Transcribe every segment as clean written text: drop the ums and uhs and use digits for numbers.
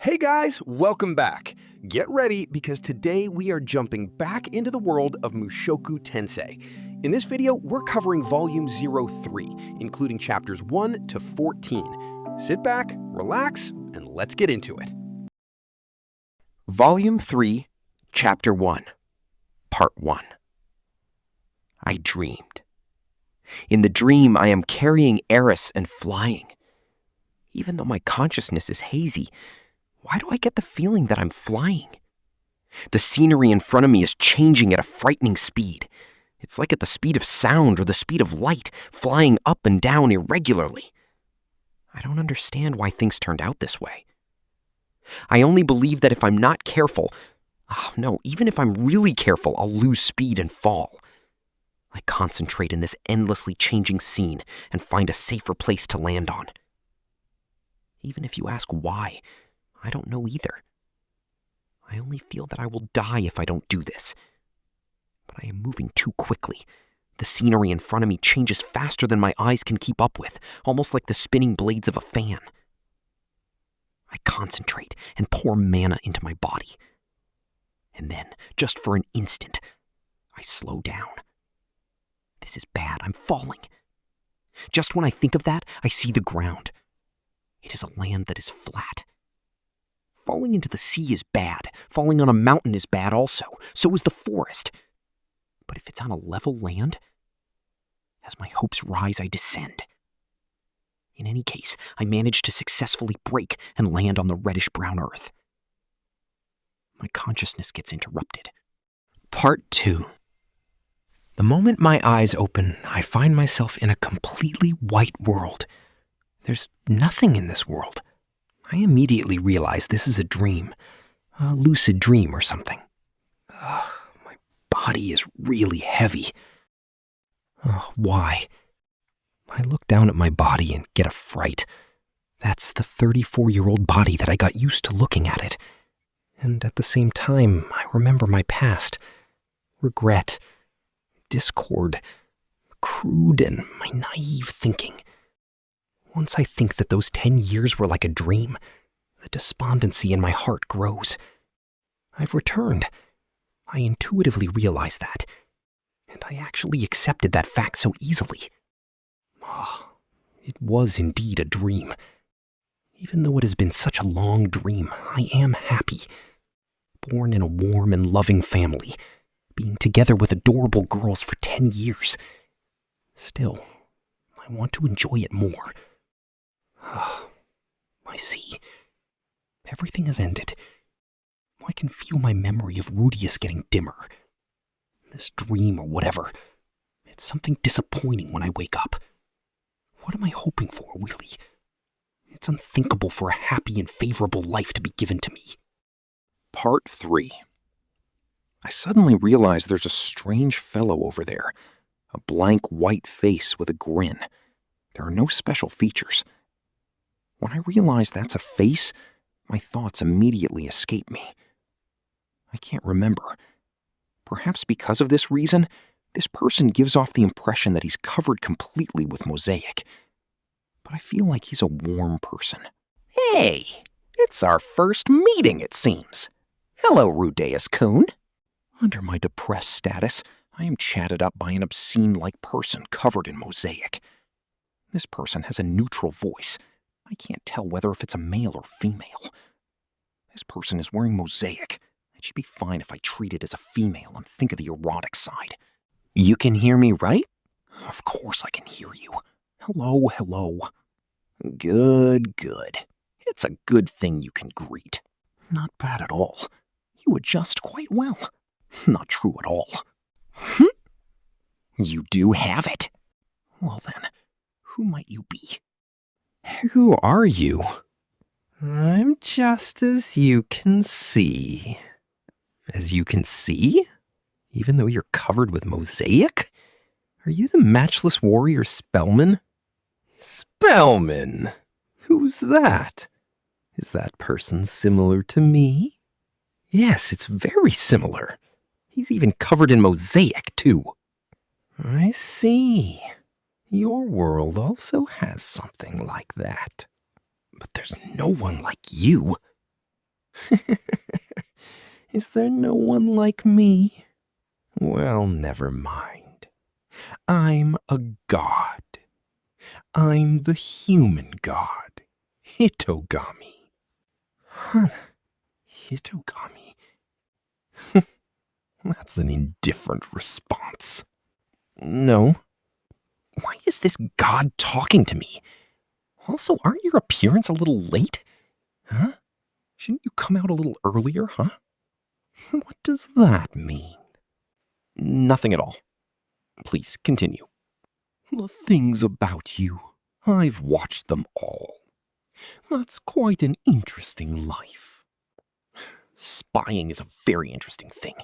Hey guys, welcome back. Get ready because today we are jumping back into the world of Mushoku Tensei. In this video, we're covering Volume 03, including chapters 1 to 14. Sit back, relax, and let's get into it. Volume 3, Chapter 1, Part 1. I dreamed. In the dream, I am carrying Eris and flying. Even though my consciousness is hazy, why do I get the feeling that I'm flying? The scenery in front of me is changing at a frightening speed. It's like at the speed of sound or the speed of light, flying up and down irregularly. I don't understand why things turned out this way. I only believe that if I'm not careful, even if I'm really careful, I'll lose speed and fall. I concentrate in this endlessly changing scene and find a safer place to land on. Even if you ask why, I don't know either. I only feel that I will die if I don't do this. But I am moving too quickly. The scenery in front of me changes faster than my eyes can keep up with, almost like the spinning blades of a fan. I concentrate and pour mana into my body. And then, just for an instant, I slow down. This is bad. I'm falling. Just when I think of that, I see the ground. It is a land that is flat. Falling into the sea is bad. Falling on a mountain is bad also. So is the forest. But if it's on a level land, as my hopes rise, I descend. In any case, I manage to successfully break and land on the reddish-brown earth. My consciousness gets interrupted. Part 2. The moment my eyes open, I find myself in a completely white world. There's nothing in this world. I immediately realize this is a dream, a lucid dream or something. My body is really heavy. Why? I look down at my body and get a fright. That's the 34-year-old body that I got used to looking at it. And at the same time, I remember my past. Regret, discord, crude, and my naive thinking. Once I think that those 10 years were like a dream, the despondency in my heart grows. I've returned. I intuitively realize that. And I actually accepted that fact so easily. It was indeed a dream. Even though it has been such a long dream, I am happy. Born in a warm and loving family, being together with adorable girls for 10 years. Still, I want to enjoy it more. I see. Everything has ended. I can feel my memory of Rudeus getting dimmer. This dream or whatever, it's something disappointing when I wake up. What am I hoping for, really? It's unthinkable for a happy and favorable life to be given to me. Part 3. I suddenly realize there's a strange fellow over there. A blank white face with a grin. There are no special features. When I realize that's a face, my thoughts immediately escape me. I can't remember. Perhaps because of this reason, this person gives off the impression that he's covered completely with mosaic. But I feel like he's a warm person. Hey, it's our first meeting, it seems. Hello, Rudeus-kun. Under my depressed status, I am chatted up by an obscene-like person covered in mosaic. This person has a neutral voice. I can't tell whether if it's a male or female. This person is wearing mosaic. It should be fine if I treat it as a female and think of the erotic side. You can hear me, right? Of course I can hear you. Hello, hello. Good, good. It's a good thing you can greet. Not bad at all. You adjust quite well. Not true at all. You do have it. Well then, who might you be? Who are you? I'm just as you can see. As you can see? Even though you're covered with mosaic? Are you the matchless warrior Spellman? Spellman? Who's that? Is that person similar to me? Yes, it's very similar. He's even covered in mosaic, too. I see. Your world also has something like that. But there's no one like you. Is there no one like me? Well, never mind. I'm a god. I'm the human god, Hitogami. Huh, Hitogami? That's an indifferent response. No. Why is this god talking to me? Also, aren't your appearance a little late? Huh? Shouldn't you come out a little earlier, huh? What does that mean? Nothing at all. Please, continue. The things about you, I've watched them all. That's quite an interesting life. Spying is a very interesting thing.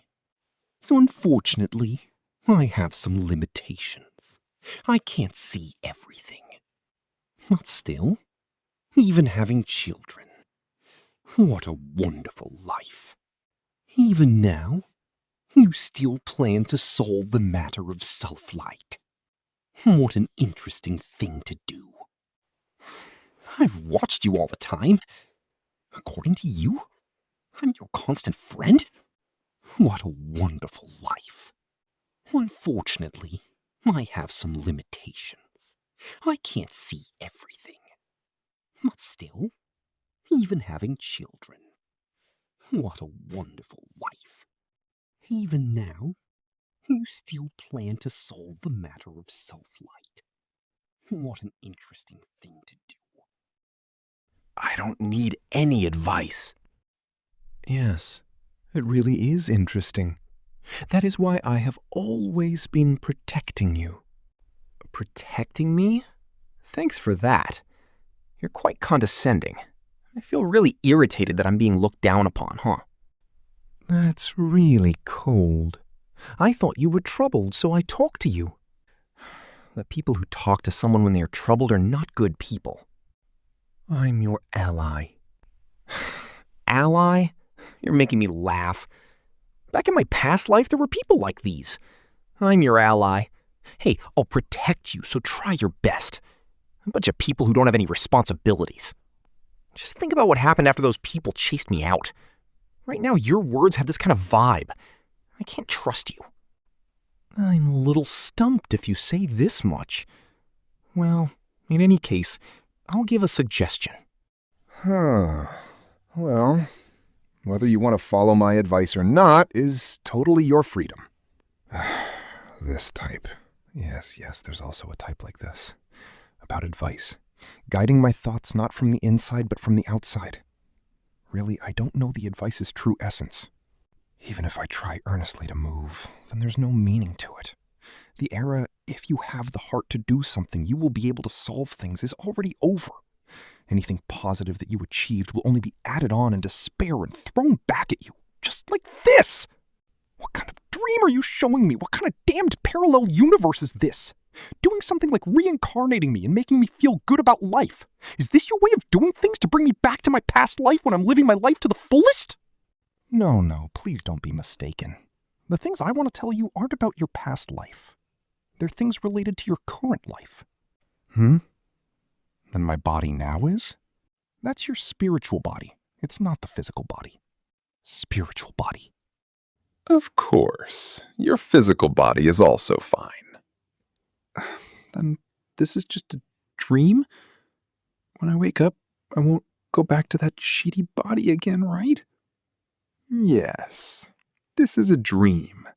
Unfortunately, I have some limitations. I can't see everything. But still, even having children, what a wonderful life. Even now, you still plan to solve the matter of self-light. What an interesting thing to do. I've watched you all the time. According to you, I'm your constant friend? What a wonderful life. Unfortunately, I have some limitations. I can't see everything. But still, even having children, what a wonderful life. Even now, you still plan to solve the matter of self-light. What an interesting thing to do. I don't need any advice. Yes, it really is interesting. That is why I have always been protecting you. Protecting me? Thanks for that. You're quite condescending. I feel really irritated that I'm being looked down upon, huh? That's really cold. I thought you were troubled, so I talked to you. The people who talk to someone when they are troubled are not good people. I'm your ally. Ally? You're making me laugh. Back in my past life, there were people like these. I'm your ally. Hey, I'll protect you, so try your best. A bunch of people who don't have any responsibilities. Just think about what happened after those people chased me out. Right now, your words have this kind of vibe. I can't trust you. I'm a little stumped if you say this much. Well, in any case, I'll give a suggestion. Well, whether you want to follow my advice or not is totally your freedom. This type. Yes, there's also a type like this. About advice. Guiding my thoughts not from the inside but from the outside. Really, I don't know the advice's true essence. Even if I try earnestly to move, then there's no meaning to it. The era, if you have the heart to do something, you will be able to solve things, is already over. Anything positive that you achieved will only be added on in despair and thrown back at you, just like this! What kind of dream are you showing me? What kind of damned parallel universe is this? Doing something like reincarnating me and making me feel good about life. Is this your way of doing things to bring me back to my past life when I'm living my life to the fullest? No, please don't be mistaken. The things I want to tell you aren't about your past life. They're things related to your current life. Then my body now is? That's your spiritual body. It's not the physical body. Spiritual body. Of course, your physical body is also fine. Then this is just a dream? When I wake up, I won't go back to that shitty body again, right? Yes, this is a dream.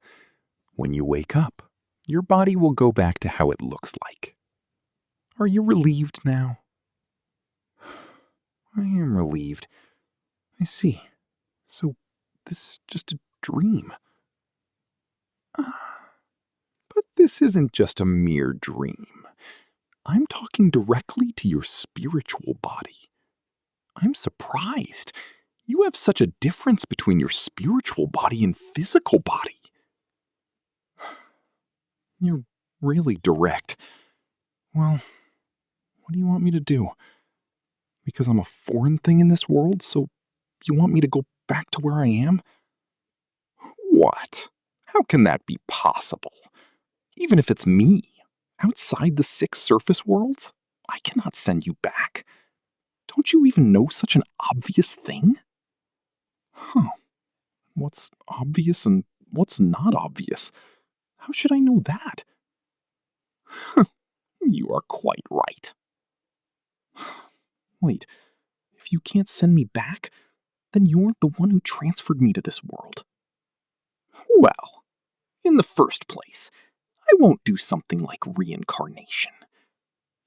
When you wake up, your body will go back to how it looks like. Are you relieved now? I am relieved. I see. So this is just a dream. But this isn't just a mere dream. I'm talking directly to your spiritual body. I'm surprised. You have such a difference between your spiritual body and physical body. You're really direct. Well, what do you want me to do? Because I'm a foreign thing in this world, so you want me to go back to where I am? What? How can that be possible? Even if it's me, outside the 6 surface worlds, I cannot send you back. Don't you even know such an obvious thing? Huh. What's obvious and what's not obvious? How should I know that? You are quite right. Wait, if you can't send me back, then you aren't the one who transferred me to this world. Well, in the first place, I won't do something like reincarnation.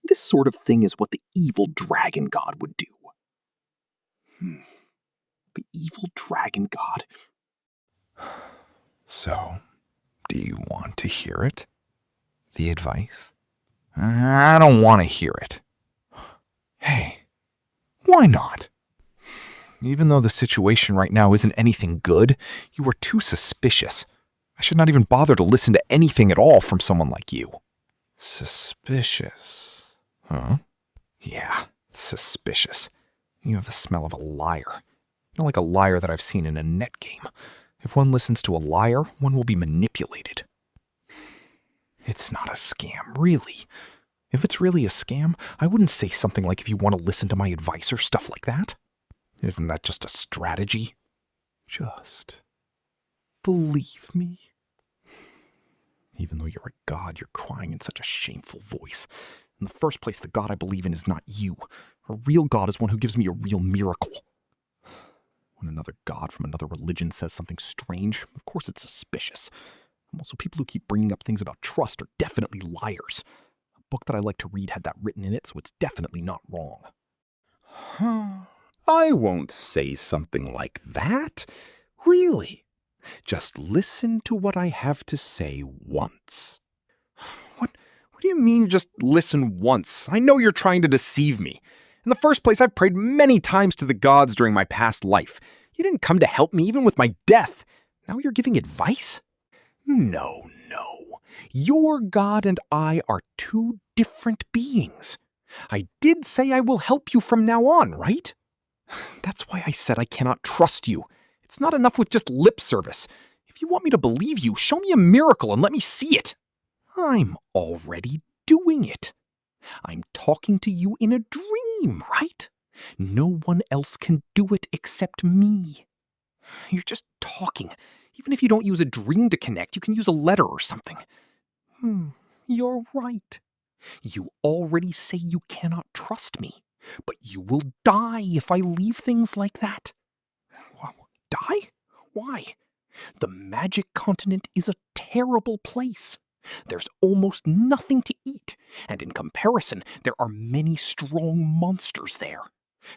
This sort of thing is what the evil dragon god would do. The evil dragon god. So, do you want to hear it? The advice? I don't want to hear it. Hey, why not? Even though the situation right now isn't anything good, you are too suspicious. I should not even bother to listen to anything at all from someone like you. Suspicious? Huh? Yeah, suspicious. You have the smell of a liar. You're like a liar that I've seen in a net game. If one listens to a liar, one will be manipulated. It's not a scam, really. If it's really a scam, I wouldn't say something like if you want to listen to my advice or stuff like that. Isn't that just a strategy? Just believe me. Even though you're a god, you're crying in such a shameful voice. In the first place, the god I believe in is not you. A real god is one who gives me a real miracle. When another god from another religion says something strange, of course it's suspicious. Also, people who keep bringing up things about trust are definitely liars. A book that I like to read had that written in it, so it's definitely not wrong. I won't say something like that. Really. Just listen to what I have to say once. What do you mean just listen once? I know you're trying to deceive me. In the first place, I've prayed many times to the gods during my past life. You didn't come to help me even with my death. Now you're giving advice? No. Your god and I are two different beings. I did say I will help you from now on, right? That's why I said I cannot trust you. It's not enough with just lip service. If you want me to believe you, show me a miracle and let me see it. I'm already doing it. I'm talking to you in a dream, right? No one else can do it except me. You're just talking. Even if you don't use a dream to connect, you can use a letter or something. You're right. You already say you cannot trust me, but you will die if I leave things like that. Die? Why? The magic continent is a terrible place. There's almost nothing to eat, and in comparison, there are many strong monsters there.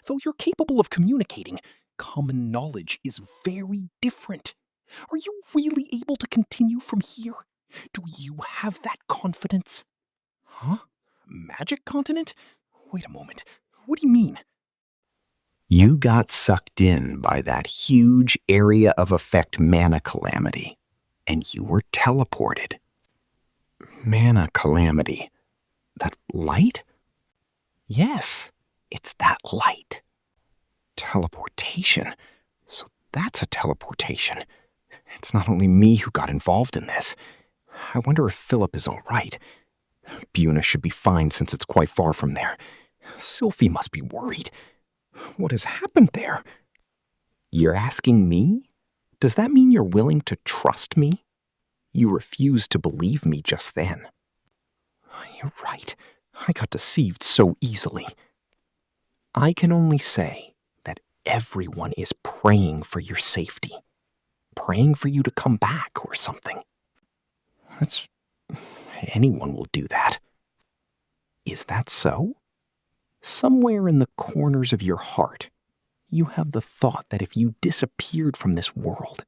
Though you're capable of communicating, common knowledge is very different. Are you really able to continue from here? Do you have that confidence? Huh? Magic continent? Wait a moment. What do you mean? You got sucked in by that huge area of effect mana calamity, and you were teleported. Mana calamity. That light? Yes, it's that light. Teleportation. So that's a teleportation. It's not only me who got involved in this. I wonder if Philip is all right. Buna should be fine since it's quite far from there. Sylphie must be worried. What has happened there? You're asking me? Does that mean you're willing to trust me? You refused to believe me just then. You're right. I got deceived so easily. I can only say that everyone is praying for your safety. Praying for you to come back or something. Anyone will do that. Is that so? Somewhere in the corners of your heart, you have the thought that if you disappeared from this world,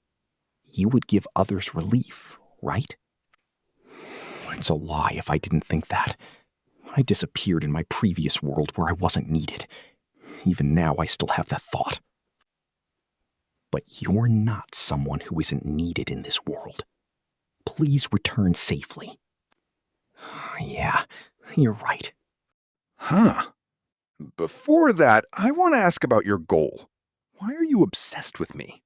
you would give others relief, right? It's a lie if I didn't think that. I disappeared in my previous world where I wasn't needed. Even now, I still have that thought. But you're not someone who isn't needed in this world. Please return safely. Yeah, you're right. Before that, I want to ask about your goal. Why are you obsessed with me?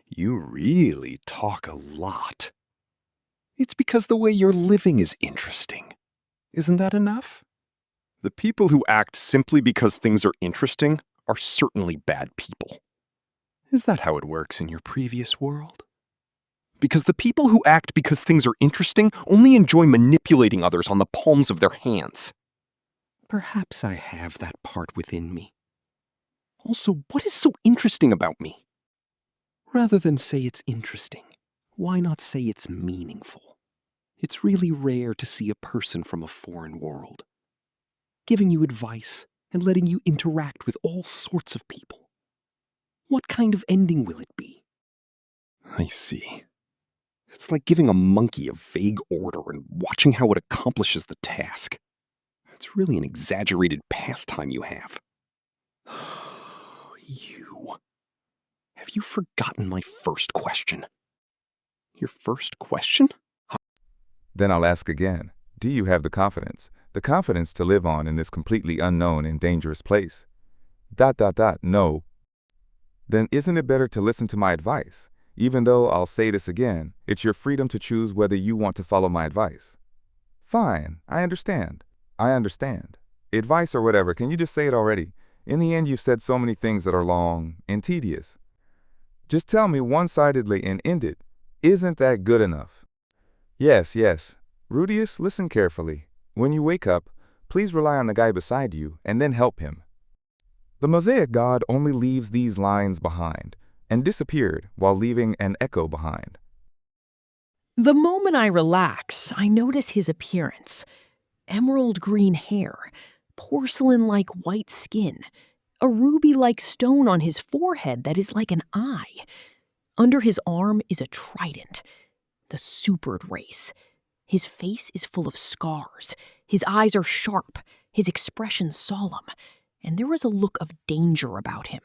You really talk a lot. It's because the way you're living is interesting. Isn't that enough? The people who act simply because things are interesting are certainly bad people. Is that how it works in your previous world? Because the people who act because things are interesting only enjoy manipulating others on the palms of their hands. Perhaps I have that part within me. Also, what is so interesting about me? Rather than say it's interesting, why not say it's meaningful? It's really rare to see a person from a foreign world, giving you advice and letting you interact with all sorts of people. What kind of ending will it be? I see. It's like giving a monkey a vague order and watching how it accomplishes the task. It's really an exaggerated pastime you have. You. Have you forgotten my first question? Your first question? Then I'll ask again. Do you have the confidence to live on in this completely unknown and dangerous place? ... No. Then isn't it better to listen to my advice? Even though I'll say this again, it's your freedom to choose whether you want to follow my advice. Fine, I understand. Advice or whatever, can you just say it already? In the end, you've said so many things that are long and tedious. Just tell me one-sidedly and end it. Isn't that good enough? Yes. Rudeus, listen carefully. When you wake up, please rely on the guy beside you and then help him. The Mosaic God only leaves these lines behind and disappeared while leaving an echo behind. The moment I relax, I notice his appearance. Emerald green hair, porcelain-like white skin, a ruby-like stone on his forehead that is like an eye. Under his arm is a trident, the supered race. His face is full of scars, his eyes are sharp, his expression solemn, and there is a look of danger about him.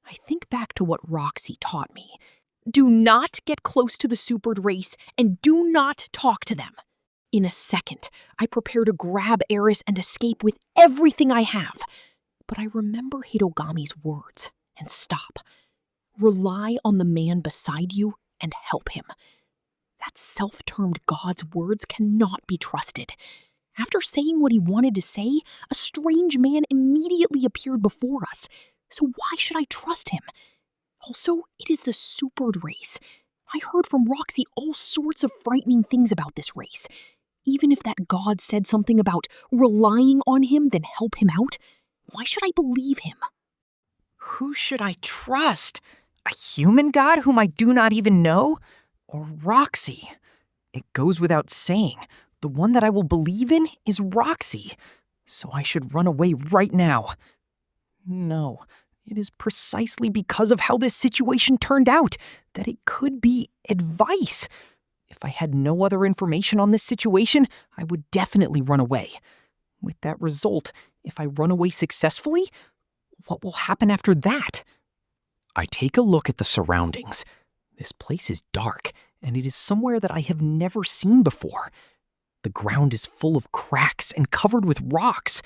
I think back to what Roxy taught me. Do not get close to the supered race, and do not talk to them. In a second, I prepare to grab Eris and escape with everything I have. But I remember Hitogami's words and stop. Rely on the man beside you and help him. That self-termed God's words cannot be trusted. After saying what he wanted to say, a strange man immediately appeared before us. So why should I trust him? Also, it is the supered race. I heard from Roxy all sorts of frightening things about this race. Even if that God said something about relying on him, then help him out, why should I believe him? Who should I trust? A human god whom I do not even know? Or Roxy? It goes without saying, the one that I will believe in is Roxy, so I should run away right now. No, it is precisely because of how this situation turned out that it could be advice. If I had no other information on this situation, I would definitely run away. With that result, if I run away successfully, what will happen after that? I take a look at the surroundings. This place is dark, and it is somewhere that I have never seen before. The ground is full of cracks and covered with rocks.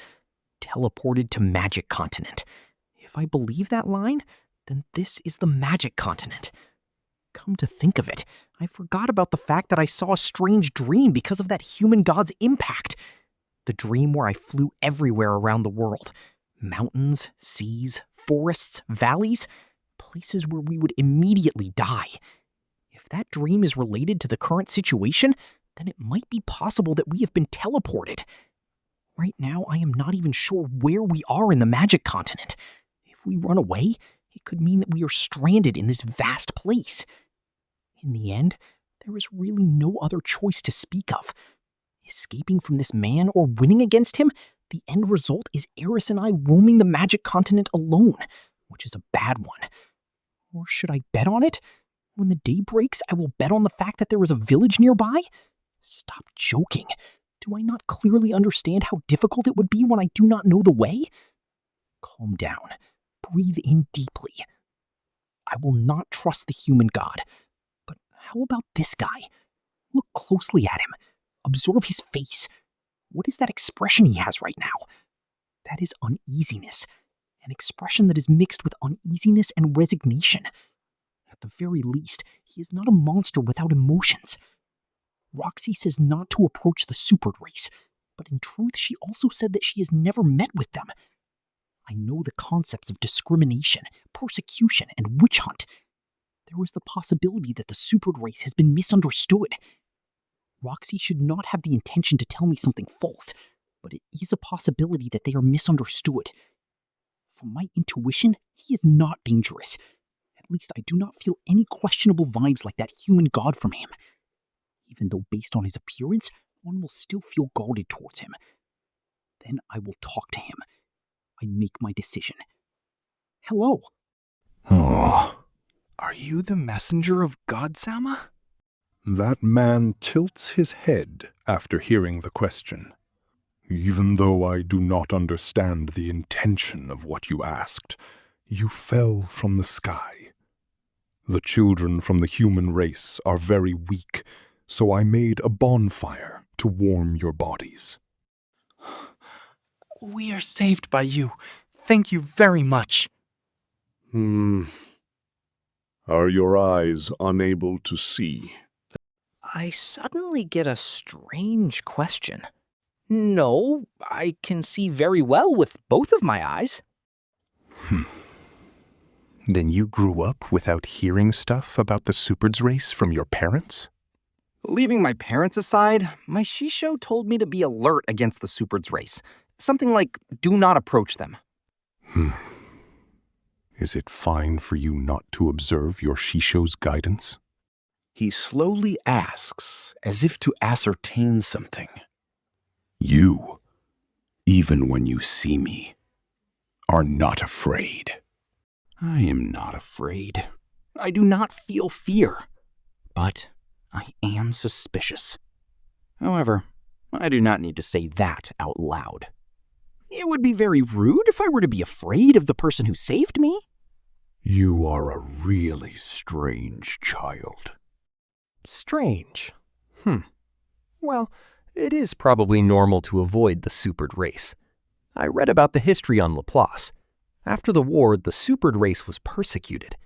Teleported to Magic Continent. If I believe that line, then this is the Magic Continent. Come to think of it, I forgot about the fact that I saw a strange dream because of that human god's impact. The dream where I flew everywhere around the world. Mountains, seas, forests, valleys, places where we would immediately die. If that dream is related to the current situation, then it might be possible that we have been teleported. Right now, I am not even sure where we are in the Magic Continent. If we run away, it could mean that we are stranded in this vast place. In the end, there is really no other choice to speak of. Escaping from this man or winning against him, the end result is Eris and I roaming the Magic Continent alone, which is a bad one. Or should I bet on it? When the day breaks, I will bet on the fact that there is a village nearby? Stop joking. Do I not clearly understand how difficult it would be when I do not know the way? Calm down. Breathe in deeply. I will not trust the human god. But how about this guy? Look closely at him. Observe his face. What is that expression he has right now? That is uneasiness. An expression that is mixed with uneasiness and resignation. At the very least, he is not a monster without emotions. Roxy says not to approach the supered race, but in truth she also said that she has never met with them. I know the concepts of discrimination, persecution, and witch hunt. There is the possibility that the supered race has been misunderstood. Roxy should not have the intention to tell me something false, but it is a possibility that they are misunderstood. From my intuition, he is not dangerous. At least I do not feel any questionable vibes like that human god from him. Even though based on his appearance, one will still feel guarded towards him. Then I will talk to him. I make my decision. Hello. Oh, are you the messenger of God-sama? That man tilts his head after hearing the question. Even though I do not understand the intention of what you asked, you fell from the sky. The children from the human race are very weak, so I made a bonfire to warm your bodies. We are saved by you. Thank you very much. Are your eyes unable to see? I suddenly get a strange question. No, I can see very well with both of my eyes. Then you grew up without hearing stuff about the Supereds race from your parents? Leaving my parents aside, my Shisho told me to be alert against the Supereds race. Something like, do not approach them. Is it fine for you not to observe your Shisho's guidance? He slowly asks, as if to ascertain something. You, even when you see me, are not afraid. I am not afraid. I do not feel fear. But I am suspicious. However, I do not need to say that out loud. It would be very rude if I were to be afraid of the person who saved me. You are a really strange child. Strange. Well, it is probably normal to avoid the supered race. I read about the history on Laplace. After the war, the supered race was persecuted.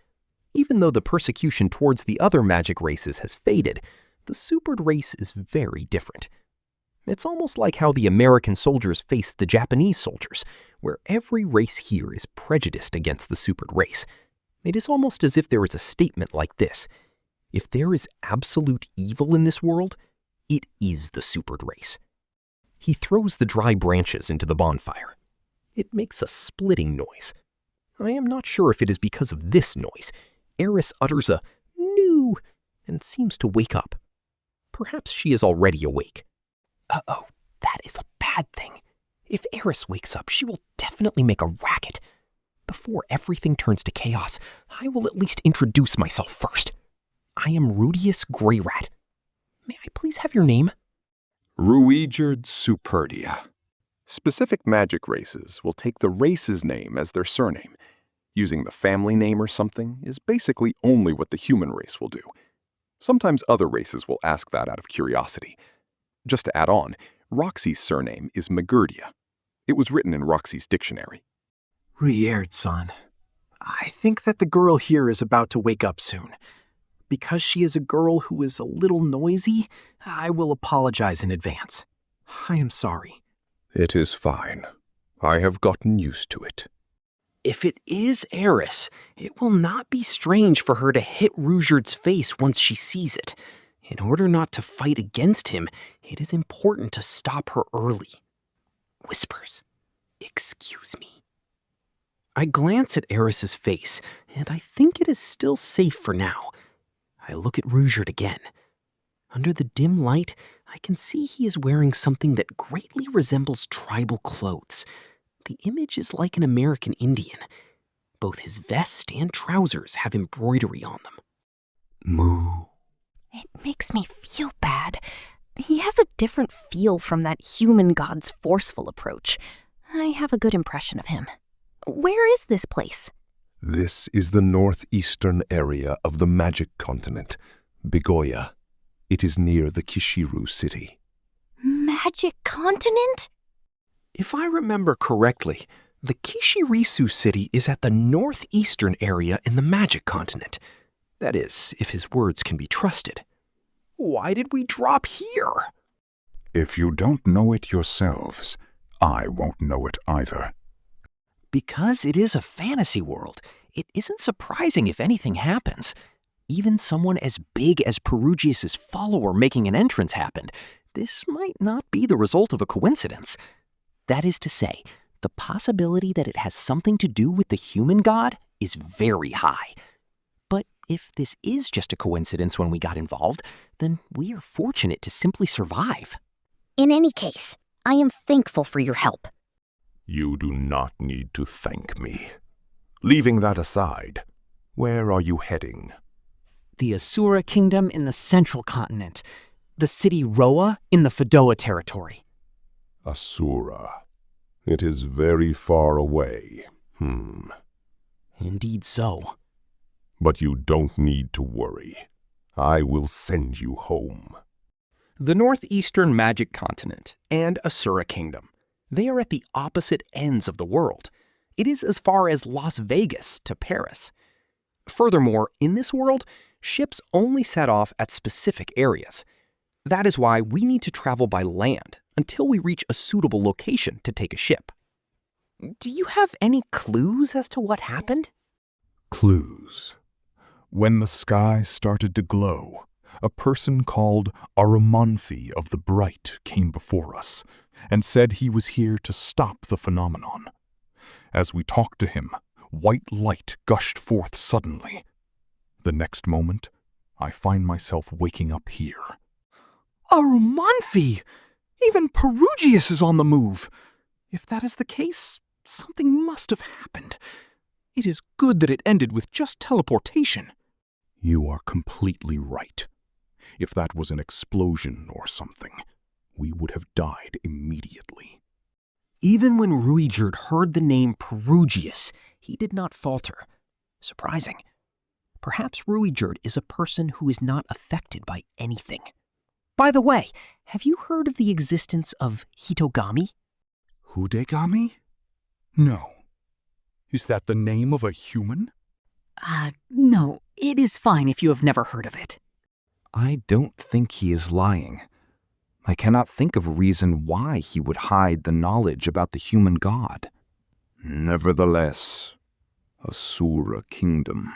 Even though the persecution towards the other magic races has faded, the supered race is very different. It's almost like how the American soldiers faced the Japanese soldiers, where every race here is prejudiced against the supered race. It is almost as if there is a statement like this: if there is absolute evil in this world, it is the supered race. He throws the dry branches into the bonfire. It makes a splitting noise. I am not sure if it is because of this noise. Eris utters a "no" and seems to wake up. Perhaps she is already awake. Uh-oh, that is a bad thing. If Eris wakes up, she will definitely make a racket. Before everything turns to chaos, I will at least introduce myself first. I am Rudeus Greyrat. May I please have your name? Ruigerd Superdia. Specific magic races will take the race's name as their surname. Using the family name or something is basically only what the human race will do. Sometimes other races will ask that out of curiosity. Just to add on, Roxy's surname is Magurdia. It was written in Roxy's dictionary. Ruigerd-san, I think that the girl here is about to wake up soon. Because she is a girl who is a little noisy, I will apologize in advance. I am sorry. It is fine. I have gotten used to it. If it is Eris, it will not be strange for her to hit Ruigerd's face once she sees it. In order not to fight against him, it is important to stop her early. Whispers, "Excuse me." I glance at Eris's face, and I think it is still safe for now. I look at Ruigerd again. Under the dim light, I can see he is wearing something that greatly resembles tribal clothes. The image is like an American Indian. Both his vest and trousers have embroidery on them. Moo. It makes me feel bad. He has a different feel from that human god's forceful approach. I have a good impression of him. Where is this place? This is the northeastern area of the magic continent, Bigoya. It is near the Kishiru city. Magic continent? If I remember correctly, the Kishirisu city is at the northeastern area in the magic continent. That is, if his words can be trusted. Why did we drop here? If you don't know it yourselves, I won't know it either. Because it is a fantasy world, it isn't surprising if anything happens. Even someone as big as Perugius's follower making an entrance happened. This might not be the result of a coincidence. That is to say, the possibility that it has something to do with the human god is very high. But if this is just a coincidence when we got involved, then we are fortunate to simply survive. In any case, I am thankful for your help. You do not need to thank me. Leaving that aside, where are you heading? The Asura Kingdom in the Central Continent. The city Roa in the Fedoa territory. Asura. It is very far away. Indeed so. But you don't need to worry. I will send you home. The northeastern magic continent and Asura Kingdom. They are at the opposite ends of the world. It is as far as Las Vegas to Paris. Furthermore, in this world, ships only set off at specific areas. That is why we need to travel by land until we reach a suitable location to take a ship. Do you have any clues as to what happened? Clues. When the sky started to glow, a person called Arumanfi of the Bright came before us and said he was here to stop the phenomenon. As we talked to him, white light gushed forth suddenly. The next moment, I find myself waking up here. Arumanfi! Even Perugius is on the move! If that is the case, something must have happened. It is good that it ended with just teleportation. You are completely right. If that was an explosion or something, we would have died immediately. Even when Ruijerd heard the name Perugius, he did not falter. Surprising. Perhaps Ruijerd is a person who is not affected by anything. By the way, have you heard of the existence of Hitogami? Hudegami? No. Is that the name of a human? No, it is fine if you have never heard of it. I don't think he is lying. I cannot think of a reason why he would hide the knowledge about the human god. Nevertheless, Asura Kingdom.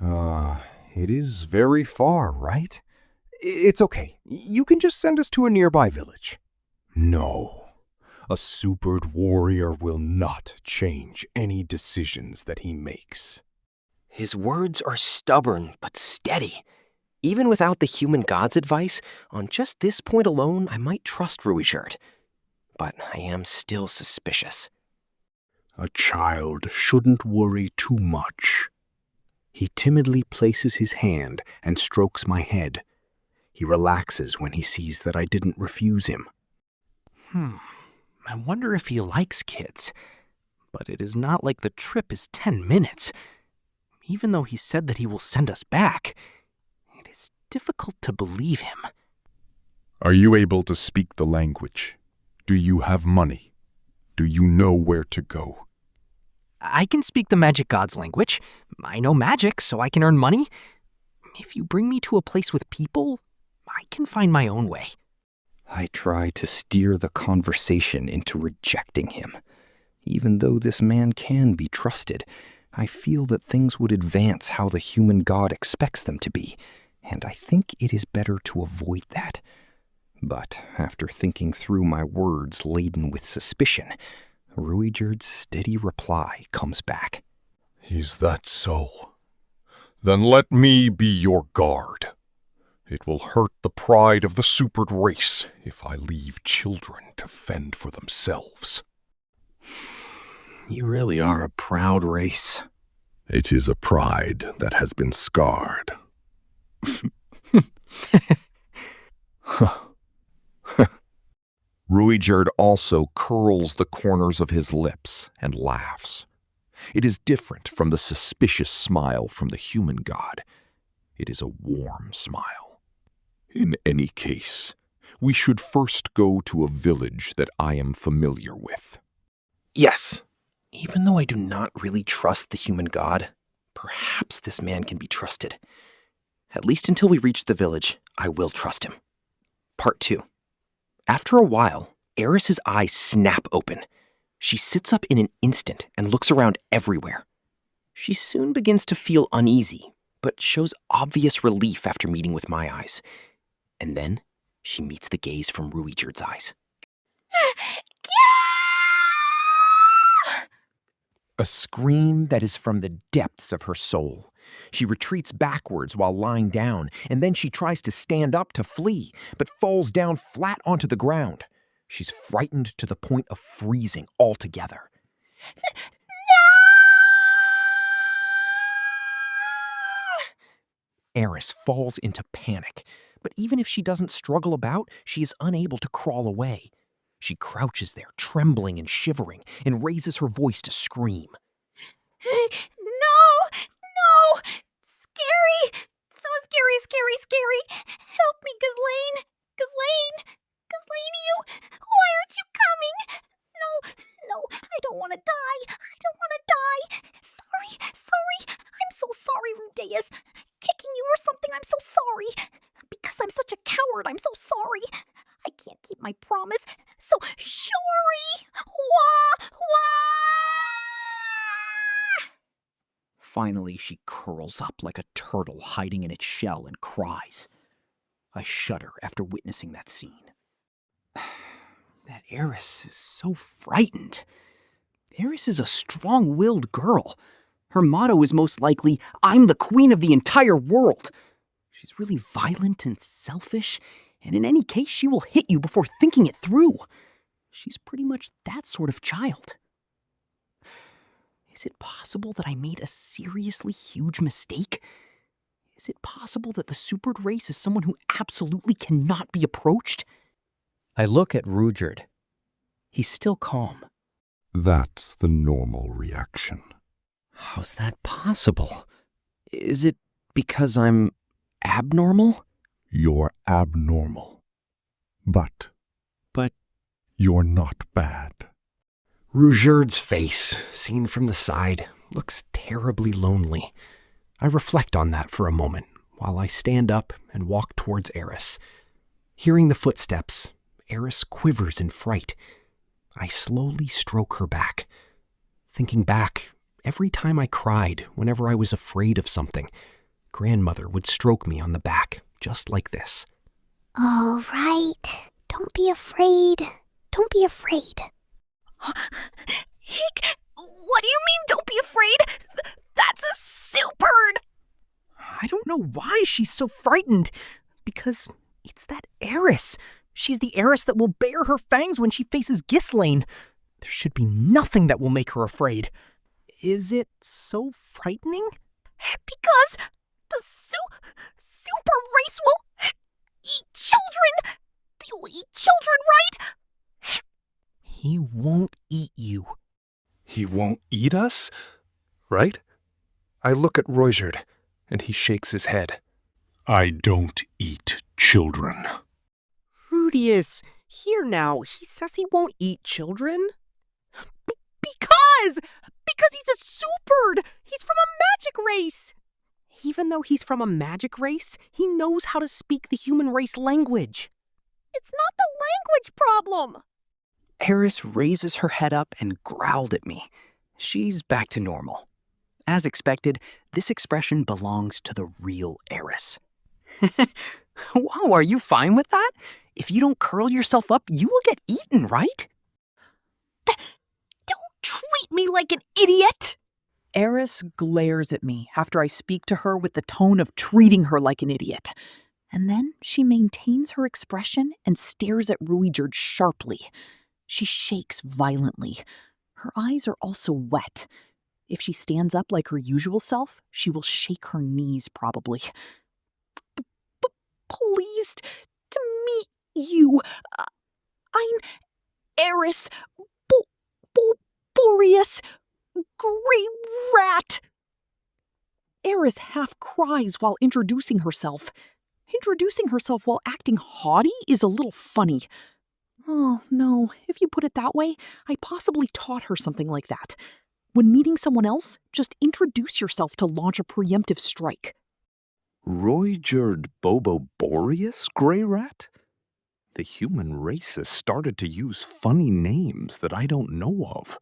It is very far, right? It's okay. You can just send us to a nearby village. No. A supered warrior will not change any decisions that he makes. His words are stubborn but steady. Even without the human god's advice, on just this point alone, I might trust Ruijerd. But I am still suspicious. A child shouldn't worry too much. He timidly places his hand and strokes my head. He relaxes when he sees that I didn't refuse him. I wonder if he likes kids. But it is not like the trip is 10 minutes. Even though he said that he will send us back, it is difficult to believe him. Are you able to speak the language? Do you have money? Do you know where to go? I can speak the magic god's language. I know magic, so I can earn money. If you bring me to a place with people, I can find my own way. I try to steer the conversation into rejecting him. Even though this man can be trusted, I feel that things would advance how the human god expects them to be, and I think it is better to avoid that. But after thinking through my words laden with suspicion, Ruijerd's steady reply comes back. Is that so? Then let me be your guard. It will hurt the pride of the supered race if I leave children to fend for themselves. You really are a proud race. It is a pride that has been scarred. Ruijerd also curls the corners of his lips and laughs. It is different from the suspicious smile from the human god. It is a warm smile. In any case, we should first go to a village that I am familiar with. Yes. Even though I do not really trust the human god, perhaps this man can be trusted. At least until we reach the village, I will trust him. Part 2. After a while, Eris's eyes snap open. She sits up in an instant and looks around everywhere. She soon begins to feel uneasy, but shows obvious relief after meeting with my eyes. And then she meets the gaze from Ruijerd's eyes. A scream that is from the depths of her soul. She retreats backwards while lying down, and then she tries to stand up to flee, but falls down flat onto the ground. She's frightened to the point of freezing altogether. Eris falls into panic, but even if she doesn't struggle about, she is unable to crawl away. She crouches there, trembling and shivering, and raises her voice to scream. No! Scary! So scary! Help me, Ghislaine! You! Why aren't you coming? No, I don't want to die! Sorry! I'm so sorry, Rudeus! Kicking you or something, I'm so sorry! Because I'm such a coward, I'm so sorry! I can't keep my promise, so sorry! Wah! Finally, she curls up like a turtle hiding in its shell and cries. I shudder after witnessing that scene. That Eris is so frightened. Eris is a strong-willed girl. Her motto is most likely, "I'm the queen of the entire world." She's really violent and selfish, and in any case, she will hit you before thinking it through. She's pretty much that sort of child. Is it possible that I made a seriously huge mistake? Is it possible that the supered race is someone who absolutely cannot be approached? I look at Ruijerd. He's still calm. That's the normal reaction. How's that possible? Is it because I'm abnormal? You're abnormal. But you're not bad. Ruijerd's face, seen from the side, looks terribly lonely. I reflect on that for a moment while I stand up and walk towards Eris. Hearing the footsteps, Eris quivers in fright. I slowly stroke her back. Thinking back, every time I cried whenever I was afraid of something, Grandmother would stroke me on the back, just like this. All right. Don't be afraid. Eek! What do you mean, don't be afraid? That's a supered! I don't know why she's so frightened. Because it's that Eris. She's the Eris that will bare her fangs when she faces Ghislaine. There should be nothing that will make her afraid. Is it so frightening? Because the super race will eat children. They will eat children, right? He won't eat you. He won't eat us? Right? I look at Ruijerd, and he shakes his head. I don't eat children. Rudeus, here now. He says he won't eat children. Because he's a supered. He's from a magic race. Even though he's from a magic race, he knows how to speak the human race language. It's not the language problem. Eris raises her head up and growled at me. She's back to normal. As expected, this expression belongs to the real Eris. Wow, are you fine with that? If you don't curl yourself up, you will get eaten, right? Don't treat me like an idiot! Eris glares at me after I speak to her with the tone of treating her like an idiot. And then she maintains her expression and stares at Ruijerd sharply. She shakes violently. Her eyes are also wet. If she stands up like her usual self, she will shake her knees probably. Pleased to meet you. I'm Eris Boreas Greyrat. Eris half cries while introducing herself. Introducing herself while acting haughty is a little funny. Oh, no, if you put it that way, I possibly taught her something like that. When meeting someone else, just introduce yourself to launch a preemptive strike. Ruijerd Bobo Boreas Greyrat? The human race has started to use funny names that I don't know of.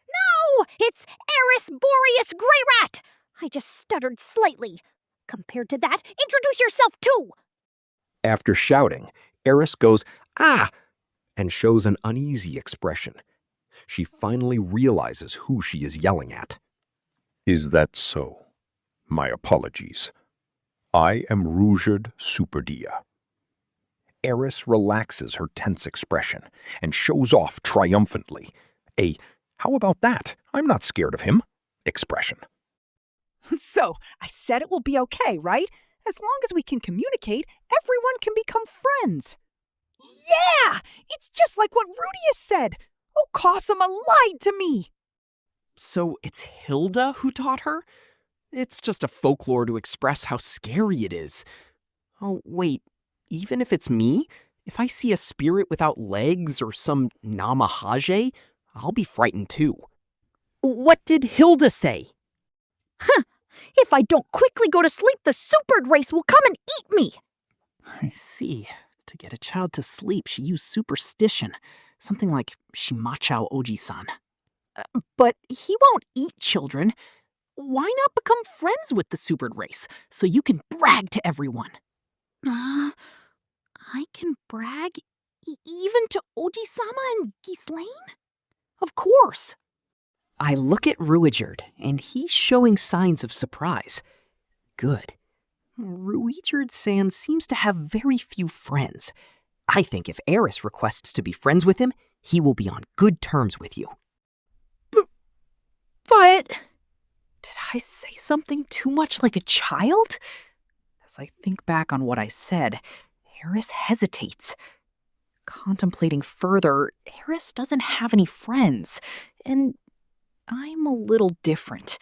No! It's Eris Boreas Greyrat! I just stuttered slightly. Compared to that, introduce yourself too! After shouting, Eris goes, "Ah!" and shows an uneasy expression. She finally realizes who she is yelling at. Is that so? My apologies. I am Rujard Superdia. Eris relaxes her tense expression and shows off triumphantly a "how about that? I'm not scared of him" expression. So, I said it will be okay, right? As long as we can communicate, everyone can become friends. Yeah! It's just like what Rudeus said. Oh, Cosima lied to me. So it's Hilda who taught her? It's just a folklore to express how scary it is. Oh, wait, even if it's me, if I see a spirit without legs or some namahage, I'll be frightened too. What did Hilda say? Huh! If I don't quickly go to sleep, the supered race will come and eat me! I see. To get a child to sleep, she used superstition. Something like Shimachao Oji-san. But he won't eat children. Why not become friends with the supered race, so you can brag to everyone? I can brag even to Oji-sama and Ghislaine? Of course. I look at Ruijard, and he's showing signs of surprise. Good. Ruijard-san seems to have very few friends. I think if Eris requests to be friends with him, he will be on good terms with you. But... Did I say something too much like a child? As I think back on what I said, Eris hesitates. Contemplating further, Eris doesn't have any friends, and I'm a little different.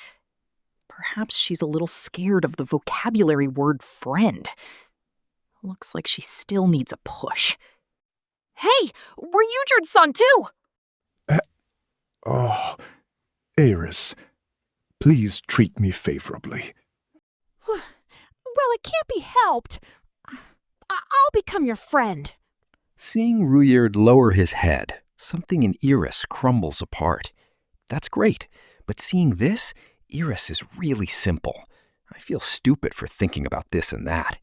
Perhaps she's a little scared of the vocabulary word friend. Looks like she still needs a push. Hey, Ryujard-san too! Eris, please treat me favorably. Well, it can't be helped. I'll become your friend. Seeing Ruijard lower his head, something in Eris crumbles apart. That's great, but seeing this, Eris is really simple. I feel stupid for thinking about this and that.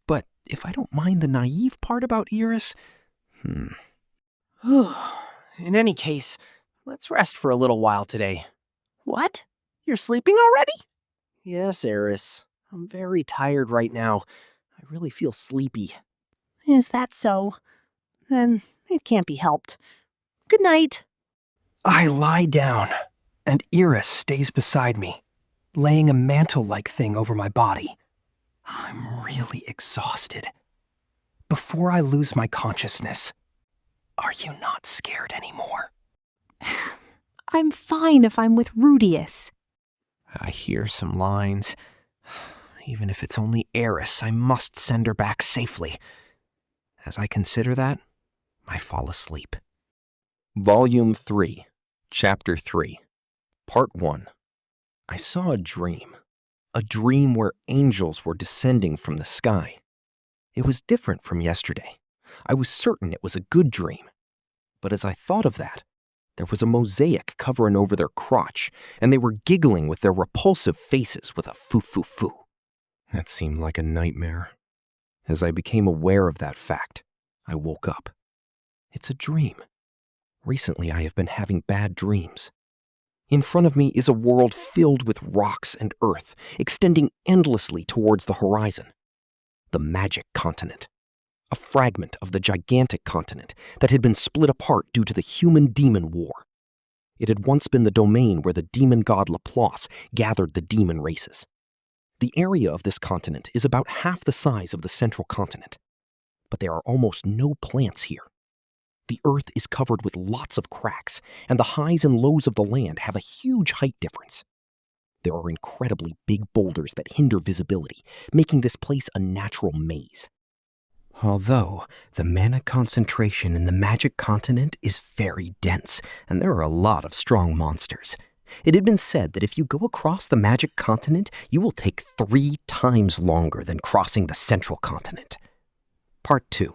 But if I don't mind the naive part about Eris, In any case, let's rest for a little while today. What? You're sleeping already? Yes, Eris. I'm very tired right now. I really feel sleepy. Is that so? Then it can't be helped. Good night. I lie down, and Eris stays beside me, laying a mantle-like thing over my body. I'm really exhausted. Before I lose my consciousness, are you not scared anymore? I'm fine if I'm with Rudeus. I hear some lines. Even if it's only Eris, I must send her back safely. As I consider that, I fall asleep. Volume 3, Chapter 3, Part 1. I saw a dream where angels were descending from the sky. It was different from yesterday. I was certain it was a good dream. But as I thought of that, there was a mosaic covering over their crotch, and they were giggling with their repulsive faces with a foo-foo-foo. That seemed like a nightmare. As I became aware of that fact, I woke up. It's a dream. Recently, I have been having bad dreams. In front of me is a world filled with rocks and earth, extending endlessly towards the horizon. The magic continent. A fragment of the gigantic continent that had been split apart due to the human-demon war. It had once been the domain where the demon god Laplace gathered the demon races. The area of this continent is about half the size of the central continent, but there are almost no plants here. The earth is covered with lots of cracks, and the highs and lows of the land have a huge height difference. There are incredibly big boulders that hinder visibility, making this place a natural maze. Although the mana concentration in the magic continent is very dense, and there are a lot of strong monsters. It had been said that if you go across the magic continent, you will take 3 times longer than crossing the central continent. Part 2.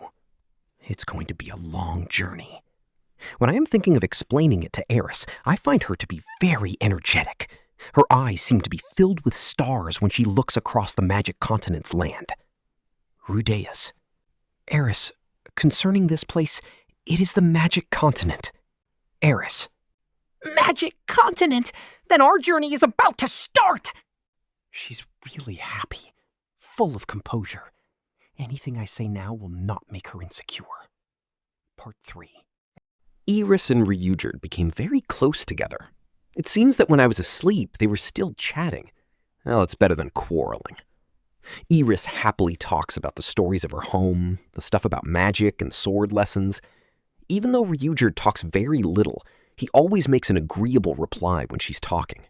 It's going to be a long journey. When I am thinking of explaining it to Eris, I find her to be very energetic. Her eyes seem to be filled with stars when she looks across the magic continent's land. Rudeus. Eris, concerning this place, it is the magic continent. Eris. Magic continent! Then our journey is about to start! She's really happy, full of composure. Anything I say now will not make her insecure. Part 3. Eris and Ryujerd became very close together. It seems that when I was asleep, they were still chatting. Well, it's better than quarreling. Eris happily talks about the stories of her home, the stuff about magic and sword lessons. Even though Ryujerd talks very little, he always makes an agreeable reply when she's talking.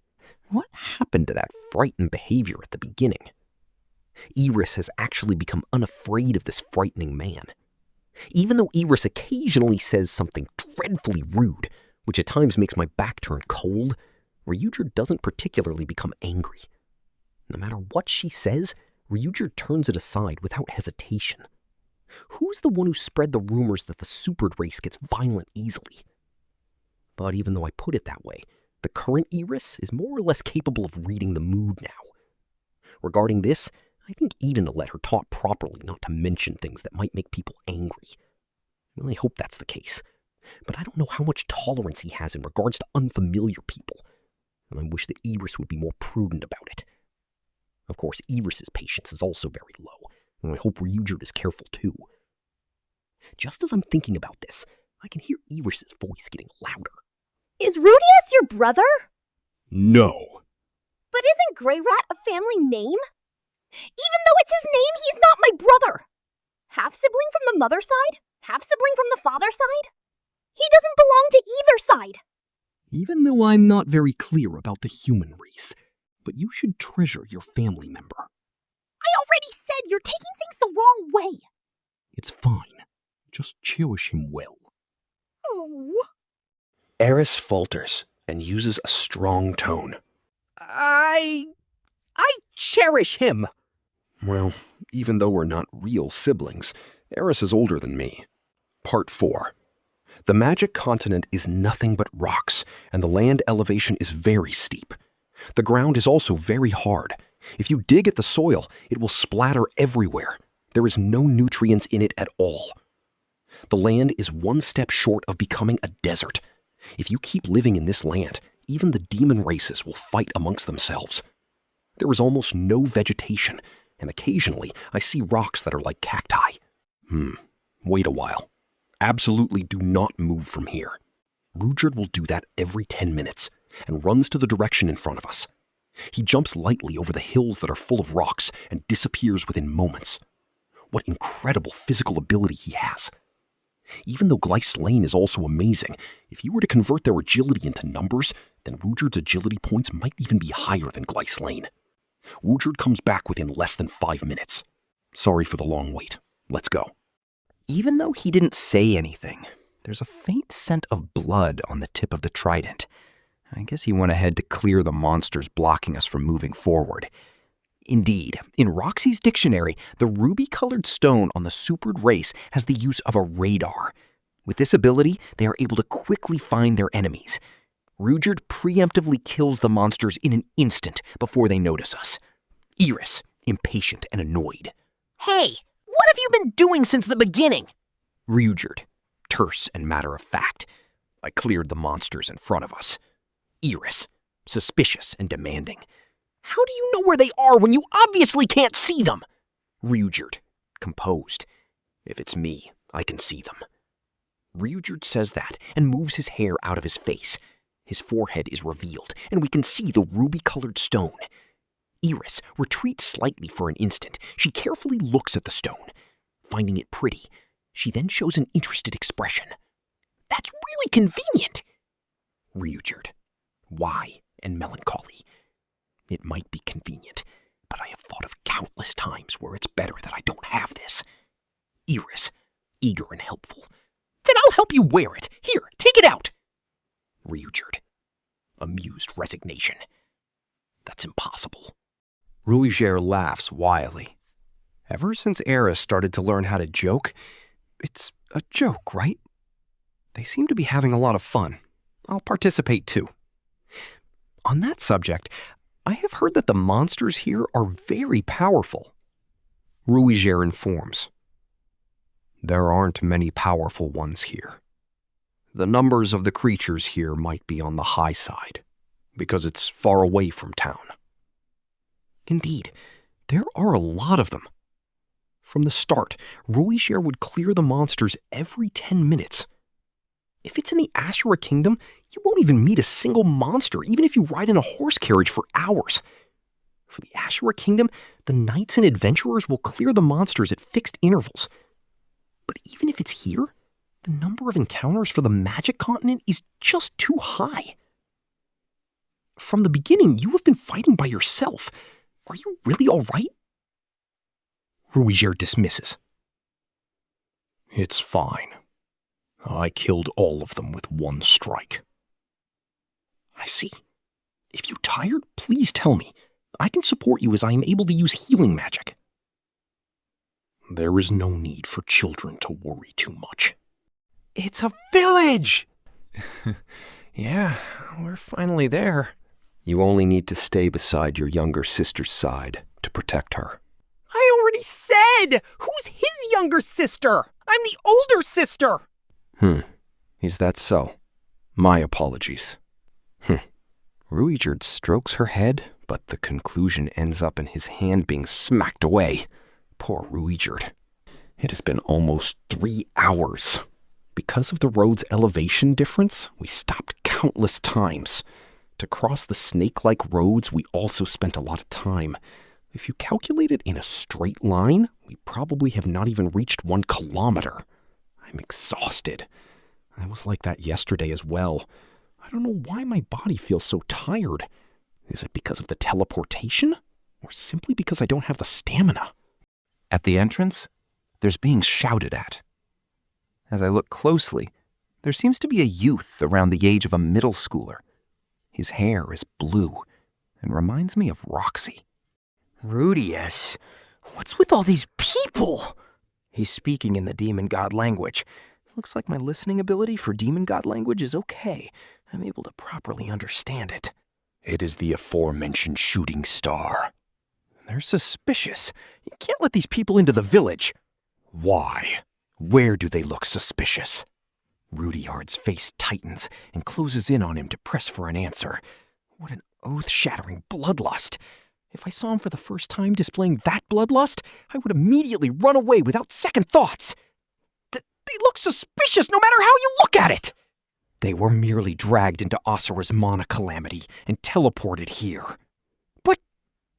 What happened to that frightened behavior at the beginning? Eris has actually become unafraid of this frightening man. Even though Eris occasionally says something dreadfully rude, which at times makes my back turn cold, Ryujerd doesn't particularly become angry. No matter what she says, Ryujerd turns it aside without hesitation. Who's the one who spread the rumors that the supered race gets violent easily? But even though I put it that way, the current Eris is more or less capable of reading the mood now. Regarding this, I think Eden will let her taught properly not to mention things that might make people angry. Well, I hope that's the case. But I don't know how much tolerance he has in regards to unfamiliar people, and I wish that Eris would be more prudent about it. Of course, Eris's patience is also very low, and I hope Ryujerd is careful too. Just as I'm thinking about this, I can hear Eris's voice getting louder. Is Rudeus your brother? No. But isn't Greyrat a family name? Even though it's his name, he's not my brother. Half sibling from the mother side, half sibling from the father side. He doesn't belong to either side. Even though I'm not very clear about the human race, but you should treasure your family member. I already said you're taking things the wrong way. It's fine. Just cherish him well. Oh. Eris falters and uses a strong tone. I cherish him. Well, even though we're not real siblings, Eris is older than me. Part 4. The magic continent is nothing but rocks, and the land elevation is very steep. The ground is also very hard. If you dig at the soil, it will splatter everywhere. There is no nutrients in it at all. The land is one step short of becoming a desert. If you keep living in this land, even the demon races will fight amongst themselves. There is almost no vegetation, and occasionally I see rocks that are like cacti. Wait a while. Absolutely do not move from here. Ryujerd will do that every 10 minutes and runs to the direction in front of us. He jumps lightly over the hills that are full of rocks and disappears within moments. What incredible physical ability he has. Even though Glyslane is also amazing, if you were to convert their agility into numbers, then Ryujerd's agility points might even be higher than Glyslane. Ryujerd comes back within less than 5 minutes. Sorry for the long wait. Let's go. Even though he didn't say anything, there's a faint scent of blood on the tip of the trident. I guess he went ahead to clear the monsters blocking us from moving forward. Indeed, in Roxy's dictionary, the ruby-colored stone on the supered race has the use of a radar. With this ability, they are able to quickly find their enemies. Ryujerd preemptively kills the monsters in an instant before they notice us. Eris, impatient and annoyed. Hey, what have you been doing since the beginning? Ryujerd, terse and matter-of-fact. I cleared the monsters in front of us. Eris, suspicious and demanding. How do you know where they are when you obviously can't see them? Ryujerd, composed. If it's me, I can see them. Ryujerd says that and moves his hair out of his face. His forehead is revealed, and we can see the ruby-colored stone. Eris retreats slightly for an instant. She carefully looks at the stone. Finding it pretty, she then shows an interested expression. That's really convenient. Ryujerd, why and melancholy. It might be convenient, but I have thought of countless times where it's better that I don't have this. Eris, eager and helpful. Then I'll help you wear it. Here, take it out. Ryujerd, amused resignation. That's impossible. Ryujerd laughs wildly. Ever since Eris started to learn how to joke, it's a joke, right? They seem to be having a lot of fun. I'll participate too. On that subject, I have heard that the monsters here are very powerful. Rifujin informs. There aren't many powerful ones here. The numbers of the creatures here might be on the high side, because it's far away from town. Indeed, there are a lot of them. From the start, Rifujin would clear the monsters every 10 minutes. If it's in the Ashura Kingdom, you won't even meet a single monster, even if you ride in a horse carriage for hours. For the Ashura Kingdom, the knights and adventurers will clear the monsters at fixed intervals. But even if it's here, the number of encounters for the magic continent is just too high. From the beginning, you have been fighting by yourself. Are you really all right? Rifujin dismisses. It's fine. I killed all of them with one strike. I see. If you're tired, please tell me. I can support you as I am able to use healing magic. There is no need for children to worry too much. It's a village! Yeah, we're finally there. You only need to stay beside your younger sister's side to protect her. I already said! Who's his younger sister? I'm the older sister! Is that so? My apologies. Rifujin strokes her head, but the conclusion ends up in his hand being smacked away. Poor Rifujin. It has been almost 3 hours. Because of the road's elevation difference, we stopped countless times. To cross the snake-like roads, we also spent a lot of time. If you calculate it in a straight line, we probably have not even reached 1 kilometer. I'm exhausted. I was like that yesterday as well. I don't know why my body feels so tired. Is it because of the teleportation? Or simply because I don't have the stamina? At the entrance, there's being shouted at. As I look closely, there seems to be a youth around the age of a middle schooler. His hair is blue and reminds me of Roxy. Rudeus, what's with all these people? He's speaking in the demon god language. Looks like my listening ability for demon god language is okay. I'm able to properly understand it. It is the aforementioned shooting star. They're suspicious. You can't let these people into the village. Why? Where do they look suspicious? Rudyard's face tightens and closes in on him to press for an answer. What an oath-shattering bloodlust. If I saw him for the first time displaying that bloodlust, I would immediately run away without second thoughts. They look suspicious no matter how you look at it. They were merely dragged into Asura's mana calamity and teleported here. But,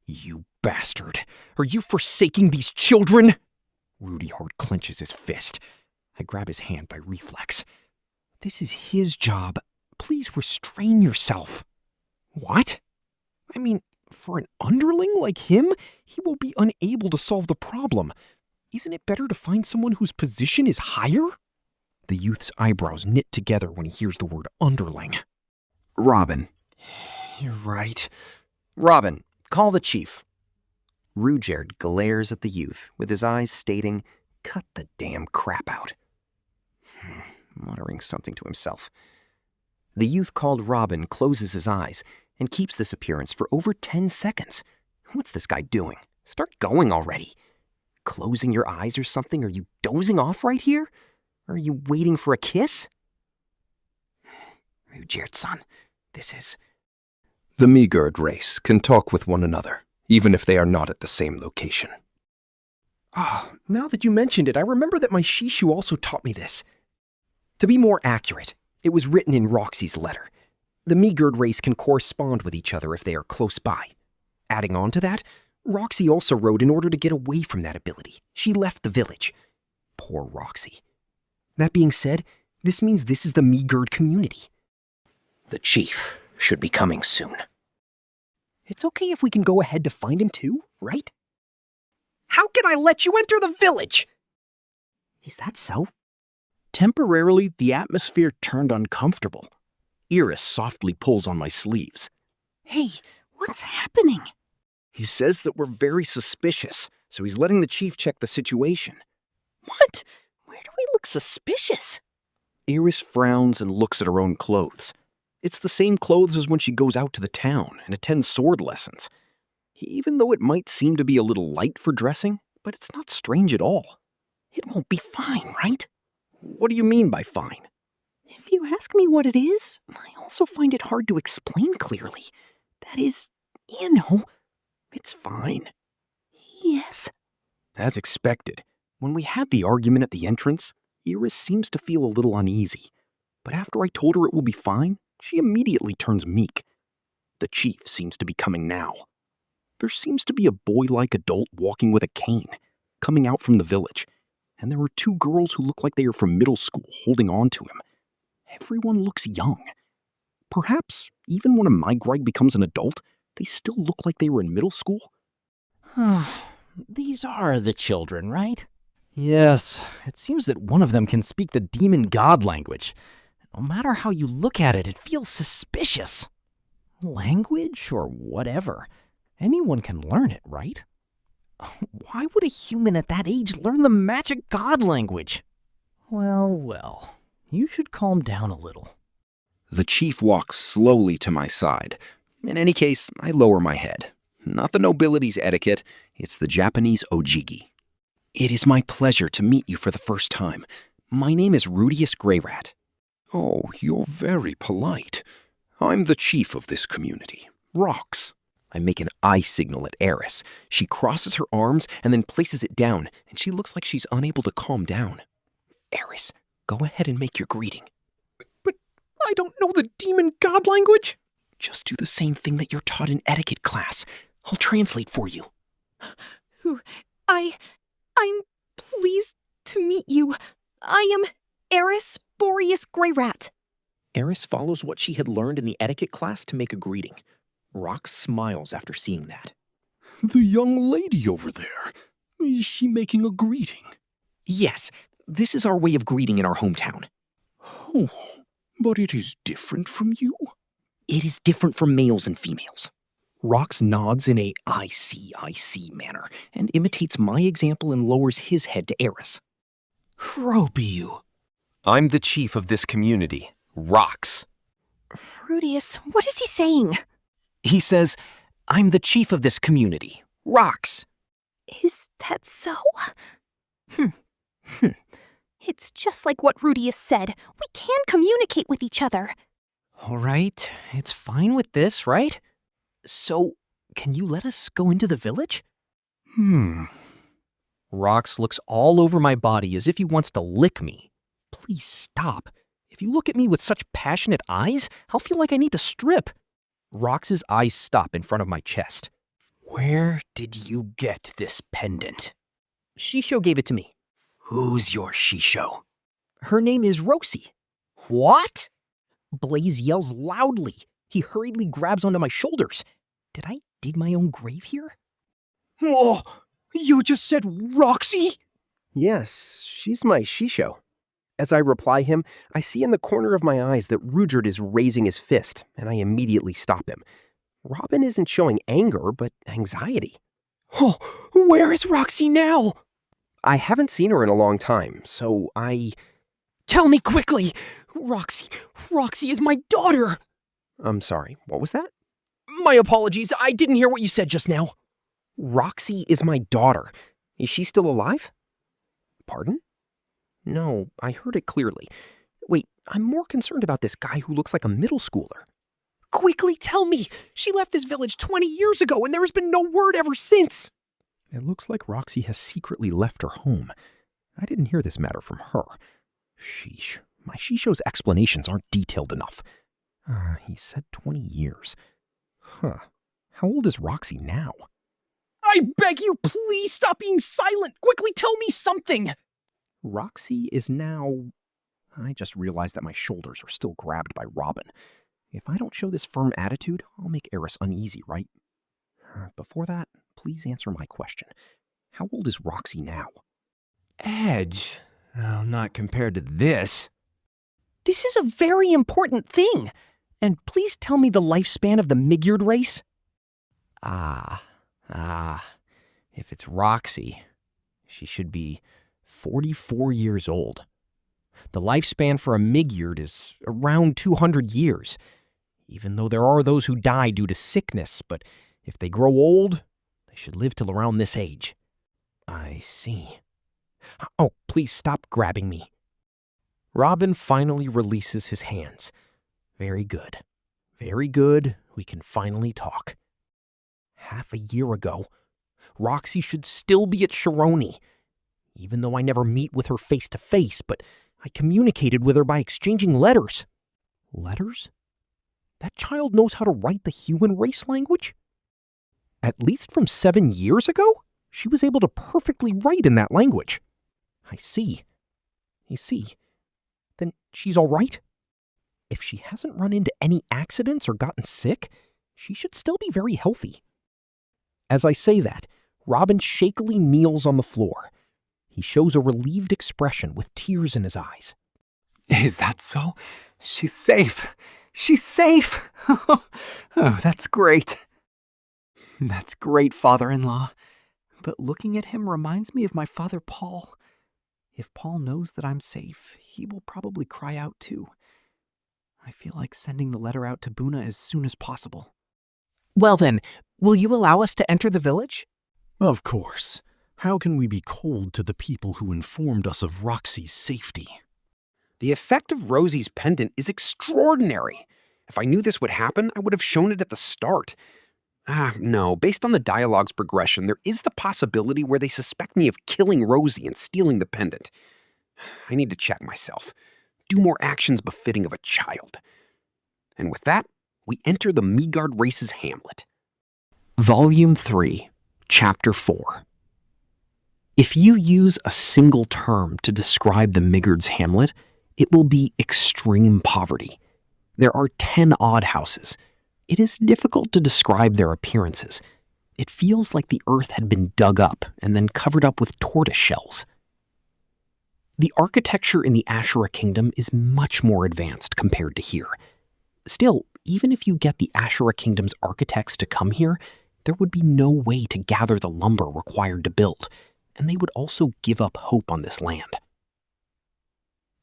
you bastard, are you forsaking these children? Rudyard clenches his fist. I grab his hand by reflex. This is his job. Please restrain yourself. What? I mean, for an underling like him, he will be unable to solve the problem. Isn't it better to find someone whose position is higher? The youth's eyebrows knit together when he hears the word underling. Robin. You're right. Robin, call the chief. Rufujin glares at the youth, with his eyes stating, "Cut the damn crap out." Muttering something to himself. The youth called Robin closes his eyes and keeps this appearance for over 10 seconds. What's this guy doing? Start going already. Closing your eyes or something? Are you dozing off right here? Are you waiting for a kiss? Rufujin-san, this is... The Meagird race can talk with one another, even if they are not at the same location. Now that you mentioned it, I remember that my Shishu also taught me this. To be more accurate, it was written in Roxy's letter. The Meagird race can correspond with each other if they are close by. Adding on to that, Roxy also wrote in order to get away from that ability. She left the village. Poor Roxy. That being said, this means this is the Meagird community. The chief should be coming soon. It's okay if we can go ahead to find him too, right? How can I let you enter the village? Is that so? Temporarily, the atmosphere turned uncomfortable. Iris softly pulls on my sleeves. Hey, what's happening? He says that we're very suspicious, so he's letting the chief check the situation. What? Where do we look look suspicious. Iris frowns and looks at her own clothes. It's the same clothes as when she goes out to the town and attends sword lessons. Even though it might seem to be a little light for dressing, but it's not strange at all. It won't be fine, right? What do you mean by fine? If you ask me what it is, I also find it hard to explain clearly. That is, it's fine. Yes. As expected, when we had the argument at the entrance, Iris seems to feel a little uneasy. But after I told her it will be fine, she immediately turns meek. The chief seems to be coming now. There seems to be a boy-like adult walking with a cane, coming out from the village, and there are two girls who look like they are from middle school holding on to him. Everyone looks young. Perhaps, even when a Migrite becomes an adult, they still look like they were in middle school? These are the children, right? Yes, it seems that one of them can speak the demon god language. No matter how you look at it, it feels suspicious. Language or whatever. Anyone can learn it, right? Why would a human at that age learn the magic god language? Well, you should calm down a little. The chief walks slowly to my side. In any case, I lower my head. Not the nobility's etiquette, it's the Japanese ojigi. It is my pleasure to meet you for the first time. My name is Rudeus Greyrat. Oh, you're very polite. I'm the chief of this community, Rox. I make an eye signal at Eris. She crosses her arms and then places it down, and she looks like she's unable to calm down. Eris, go ahead and make your greeting. But I don't know the demon god language. Just do the same thing that you're taught in etiquette class. I'll translate for you. I'm pleased to meet you. I am Eris Boreas Greyrat. Eris follows what she had learned in the etiquette class to make a greeting. Rox smiles after seeing that. The young lady over there. Is she making a greeting? Yes, this is our way of greeting in our hometown. Oh, but it is different from you. It is different from males and females. Rox nods in a I see manner and imitates my example and lowers his head to Eris. Who be you? I'm the chief of this community, Rox. Rudeus, what is he saying? He says, I'm the chief of this community, Rox. Is that so? It's just like what Rudeus said. We can communicate with each other. All right, it's fine with this, right? So, can you let us go into the village? Rox looks all over my body as if he wants to lick me. Please stop. If you look at me with such passionate eyes, I'll feel like I need to strip. Rox's eyes stop in front of my chest. Where did you get this pendant? Shisho gave it to me. Who's your Shisho? Her name is Roxy. What? Blaze yells loudly. He hurriedly grabs onto my shoulders. Did I dig my own grave here? Oh, you just said Roxy? Yes, she's my Shisho. As I reply him, I see in the corner of my eyes that Rudert is raising his fist, and I immediately stop him. Robin isn't showing anger, but anxiety. Oh, where is Roxy now? I haven't seen her in a long time, so I... Tell me quickly! Roxy is my daughter! I'm sorry, what was that? My apologies, I didn't hear what you said just now. Roxy is my daughter. Is she still alive? Pardon? No, I heard it clearly. Wait, I'm more concerned about this guy who looks like a middle schooler. Quickly tell me! She left this village 20 years ago and there has been no word ever since! It looks like Roxy has secretly left her home. I didn't hear this matter from her. Sheesh, my Shisho's explanations aren't detailed enough. He said 20 years. Huh, how old is Roxy now? I beg you, please stop being silent! Quickly tell me something! Roxy is now... I just realized that my shoulders are still grabbed by Robin. If I don't show this firm attitude, I'll make Eris uneasy, right? Before that, please answer my question. How old is Roxy now? Edge. Oh, not compared to this. This is a very important thing. And please tell me the lifespan of the Migyard race. If it's Roxy, she should be 44 years old. The lifespan for a Migyard is around 200 years, even though there are those who die due to sickness, but if they grow old, they should live till around this age. I see. Oh, please stop grabbing me. Robin finally releases his hands. Very good. Very good. We can finally talk. Half a year ago, Roxy should still be at Shironi, even though I never meet with her face to face, but I communicated with her by exchanging letters. Letters? That child knows how to write the human race language? At least from 7 years ago, she was able to perfectly write in that language. I see. Then she's all right? If she hasn't run into any accidents or gotten sick, she should still be very healthy. As I say that, Robin shakily kneels on the floor. He shows a relieved expression with tears in his eyes. Is that so? She's safe. She's safe. Oh, that's great. That's great, father-in-law. But looking at him reminds me of my father, Paul. If Paul knows that I'm safe, he will probably cry out too. I feel like sending the letter out to Buna as soon as possible. Well then, will you allow us to enter the village? Of course. How can we be cold to the people who informed us of Roxy's safety? The effect of Rosie's pendant is extraordinary. If I knew this would happen, I would have shown it at the start. No, based on the dialogue's progression, there is the possibility where they suspect me of killing Rosie and stealing the pendant. I need to check myself. Do more actions befitting of a child. And with that, we enter the Midgard race's hamlet. Volume 3, Chapter 4. If you use a single term to describe the Midgard's hamlet, it will be extreme poverty. There are 10 odd houses. It is difficult to describe their appearances. It feels like the earth had been dug up and then covered up with tortoise shells. The architecture in the Ashura Kingdom is much more advanced compared to here. Still, even if you get the Ashura Kingdom's architects to come here, there would be no way to gather the lumber required to build, and they would also give up hope on this land.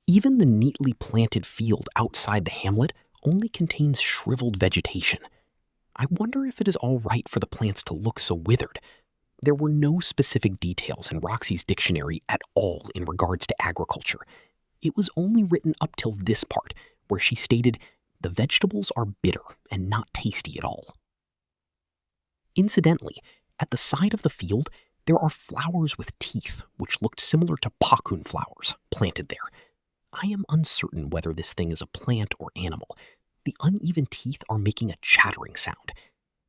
Even the neatly planted field outside the hamlet only contains shriveled vegetation. I wonder if it is all right for the plants to look so withered. There were no specific details in Roxy's dictionary at all in regards to agriculture. It was only written up till this part, where she stated, "The vegetables are bitter and not tasty at all." Incidentally, at the side of the field, there are flowers with teeth, which looked similar to pakun flowers, planted there. I am uncertain whether this thing is a plant or animal. The uneven teeth are making a chattering sound.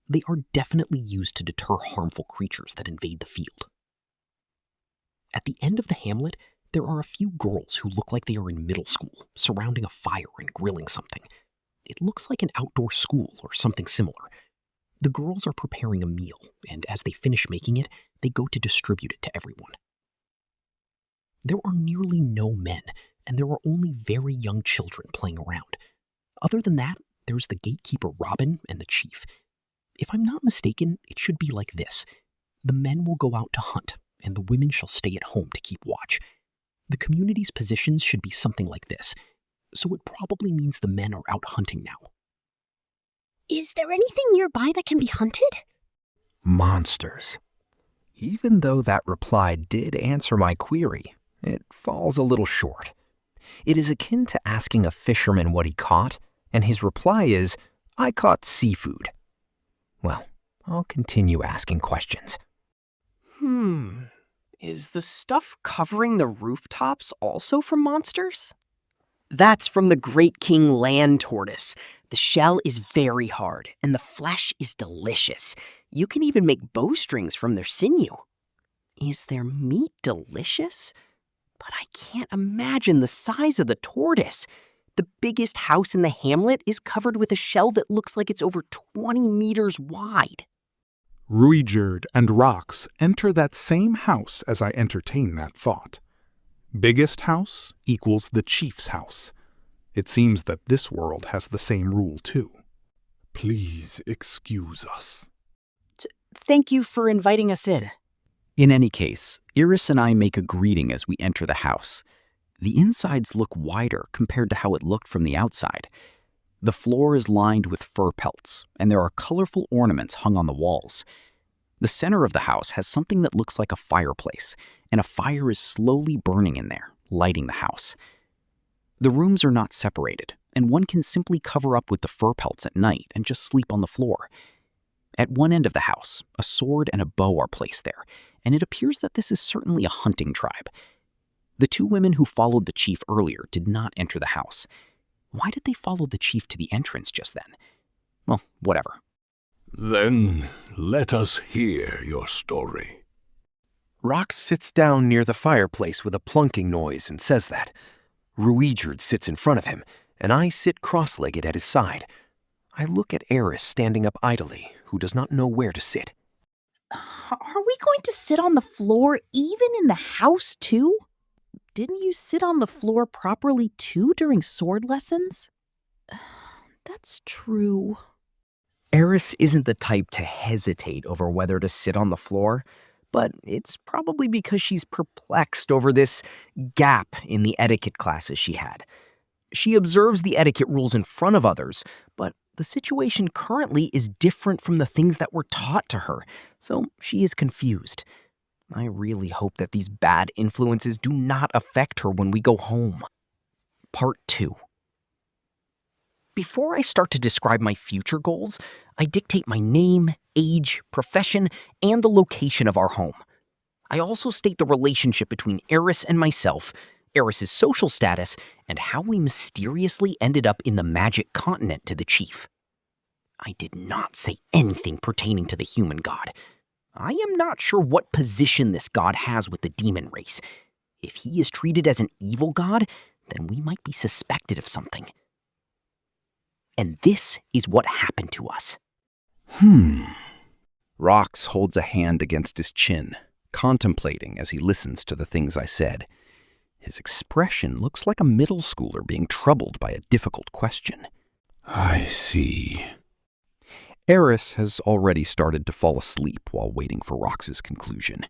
They are definitely used to deter harmful creatures that invade the field. At the end of the hamlet, there are a few girls who look like they are in middle school, surrounding a fire and grilling something. It looks like an outdoor school or something similar. The girls are preparing a meal, and as they finish making it, they go to distribute it to everyone. There are nearly no men, and there are only very young children playing around. Other than that, there's the gatekeeper Robin and the chief. If I'm not mistaken, it should be like this. The men will go out to hunt, and the women shall stay at home to keep watch. The community's positions should be something like this, so it probably means the men are out hunting now. Is there anything nearby that can be hunted? Monsters. Even though that reply did answer my query, it falls a little short. It is akin to asking a fisherman what he caught, and his reply is, "I caught seafood." Well, I'll continue asking questions. Is the stuff covering the rooftops also from monsters? That's from the Great King Land Tortoise. The shell is very hard, and the flesh is delicious. You can even make bowstrings from their sinew. Is their meat delicious? But I can't imagine the size of the tortoise. The biggest house in the hamlet is covered with a shell that looks like it's over 20 meters wide. Ruijerd and Rox enter that same house as I entertain that thought. Biggest house equals the chief's house. It seems that this world has the same rule too. Please excuse us. Thank you for inviting us in. In any case, Iris and I make a greeting as we enter the house. The insides look wider compared to how it looked from the outside. The floor is lined with fur pelts, and there are colorful ornaments hung on the walls. The center of the house has something that looks like a fireplace, and a fire is slowly burning in there, lighting the house. The rooms are not separated, and one can simply cover up with the fur pelts at night and just sleep on the floor. At one end of the house, a sword and a bow are placed there, and it appears that this is certainly a hunting tribe. The two women who followed the chief earlier did not enter the house. Why did they follow the chief to the entrance just then? Well, whatever. Then let us hear your story. Rox sits down near the fireplace with a plunking noise and says that. Ruijerd sits in front of him, and I sit cross-legged at his side. I look at Eris standing up idly, who does not know where to sit. Are we going to sit on the floor even in the house, too? Didn't you sit on the floor properly, too, during sword lessons? That's true. Eris isn't the type to hesitate over whether to sit on the floor, but it's probably because she's perplexed over this gap in the etiquette classes she had. She observes the etiquette rules in front of others, but the situation currently is different from the things that were taught to her, so she is confused. I really hope that these bad influences do not affect her when we go home. Part 2. Before I start to describe my future goals, I dictate my name, age, profession, and the location of our home. I also state the relationship between Eris and myself, Eris's social status, and how we mysteriously ended up in the magic continent to the chief. I did not say anything pertaining to the human god. I am not sure what position this god has with the demon race. If he is treated as an evil god, then we might be suspected of something. And this is what happened to us. Rox holds a hand against his chin, contemplating as he listens to the things I said. His expression looks like a middle schooler being troubled by a difficult question. I see. Eris has already started to fall asleep while waiting for Rox's conclusion.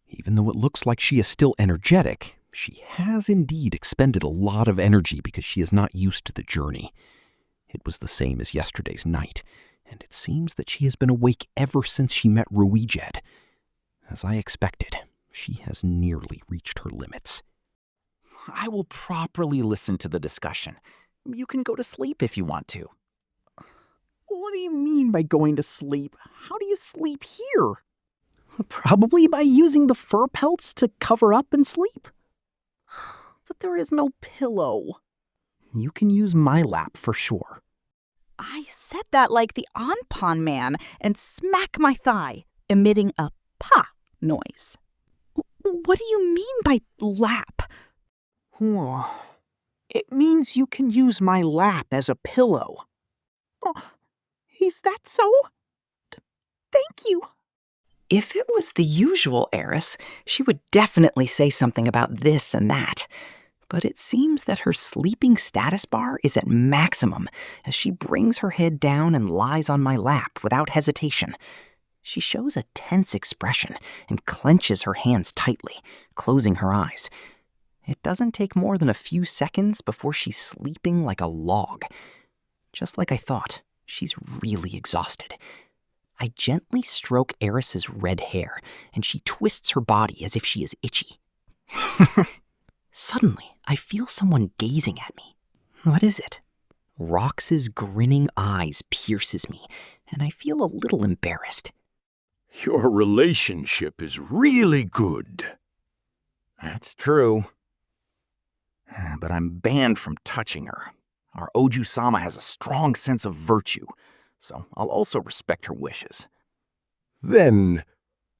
Even though it looks like she is still energetic, she has indeed expended a lot of energy because she is not used to the journey. It was the same as yesterday's night, and it seems that she has been awake ever since she met Ruijerd. As I expected, she has nearly reached her limits. I will properly listen to the discussion. You can go to sleep if you want to. What do you mean by going to sleep? How do you sleep here? Probably by using the fur pelts to cover up and sleep. But there is no pillow. You can use my lap for sure. I said that like the Anpan man and smack my thigh, emitting a pa noise. What do you mean by lap? It means you can use my lap as a pillow. Oh, is that so? Thank you. If it was the usual Eris, she would definitely say something about this and that. But it seems that her sleeping status bar is at maximum as she brings her head down and lies on my lap without hesitation. She shows a tense expression and clenches her hands tightly, closing her eyes. It doesn't take more than a few seconds before she's sleeping like a log. Just like I thought, she's really exhausted. I gently stroke Eris's red hair, and she twists her body as if she is itchy. Suddenly, I feel someone gazing at me. What is it? Rox's grinning eyes pierces me, and I feel a little embarrassed. Your relationship is really good. That's true. But I'm banned from touching her. Our Oju-sama has a strong sense of virtue, so I'll also respect her wishes. Then,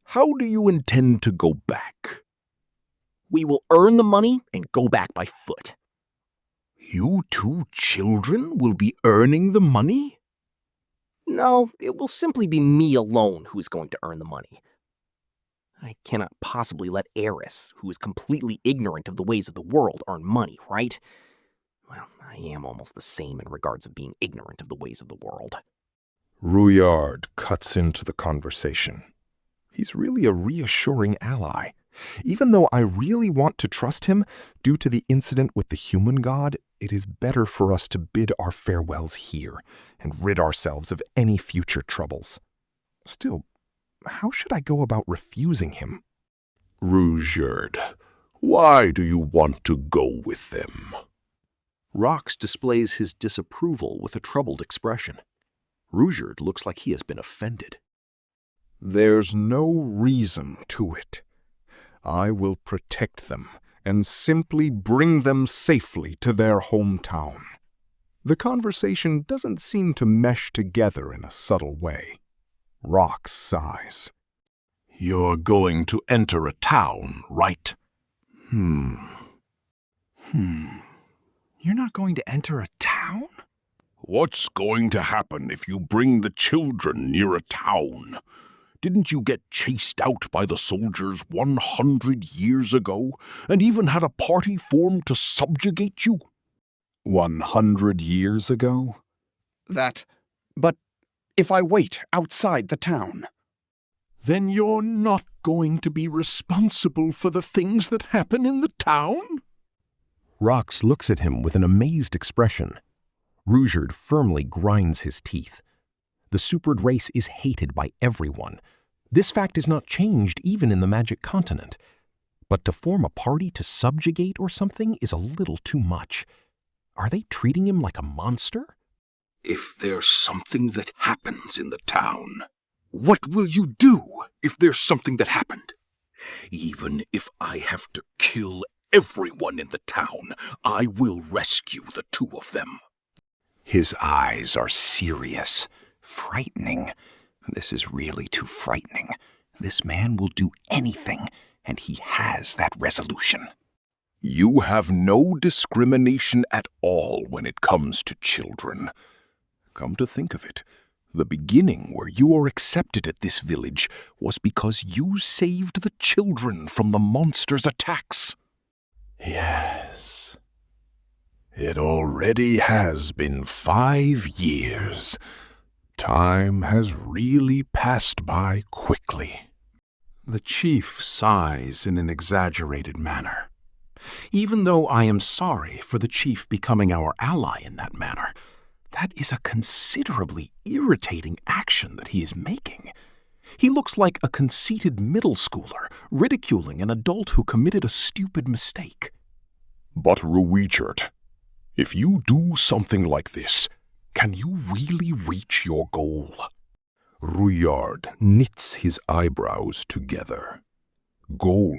how do you intend to go back? We will earn the money and go back by foot. You two children will be earning the money? No, it will simply be me alone who is going to earn the money. I cannot possibly let Eris, who is completely ignorant of the ways of the world, earn money, right? Well, I am almost the same in regards of being ignorant of the ways of the world. Ruijerd cuts into the conversation. He's really a reassuring ally, Even though I really want to trust him, due to the incident with the human god, it is better for us to bid our farewells here and rid ourselves of any future troubles. Still, how should I go about refusing him? Rudeus, why do you want to go with them? Rox displays his disapproval with a troubled expression. Rudeus looks like he has been offended. There's no reason to it. I will protect them and simply bring them safely to their hometown. The conversation doesn't seem to mesh together in a subtle way. Rox sighs. You're going to enter a town, right? You're not going to enter a town? What's going to happen if you bring the children near a town? Didn't you get chased out by the soldiers 100 years ago, and even had a party formed to subjugate you? 100 years ago? But if I wait outside the town? Then you're not going to be responsible for the things that happen in the town? Rox looks at him with an amazed expression. Rudeus firmly grinds his teeth. The supered race is hated by everyone. This fact is not changed even in the Magic Continent. But to form a party to subjugate or something is a little too much. Are they treating him like a monster? If there's something that happens in the town, what will you do if there's something that happened? Even if I have to kill everyone in the town, I will rescue the two of them. His eyes are serious, frightening. This is really too frightening. This man will do anything, and he has that resolution. You have no discrimination at all when it comes to children. Come to think of it, the beginning where you are accepted at this village was because you saved the children from the monster's attacks. Yes. It already has been 5 years. Time has really passed by quickly. The chief sighs in an exaggerated manner. Even though I am sorry for the chief becoming our ally in that manner, that is a considerably irritating action that he is making. He looks like a conceited middle schooler ridiculing an adult who committed a stupid mistake. But Rudeus, if you do something like this, can you really reach your goal? Rudeus knits his eyebrows together. Goal.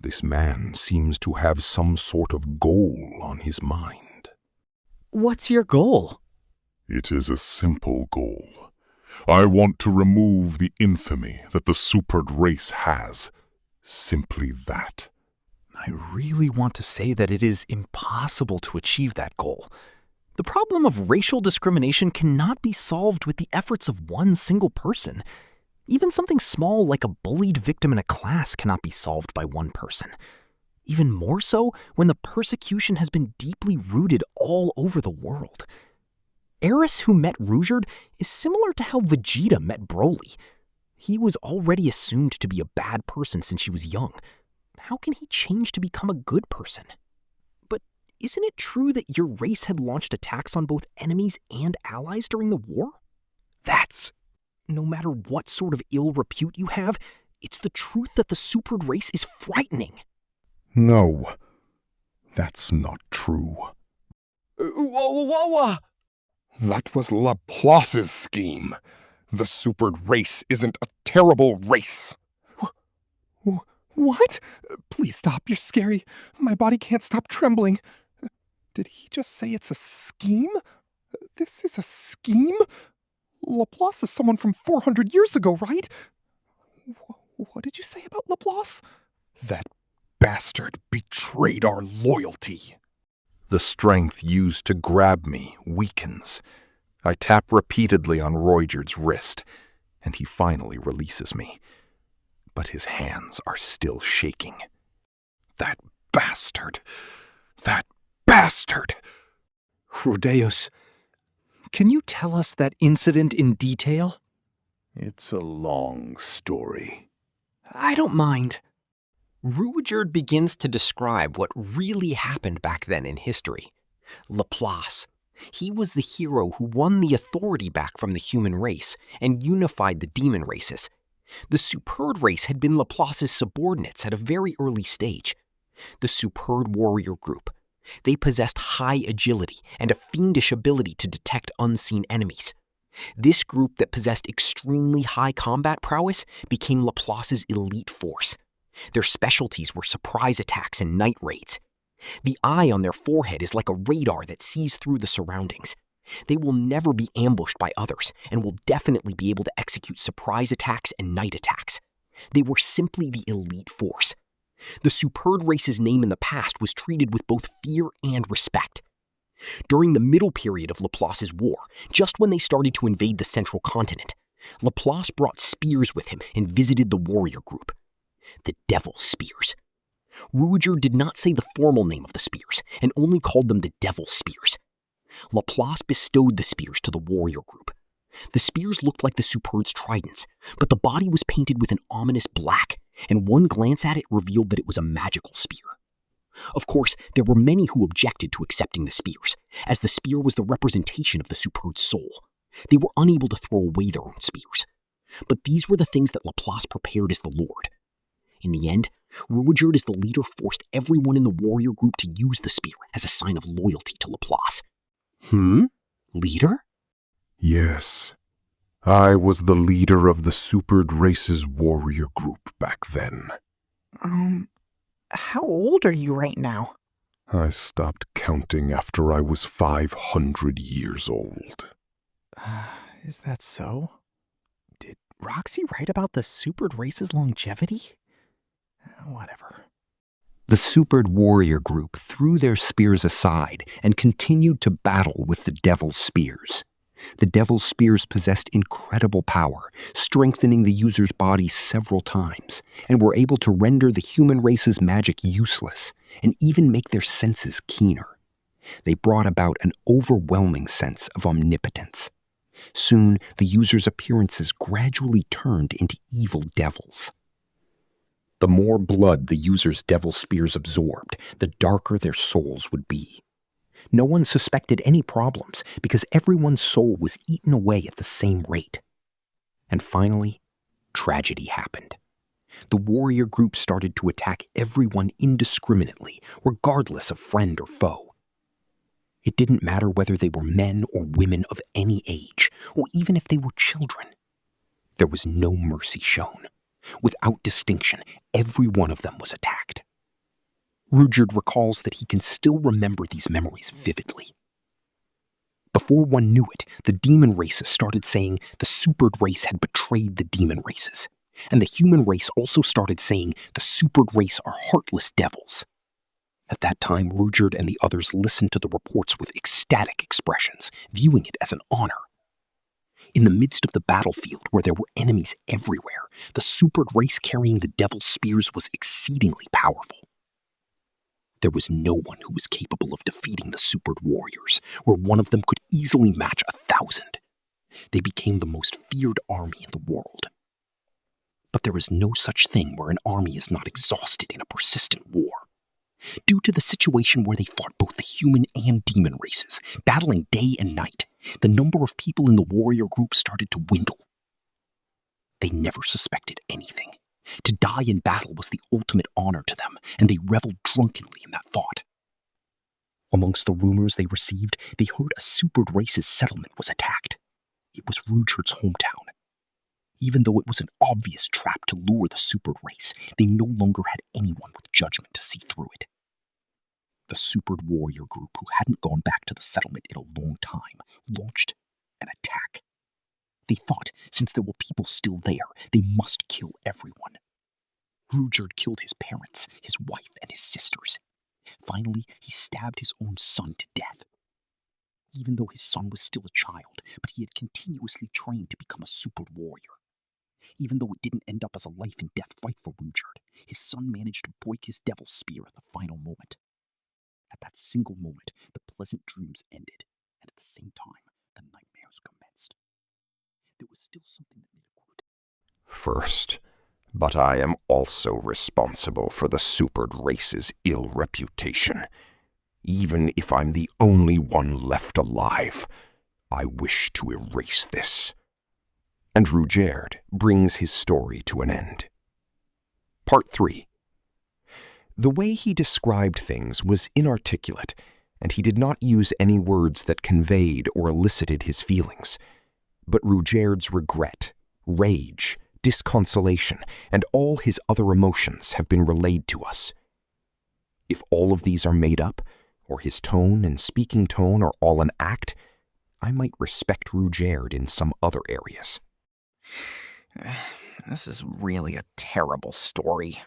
This man seems to have some sort of goal on his mind. What's your goal? It is a simple goal. I want to remove the infamy that the supered race has. Simply that. I really want to say that it is impossible to achieve that goal. The problem of racial discrimination cannot be solved with the efforts of one single person. Even something small like a bullied victim in a class cannot be solved by one person. Even more so when the persecution has been deeply rooted all over the world. Eris, who met Rudeus, is similar to how Vegeta met Broly. He was already assumed to be a bad person since she was young. How can he change to become a good person? But isn't it true that your race had launched attacks on both enemies and allies during the war? No matter what sort of ill repute you have, it's the truth that the supered race is frightening. No, that's not true. That was Laplace's scheme. The supered race isn't a terrible race. What? Please stop, you're scary. My body can't stop trembling. Did he just say it's a scheme? This is a scheme? Laplace is someone from 400 years ago, right? What did you say about Laplace? That bastard betrayed our loyalty. The strength used to grab me weakens. I tap repeatedly on Rudeus' wrist, and he finally releases me. But his hands are still shaking. That bastard! That bastard! Rudeus, can you tell us that incident in detail? It's a long story. I don't mind. Rudeus begins to describe what really happened back then in history. Laplace. He was the hero who won the authority back from the human race and unified the demon races. The Superb race had been Laplace's subordinates at a very early stage. The Superb warrior group. They possessed high agility and a fiendish ability to detect unseen enemies. This group that possessed extremely high combat prowess became Laplace's elite force. Their specialties were surprise attacks and night raids. The eye on their forehead is like a radar that sees through the surroundings. They will never be ambushed by others and will definitely be able to execute surprise attacks and night attacks. They were simply the elite force. The Superb race's name in the past was treated with both fear and respect. During the middle period of Laplace's war, just when they started to invade the central continent, Laplace brought spears with him and visited the warrior group. The Devil Spears. Rudeus did not say the formal name of the spears and only called them the Devil Spears. Laplace bestowed the spears to the warrior group. The spears looked like the Superb's tridents, but the body was painted with an ominous black, and one glance at it revealed that it was a magical spear. Of course, there were many who objected to accepting the spears, as the spear was the representation of the Superb's soul. They were unable to throw away their own spears. But these were the things that Laplace prepared as the Lord. In the end, Rudeus as the leader forced everyone in the warrior group to use the spear as a sign of loyalty to Laplace. Leader? Yes. I was the leader of the Superb race's warrior group back then. How old are you right now? I stopped counting after I was 500 years old. Is that so? Did Roxy write about the Superb race's longevity? Whatever. The Superb warrior group threw their spears aside and continued to battle with the Devil's Spears. The Devil's Spears possessed incredible power, strengthening the user's body several times, and were able to render the human race's magic useless and even make their senses keener. They brought about an overwhelming sense of omnipotence. Soon, the user's appearances gradually turned into evil devils. The more blood the user's Devil Spears absorbed, the darker their souls would be. No one suspected any problems because everyone's soul was eaten away at the same rate. And finally, tragedy happened. The warrior group started to attack everyone indiscriminately, regardless of friend or foe. It didn't matter whether they were men or women of any age, or even if they were children. There was no mercy shown. Without distinction, every one of them was attacked. Rudeus recalls that he can still remember these memories vividly. Before one knew it, the demon races started saying the Superb race had betrayed the demon races, and the human race also started saying the Superb race are heartless devils. At that time, Rudeus and the others listened to the reports with ecstatic expressions, viewing it as an honor. In the midst of the battlefield, where there were enemies everywhere, the Superb race carrying the Devil's Spears was exceedingly powerful. There was no one who was capable of defeating the Superb warriors, where one of them could easily match 1,000. They became the most feared army in the world. But there is no such thing where an army is not exhausted in a persistent war. Due to the situation where they fought both the human and demon races, battling day and night, the number of people in the warrior group started to dwindle. They never suspected anything. To die in battle was the ultimate honor to them, and they reveled drunkenly in that thought. Amongst the rumors they received, they heard a Superb race's settlement was attacked. It was Rudeus' hometown. Even though it was an obvious trap to lure the Superb race, they no longer had anyone with judgment to see through it. The Superb warrior group, who hadn't gone back to the settlement in a long time, launched an attack. They thought, since there were people still there, they must kill everyone. Rudeus killed his parents, his wife, and his sisters. Finally, he stabbed his own son to death. Even though his son was still a child, but he had continuously trained to become a Superb warrior. Even though it didn't end up as a life-and-death fight for Rudeus, his son managed to break his Devil's Spear at the final moment. At that single moment, the pleasant dreams ended, and at the same time, the nightmares commenced. There was still something that made a First, But I am also responsible for the supered race's ill reputation. Even if I'm the only one left alive, I wish to erase this. And Rudeus brings his story to an end. Part 3. The way he described things was inarticulate, and he did not use any words that conveyed or elicited his feelings. But Rudeus's regret, rage, disconsolation, and all his other emotions have been relayed to us. If all of these are made up, or his tone and speaking tone are all an act, I might respect Rudeus in some other areas. This is really a terrible story.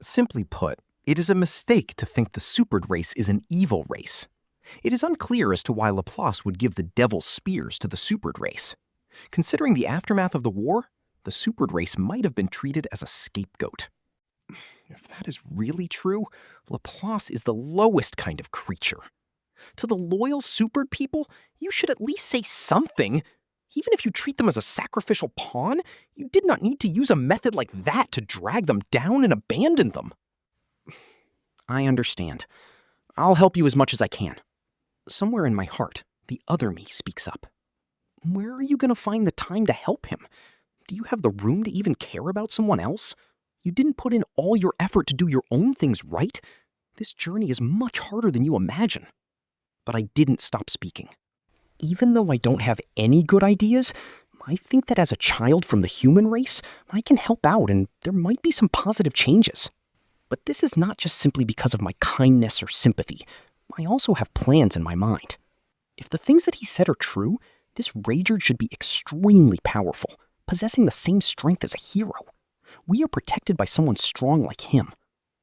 Simply put, it is a mistake to think the supered race is an evil race. It is unclear as to why Laplace would give the devil's spears to the supered race. Considering the aftermath of the war, the supered race might have been treated as a scapegoat. If that is really true, Laplace is the lowest kind of creature. To the loyal supered people, you should at least say something. Even if you treat them as a sacrificial pawn, you did not need to use a method like that to drag them down and abandon them. I understand. I'll help you as much as I can. Somewhere in my heart, the other me speaks up. Where are you going to find the time to help him? Do you have the room to even care about someone else? You didn't put in all your effort to do your own things right. This journey is much harder than you imagine. But I didn't stop speaking. Even though I don't have any good ideas, I think that as a child from the human race, I can help out and there might be some positive changes. But this is not just simply because of my kindness or sympathy. I also have plans in my mind. If the things that he said are true, this Rager should be extremely powerful, possessing the same strength as a hero. We are protected by someone strong like him.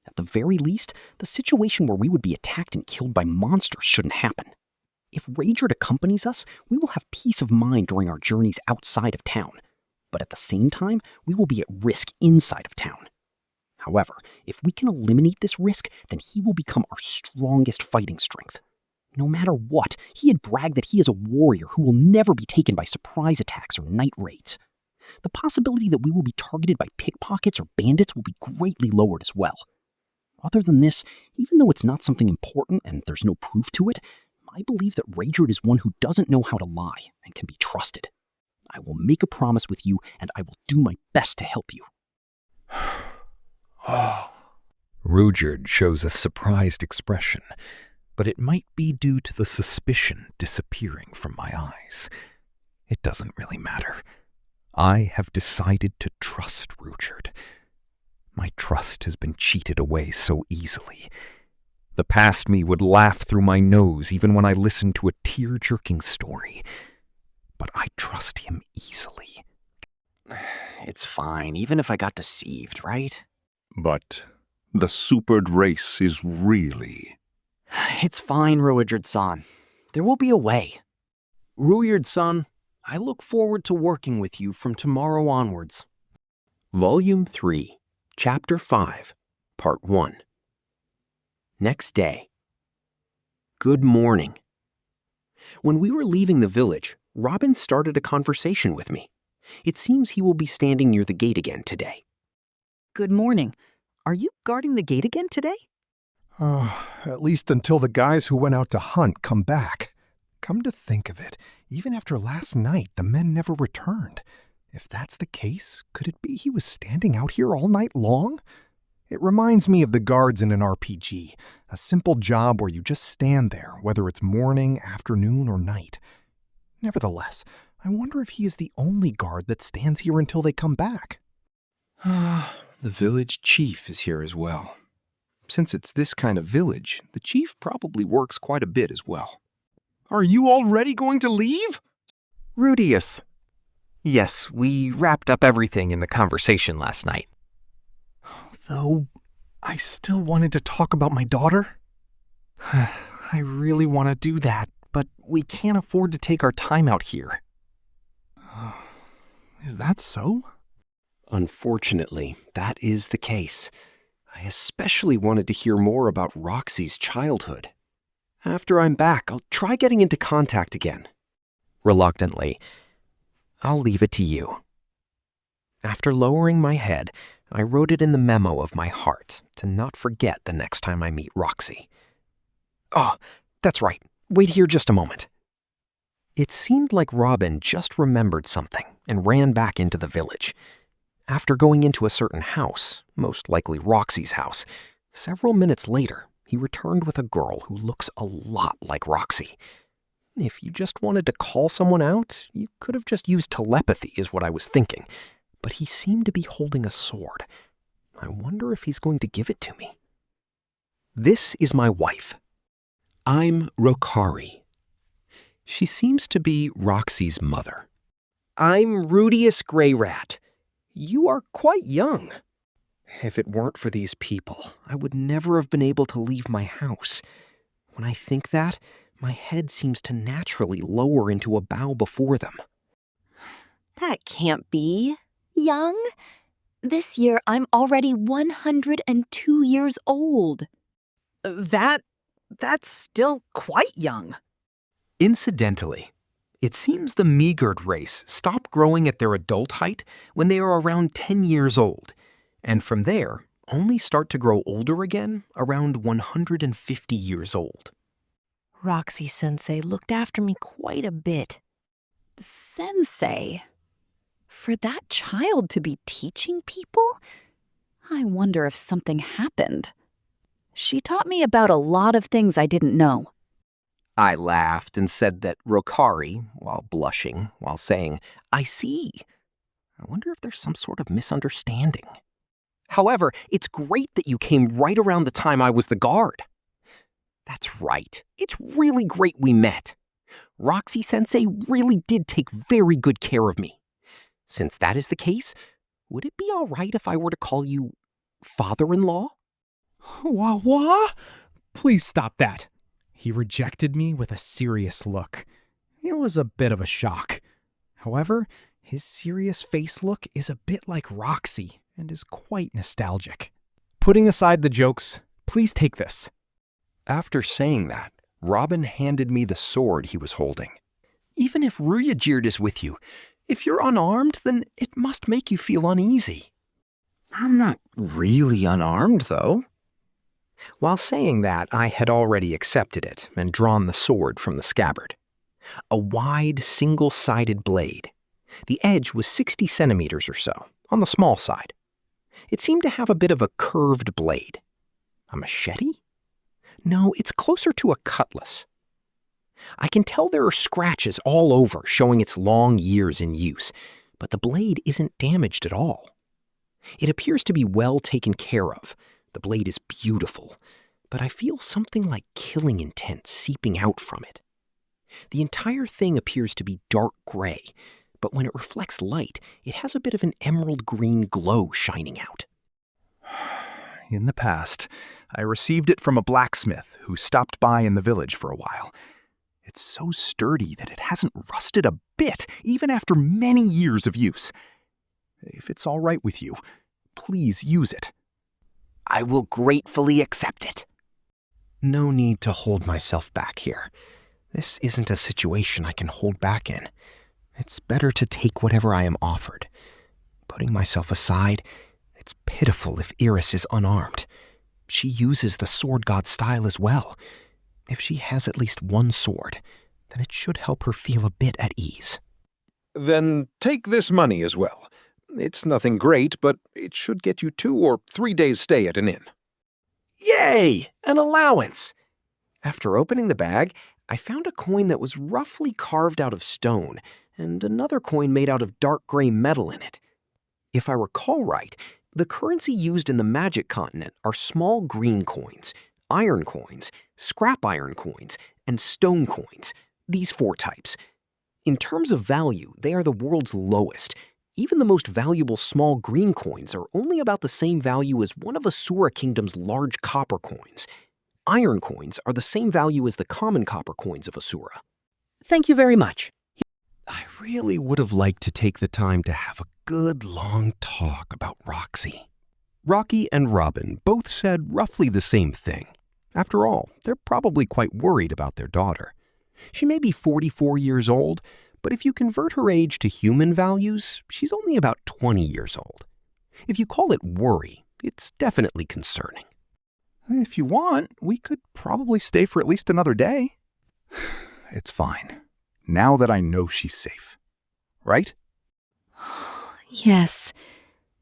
At the very least, the situation where we would be attacked and killed by monsters shouldn't happen. If Rager accompanies us, we will have peace of mind during our journeys outside of town. But at the same time, we will be at risk inside of town. However, if we can eliminate this risk, then he will become our strongest fighting strength. No matter what, he had bragged that he is a warrior who will never be taken by surprise attacks or night raids. The possibility that we will be targeted by pickpockets or bandits will be greatly lowered as well. Other than this, even though it's not something important and there's no proof to it, I believe that Rager is one who doesn't know how to lie and can be trusted. I will make a promise with you, and I will do my best to help you. Rudeus shows a surprised expression, but it might be due to the suspicion disappearing from my eyes. It doesn't really matter. I have decided to trust Rudeus. My trust has been cheated away so easily. The past me would laugh through my nose even when I listened to a tear-jerking story. But I trust him easily. It's fine, even if I got deceived, right? But the supered race is really... It's fine, Rudeus-san. There will be a way. Rudeus-san, I look forward to working with you from tomorrow onwards. Volume 3, Chapter 5, Part 1. Next day. Good morning. When we were leaving the village, Robin started a conversation with me. It seems he will be standing near the gate again today. Good morning. Are you guarding the gate again today? At least until the guys who went out to hunt come back. Come to think of it, even after last night, the men never returned. If that's the case, could it be he was standing out here all night long? It reminds me of the guards in an RPG, a simple job where you just stand there, whether it's morning, afternoon, or night. Nevertheless, I wonder if he is the only guard that stands here until they come back. The village chief is here as well. Since it's this kind of village, the chief probably works quite a bit as well. Are you already going to leave? Rudeus. Yes, we wrapped up everything in the conversation last night. Though, I still wanted to talk about my daughter. I really want to do that, but we can't afford to take our time out here. Is that so? Unfortunately, that is the case. I especially wanted to hear more about Roxy's childhood. After I'm back, I'll try getting into contact again. Reluctantly, I'll leave it to you. After lowering my head, I wrote it in the memo of my heart to not forget the next time I meet Roxy. Oh, that's right. Wait here just a moment. It seemed like Robin just remembered something and ran back into the village. After going into a certain house, most likely Roxy's house, several minutes later, he returned with a girl who looks a lot like Roxy. If you just wanted to call someone out, you could have just used telepathy, is what I was thinking. But he seemed to be holding a sword. I wonder if he's going to give it to me. This is my wife. I'm Rokari. She seems to be Roxy's mother. I'm Rudeus Greyrat. You are quite young. If it weren't for these people, I would never have been able to leave my house. When I think that, my head seems to naturally lower into a bow before them. That can't be. Young? This year I'm already 102 years old. That's still quite young. Incidentally, it seems the Meagard race stop growing at their adult height when they are around 10 years old, and from there only start to grow older again around 150 years old. Roxy-sensei looked after me quite a bit. Sensei? For that child to be teaching people? I wonder if something happened. She taught me about a lot of things I didn't know. I laughed and said that Rokari, while blushing, while saying, I see. I wonder if there's some sort of misunderstanding. However, it's great that you came right around the time I was the guard. That's right. It's really great we met. Roxy-sensei really did take very good care of me. Since that is the case, would it be all right if I were to call you father-in-law? What? Please stop that. He rejected me with a serious look. It was a bit of a shock. However, his serious face look is a bit like Roxy and is quite nostalgic. Putting aside the jokes, please take this. After saying that, Robin handed me the sword he was holding. Even if Ruyajird is with you, if you're unarmed, then it must make you feel uneasy. I'm not really unarmed, though. While saying that, I had already accepted it and drawn the sword from the scabbard. A wide, single-sided blade. The edge was 60 centimeters or so, on the small side. It seemed to have a bit of a curved blade. A machete? No, it's closer to a cutlass. I can tell there are scratches all over showing its long years in use, but the blade isn't damaged at all. It appears to be well taken care of. The blade is beautiful, but I feel something like killing intent seeping out from it. The entire thing appears to be dark gray, but when it reflects light, it has a bit of an emerald green glow shining out. In the past, I received it from a blacksmith who stopped by in the village for a while. It's so sturdy that it hasn't rusted a bit, even after many years of use. If it's all right with you, please use it. I will gratefully accept it. No need to hold myself back here. This isn't a situation I can hold back in. It's better to take whatever I am offered. Putting myself aside, it's pitiful if Iris is unarmed. She uses the sword god style as well. If she has at least one sword, then it should help her feel a bit at ease. Then take this money as well. It's nothing great, but it should get you 2 or 3 days' stay at an inn. Yay! An allowance! After opening the bag, I found a coin that was roughly carved out of stone, and another coin made out of dark gray metal in it. If I recall right, the currency used in the Magic Continent are small green coins, iron coins, scrap iron coins, and stone coins, these 4 types. In terms of value, they are the world's lowest. Even the most valuable small green coins are only about the same value as one of Asura Kingdom's large copper coins. Iron coins are the same value as the common copper coins of Asura. Thank you very much. I really would have liked to take the time to have a good long talk about Roxy. Rocky and Robin both said roughly the same thing. After all, they're probably quite worried about their daughter. She may be 44 years old, but if you convert her age to human values, she's only about 20 years old. If you call it worry, it's definitely concerning. If you want, we could probably stay for at least another day. It's fine, now that I know she's safe. Right? Yes,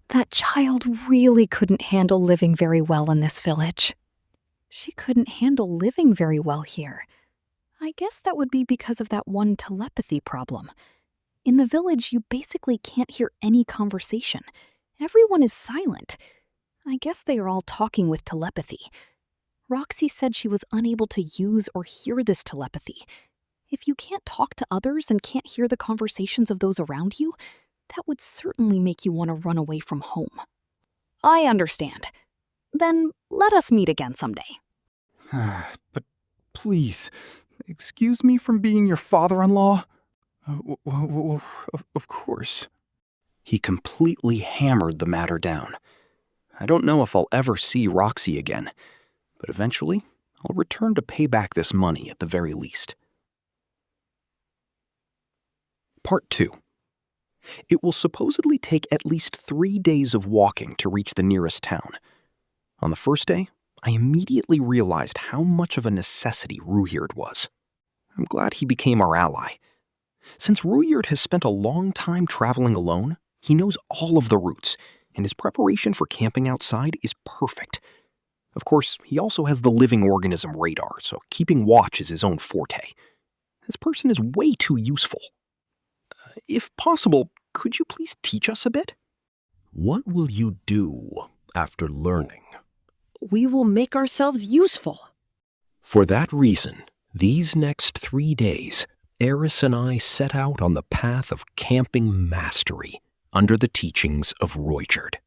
that child really couldn't handle living very well in this village. She couldn't handle living very well here. I guess that would be because of that one telepathy problem. In the village, you basically can't hear any conversation. Everyone is silent. I guess they are all talking with telepathy. Roxy said she was unable to use or hear this telepathy. If you can't talk to others and can't hear the conversations of those around you, that would certainly make you want to run away from home. I understand. Then let us meet again someday. But please, excuse me from being your father-in-law? Of course. He completely hammered the matter down. I don't know if I'll ever see Roxy again, but eventually I'll return to pay back this money at the very least. Part 2. It will supposedly take at least 3 days of walking to reach the nearest town. On the first day, I immediately realized how much of a necessity Rudeus was. I'm glad he became our ally. Since Rudeus has spent a long time traveling alone, he knows all of the routes, and his preparation for camping outside is perfect. Of course, he also has the living organism radar, so keeping watch is his own forte. This person is way too useful. If possible, could you please teach us a bit? What will you do after learning? We will make ourselves useful. For that reason, these next 3 days, Eris and I set out on the path of camping mastery under the teachings of Rudeus.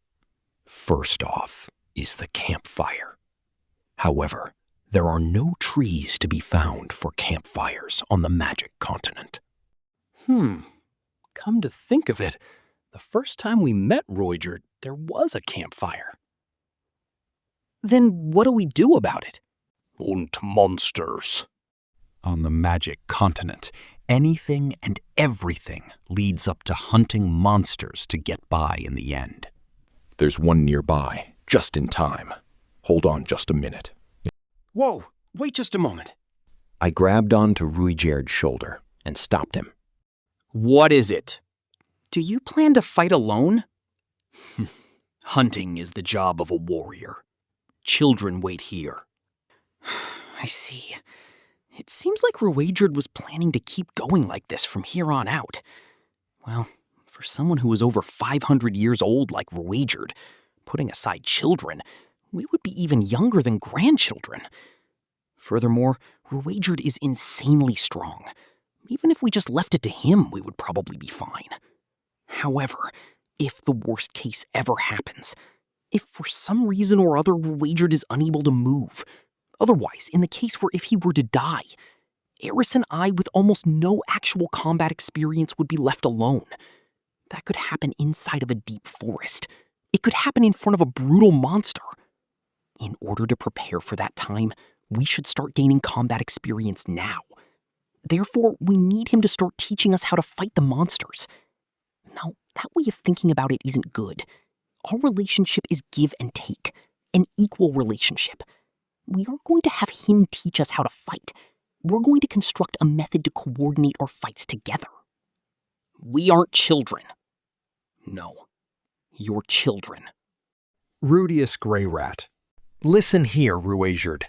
First off is the campfire. However, there are no trees to be found for campfires on the magic continent. Come to think of it, the first time we met Rudeus, there was a campfire. Then what do we do about it? Und monsters. On the magic continent, anything and everything leads up to hunting monsters to get by in the end. There's one nearby, just in time. Hold on just a minute. Whoa, wait just a moment. I grabbed onto Rudeus' shoulder and stopped him. What is it? Do you plan to fight alone? Hunting is the job of a warrior. Children wait here. I see. It seems like Rudeus was planning to keep going like this from here on out. Well, for someone who is over 500 years old like Rudeus, putting aside children, we would be even younger than grandchildren. Furthermore, Rudeus is insanely strong. Even if we just left it to him, we would probably be fine. However, if the worst case ever happens, if for some reason or other Rudeus is unable to move, otherwise, in the case where if he were to die, Eris and I with almost no actual combat experience would be left alone. That could happen inside of a deep forest. It could happen in front of a brutal monster. In order to prepare for that time, we should start gaining combat experience now. Therefore, we need him to start teaching us how to fight the monsters. Now, that way of thinking about it isn't good. Our relationship is give and take, an equal relationship. We aren't going to have him teach us how to fight. We're going to construct a method to coordinate our fights together. We aren't children. No, you're children. Rudeus Greyrat. Listen here, Rudeus.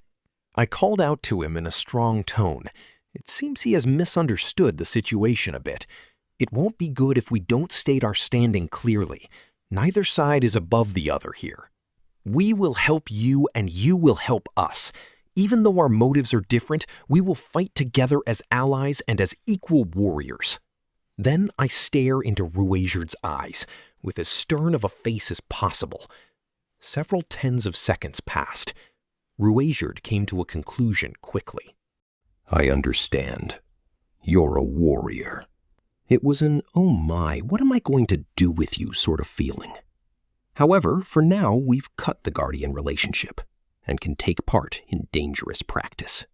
I called out to him in a strong tone. It seems he has misunderstood the situation a bit. It won't be good if we don't state our standing clearly. Neither side is above the other here. We will help you and you will help us. Even though our motives are different, we will fight together as allies and as equal warriors. Then I stare into Rudeus' eyes, with as stern of a face as possible. Several tens of seconds passed. Rudeus came to a conclusion quickly. I understand. You're a warrior. It was an, oh my, what am I going to do with you sort of feeling. However, for now, we've cut the guardian relationship and can take part in dangerous practice.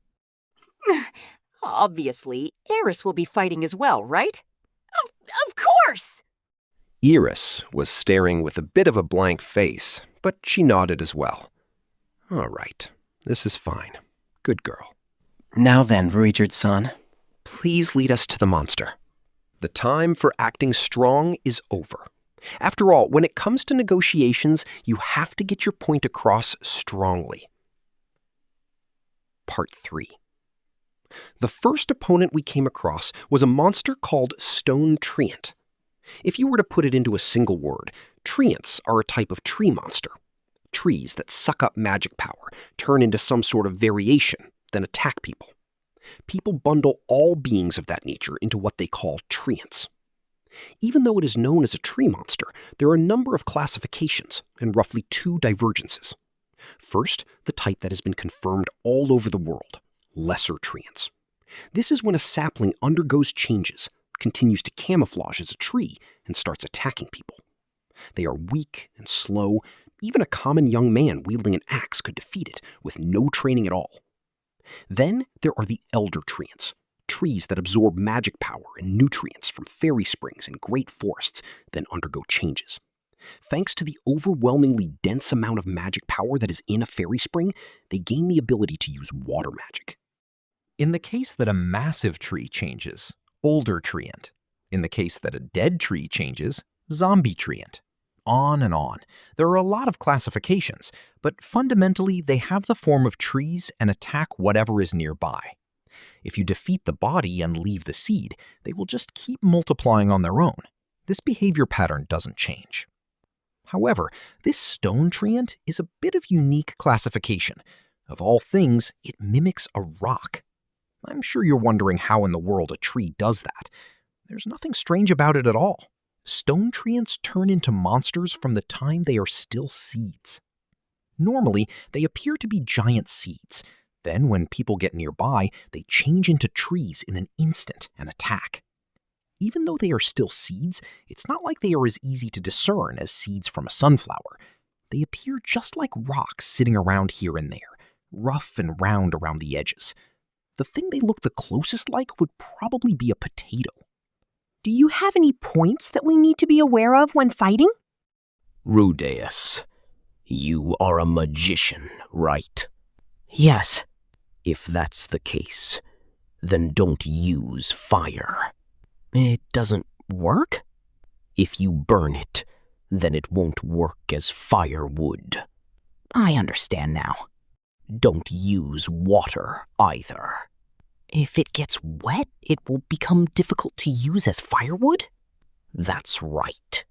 Obviously, Eris will be fighting as well, right? Of course! Iris was staring with a bit of a blank face, but she nodded as well. All right, this is fine. Good girl. Now then, Ruijerd-san, please lead us to the monster. The time for acting strong is over. After all, when it comes to negotiations, you have to get your point across strongly. Part 3. The first opponent we came across was a monster called Stone Treant. If you were to put it into a single word, treants are a type of tree monster. Trees that suck up magic power, turn into some sort of variation, then attack people. People bundle all beings of that nature into what they call treants. Even though it is known as a tree monster, there are a number of classifications and roughly 2 divergences. First, the type that has been confirmed all over the world, lesser treants. This is when a sapling undergoes changes, continues to camouflage as a tree, and starts attacking people. They are weak and slow. Even a common young man wielding an axe could defeat it with no training at all. Then there are the elder treants, trees that absorb magic power and nutrients from fairy springs and great forests, then undergo changes. Thanks to the overwhelmingly dense amount of magic power that is in a fairy spring, they gain the ability to use water magic. In the case that a massive tree changes, older treant. In the case that a dead tree changes, zombie treant. On and on. There are a lot of classifications, but fundamentally they have the form of trees and attack whatever is nearby. If you defeat the body and leave the seed, they will just keep multiplying on their own. This behavior pattern doesn't change. However, this stone treant is a bit of unique classification. Of all things, it mimics a rock. I'm sure you're wondering how in the world a tree does that. There's nothing strange about it at all. Stone treants turn into monsters from the time they are still seeds. Normally, they appear to be giant seeds. Then, when people get nearby, they change into trees in an instant and attack. Even though they are still seeds, it's not like they are as easy to discern as seeds from a sunflower. They appear just like rocks sitting around here and there, rough and round around the edges. The thing they look the closest like would probably be a potato. Do you have any points that we need to be aware of when fighting? Rudeus, you are a magician, right? Yes. If that's the case, then don't use fire. It doesn't work? If you burn it, then it won't work as firewood. I understand now. Don't use water either. If it gets wet, it will become difficult to use as firewood? That's right.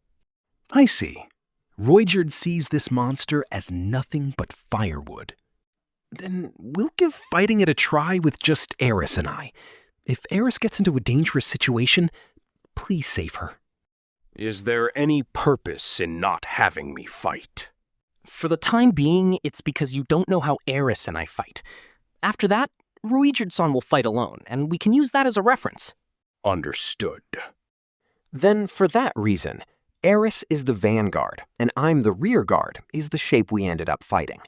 I see. Ruijerd sees this monster as nothing but firewood. Then we'll give fighting it a try with just Eris and I. If Eris gets into a dangerous situation, please save her. Is there any purpose in not having me fight? For the time being, it's because you don't know how Eris and I fight. After that, Ruijerd-san will fight alone, and we can use that as a reference. Understood. Then for that reason, Eris is the vanguard, and I'm the rear guard, is the shape we ended up fighting.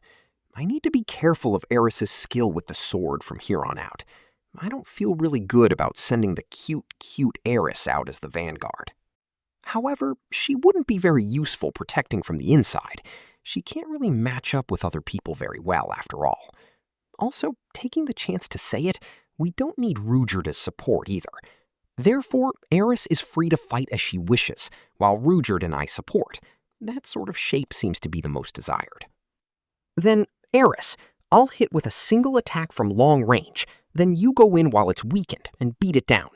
I need to be careful of Eris's skill with the sword from here on out. I don't feel really good about sending the cute Eris out as the vanguard. However, she wouldn't be very useful protecting from the inside. She can't really match up with other people very well, after all. Also, taking the chance to say it, we don't need Ruijerd as support either. Therefore, Eris is free to fight as she wishes, while Ruijerd and I support. That sort of shape seems to be the most desired. Then, Eris, I'll hit with a single attack from long range, then you go in while it's weakened and beat it down.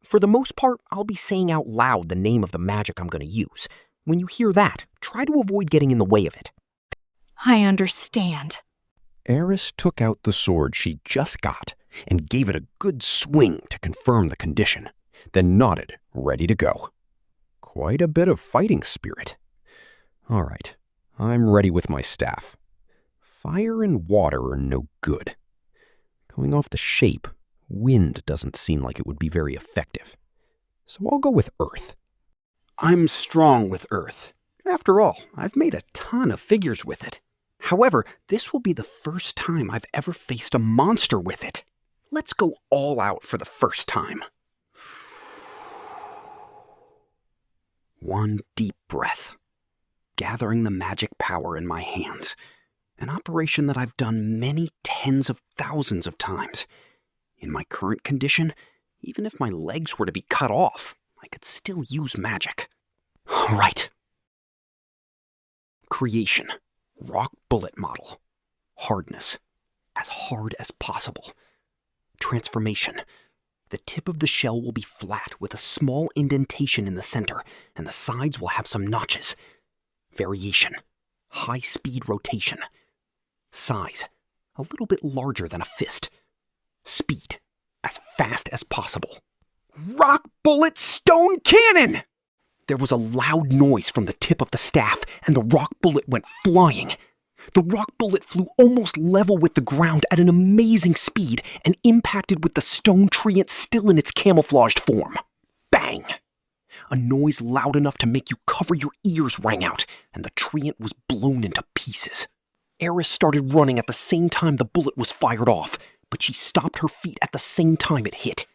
For the most part, I'll be saying out loud the name of the magic I'm going to use. When you hear that, try to avoid getting in the way of it. I understand. Eris took out the sword she just got and gave it a good swing to confirm the condition, then nodded, ready to go. Quite a bit of fighting spirit. All right, I'm ready with my staff. Fire and water are no good. Going off the shape, wind doesn't seem like it would be very effective. So I'll go with earth. I'm strong with earth. After all, I've made a ton of figures with it. However, this will be the first time I've ever faced a monster with it. Let's go all out for the first time. One deep breath, gathering the magic power in my hands, an operation that I've done many tens of thousands of times. In my current condition, even if my legs were to be cut off, I could still use magic. Right. Creation. Rock bullet model. Hardness. As hard as possible. Transformation. The tip of the shell will be flat with a small indentation in the center, and the sides will have some notches. Variation. High-speed rotation. Size. A little bit larger than a fist. Speed. As fast as possible. Rock bullet stone cannon! There was a loud noise from the tip of the staff, and the rock bullet went flying. The rock bullet flew almost level with the ground at an amazing speed and impacted with the stone treant still in its camouflaged form. Bang! A noise loud enough to make you cover your ears rang out, and the treant was blown into pieces. Eris started running at the same time the bullet was fired off, but she stopped her feet at the same time it hit.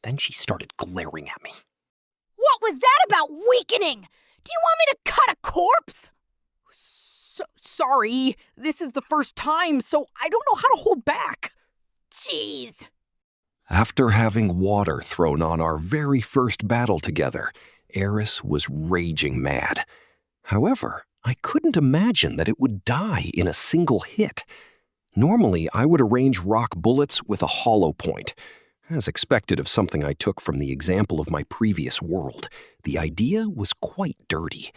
Then she started glaring at me. What was that about weakening? Do you want me to cut a corpse? Sorry, this is the first time, so I don't know how to hold back. Jeez. After having water thrown on our very first battle together, Eris was raging mad. However, I couldn't imagine that it would die in a single hit. Normally, I would arrange rock bullets with a hollow point. As expected of something I took from the example of my previous world, the idea was quite dirty.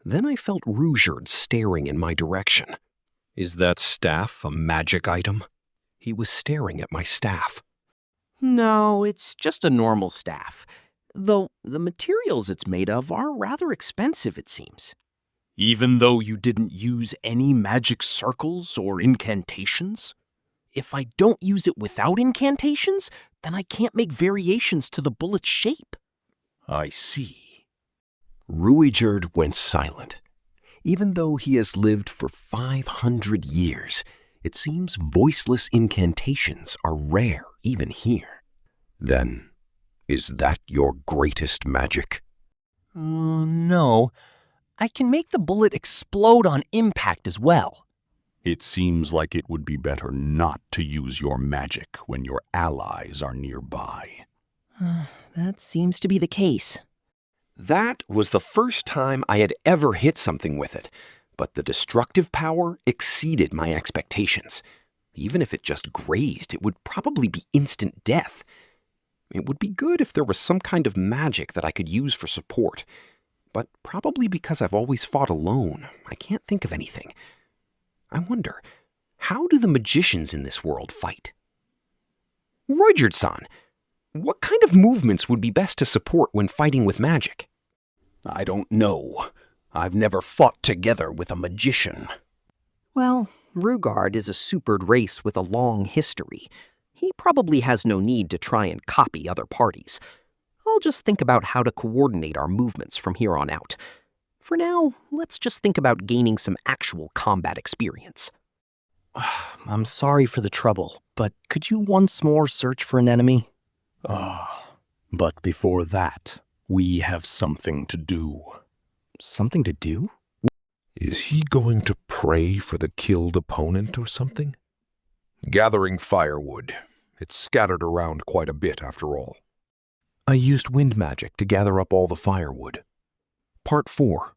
Then I felt Rudeus staring in my direction. Is that staff a magic item? He was staring at my staff. No, it's just a normal staff. Though the materials it's made of are rather expensive, it seems. Even though you didn't use any magic circles or incantations? If I don't use it without incantations, then I can't make variations to the bullet's shape. I see. Rudeus went silent. Even though he has lived for 500 years, it seems voiceless incantations are rare even here. Then, is that your greatest magic? No. I can make the bullet explode on impact as well. It seems like it would be better not to use your magic when your allies are nearby. That seems to be the case. That was the first time I had ever hit something with it, but the destructive power exceeded my expectations. Even if it just grazed, it would probably be instant death. It would be good if there was some kind of magic that I could use for support, but probably because I've always fought alone, I can't think of anything. I wonder, how do the magicians in this world fight? Rudeus-san, what kind of movements would be best to support when fighting with magic? I don't know. I've never fought together with a magician. Well, Rugard is a supered race with a long history. He probably has no need to try and copy other parties. I'll just think about how to coordinate our movements from here on out. For now, let's just think about gaining some actual combat experience. I'm sorry for the trouble, but could you once more search for an enemy? But before that, we have something to do. Something to do? Is he going to pray for the killed opponent or something? Gathering firewood. It's scattered around quite a bit after all. I used wind magic to gather up all the firewood. Part 4.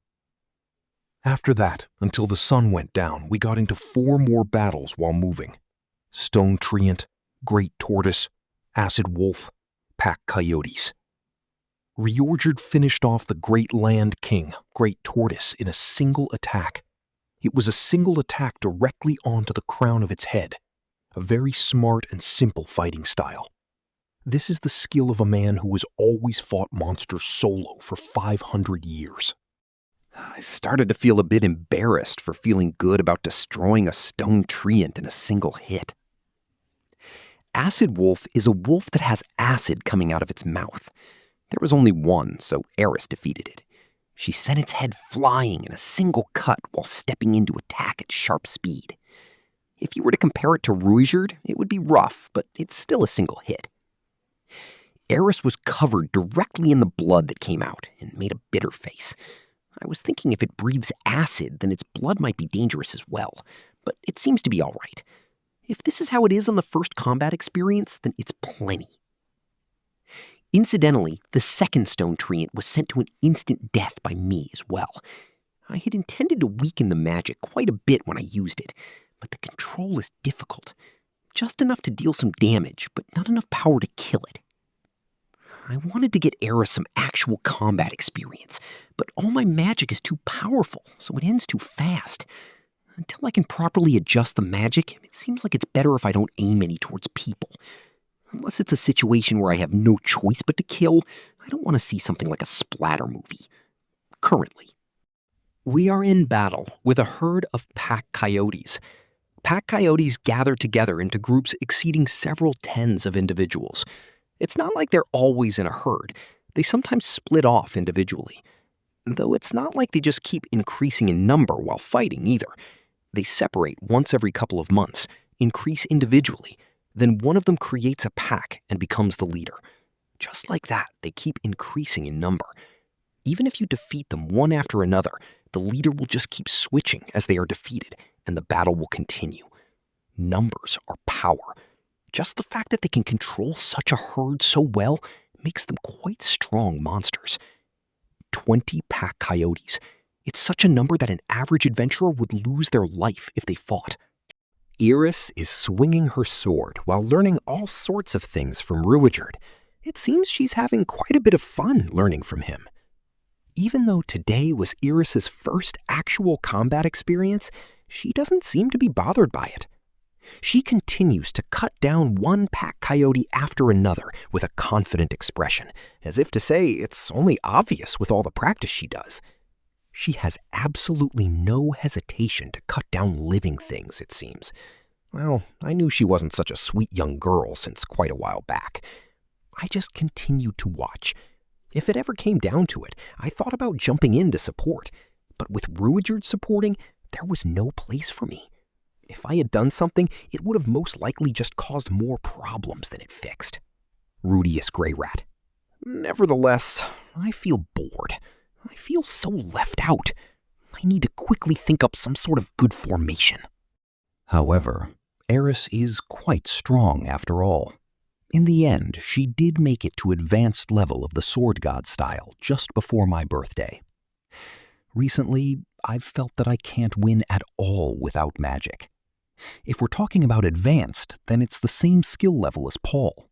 After that, until the sun went down, we got into 4 more battles while moving. Stone treant, great tortoise, acid wolf, pack coyotes. Rifujin finished off the great land king, great tortoise, in a single attack. It was a single attack directly onto the crown of its head. A very smart and simple fighting style. This is the skill of a man who has always fought monsters solo for 500 years. I started to feel a bit embarrassed for feeling good about destroying a stone treant in a single hit. Acid Wolf is a wolf that has acid coming out of its mouth. There was only one, so Eris defeated it. She sent its head flying in a single cut while stepping in to attack at sharp speed. If you were to compare it to Rudeus, it would be rough, but it's still a single hit. Eris was covered directly in the blood that came out and made a bitter face. I was thinking if it breathes acid, then its blood might be dangerous as well, but it seems to be all right. If this is how it is on the first combat experience, then it's plenty. Incidentally, the second stone treant was sent to an instant death by me as well. I had intended to weaken the magic quite a bit when I used it, but the control is difficult. Just enough to deal some damage, but not enough power to kill it. I wanted to get Eris some actual combat experience, but all my magic is too powerful, so it ends too fast. Until I can properly adjust the magic, it seems like it's better if I don't aim any towards people. Unless it's a situation where I have no choice but to kill, I don't want to see something like a splatter movie. Currently. We are in battle with a herd of pack coyotes. Pack coyotes gather together into groups exceeding several tens of individuals. It's not like they're always in a herd. They sometimes split off individually. Though it's not like they just keep increasing in number while fighting either. They separate once every couple of months, increase individually, then one of them creates a pack and becomes the leader. Just like that, they keep increasing in number. Even if you defeat them one after another, the leader will just keep switching as they are defeated, and the battle will continue. Numbers are power. Just the fact that they can control such a herd so well makes them quite strong monsters. 20 pack coyotes. It's such a number that an average adventurer would lose their life if they fought. Eris is swinging her sword while learning all sorts of things from Rudeus. It seems she's having quite a bit of fun learning from him. Even though today was Eris's first actual combat experience, she doesn't seem to be bothered by it. She continues to cut down one pack coyote after another with a confident expression, as if to say it's only obvious with all the practice she does. She has absolutely no hesitation to cut down living things, it seems. Well, I knew she wasn't such a sweet young girl since quite a while back. I just continued to watch. If it ever came down to it, I thought about jumping in to support, but with Rudeus supporting, there was no place for me. If I had done something, it would have most likely just caused more problems than it fixed. Rudeus Greyrat. Nevertheless, I feel bored. I feel so left out. I need to quickly think up some sort of good formation. However, Eris is quite strong after all. In the end, she did make it to advanced level of the Sword God style just before my birthday. Recently, I've felt that I can't win at all without magic. If we're talking about advanced, then it's the same skill level as Paul.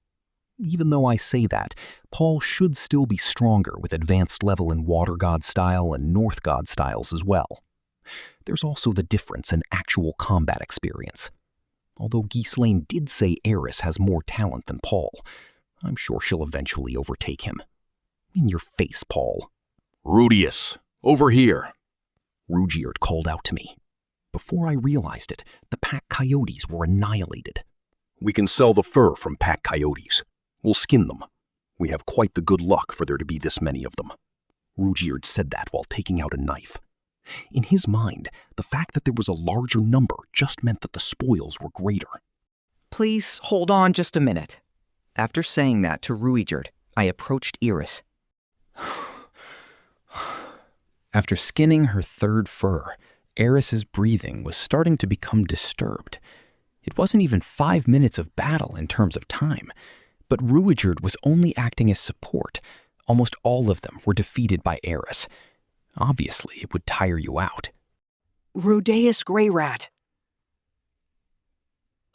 Even though I say that, Paul should still be stronger with advanced level in Water God style and North God styles as well. There's also the difference in actual combat experience. Although Ghislaine did say Eris has more talent than Paul, I'm sure she'll eventually overtake him. In your face, Paul. Rudeus, over here. Rudeus called out to me. Before I realized it, the pack coyotes were annihilated. We can sell the fur from pack coyotes. We'll skin them. We have quite the good luck for there to be this many of them. Rudeus said that while taking out a knife. In his mind, the fact that there was a larger number just meant that the spoils were greater. Please hold on just a minute. After saying that to Rudeus, I approached Eris. After skinning her third fur, Eris's breathing was starting to become disturbed. It wasn't even 5 minutes of battle in terms of time, but Rudeus was only acting as support. Almost all of them were defeated by Eris. Obviously, it would tire you out. Rudeus Greyrat.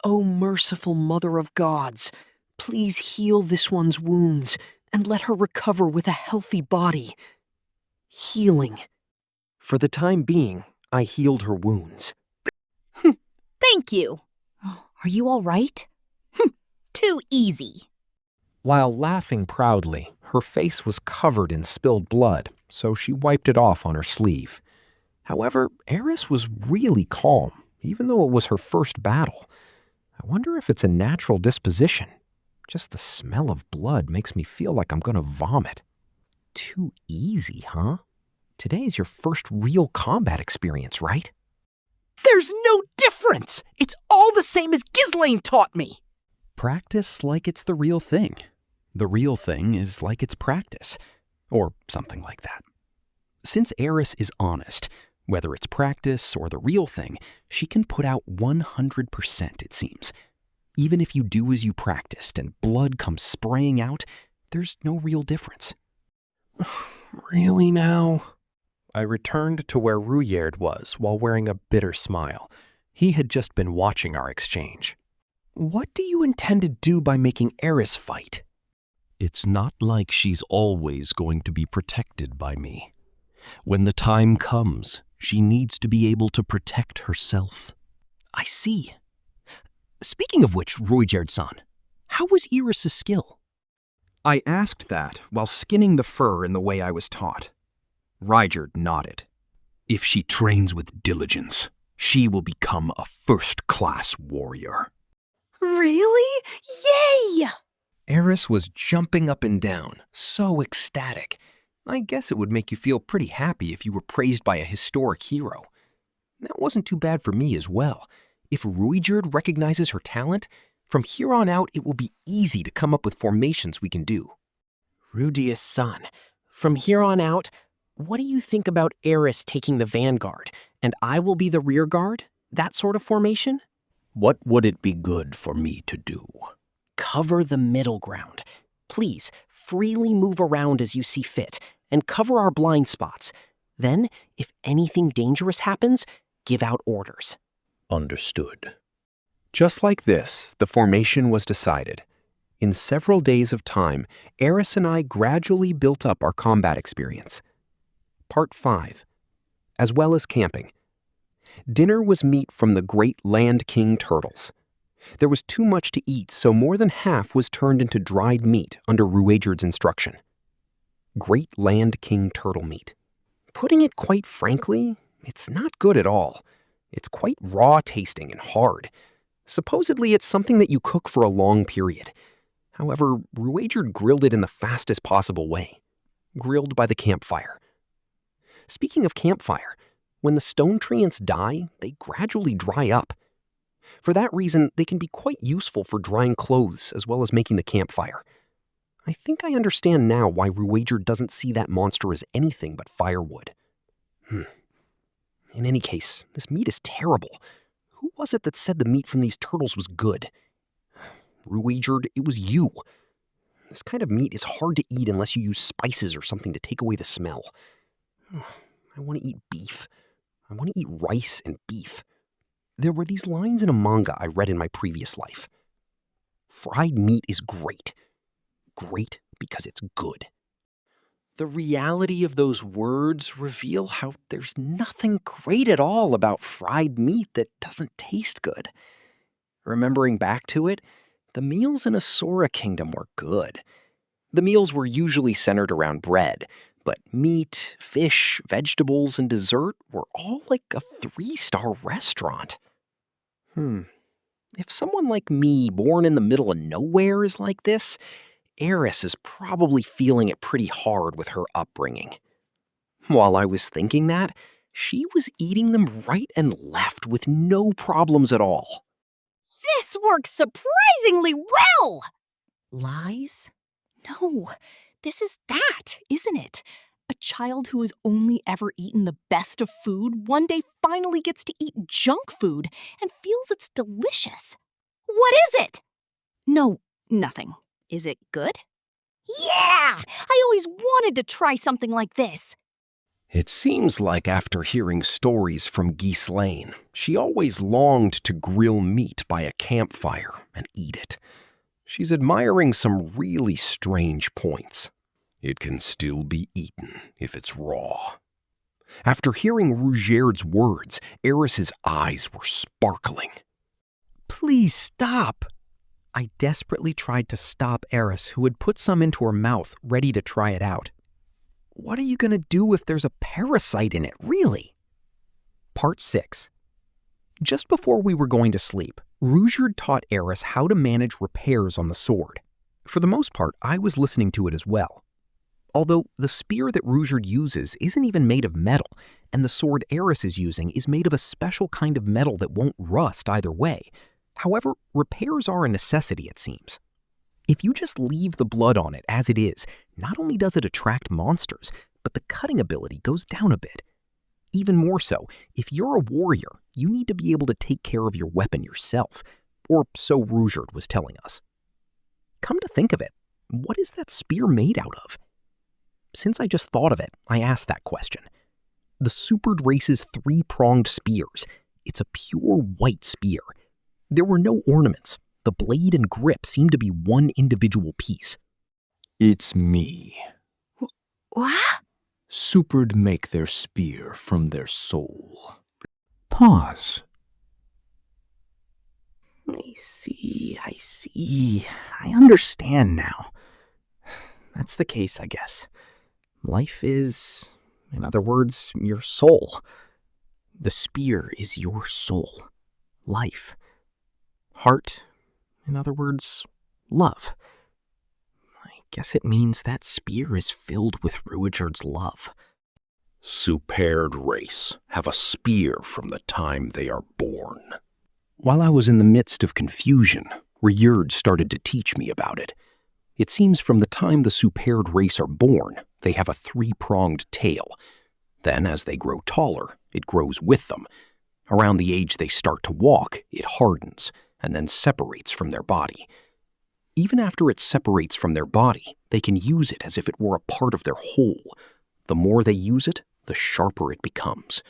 O merciful Mother of Gods, please heal this one's wounds and let her recover with a healthy body. Healing. For the time being, I healed her wounds. Thank you. Are you all right? Too easy. While laughing proudly, her face was covered in spilled blood, so she wiped it off on her sleeve. However, Eris was really calm, even though it was her first battle. I wonder if it's a natural disposition. Just the smell of blood makes me feel like I'm gonna vomit. Too easy, huh? Today's your first real combat experience, right? There's no difference! It's all the same as Ghislaine taught me! Practice like it's the real thing. The real thing is like its practice, or something like that. Since Eris is honest, whether it's practice or the real thing, she can put out 100%, it seems. Even if you do as you practiced and blood comes spraying out, there's no real difference. Really now? I returned to where Rudeus was while wearing a bitter smile. He had just been watching our exchange. What do you intend to do by making Eris fight? It's not like she's always going to be protected by me. When the time comes, she needs to be able to protect herself. I see. Speaking of which, Rudeus-san, how was Eris's skill? I asked that while skinning the fur in the way I was taught. Rifujin nodded. If she trains with diligence, she will become a first-class warrior. Really? Yay! Eris was jumping up and down, so ecstatic. I guess it would make you feel pretty happy if you were praised by a historic hero. That wasn't too bad for me as well. If Rifujin recognizes her talent, from here on out it will be easy to come up with formations we can do. Rudeus-san, from here on out, what do you think about Eris taking the vanguard, and I will be the rear guard? That sort of formation? What would it be good for me to do? Cover the middle ground. Please, freely move around as you see fit, and cover our blind spots. Then, if anything dangerous happens, give out orders. Understood. Just like this, the formation was decided. In several days of time, Eris and I gradually built up our combat experience. Part 5. As well as camping. Dinner was meat from the great Land King turtles. There was too much to eat, so more than half was turned into dried meat under Rudeus's instruction. Great Land King turtle meat. Putting it quite frankly, it's not good at all. It's quite raw tasting and hard. Supposedly it's something that you cook for a long period. However, Rudeus grilled it in the fastest possible way. Grilled by the campfire. Speaking of campfire, when the stone treants die, they gradually dry up. For that reason, they can be quite useful for drying clothes as well as making the campfire. I think I understand now why Rudeus doesn't see that monster as anything but firewood. In any case, this meat is terrible. Who was it that said the meat from these turtles was good? Rudeus, it was you. This kind of meat is hard to eat unless you use spices or something to take away the smell. I want to eat beef. I want to eat rice and beef. There were these lines in a manga I read in my previous life. Fried meat is great. Great because it's good. The reality of those words reveal how there's nothing great at all about fried meat that doesn't taste good. Remembering back to it, the meals in Asura Kingdom were good. The meals were usually centered around bread, but meat, fish, vegetables, and dessert were all like a 3-star restaurant. If someone like me, born in the middle of nowhere, is like this, Eris is probably feeling it pretty hard with her upbringing. While I was thinking that, she was eating them right and left with no problems at all. This works surprisingly well! Lies? No, this is that, isn't it? A child who has only ever eaten the best of food one day finally gets to eat junk food and feels it's delicious. What is it? No, nothing. Is it good? Yeah! I always wanted to try something like this. It seems like after hearing stories from Ghislaine, she always longed to grill meat by a campfire and eat it. She's admiring some really strange points. It can still be eaten if it's raw. After hearing Rudeus's words, Eris's eyes were sparkling. Please stop. I desperately tried to stop Eris, who had put some into her mouth, ready to try it out. What are you going to do if there's a parasite in it, really? Part 6. Just before we were going to sleep, Rudeus taught Eris how to manage repairs on the sword. For the most part, I was listening to it as well. Although the spear that Rudeus uses isn't even made of metal, and the sword Eris is using is made of a special kind of metal that won't rust either way. However, repairs are a necessity, it seems. If you just leave the blood on it as it is, not only does it attract monsters, but the cutting ability goes down a bit. Even more so, if you're a warrior, you need to be able to take care of your weapon yourself, or so Rudeus was telling us. Come to think of it, what is that spear made out of? Since I just thought of it, I asked that question. The supered race's three-pronged spears. It's a pure white spear. There were no ornaments. The blade and grip seemed to be one individual piece. It's me. What? Supered make their spear from their soul. Pause. I see. I understand now. That's the case, I guess. Life is, in other words, your soul. The spear is your soul. Life. Heart, in other words, love. I guess it means that spear is filled with Rudeus's love. Supered race have a spear from the time they are born. While I was in the midst of confusion, Rudeus started to teach me about it. It seems from the time the supered race are born, they have a three-pronged tail. Then, as they grow taller, it grows with them. Around the age they start to walk, it hardens, and then separates from their body. Even after it separates from their body, they can use it as if it were a part of their whole. The more they use it, the sharper it becomes.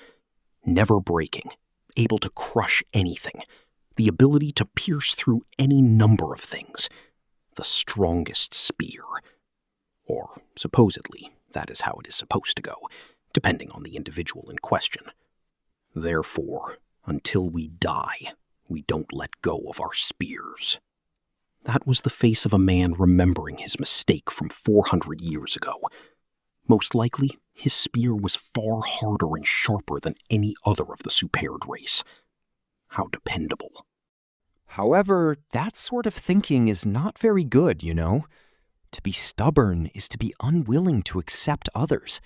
Never breaking, able to crush anything, the ability to pierce through any number of things. The strongest spear. Or, supposedly, that is how it is supposed to go, depending on the individual in question. Therefore, until we die, we don't let go of our spears. That was the face of a man remembering his mistake from 400 years ago. Most likely, his spear was far harder and sharper than any other of the supered race. How dependable. However, that sort of thinking is not very good, you know. To be stubborn is to be unwilling to accept others.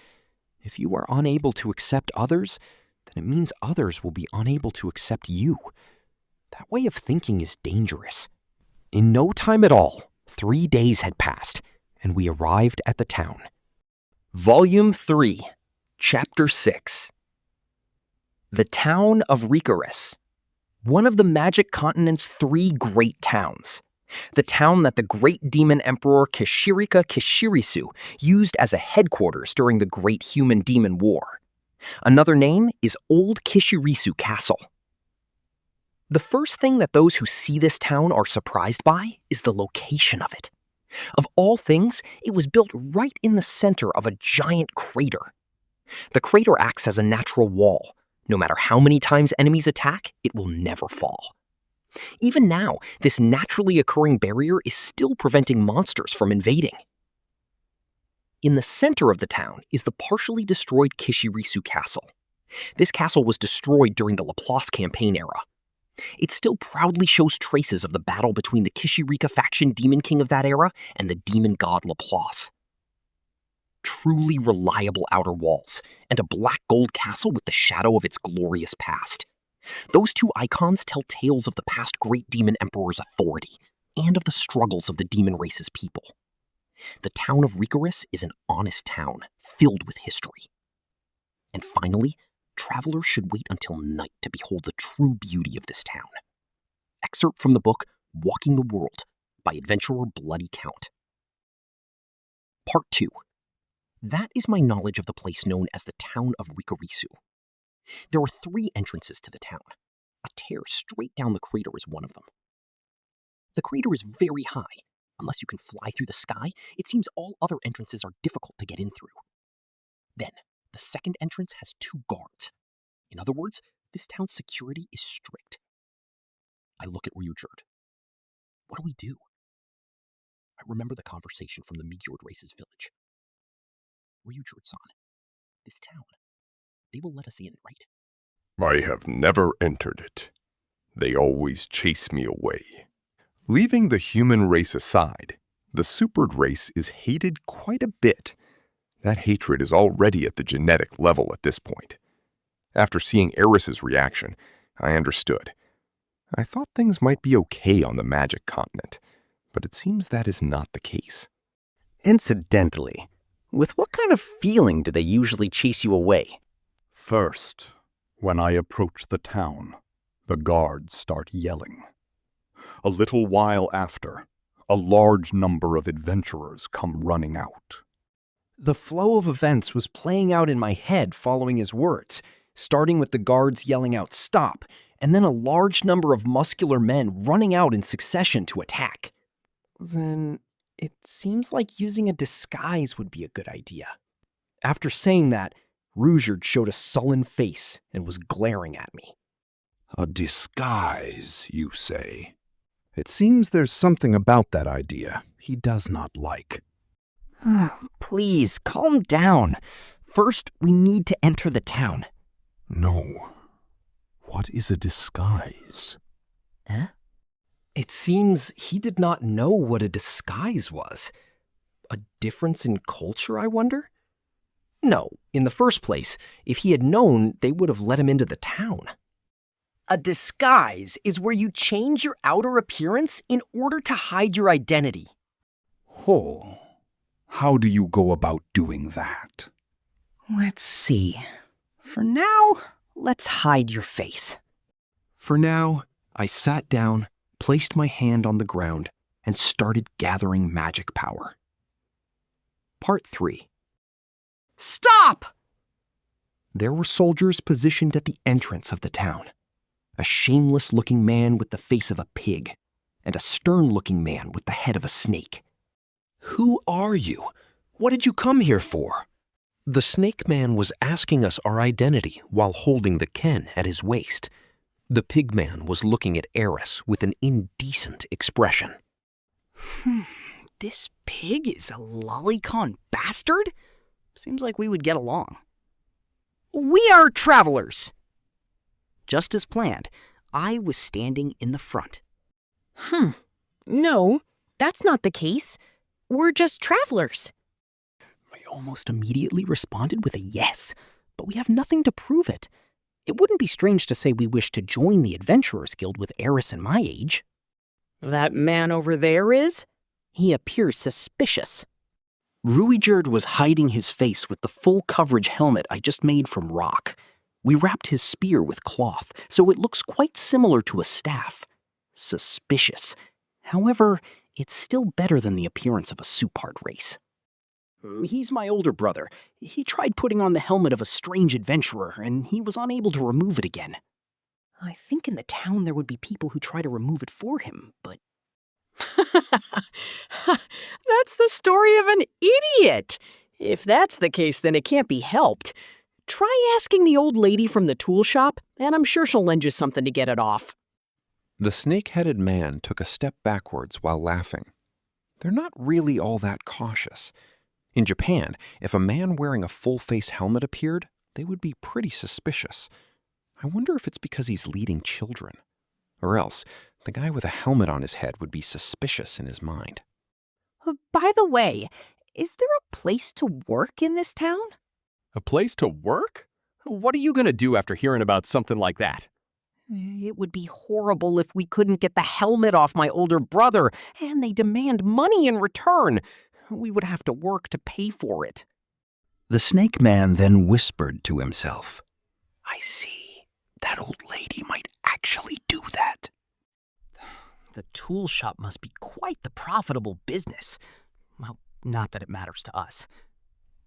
If you are unable to accept others, then it means others will be unable to accept you. That way of thinking is dangerous. In no time at all, 3 days had passed, and we arrived at the town. Volume 3, Chapter 6. The Town of Reincarnated. One of the magic continent's 3 great towns. The town that the great demon emperor Kishirika Kishirisu used as a headquarters during the Great Human-Demon War. Another name is Old Kishirisu Castle. The first thing that those who see this town are surprised by is the location of it. Of all things, it was built right in the center of a giant crater. The crater acts as a natural wall. No matter how many times enemies attack, it will never fall. Even now, this naturally occurring barrier is still preventing monsters from invading. In the center of the town is the partially destroyed Kishirisu Castle. This castle was destroyed during the Laplace campaign era. It still proudly shows traces of the battle between the Kishirika faction demon king of that era and the demon god Laplace. Truly reliable outer walls, and a black gold castle with the shadow of its glorious past. Those 2 icons tell tales of the past great demon emperor's authority, and of the struggles of the demon race's people. The town of Reincarnated is an honest town, filled with history. And finally, travelers should wait until night to behold the true beauty of this town. Excerpt from the book Walking the World by adventurer Bloody Count. Part 2. That is my knowledge of the place known as the town of Rikarisu. There are 3 entrances to the town. A tear straight down the crater is one of them. The crater is very high. Unless you can fly through the sky, it seems all other entrances are difficult to get in through. Then, the second entrance has 2 guards. In other words, this town's security is strict. I look at Rudeus. What do we do? I remember the conversation from the Meteored Race's village. Rudeus-san, this town, they will let us in, right? I have never entered it. They always chase me away. Leaving the human race aside, the supered race is hated quite a bit. That hatred is already at the genetic level at this point. After seeing Eris's reaction, I understood. I thought things might be okay on the magic continent, But it seems that is not the case. Incidentally, with what kind of feeling do they usually chase you away? First, when I approach the town, the guards start yelling. A little while after, a large number of adventurers come running out. The flow of events was playing out in my head following his words, starting with the guards yelling out "stop," and then a large number of muscular men running out in succession to attack. Then it seems like using a disguise would be a good idea. After saying that, Rujard showed a sullen face and was glaring at me. A disguise, you say? It seems there's something about that idea he does not like. Please, calm down. First, we need to enter the town. No. What is a disguise? Eh? It seems he did not know what a disguise was. A difference in culture, I wonder? No, in the first place, if he had known, they would have let him into the town. A disguise is where you change your outer appearance in order to hide your identity. Oh, how do you go about doing that? Let's see. For now, let's hide your face. For now, I sat down, placed my hand on the ground, and started gathering magic power. Part 3. Stop! There were soldiers positioned at the entrance of the town. A shameless-looking man with the face of a pig, and a stern-looking man with the head of a snake. Who are you? What did you come here for? The snake man was asking us our identity while holding the ken at his waist. The pig man was looking at Eris with an indecent expression. This pig is a lolicon bastard? Seems like we would get along. We are travelers. Just as planned, I was standing in the front. No, that's not the case. We're just travelers. I almost immediately responded with a yes, but we have nothing to prove it. It wouldn't be strange to say we wish to join the Adventurers Guild with Eris and my age. That man over there is? He appears suspicious. Ruijerd was hiding his face with the full coverage helmet I just made from rock. We wrapped his spear with cloth, so it looks quite similar to a staff. Suspicious. However, it's still better than the appearance of a Supard race. He's my older brother. He tried putting on the helmet of a strange adventurer, and he was unable to remove it again. I think in the town there would be people who try to remove it for him, but... That's the story of an idiot. If that's the case, then it can't be helped. Try asking the old lady from the tool shop, and I'm sure she'll lend you something to get it off. The snake-headed man took a step backwards while laughing. They're not really all that cautious. In Japan, if a man wearing a full-face helmet appeared, they would be pretty suspicious. I wonder if it's because he's leading children. Or else, the guy with a helmet on his head would be suspicious in his mind. By the way, is there a place to work in this town? A place to work? What are you going to do after hearing about something like that? It would be horrible if we couldn't get the helmet off my older brother, and they demand money in return. We would have to work to pay for it. The snake man then whispered to himself, I see. That old lady might actually do that. The tool shop must be quite the profitable business. Well, not that it matters to us.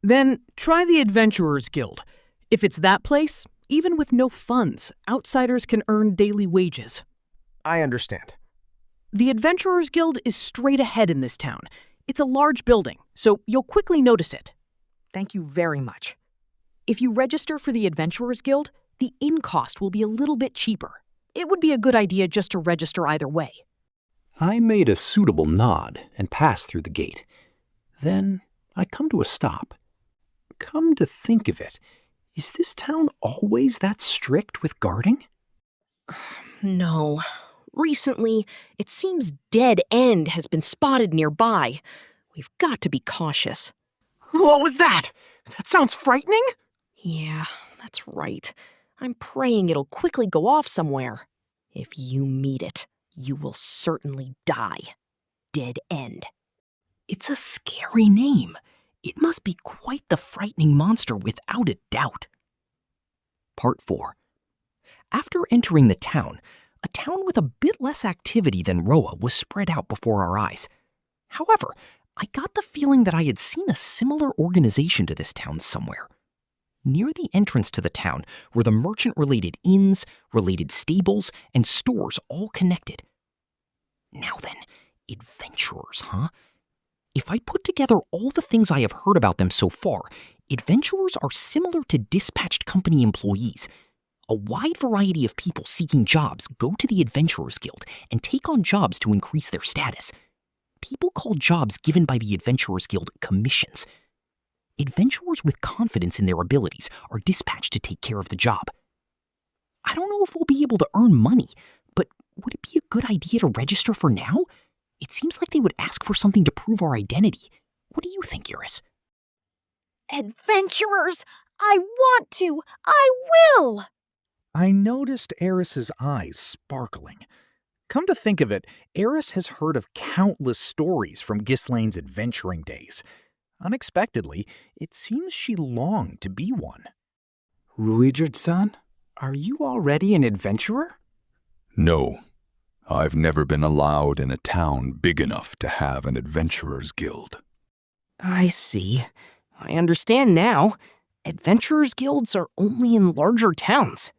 Then try the Adventurers Guild. If it's that place, even with no funds, outsiders can earn daily wages. I understand. The Adventurers Guild is straight ahead in this town. It's a large building, so you'll quickly notice it. Thank you very much. If you register for the Adventurers Guild, the in cost will be a little bit cheaper. It would be a good idea just to register either way. I made a suitable nod and passed through the gate. Then I come to a stop. Come to think of it, is this town always that strict with guarding? No. Recently, it seems Dead End has been spotted nearby. We've got to be cautious. What was that? That sounds frightening? Yeah, that's right. I'm praying it'll quickly go off somewhere. If you meet it, you will certainly die. Dead End. It's a scary name. It must be quite the frightening monster without a doubt. Part 4. After entering the town, a town with a bit less activity than Roa was spread out before our eyes. However, I got the feeling that I had seen a similar organization to this town somewhere. Near the entrance to the town were the merchant-related inns, related stables, and stores all connected. Now then, adventurers, huh? If I put together all the things I have heard about them so far, adventurers are similar to dispatched company employees. A wide variety of people seeking jobs go to the Adventurers Guild and take on jobs to increase their status. People call jobs given by the Adventurers Guild commissions. Adventurers with confidence in their abilities are dispatched to take care of the job. I don't know if we'll be able to earn money, but would it be a good idea to register for now? It seems like they would ask for something to prove our identity. What do you think, Iris? Adventurers! I want to! I will! I noticed Eris's eyes sparkling. Come to think of it, Eris has heard of countless stories from Ghislaine's adventuring days. Unexpectedly, it seems she longed to be one. Ruijerd-san, are you already an adventurer? No. I've never been allowed in a town big enough to have an adventurer's guild. I see. I understand now. Adventurers' guilds are only in larger towns.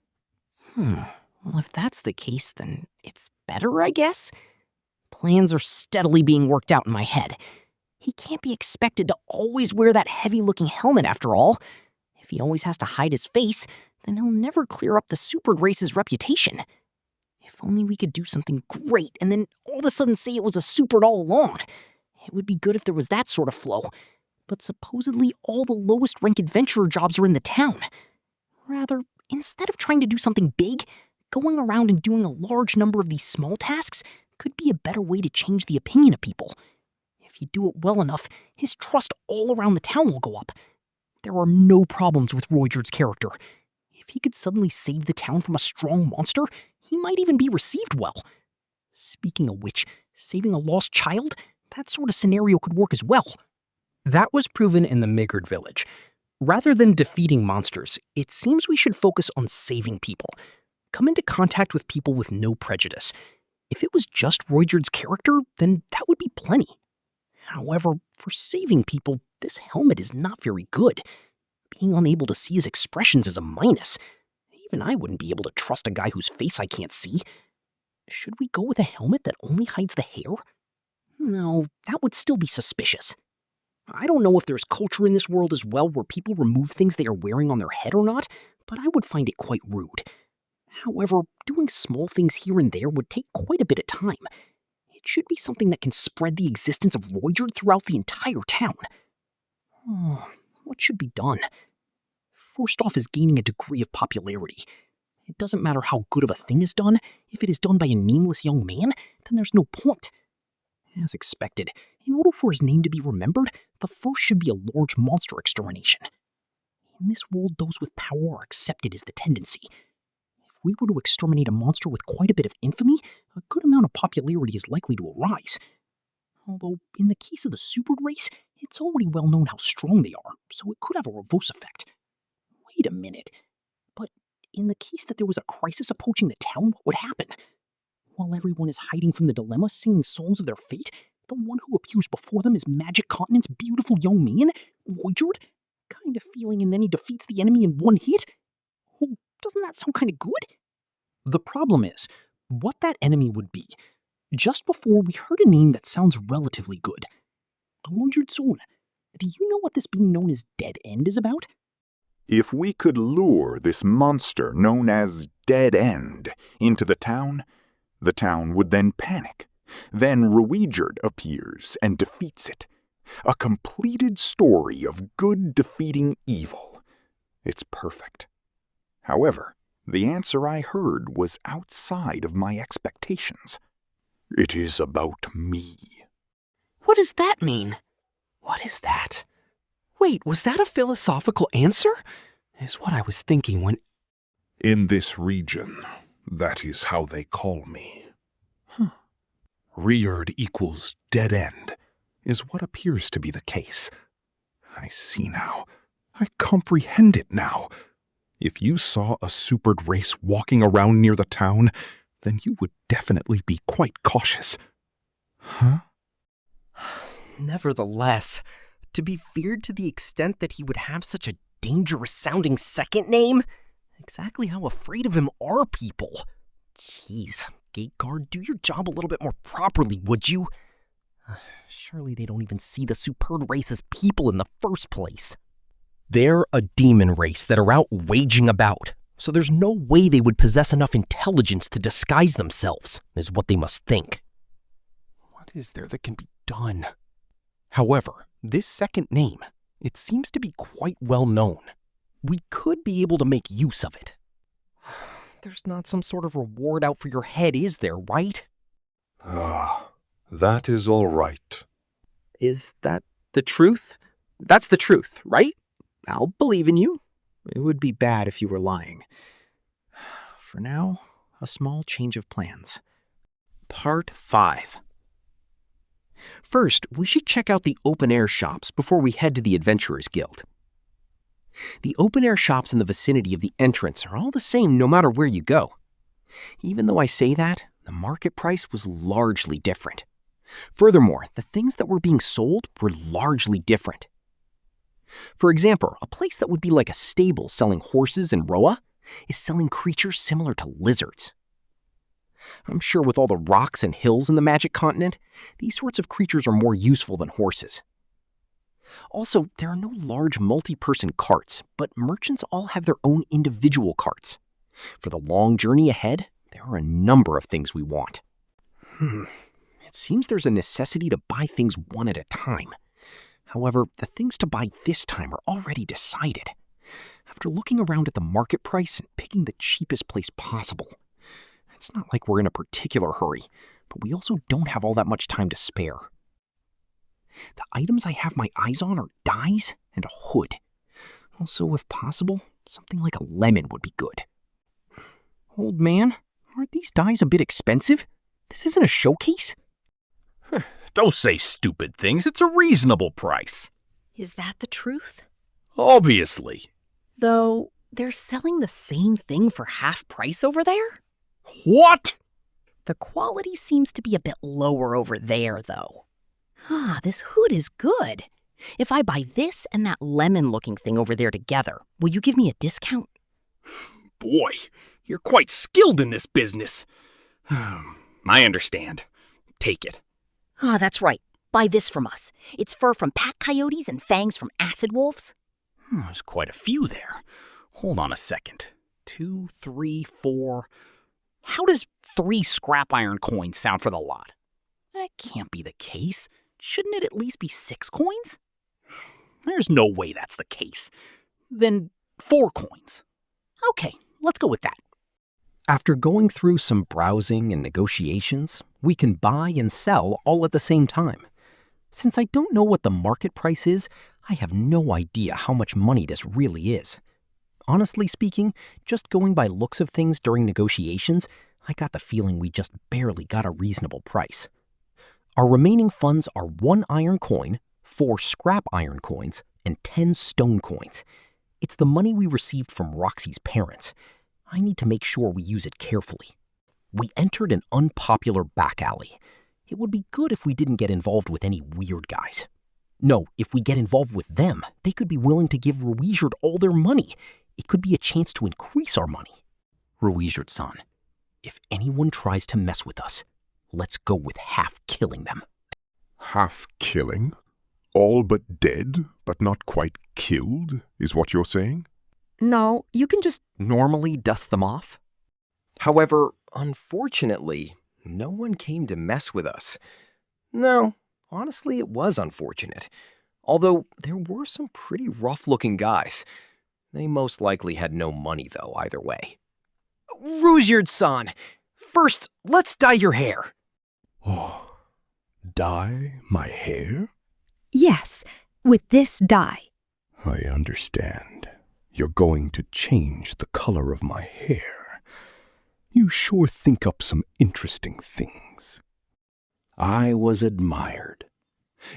Well, if that's the case, then it's better, I guess? Plans are steadily being worked out in my head. He can't be expected to always wear that heavy-looking helmet after all. If he always has to hide his face, then he'll never clear up the Supered race's reputation. If only we could do something great and then all of a sudden say it was a Supered all along. It would be good if there was that sort of flow. But supposedly all the lowest rank adventurer jobs are in the town. Rather, instead of trying to do something big, going around and doing a large number of these small tasks could be a better way to change the opinion of people. If you do it well enough, his trust all around the town will go up. There are no problems with Ruijerd's character. If he could suddenly save the town from a strong monster, he might even be received well. Speaking of which, saving a lost child, that sort of scenario could work as well. That was proven in the Migard village. Rather than defeating monsters, it seems we should focus on saving people. Come into contact with people with no prejudice. If it was just Ruijerd's character, then that would be plenty. However, for saving people, this helmet is not very good. Being unable to see his expressions is a minus. Even I wouldn't be able to trust a guy whose face I can't see. Should we go with a helmet that only hides the hair? No, that would still be suspicious. I don't know if there's culture in this world as well where people remove things they are wearing on their head or not, but I would find it quite rude. However, doing small things here and there would take quite a bit of time. It should be something that can spread the existence of Ruijerd throughout the entire town. What should be done? First off is gaining a degree of popularity. It doesn't matter how good of a thing is done. If it is done by a nameless young man, then there's no point. As expected, in order for his name to be remembered, the first should be a large monster extermination. In this world, those with power are accepted as the tendency. If we were to exterminate a monster with quite a bit of infamy, a good amount of popularity is likely to arise. Although, in the case of the Supered race, it's already well known how strong they are, so it could have a reverse effect. Wait a minute. But in the case that there was a crisis approaching the town, what would happen? While everyone is hiding from the dilemma, singing songs of their fate, the one who appears before them is Magic Continent's beautiful young man, Ruijerd, kind of feeling, and then he defeats the enemy in one hit? Oh, doesn't that sound kind of good? The problem is, what that enemy would be. Just before, we heard a name that sounds relatively good. Ruijerd-san, do you know what this being known as Dead End is about? If we could lure this monster known as Dead End into the town would then panic. Then Ruijerd appears and defeats it. A completed story of good defeating evil. It's perfect. However, the answer I heard was outside of my expectations. It is about me. What does that mean? What is that? Wait, was that a philosophical answer? Is what I was thinking when... In this region, that is how they call me. Reard equals dead end, is what appears to be the case. I see now. I comprehend it now. If you saw a supered race walking around near the town, then you would definitely be quite cautious. Huh? Nevertheless, to be feared to the extent that he would have such a dangerous-sounding second name? Exactly how afraid of him are people? Jeez, Gate Guard, do your job a little bit more properly, would you? Surely they don't even see the superb race as people in the first place. They're a demon race that are out waging about, so there's no way they would possess enough intelligence to disguise themselves, is what they must think. What is there that can be done? However, this second name, it seems to be quite well known. We could be able to make use of it. There's not some sort of reward out for your head, is there, right? Ah, that is all right. Is that the truth? That's the truth, right? I'll believe in you. It would be bad if you were lying. For now, a small change of plans. Part 5. First, we should check out the open-air shops before we head to the Adventurers Guild. The open-air shops in the vicinity of the entrance are all the same no matter where you go. Even though I say that, the market price was largely different. Furthermore, the things that were being sold were largely different. For example, a place that would be like a stable selling horses and roa is selling creatures similar to lizards. I'm sure with all the rocks and hills in the Magic Continent, these sorts of creatures are more useful than horses. Also, there are no large multi-person carts, but merchants all have their own individual carts. For the long journey ahead, there are a number of things we want. It seems there's a necessity to buy things one at a time. However, the things to buy this time are already decided. After looking around at the market price and picking the cheapest place possible, it's not like we're in a particular hurry, but we also don't have all that much time to spare. The items I have my eyes on are dyes and a hood. Also, if possible, something like a lemon would be good. Old man, aren't these dyes a bit expensive? This isn't a showcase? Don't say stupid things. It's a reasonable price. Is that the truth? Obviously. Though, they're selling the same thing for half price over there? What? The quality seems to be a bit lower over there, though. This hood is good. If I buy this and that lemon-looking thing over there together, will you give me a discount? Boy, you're quite skilled in this business. I understand. Take it. That's right. Buy this from us. It's fur from pack coyotes and fangs from acid wolves. There's quite a few there. Hold on a second. 2, 3, 4... How does 3 scrap iron coins sound for the lot? That can't be the case. Shouldn't it at least be 6 coins? There's no way that's the case. Then 4 coins. Okay, let's go with that. After going through some browsing and negotiations, we can buy and sell all at the same time. Since I don't know what the market price is, I have no idea how much money this really is. Honestly speaking, just going by looks of things during negotiations, I got the feeling we just barely got a reasonable price. Our remaining funds are 1 iron coin, 4 scrap iron coins, and 10 stone coins. It's the money we received from Roxy's parents. I need to make sure we use it carefully. We entered an unpopular back alley. It would be good if we didn't get involved with any weird guys. No, if we get involved with them, they could be willing to give Ruijerd all their money. It could be a chance to increase our money. Ruijerd-san, if anyone tries to mess with us, let's go with half killing them. Half killing? All but dead, but not quite killed, is what you're saying? No, you can just normally dust them off. However, unfortunately, no one came to mess with us. No, honestly, it was unfortunate. Although there were some pretty rough-looking guys. They most likely had no money, though, either way. Ruijerd-san, first, let's dye your hair. Oh, dye my hair? Yes, with this dye. I understand. You're going to change the color of my hair. You sure think up some interesting things. I was admired.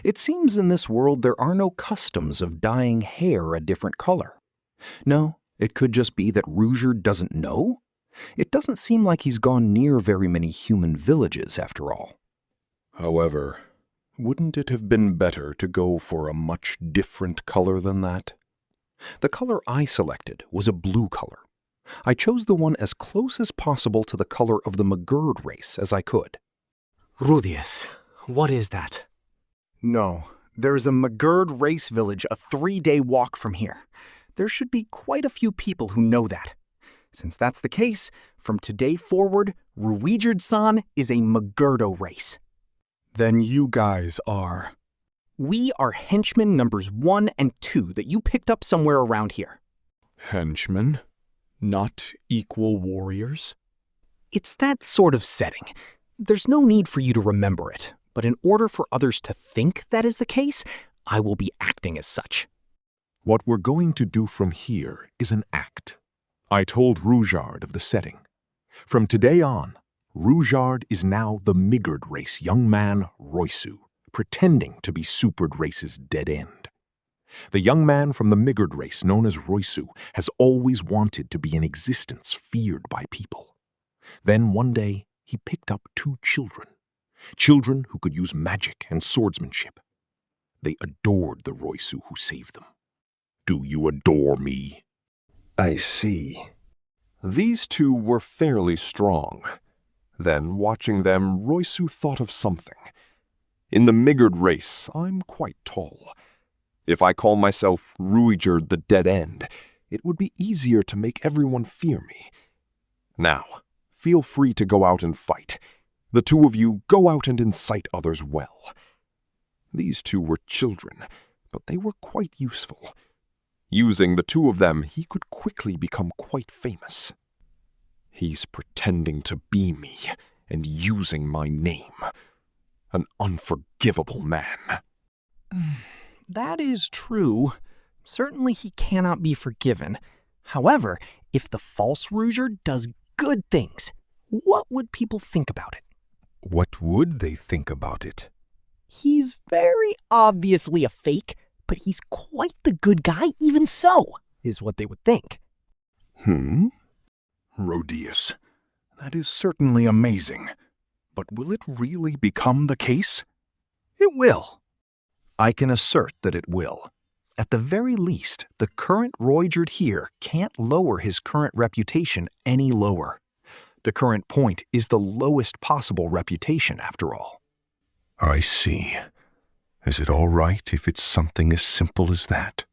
It seems in this world there are no customs of dyeing hair a different color. No, it could just be that Rudeus doesn't know? It doesn't seem like he's gone near very many human villages, after all. However, wouldn't it have been better to go for a much different color than that? The color I selected was a blue color. I chose the one as close as possible to the color of the Magurd race as I could. Rudeus, what is that? No, there's a Magurd race village a 3-day walk from here. There should be quite a few people who know that. Since that's the case, from today forward, Rudeus-san is a Magurdo race. Then you guys are... We are henchmen numbers 1 and 2 that you picked up somewhere around here. Henchmen? Not equal warriors? It's that sort of setting. There's no need for you to remember it, but in order for others to think that is the case, I will be acting as such. What we're going to do from here is an act. I told Rudeus of the setting. From today on, Rudeus is now the Magurd race young man Roisu, pretending to be Supered race's dead end. The young man from the Magurd race known as Roisu has always wanted to be in existence feared by people. Then one day, he picked up 2 children. Children who could use magic and swordsmanship. They adored the Roisu who saved them. Do you adore me? I see. These 2 were fairly strong. Then, watching them, Roisu thought of something. In the Magurd race, I'm quite tall. If I call myself Rudeus the Dead End, it would be easier to make everyone fear me. Now, feel free to go out and fight. The 2 of you go out and incite others well. These 2 were children, but they were quite useful. Using the 2 of them, he could quickly become quite famous. He's pretending to be me and using my name. An unforgivable man. That is true. Certainly he cannot be forgiven. However, if the false Rudeus does good things, what would people think about it? What would they think about it? He's very obviously a fake, but he's quite the good guy even so, is what they would think. Rudeus, that is certainly amazing. But will it really become the case? It will. I can assert that it will. At the very least, the current Rudeus here can't lower his current reputation any lower. The current point is the lowest possible reputation, after all. I see. Is it all right if it's something as simple as that?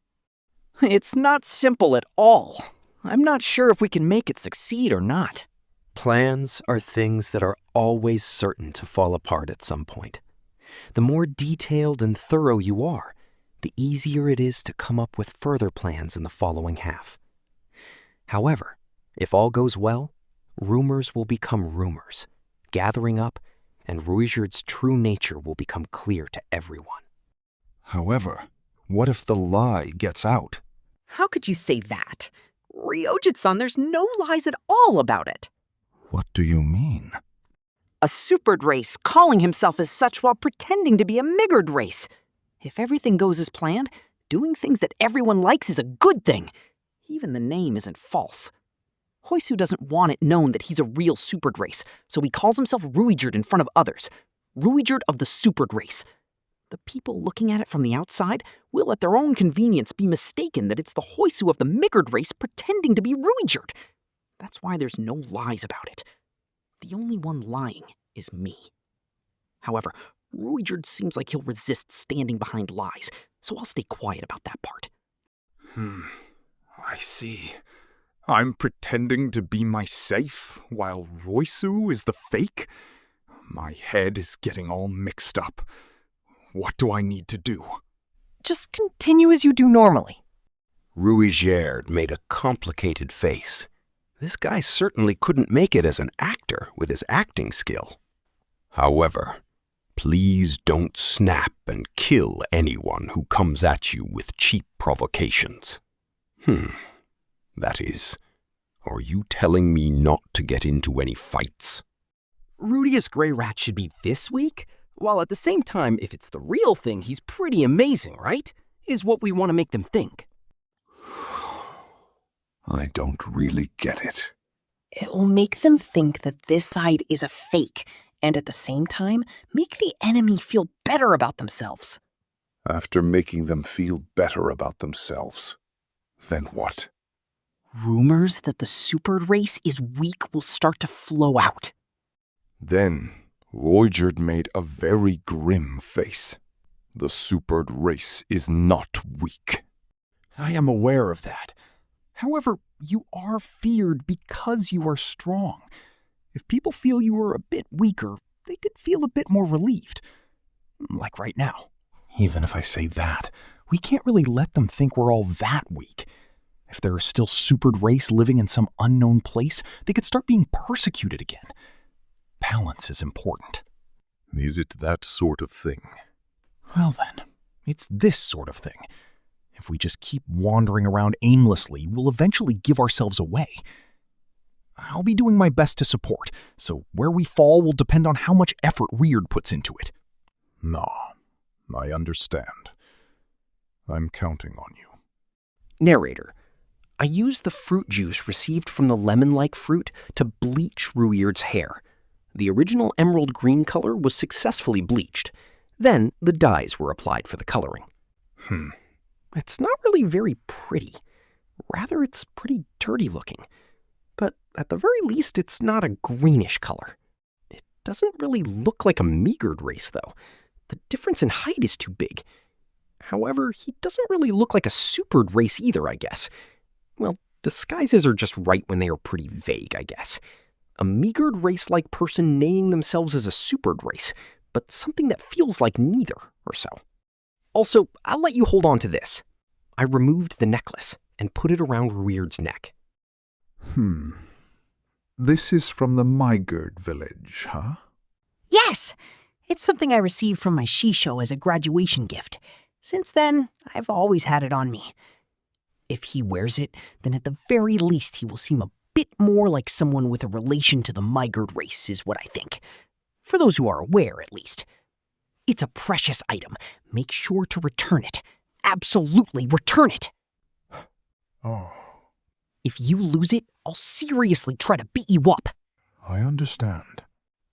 It's not simple at all. I'm not sure if we can make it succeed or not. Plans are things that are always certain to fall apart at some point. The more detailed and thorough you are, the easier it is to come up with further plans in the following half. However, if all goes well, rumors will become rumors, gathering up, and Rudeus' true nature will become clear to everyone. However, what if the lie gets out? How could you say that? Ryojin-san, there's no lies at all about it. What do you mean? A supered race calling himself as such while pretending to be a Magurd race. If everything goes as planned, doing things that everyone likes is a good thing. Even the name isn't false. Hoisu doesn't want it known that he's a real supered race, so he calls himself Rudeus in front of others. Rudeus of the supered race. The people looking at it from the outside will at their own convenience be mistaken that it's the Hoisu of the Magurd race pretending to be Rudeus. That's why there's no lies about it. The only one lying is me. However, Rudeus seems like he'll resist standing behind lies, so I'll stay quiet about that part. I see. I'm pretending to be myself while Roisu is the fake? My head is getting all mixed up. What do I need to do? Just continue as you do normally. Rudeus made a complicated face. This guy certainly couldn't make it as an actor with his acting skill. However, please don't snap and kill anyone who comes at you with cheap provocations. That is, are you telling me not to get into any fights? Rudeus Greyrat should be this week? While at the same time, if it's the real thing, he's pretty amazing, right? Is what we want to make them think. I don't really get it. It will make them think that this side is a fake, and at the same time, make the enemy feel better about themselves. After making them feel better about themselves, then what? Rumors that the supered race is weak will start to flow out. Then, Rudeus made a very grim face. The supered race is not weak. I am aware of that. However, you are feared because you are strong. If people feel you are a bit weaker, they could feel a bit more relieved. Like right now. Even if I say that, we can't really let them think we're all that weak. If there are still supered race living in some unknown place, they could start being persecuted again. Balance is important. Is it that sort of thing? Well then, it's this sort of thing. If we just keep wandering around aimlessly, we'll eventually give ourselves away. I'll be doing my best to support, so where we fall will depend on how much effort Weird puts into it. No, I understand. I'm counting on you. Narrator, I used the fruit juice received from the lemon-like fruit to bleach Rudeus's hair. The original emerald green color was successfully bleached. Then the dyes were applied for the coloring. It's not really very pretty. Rather, it's pretty dirty looking. But at the very least, it's not a greenish color. It doesn't really look like a meagered race, though. The difference in height is too big. However, he doesn't really look like a supered race either, I guess. Well, disguises are just right when they are pretty vague, I guess. A meagered race-like person naming themselves as a supered race, but something that feels like neither, or so. Also, I'll let you hold on to this. I removed the necklace and put it around Rudeus's neck. This is from the Mygerd village, huh? Yes! It's something I received from my shisho as a graduation gift. Since then, I've always had it on me. If he wears it, then at the very least he will seem a bit more like someone with a relation to the Mygerd race, is what I think. For those who are aware, at least. It's a precious item. Make sure to return it. Absolutely return it! Oh. If you lose it, I'll seriously try to beat you up. I understand.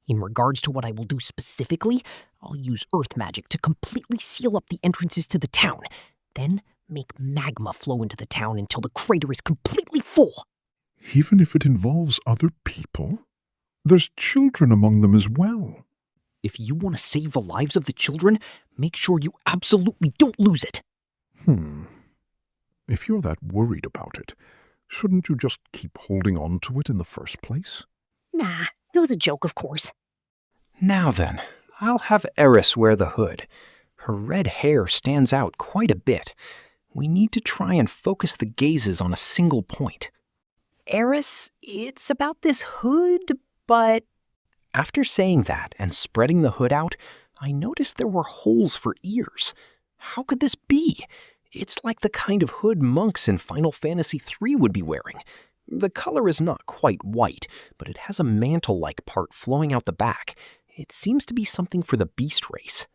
In regards to what I will do specifically, I'll use earth magic to completely seal up the entrances to the town. Then make magma flow into the town until the crater is completely full. Even if it involves other people? There's children among them as well. If you want to save the lives of the children, make sure you absolutely don't lose it. If you're that worried about it, shouldn't you just keep holding on to it in the first place? Nah, it was a joke, of course. Now then, I'll have Eris wear the hood. Her red hair stands out quite a bit. We need to try and focus the gazes on a single point. Eris, it's about this hood, but... After saying that and spreading the hood out, I noticed there were holes for ears. How could this be? It's like the kind of hood monks in Final Fantasy III would be wearing. The color is not quite white, but it has a mantle-like part flowing out the back. It seems to be something for the beast race.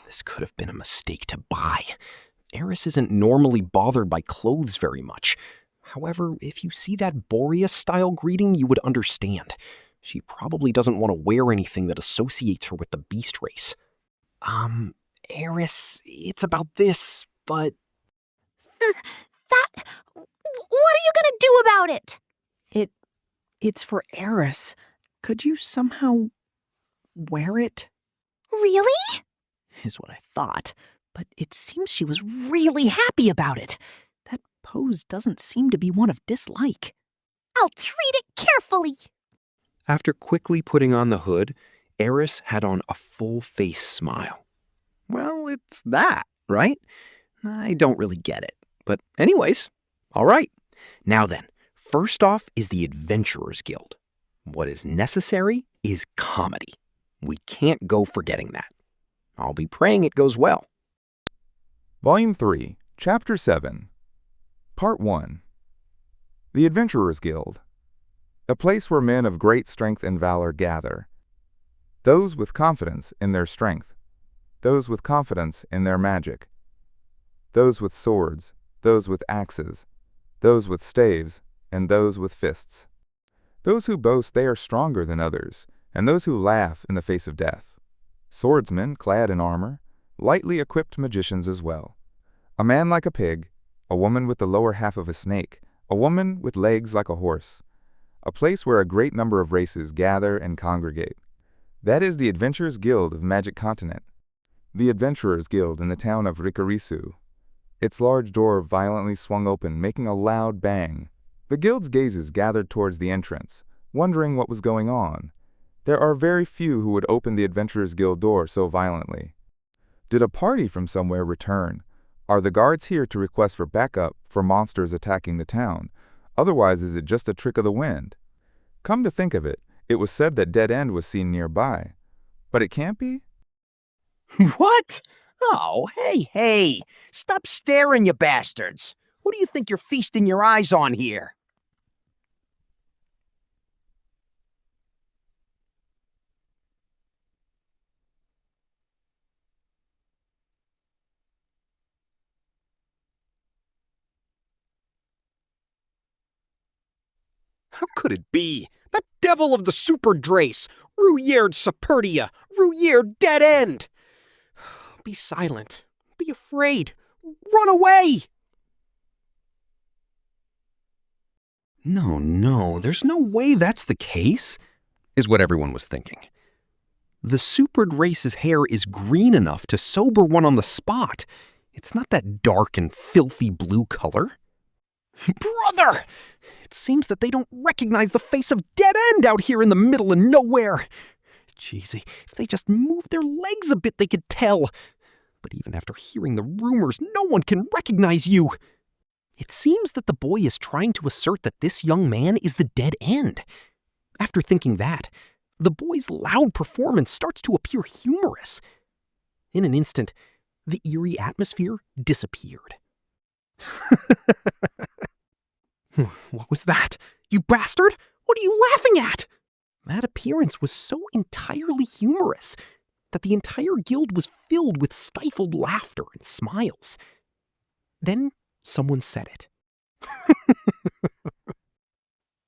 This could have been a mistake to buy. Eris isn't normally bothered by clothes very much. However, if you see that Boreas-style greeting, you would understand. She probably doesn't want to wear anything that associates her with the beast race. Eris, it's about this, but... What are you gonna do about it? It's for Eris. Could you somehow wear it? Really? Is what I thought, but it seems she was really happy about it. That pose doesn't seem to be one of dislike. I'll treat it carefully. After quickly putting on the hood, Eris had on a full-face smile. Well, it's that, right? I don't really get it. But anyways, all right. Now then, first off is the Adventurers Guild. What is necessary is comedy. We can't go forgetting that. I'll be praying it goes well. Volume 3, Chapter 7, Part 1. The Adventurers Guild. A place where men of great strength and valor gather. those with confidence in their strength, those with confidence in their magic, those with swords, those with axes, those with staves, and those with fists. Those who boast they are stronger than others, and those who laugh in the face of death. Swordsmen clad in armor, lightly equipped magicians as well. A man like a pig, a woman with the lower half of a snake, a woman with legs like a horse. A place where a great number of races gather and congregate. That is the Adventurers Guild of Magic Continent. The Adventurers Guild in the town of Rikarisu. Its large door violently swung open, making a loud bang. The guild's gazes gathered towards the entrance, wondering what was going on. There are very few who would open the Adventurers Guild door so violently. Did a party from somewhere return? Are the guards here to request for backup for monsters attacking the town? Otherwise, is it just a trick of the wind? Come to think of it, it was said that Dead End was seen nearby. But it can't be? What? Oh, hey! Stop staring, you bastards! What do you think you're feasting your eyes on here? How could it be? The devil of the Super Drace! Rudeus Sapertia! Rudeus Dead End! Be silent. Be afraid. Run away! No, there's no way that's the case, is what everyone was thinking. The Super Drace's hair is green enough to sober one on the spot. It's not that dark and filthy blue color. Brother! It seems that they don't recognize the face of Dead End out here in the middle of nowhere. Jeezy, if they just moved their legs a bit, they could tell. But even after hearing the rumors, no one can recognize you. It seems that the boy is trying to assert that this young man is the Dead End. After thinking that, the boy's loud performance starts to appear humorous. In an instant, the eerie atmosphere disappeared. What was that? You bastard! What are you laughing at? That appearance was so entirely humorous that the entire guild was filled with stifled laughter and smiles. Then someone said it.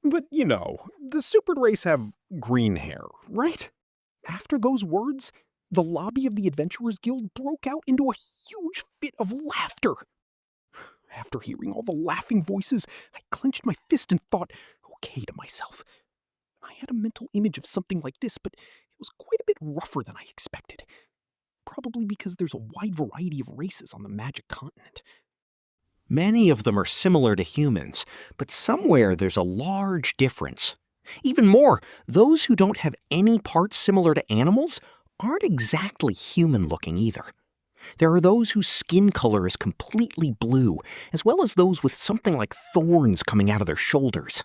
But, you know, the Super Race have green hair, right? After those words, the lobby of the Adventurers Guild broke out into a huge fit of laughter. After hearing all the laughing voices, I clenched my fist and thought, okay, to myself. I had a mental image of something like this, but it was quite a bit rougher than I expected. Probably because there's a wide variety of races on the Magic Continent. Many of them are similar to humans, but somewhere there's a large difference. Even more, those who don't have any parts similar to animals aren't exactly human-looking either. There are those whose skin color is completely blue, as well as those with something like thorns coming out of their shoulders.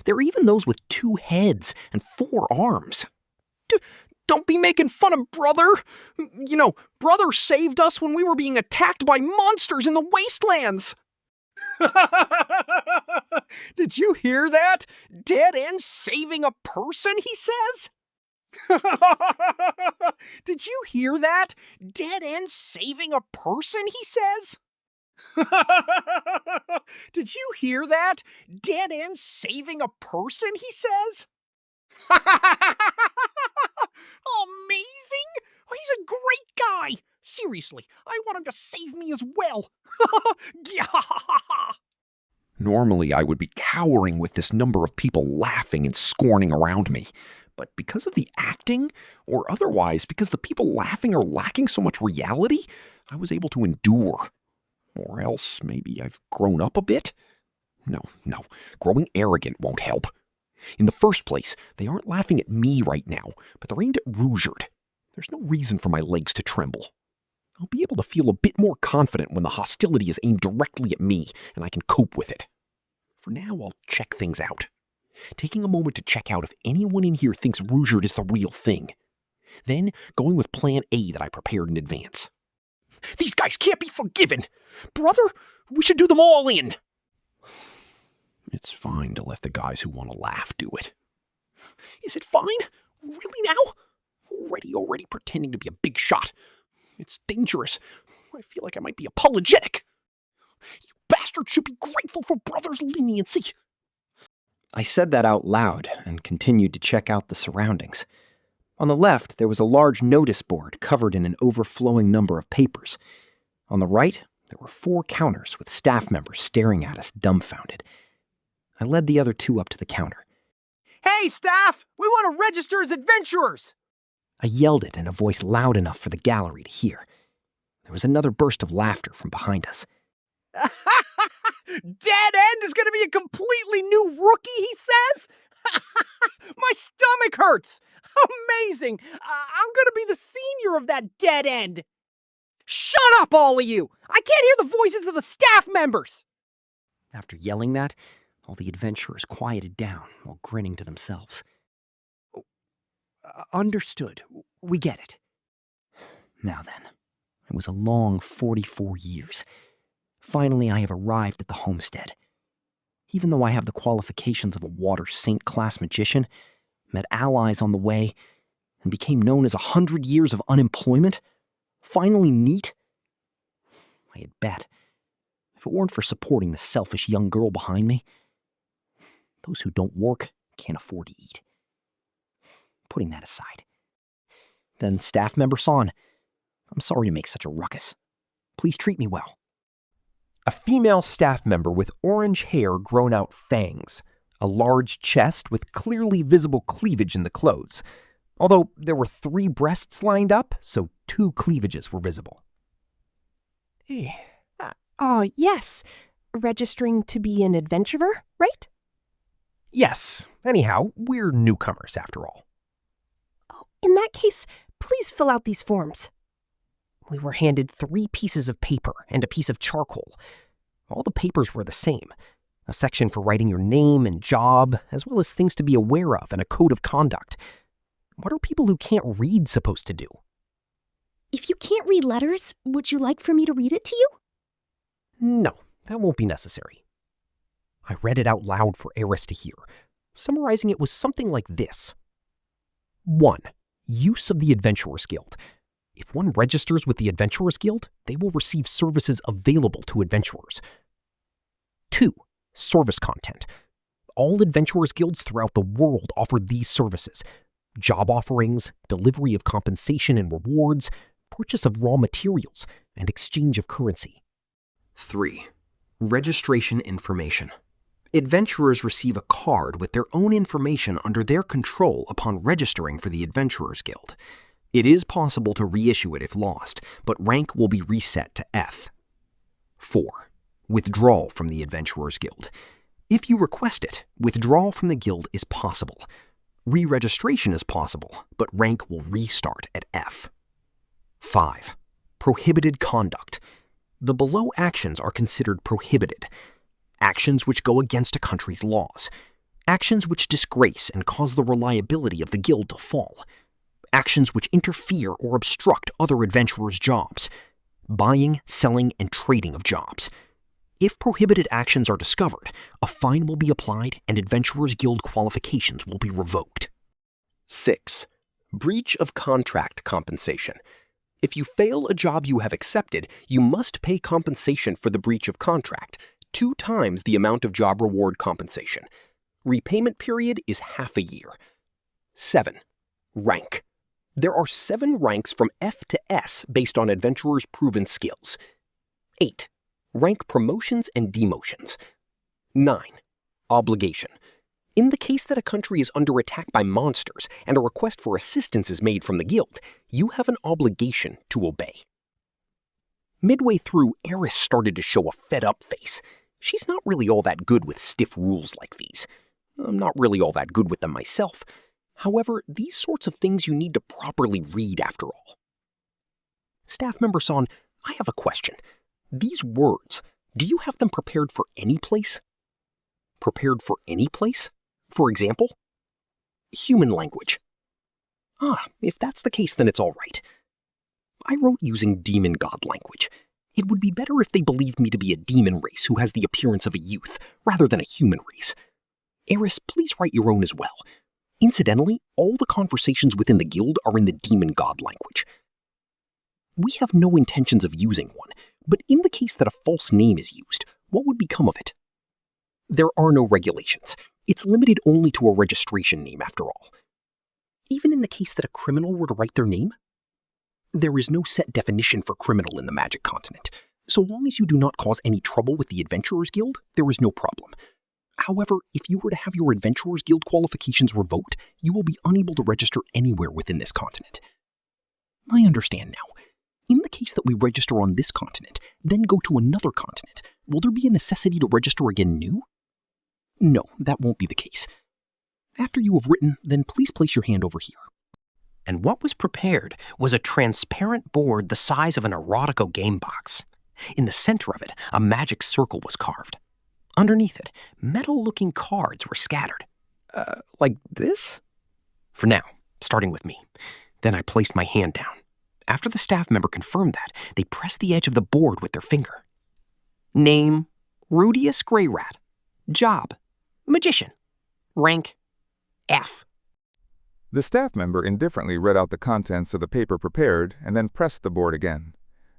There are even those with 2 heads and 4 arms. Don't be making fun of Brother! You know, Brother saved us when we were being attacked by monsters in the wastelands! Did you hear that? Dead End saving a person, he says? Did you hear that? Dead End saving a person, he says? Did you hear that? Dead End saving a person, he says? Amazing! He's a great guy! Seriously, I want him to save me as well! Normally, I would be cowering with this number of people laughing and scorning around me. But because of the acting, or otherwise because the people laughing are lacking so much reality, I was able to endure. Or else maybe I've grown up a bit? No, growing arrogant won't help. In the first place, they aren't laughing at me right now, but they're aimed at Rudeus. There's no reason for my legs to tremble. I'll be able to feel a bit more confident when the hostility is aimed directly at me and I can cope with it. For now, I'll check things out. Taking a moment to check out if anyone in here thinks Rudeus is the real thing. Then going with plan A that I prepared in advance. These guys can't be forgiven! Brother, we should do them all in! It's fine to let the guys who want to laugh do it. Is it fine? Really now? he already pretending to be a big shot? It's dangerous. I feel like I might be apologetic. You bastard should be grateful for brother's leniency. I said that out loud and continued to check out the surroundings. On the left, there was a large notice board covered in an overflowing number of papers. On the right, there were 4 counters with staff members staring at us dumbfounded. I led the other 2 up to the counter. Hey, staff! We want to register as adventurers! I yelled it in a voice loud enough for the gallery to hear. There was another burst of laughter from behind us. Dead End is going to be a completely new rookie, he says? My stomach hurts! Amazing! I'm going to be the senior of that Dead End! Shut up, all of you! I can't hear the voices of the staff members! After yelling that, all the adventurers quieted down while grinning to themselves. Understood. We get it. Now then, it was a long 44 years. Finally, I have arrived at the homestead. Even though I have the qualifications of a water saint class magician, met allies on the way, and became known as 100 years of unemployment, finally NEET, I had bet, if it weren't for supporting the selfish young girl behind me, those who don't work can't afford to eat. Putting that aside. Then staff member Son, I'm sorry to make such a ruckus. Please treat me well. A female staff member with orange hair grown out fangs, a large chest with clearly visible cleavage in the clothes, although there were 3 breasts lined up, so 2 cleavages were visible. Yes. Registering to be an adventurer, right? Yes. Anyhow, we're newcomers after all. In that case, please fill out these forms. We were handed 3 pieces of paper and a piece of charcoal. All the papers were the same. A section for writing your name and job, as well as things to be aware of and a code of conduct. What are people who can't read supposed to do? If you can't read letters, would you like for me to read it to you? No, that won't be necessary. I read it out loud for Eris to hear. Summarizing it was something like this. 1. Use of the Adventurers Guild. If one registers with the Adventurers Guild, they will receive services available to adventurers. 2. Service content. All Adventurers Guilds throughout the world offer these services. Job offerings, delivery of compensation and rewards, purchase of raw materials, and exchange of currency. 3. Registration information. Adventurers receive a card with their own information under their control upon registering for the Adventurers Guild. It is possible to reissue it if lost, but rank will be reset to F. 4. Withdrawal from the Adventurers Guild. If you request it, withdrawal from the guild is possible. Re-registration is possible, but rank will restart at F. 5. Prohibited conduct. The below actions are considered prohibited. Actions which go against a country's laws. Actions which disgrace and cause the reliability of the guild to fall. Actions which interfere or obstruct other adventurers' jobs. Buying, selling, and trading of jobs. If prohibited actions are discovered, a fine will be applied and Adventurers Guild qualifications will be revoked. 6. Breach of contract compensation. If you fail a job you have accepted, you must pay compensation for the breach of contract, 2 times the amount of job reward compensation. Repayment period is half a year. 7. Rank. There are 7 ranks from F to S based on adventurers' proven skills. 8. Rank promotions and demotions. 9. Obligation. In the case that a country is under attack by monsters and a request for assistance is made from the guild, you have an obligation to obey. Midway through, Eris started to show a fed-up face. She's not really all that good with stiff rules like these. I'm not really all that good with them myself. However, these sorts of things you need to properly read after all. Staff member Son, I have a question. These words, do you have them prepared for any place? Prepared for any place? For example? Human language. If that's the case, then it's all right. I wrote using demon god language. It would be better if they believed me to be a demon race who has the appearance of a youth, rather than a human race. Eris, please write your own as well. Incidentally, all the conversations within the guild are in the demon god language. We have no intentions of using one, but in the case that a false name is used, what would become of it? There are no regulations. It's limited only to a registration name, after all. Even in the case that a criminal were to write their name? There is no set definition for criminal in the Magic Continent. So long as you do not cause any trouble with the Adventurers Guild, there is no problem. However, if you were to have your Adventurers Guild qualifications revoked, you will be unable to register anywhere within this continent. I understand now. In the case that we register on this continent, then go to another continent, will there be a necessity to register again new? No, that won't be the case. After you have written, then please place your hand over here. And what was prepared was a transparent board the size of an erotico game box. In the center of it, a magic circle was carved. Underneath it, metal-looking cards were scattered. Like this? For now, starting with me. Then I placed my hand down. After the staff member confirmed that, they pressed the edge of the board with their finger. Name, Rudeus Greyrat. Job, magician. Rank, F. The staff member indifferently read out the contents of the paper prepared and then pressed the board again.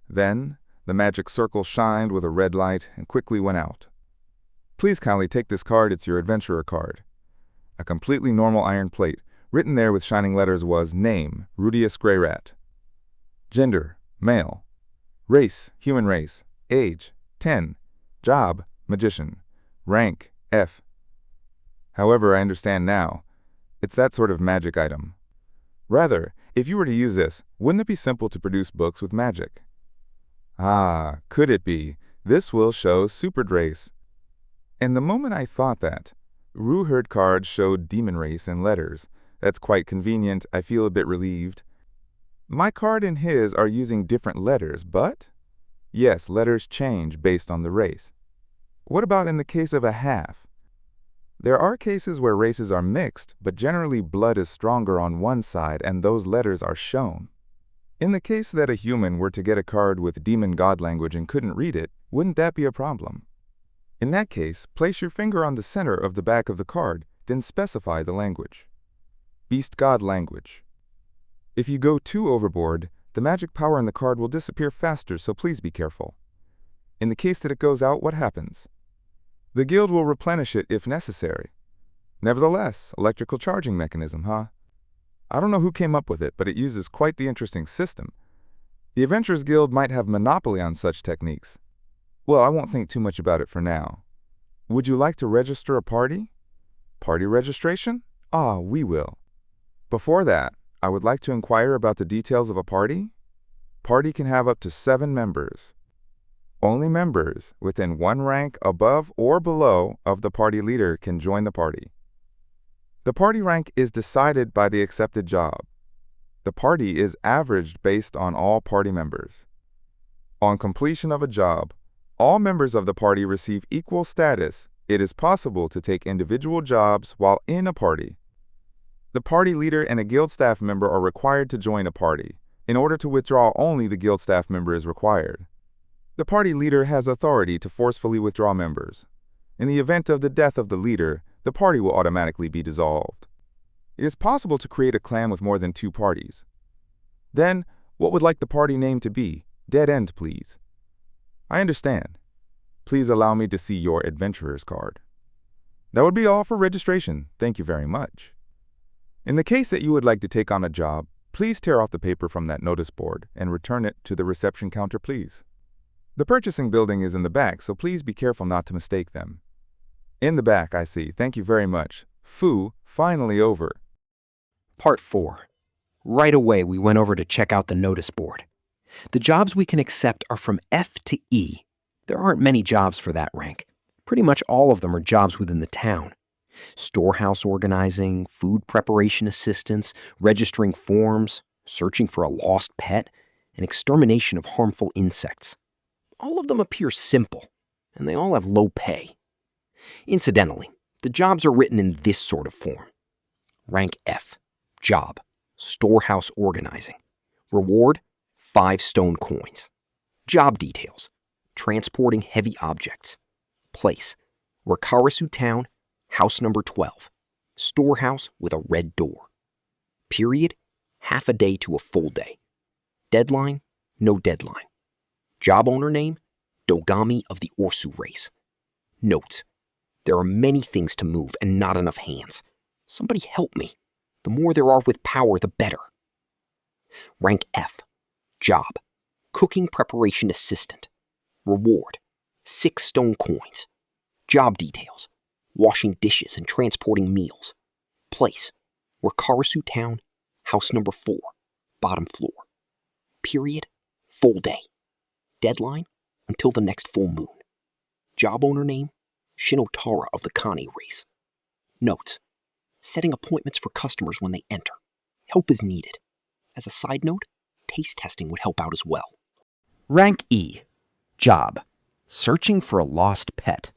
Then, the magic circle shined with a red light and quickly went out. Please kindly take this card, it's your adventurer card. A completely normal iron plate. Written there with shining letters was Name, Rudeus Greyrat. Gender, male. Race, human race. Age, 10. Job, magician. Rank, F. However, I understand now. It's that sort of magic item. Rather, if you were to use this, wouldn't it be simple to produce books with magic? Ah, could it be? This will show supered race. And the moment I thought that, Ruherd cards showed demon race in letters. That's quite convenient. I feel a bit relieved. My card and his are using different letters, but yes, letters change based on the race. What about in the case of a half? There are cases where races are mixed, but generally blood is stronger on one side and those letters are shown. In the case that a human were to get a card with demon god language and couldn't read it, wouldn't that be a problem? In that case, place your finger on the center of the back of the card, then specify the language. Beast god language. If you go too overboard, the magic power in the card will disappear faster, so please be careful. In the case that it goes out, what happens? The guild will replenish it if necessary. Nevertheless, electrical charging mechanism, huh? I don't know who came up with it, but it uses quite the interesting system. The Adventurers Guild might have monopoly on such techniques. Well, I won't think too much about it for now. Would you like to register a party? Party registration? Ah, we will. Before that, I would like to inquire about the details of a party. Party can have up to 7 members. Only members within 1 rank above or below of the party leader can join the party. The party rank is decided by the accepted job. The party is averaged based on all party members. On completion of a job, all members of the party receive equal status. It is possible to take individual jobs while in a party. The party leader and a guild staff member are required to join a party. In order to withdraw, only the guild staff member is required. The party leader has authority to forcefully withdraw members. In the event of the death of the leader, the party will automatically be dissolved. It is possible to create a clan with more than 2 parties. Then, what would like the party name to be? Dead End, please. I understand. Please allow me to see your adventurer's card. That would be all for registration. Thank you very much. In the case that you would like to take on a job, please tear off the paper from that notice board and return it to the reception counter, please. The purchasing building is in the back, so please be careful not to mistake them. In the back, I see. Thank you very much. Fu, finally over. Part 4. Right away, we went over to check out the notice board. The jobs we can accept are from F to E. There aren't many jobs for that rank. Pretty much all of them are jobs within the town. Storehouse organizing, food preparation assistance, registering forms, searching for a lost pet, and extermination of harmful insects. All of them appear simple, and they all have low pay. Incidentally, the jobs are written in this sort of form. Rank F, job, storehouse organizing. Reward, 5 stone coins. Job details, transporting heavy objects. Place, Wakarasu Town, house number 12. storehouse with a red door. Period, half a day to a full day. Deadline, no deadline. Job owner name, Dogami of the Orsu race. Notes, there are many things to move and not enough hands. Somebody help me. The more there are with power, the better. Rank F, job, cooking preparation assistant. Reward, 6 stone coins. Job details, washing dishes and transporting meals. Place, Wakarasu Town, house number 4, bottom floor. Period, full day. Deadline, until the next full moon. Job owner name, Shinotara of the Kane race. Notes, setting appointments for customers when they enter. Help is needed. As a side note, taste testing would help out as well. Rank E, job, searching for a lost pet.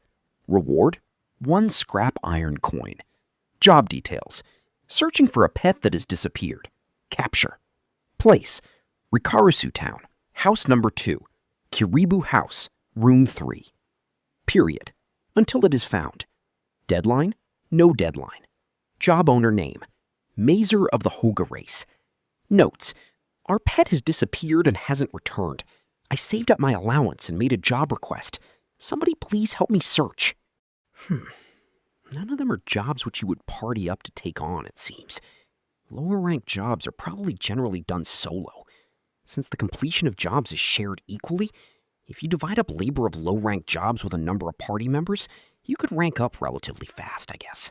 Reward, 1 scrap iron coin. Job details, searching for a pet that has disappeared. Capture. Place, Rikarisu Town, house number 2, Kiribu House, room 3. Period, until it is found. Deadline, no deadline. Job owner name, Mazer of the Hoga race. Notes, our pet has disappeared and hasn't returned. I saved up my allowance and made a job request. Somebody please help me search. None of them are jobs which you would party up to take on, it seems. Lower ranked jobs are probably generally done solo. Since the completion of jobs is shared equally, if you divide up labor of low-ranked jobs with a number of party members, you could rank up relatively fast, I guess.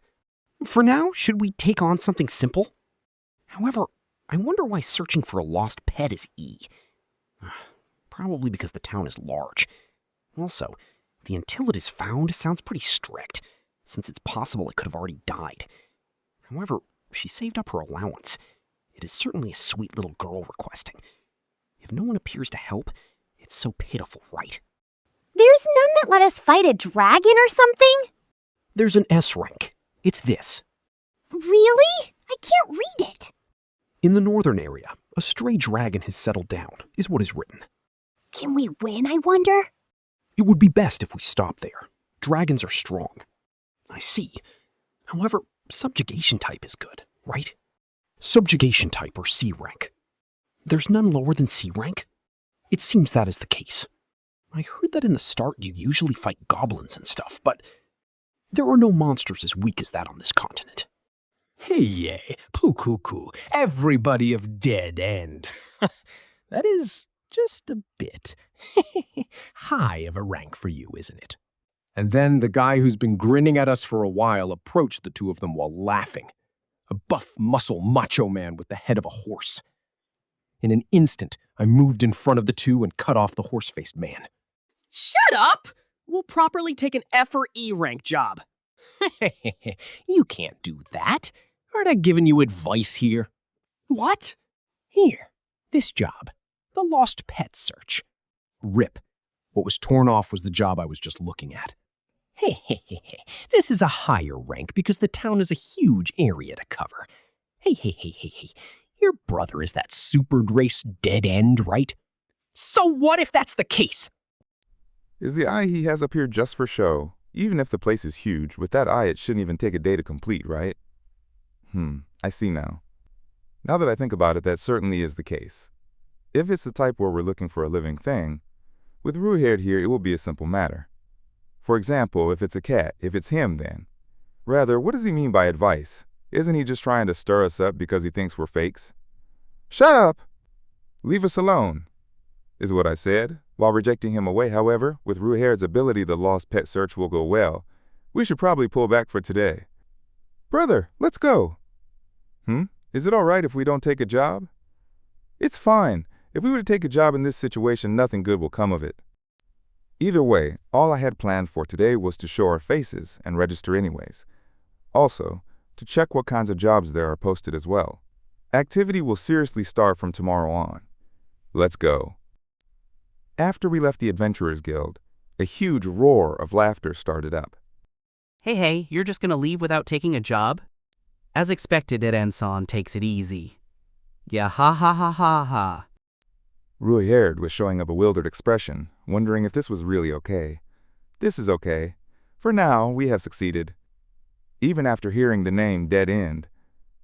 For now, should we take on something simple? However, I wonder why searching for a lost pet is E. Probably because the town is large. Also, the until it is found sounds pretty strict, since it's possible it could have already died. However, she saved up her allowance. It is certainly a sweet little girl requesting. If no one appears to help, it's so pitiful, right? There's none that let us fight a dragon or something? There's an S rank. It's this. Really? I can't read it. In the northern area, a stray dragon has settled down, is what is written. Can we win, I wonder? It would be best if we stop there. Dragons are strong. I see. However, subjugation type is good, right? Subjugation type or C rank. There's none lower than C rank? It seems that is the case. I heard that in the start you usually fight goblins and stuff, but there are no monsters as weak as that on this continent. Hey, Pukuku, everybody of Dead End. That is just a bit high of a rank for you, isn't it? And then the guy who's been grinning at us for a while approached the two of them while laughing. A buff, muscle, macho man with the head of a horse. In an instant, I moved in front of the two and cut off the horse-faced man. Shut up! We'll properly take an F or E rank job. You can't do that. Aren't I giving you advice here? What? Here, this job. The lost pet search. Rip. What was torn off was the job I was just looking at. This is a higher rank because the town is a huge area to cover. Hey. Your brother is that supered race Dead End, right? So what if that's the case? Is the eye he has up here just for show? Even if the place is huge, with that eye it shouldn't even take a day to complete, right? I see now. Now that I think about it, that certainly is the case. If it's the type where we're looking for a living thing, with Rudeus here it will be a simple matter. For example, if it's a cat, if it's him then. Rather, what does he mean by advice? Isn't he just trying to stir us up because he thinks we're fakes? Shut up! Leave us alone, is what I said. While rejecting him away, however, with Rudeus' ability the lost pet search will go well. We should probably pull back for today. Brother, let's go. Is it all right if we don't take a job? It's fine. If we were to take a job in this situation, nothing good will come of it. Either way, all I had planned for today was to show our faces and register anyways. Also, to check what kinds of jobs there are posted as well. Activity will seriously start from tomorrow on. Let's go. After we left the Adventurers Guild, a huge roar of laughter started up. Hey, you're just gonna leave without taking a job? As expected, Eren-san takes it easy. Yeah, ha. Rudeus was showing a bewildered expression, wondering if this was really okay. This is okay. For now, we have succeeded. Even after hearing the name Dead End,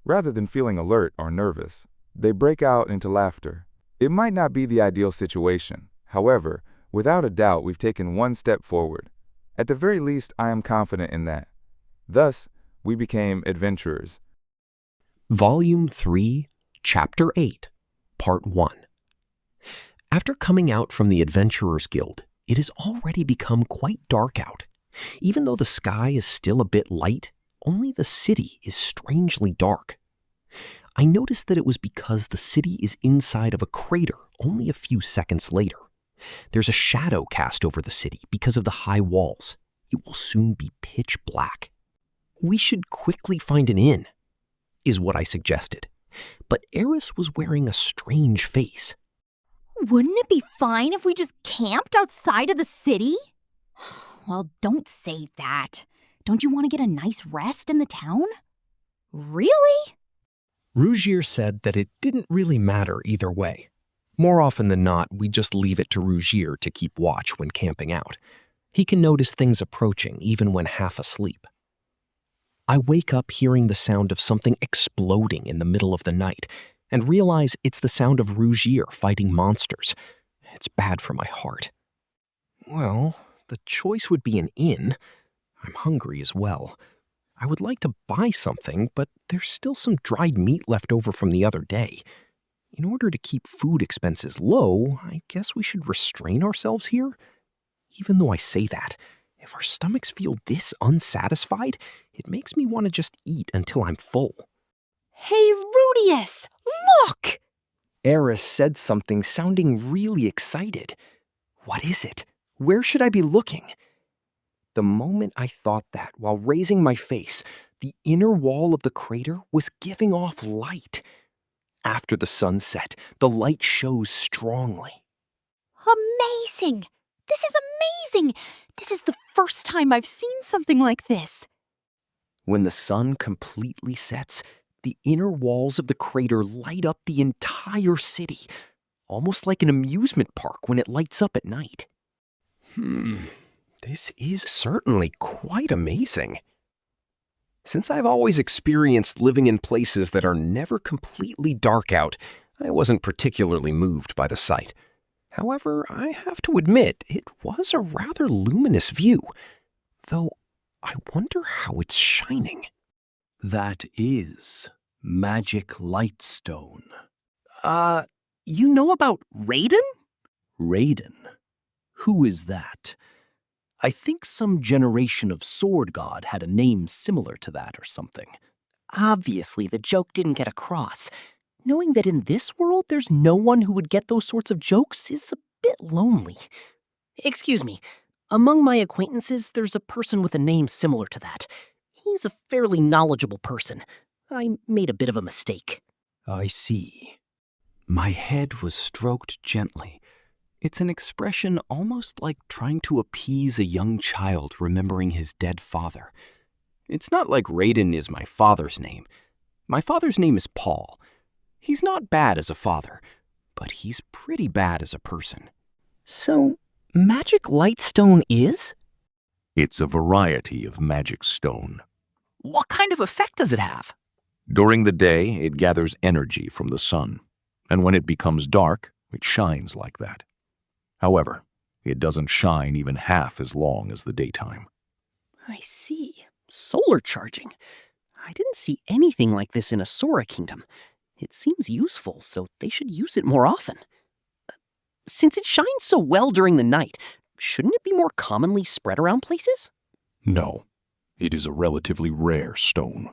rather than feeling alert or nervous, they break out into laughter. It might not be the ideal situation. However, without a doubt, we've taken one step forward. At the very least, I am confident in that. Thus, we became adventurers. Volume 3, Chapter 8, Part 1. After coming out from the Adventurers Guild, it has already become quite dark out. Even though the sky is still a bit light, only the city is strangely dark. I noticed that it was because the city is inside of a crater only a few seconds later. There's a shadow cast over the city because of the high walls. It will soon be pitch black. We should quickly find an inn, is what I suggested. But Eris was wearing a strange face. Wouldn't it be fine if we just camped outside of the city? Well, don't say that. Don't you want to get a nice rest in the town? Really? Rougier said that it didn't really matter either way. More often than not, we just leave it to Rougier to keep watch when camping out. He can notice things approaching even when half asleep. I wake up hearing the sound of something exploding in the middle of the night and realize it's the sound of Rougier fighting monsters. It's bad for my heart. Well, the choice would be an inn. I'm hungry as well. I would like to buy something, but there's still some dried meat left over from the other day. In order to keep food expenses low, I guess we should restrain ourselves here. Even though I say that, if our stomachs feel this unsatisfied, it makes me want to just eat until I'm full. Hey, Rudeus! Look! Eris said something sounding really excited. What is it? Where should I be looking? The moment I thought that, while raising my face, the inner wall of the crater was giving off light. After the sun set, the light shows strongly. Amazing! This is amazing! This is the first time I've seen something like this. When the sun completely sets, the inner walls of the crater light up the entire city, almost like an amusement park when it lights up at night. This is certainly quite amazing. Since I've always experienced living in places that are never completely dark out, I wasn't particularly moved by the sight. However, I have to admit, it was a rather luminous view, though I wonder how it's shining. That is magic lightstone. You know about Raiden? Raiden? Who is that? I think some generation of sword god had a name similar to that or something. Obviously, the joke didn't get across. Knowing that in this world there's no one who would get those sorts of jokes is a bit lonely. Excuse me, among my acquaintances, there's a person with a name similar to that. He's a fairly knowledgeable person. I made a bit of a mistake. I see. My head was stroked gently. It's an expression almost like trying to appease a young child remembering his dead father. It's not like Raiden is my father's name. My father's name is Paul. He's not bad as a father, but he's pretty bad as a person. So, magic lightstone is? It's a variety of magic stone. What kind of effect does it have? During the day, it gathers energy from the sun, and when it becomes dark, it shines like that. However, it doesn't shine even half as long as the daytime. I see. Solar charging. I didn't see anything like this in Asura Kingdom. It seems useful, so they should use it more often. Since it shines so well during the night, shouldn't it be more commonly spread around places? No, it is a relatively rare stone.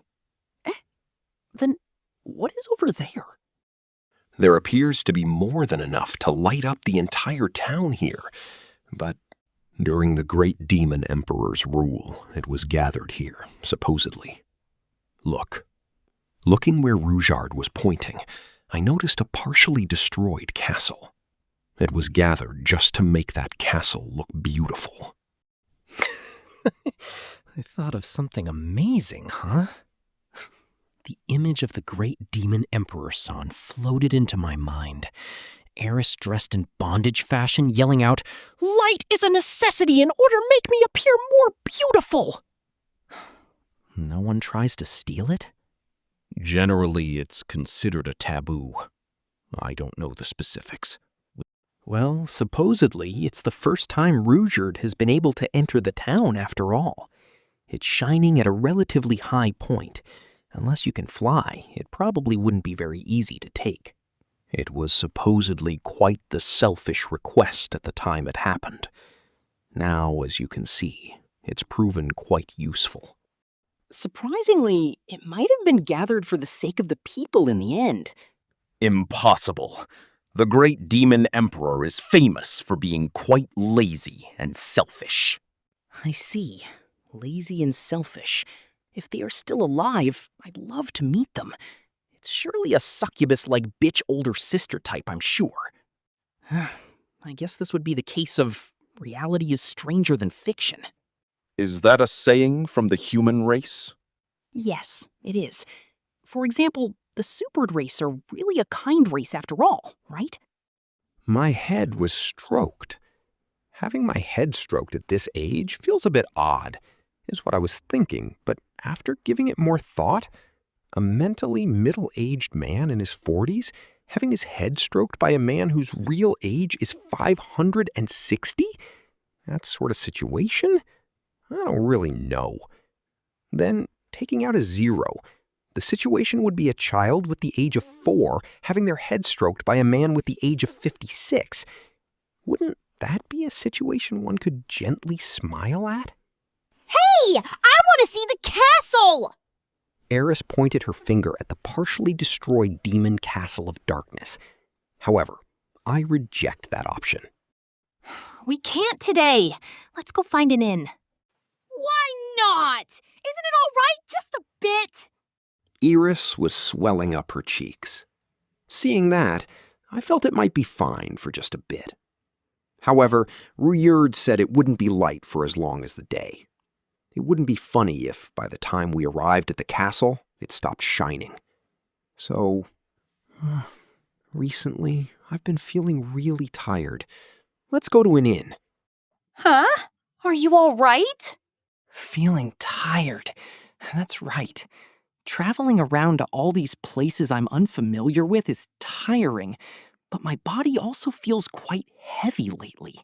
Then what is over there? There appears to be more than enough to light up the entire town here, but during the great demon emperor's rule, it was gathered here, supposedly. Look. Looking where Rougeard was pointing, I noticed a partially destroyed castle. It was gathered just to make that castle look beautiful. I thought of something amazing, huh? The image of the great demon emperor San floated into my mind. Eris dressed in bondage fashion, yelling out, "Light is a necessity in order to make me appear more beautiful!" No one tries to steal it? Generally, it's considered a taboo. I don't know the specifics. Well, supposedly, it's the first time Rudeus has been able to enter the town after all. It's shining at a relatively high point. Unless you can fly, it probably wouldn't be very easy to take. It was supposedly quite the selfish request at the time it happened. Now, as you can see, it's proven quite useful. Surprisingly, it might have been gathered for the sake of the people in the end. Impossible. The great demon emperor is famous for being quite lazy and selfish. I see. Lazy and selfish. If they are still alive, I'd love to meet them. It's surely a succubus-like bitch older sister type, I'm sure. I guess this would be the case of reality is stranger than fiction. Is that a saying from the human race? Yes, it is. For example, the supered race are really a kind race after all, right? My head was stroked. Having my head stroked at this age feels a bit odd, is what I was thinking, but after giving it more thought, a mentally middle-aged man in his 40s having his head stroked by a man whose real age is 560? That sort of situation? I don't really know. Then, taking out a 0, the situation would be a child with the age of 4 having their head stroked by a man with the age of 56. Wouldn't that be a situation one could gently smile at? Hey! I want to see the castle! Eris pointed her finger at the partially destroyed demon castle of darkness. However, I reject that option. We can't today. Let's go find an inn. Why not? Isn't it all right? Just a bit. Eris was swelling up her cheeks. Seeing that, I felt it might be fine for just a bit. However, Rudeus said it wouldn't be light for as long as the day. It wouldn't be funny if, by the time we arrived at the castle, it stopped shining. So, recently, I've been feeling really tired. Let's go to an inn. Huh? Are you all right? Feeling tired. That's right. Traveling around to all these places I'm unfamiliar with is tiring, but my body also feels quite heavy lately.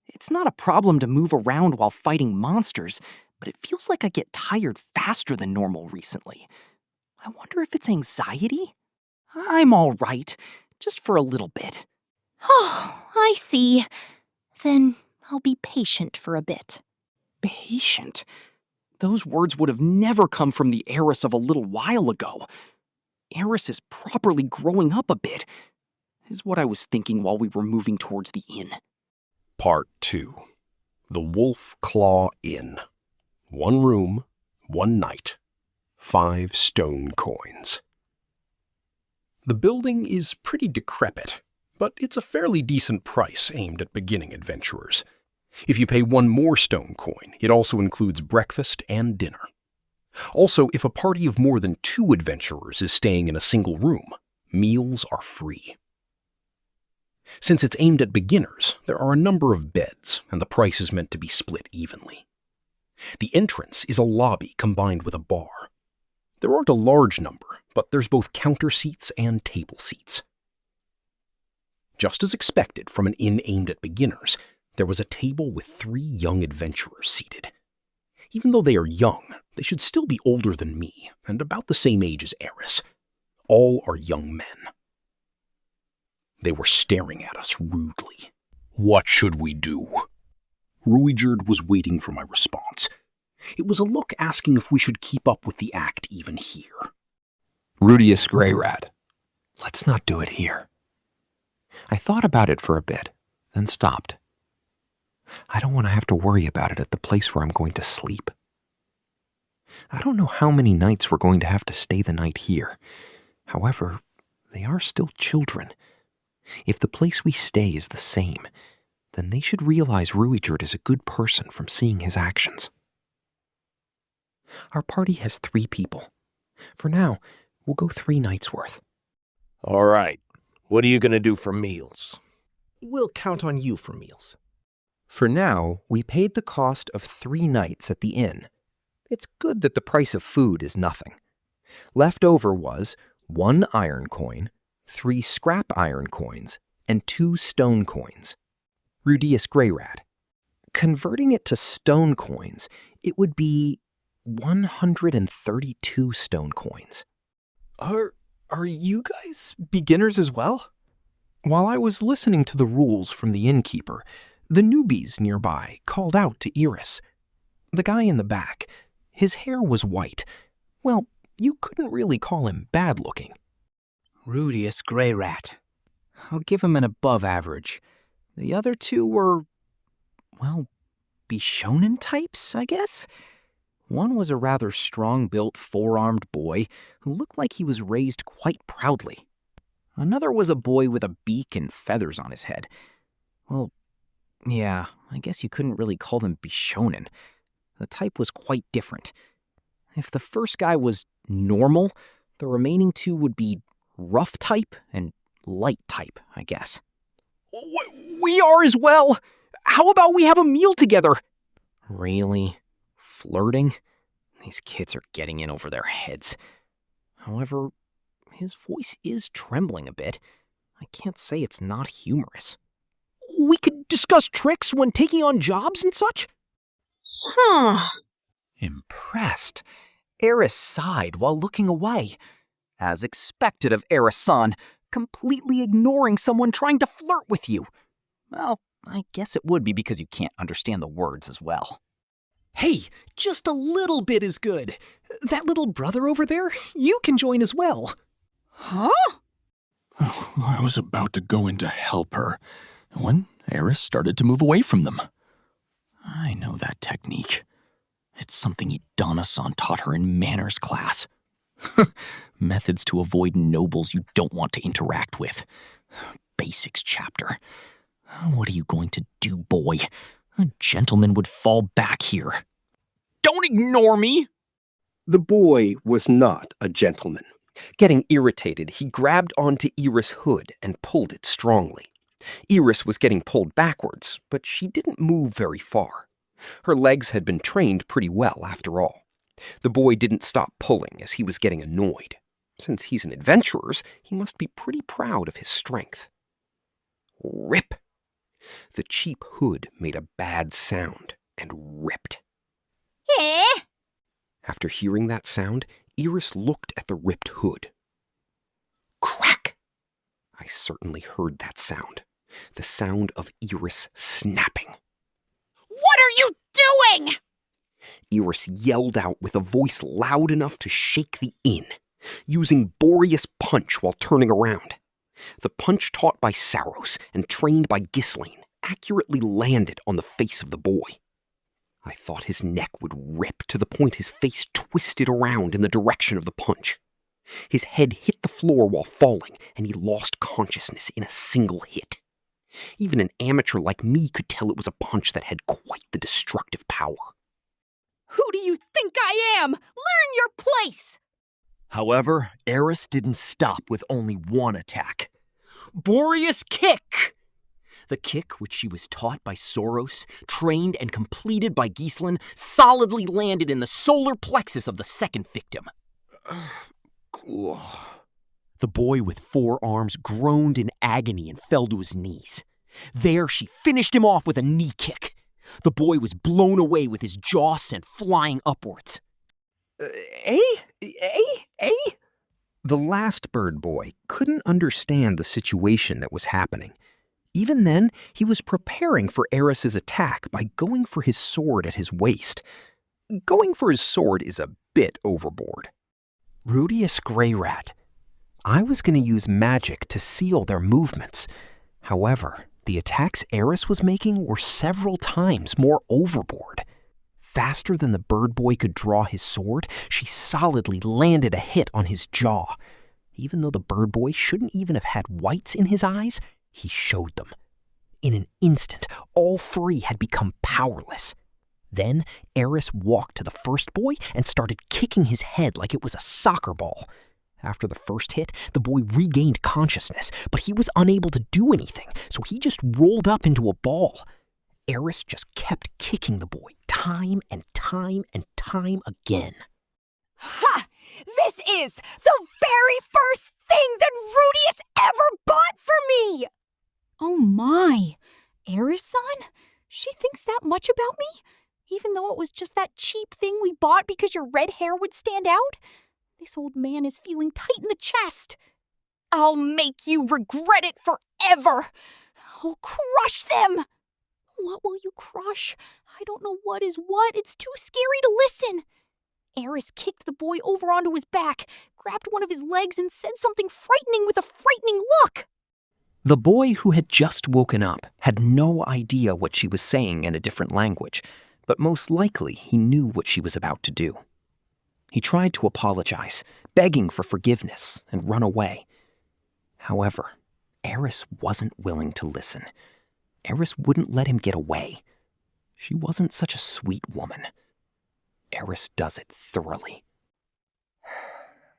It's not a problem to move around while fighting monsters, but it feels like I get tired faster than normal recently. I wonder if it's anxiety? I'm all right, just for a little bit. Oh, I see. Then I'll be patient for a bit. Patient? Those words would have never come from the Eris of a little while ago. Eris is properly growing up a bit, is what I was thinking while we were moving towards the inn. Part 2. The Wolf Claw Inn. 1 room, 1 night. 5 stone coins. The building is pretty decrepit, but it's a fairly decent price aimed at beginning adventurers. If you pay 1 more stone coin, it also includes breakfast and dinner. Also, if a party of more than 2 adventurers is staying in a single room, meals are free. Since it's aimed at beginners, there are a number of beds, and the price is meant to be split evenly. The entrance is a lobby combined with a bar. There aren't a large number, but there's both counter seats and table seats. Just as expected from an inn aimed at beginners, there was a table with 3 young adventurers seated. Even though they are young, they should still be older than me, and about the same age as Eris. All are young men. They were staring at us rudely. What should we do? Rudeus was waiting for my response. It was a look asking if we should keep up with the act even here. Rudeus Greyrat. Let's not do it here. I thought about it for a bit, then stopped. I don't want to have to worry about it at the place where I'm going to sleep. I don't know how many nights we're going to have to stay the night here. However, they are still children. If the place we stay is the same, then they should realize Rudeus is a good person from seeing his actions. Our party has 3 people. For now, we'll go 3 nights' worth. All right. What are you going to do for meals? We'll count on you for meals. For now, we paid the cost of 3 nights at the inn. It's good that the price of food is nothing. Left over was 1 iron coin, 3 scrap iron coins, and 2 stone coins. Rudeus Greyrat. Converting it to stone coins, it would be 132 stone coins. Are you guys beginners as well? While I was listening to the rules from the innkeeper, the newbies nearby called out to Iris. The guy in the back, his hair was white. Well, you couldn't really call him bad-looking. Rudeus Greyrat. I'll give him an above average. The other two were, well, Bishonen types, I guess? One was a rather strong-built, four-armed boy who looked like he was raised quite proudly. Another was a boy with a beak and feathers on his head. Well, yeah, I guess you couldn't really call them Bishonen. The type was quite different. If the first guy was normal, the remaining two would be rough type and light type, I guess. We are as well! How about we have a meal together? Really? Flirting? These kids are getting in over their heads. However, his voice is trembling a bit. I can't say it's not humorous. We could discuss tricks when taking on jobs and such? Impressed, Eris sighed while looking away. As expected of Eris-san, completely ignoring someone trying to flirt with you. Well, I guess it would be because you can't understand the words as well. Hey, just a little bit is good. That little brother over there, you can join as well. Huh? I was about to go in to help her when Eris started to move away from them. I know that technique. It's something Idana-san taught her in manners class. Methods to avoid nobles you don't want to interact with. Basics chapter. What are you going to do, boy? A gentleman would fall back here. Don't ignore me! The boy was not a gentleman. Getting irritated, he grabbed onto Iris' hood and pulled it strongly. Iris was getting pulled backwards, but she didn't move very far. Her legs had been trained pretty well, after all. The boy didn't stop pulling as he was getting annoyed. Since he's an adventurer, he must be pretty proud of his strength. Rip! The cheap hood made a bad sound and ripped. Eh? After hearing that sound, Iris looked at the ripped hood. Crack! I certainly heard that sound. The sound of Iris snapping. What are you doing? Iris yelled out with a voice loud enough to shake the inn, using Boreas Punch while turning around. The punch taught by Saros and trained by Ghislaine accurately landed on the face of the boy. I thought his neck would rip to the point his face twisted around in the direction of the punch. His head hit the floor while falling, and he lost consciousness in a single hit. Even an amateur like me could tell it was a punch that had quite the destructive power. Who do you think I am? Learn your place! However, Eris didn't stop with only one attack. Boreas Kick! The kick, which she was taught by Soros, trained and completed by Ghislaine, solidly landed in the solar plexus of the second victim. The boy with 4 arms groaned in agony and fell to his knees. There she finished him off with a knee kick. The boy was blown away with his jaw sent flying upwards. The last bird boy couldn't understand the situation that was happening. Even then, he was preparing for Eris's attack by going for his sword at his waist. Going for his sword is a bit overboard. Rudeus Greyrat. I was going to use magic to seal their movements. However, the attacks Eris was making were several times more overboard. Faster than the bird boy could draw his sword, she solidly landed a hit on his jaw. Even though the bird boy shouldn't even have had whites in his eyes, he showed them. In an instant, all 3 had become powerless. Then Eris walked to the first boy and started kicking his head like it was a soccer ball. After the first hit, the boy regained consciousness, but he was unable to do anything, so he just rolled up into a ball. Eris just kept kicking the boy, time and time and time again. Ha! This is the very first thing that Rudeus ever bought for me! Oh my. Eris-san? She thinks that much about me? Even though it was just that cheap thing we bought because your red hair would stand out? This old man is feeling tight in the chest. I'll make you regret it forever! I'll crush them! What will you crush? I don't know what is what. It's too scary to listen. Eris kicked the boy over onto his back, grabbed one of his legs, and said something frightening with a frightening look. The boy who had just woken up had no idea what she was saying in a different language, but most likely he knew what she was about to do. He tried to apologize, begging for forgiveness, and run away. However, Eris wasn't willing to listen. Eris wouldn't let him get away. She wasn't such a sweet woman. Eris does it thoroughly.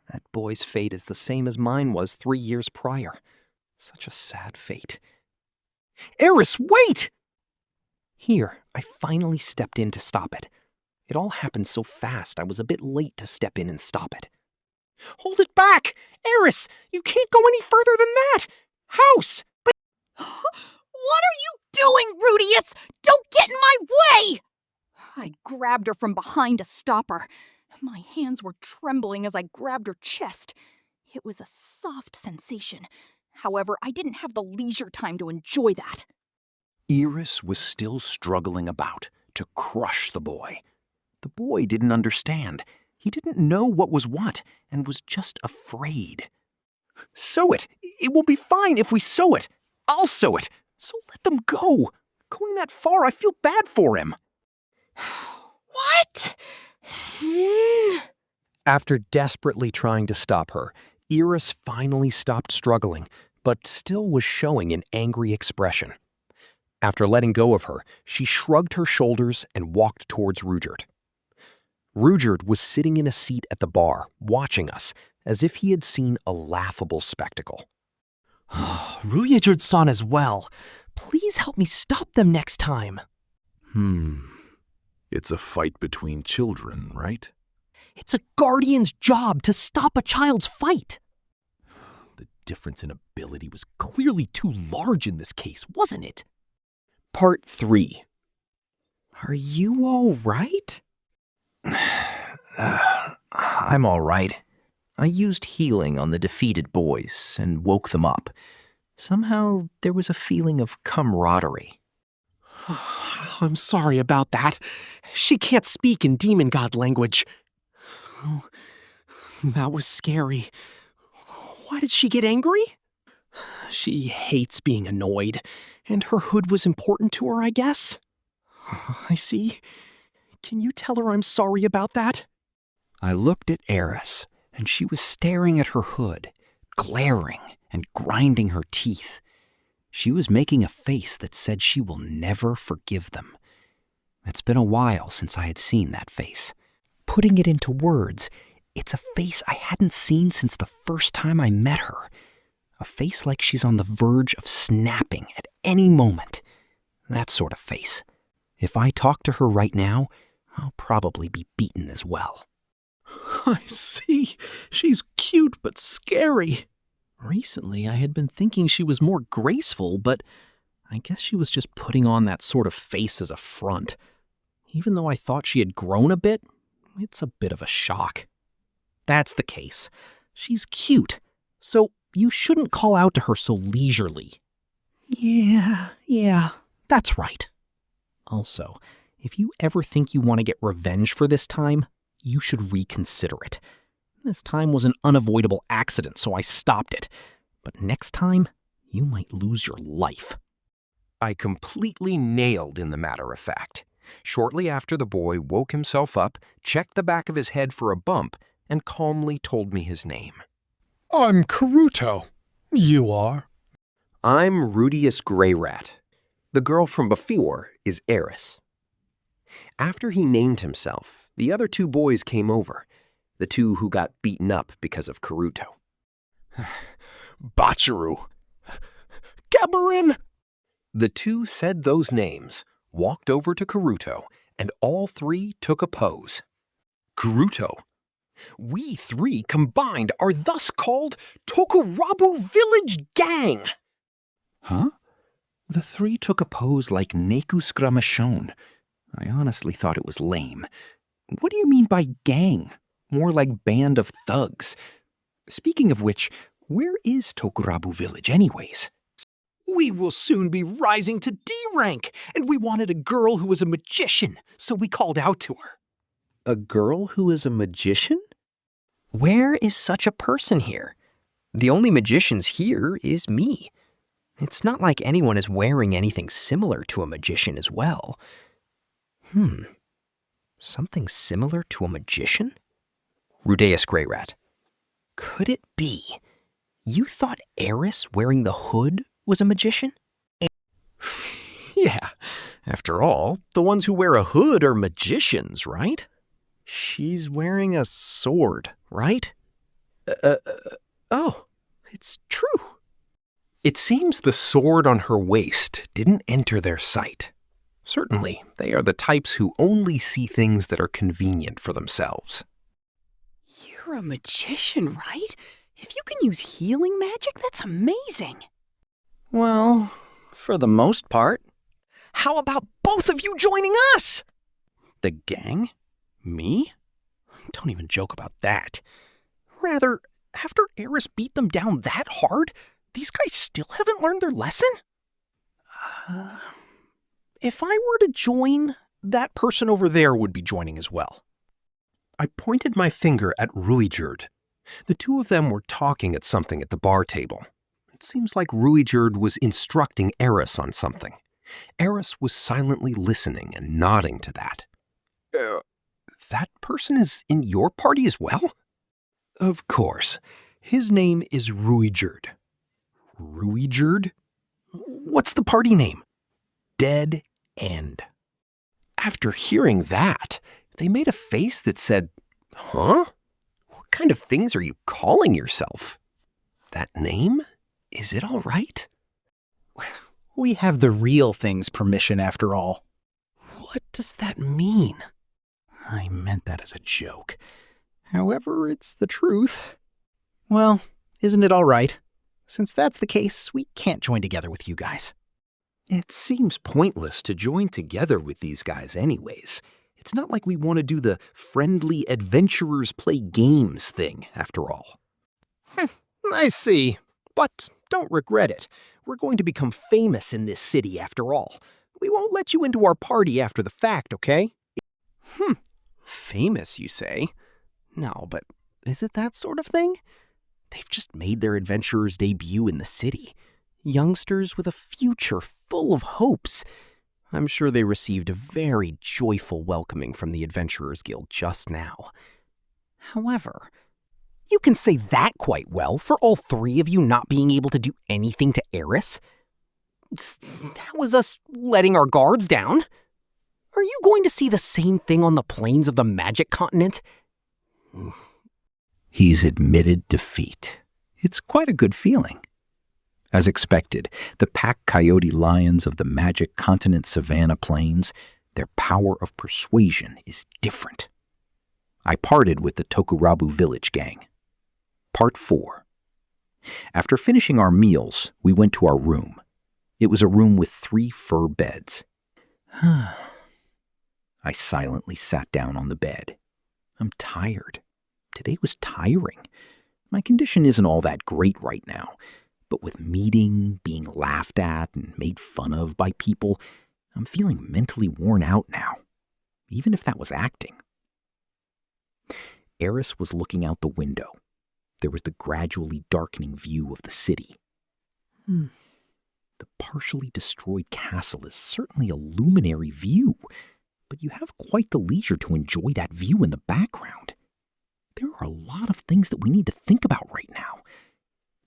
That boy's fate is the same as mine was 3 years prior. Such a sad fate. Eris, wait! Here, I finally stepped in to stop it. It all happened so fast, I was a bit late to step in and stop it. Hold it back! Eris, you can't go any further than that! House! But... What are you doing, Rudeus? Don't get in my way! I grabbed her from behind to stop her. My hands were trembling as I grabbed her chest. It was a soft sensation. However, I didn't have the leisure time to enjoy that. Eris was still struggling about to crush the boy. The boy didn't understand. He didn't know what was what and was just afraid. Sew it! It will be fine if we sew it! I'll sew it! So let them go! Going that far, I feel bad for him. What? After desperately trying to stop her, Eris finally stopped struggling, but still was showing an angry expression. After letting go of her, she shrugged her shoulders and walked towards Rudeus. Rudeus was sitting in a seat at the bar, watching us, as if he had seen a laughable spectacle. Rudeus-san as well. Please help me stop them next time. It's a fight between children, right? It's a guardian's job to stop a child's fight. The difference in ability was clearly too large in this case, wasn't it? Part 3. Are you all right? I'm all right. I used healing on the defeated boys and woke them up. Somehow there was a feeling of camaraderie. I'm sorry about that. She can't speak in demon god language. Oh, that was scary. Why did she get angry? She hates being annoyed, and her hood was important to her, I guess. I see. Can you tell her I'm sorry about that? I looked at Eris, and she was staring at her hood, glaring and grinding her teeth. She was making a face that said she will never forgive them. It's been a while since I had seen that face. Putting it into words, it's a face I hadn't seen since the first time I met her. A face like she's on the verge of snapping at any moment. That sort of face. If I talk to her right now, I'll probably be beaten as well. I see. She's cute but scary. Recently, I had been thinking she was more graceful, but I guess she was just putting on that sort of face as a front. Even though I thought she had grown a bit, it's a bit of a shock. That's the case. She's cute, so you shouldn't call out to her so leisurely. Yeah, that's right. Also, if you ever think you want to get revenge for this time, you should reconsider it. This time was an unavoidable accident, so I stopped it. But next time, you might lose your life. I completely nailed in the matter of fact. Shortly after, the boy woke himself up, checked the back of his head for a bump, and calmly told me his name. I'm Karuto. You are? I'm Rudeus Greyrat. The girl from before is Eris. After he named himself, the other two boys came over, the two who got beaten up because of Karuto. Bachiru. Gabarin. The two said those names, walked over to Karuto, and all three took a pose. Geruto. We three combined are thus called Tokurabu Village Gang. Huh? The three took a pose like Nekuskrama-shon. I honestly thought it was lame. What do you mean by gang? More like band of thugs. Speaking of which, where is Tokurabu Village anyways? We will soon be rising to D rank, and we wanted a girl who was a magician, so we called out to her. A girl who is a magician? Where is such a person here? The only magicians here is me. It's not like anyone is wearing anything similar to a magician as well. Something similar to a magician? Rudeus Greyrat. Could it be? You thought Eris wearing the hood was a magician? Yeah, after all, the ones who wear a hood are magicians, right? She's wearing a sword, right? Oh, it's true. It seems the sword on her waist didn't enter their sight. Certainly, they are the types who only see things that are convenient for themselves. You're a magician, right? If you can use healing magic, that's amazing. Well, for the most part. How about both of you joining us? The gang? Me? Don't even joke about that. Rather, after Eris beat them down that hard, these guys still haven't learned their lesson? If I were to join, that person over there would be joining as well. I pointed my finger at Ruijerd. The two of them were talking at something at the bar table. It seems like Ruijerd was instructing Eris on something. Eris was silently listening and nodding to that. That person is in your party as well? Of course. His name is Ruijerd. Ruijerd? What's the party name? Dead End. After hearing that, they made a face that said, "Huh? What kind of things are you calling yourself? That name? Is it all right?" We have the real thing's permission after all. What does that mean? I meant that as a joke. However, it's the truth. Well, isn't it all right? Since that's the case, we can't join together with you guys. It seems pointless to join together with these guys anyways. It's not like we want to do the friendly adventurers play games thing, after all. I see, but don't regret it. We're going to become famous in this city after all. We won't let you into our party after the fact, okay? Famous, you say? No, but is it that sort of thing? They've just made their adventurers' debut in the city. Youngsters with a future full of hopes. I'm sure they received a very joyful welcoming from the Adventurers Guild just now. However, you can say that quite well for all three of you not being able to do anything to Eris. That was us letting our guards down. Are you going to see the same thing on the plains of the Magic Continent? He's admitted defeat. It's quite a good feeling. As expected, the pack coyote lions of the Magic Continent Savannah Plains, their power of persuasion is different. I parted with the Tokurabu Village gang. Part 4. After finishing our meals, we went to our room. It was a room with 3 fur beds. I silently sat down on the bed. I'm tired. Today was tiring. My condition isn't all that great right now, but with meeting, being laughed at, and made fun of by people, I'm feeling mentally worn out now, even if that was acting. Eris was looking out the window. There was the gradually darkening view of the city. The partially destroyed castle is certainly a luminary view, but you have quite the leisure to enjoy that view in the background. There are a lot of things that we need to think about right now.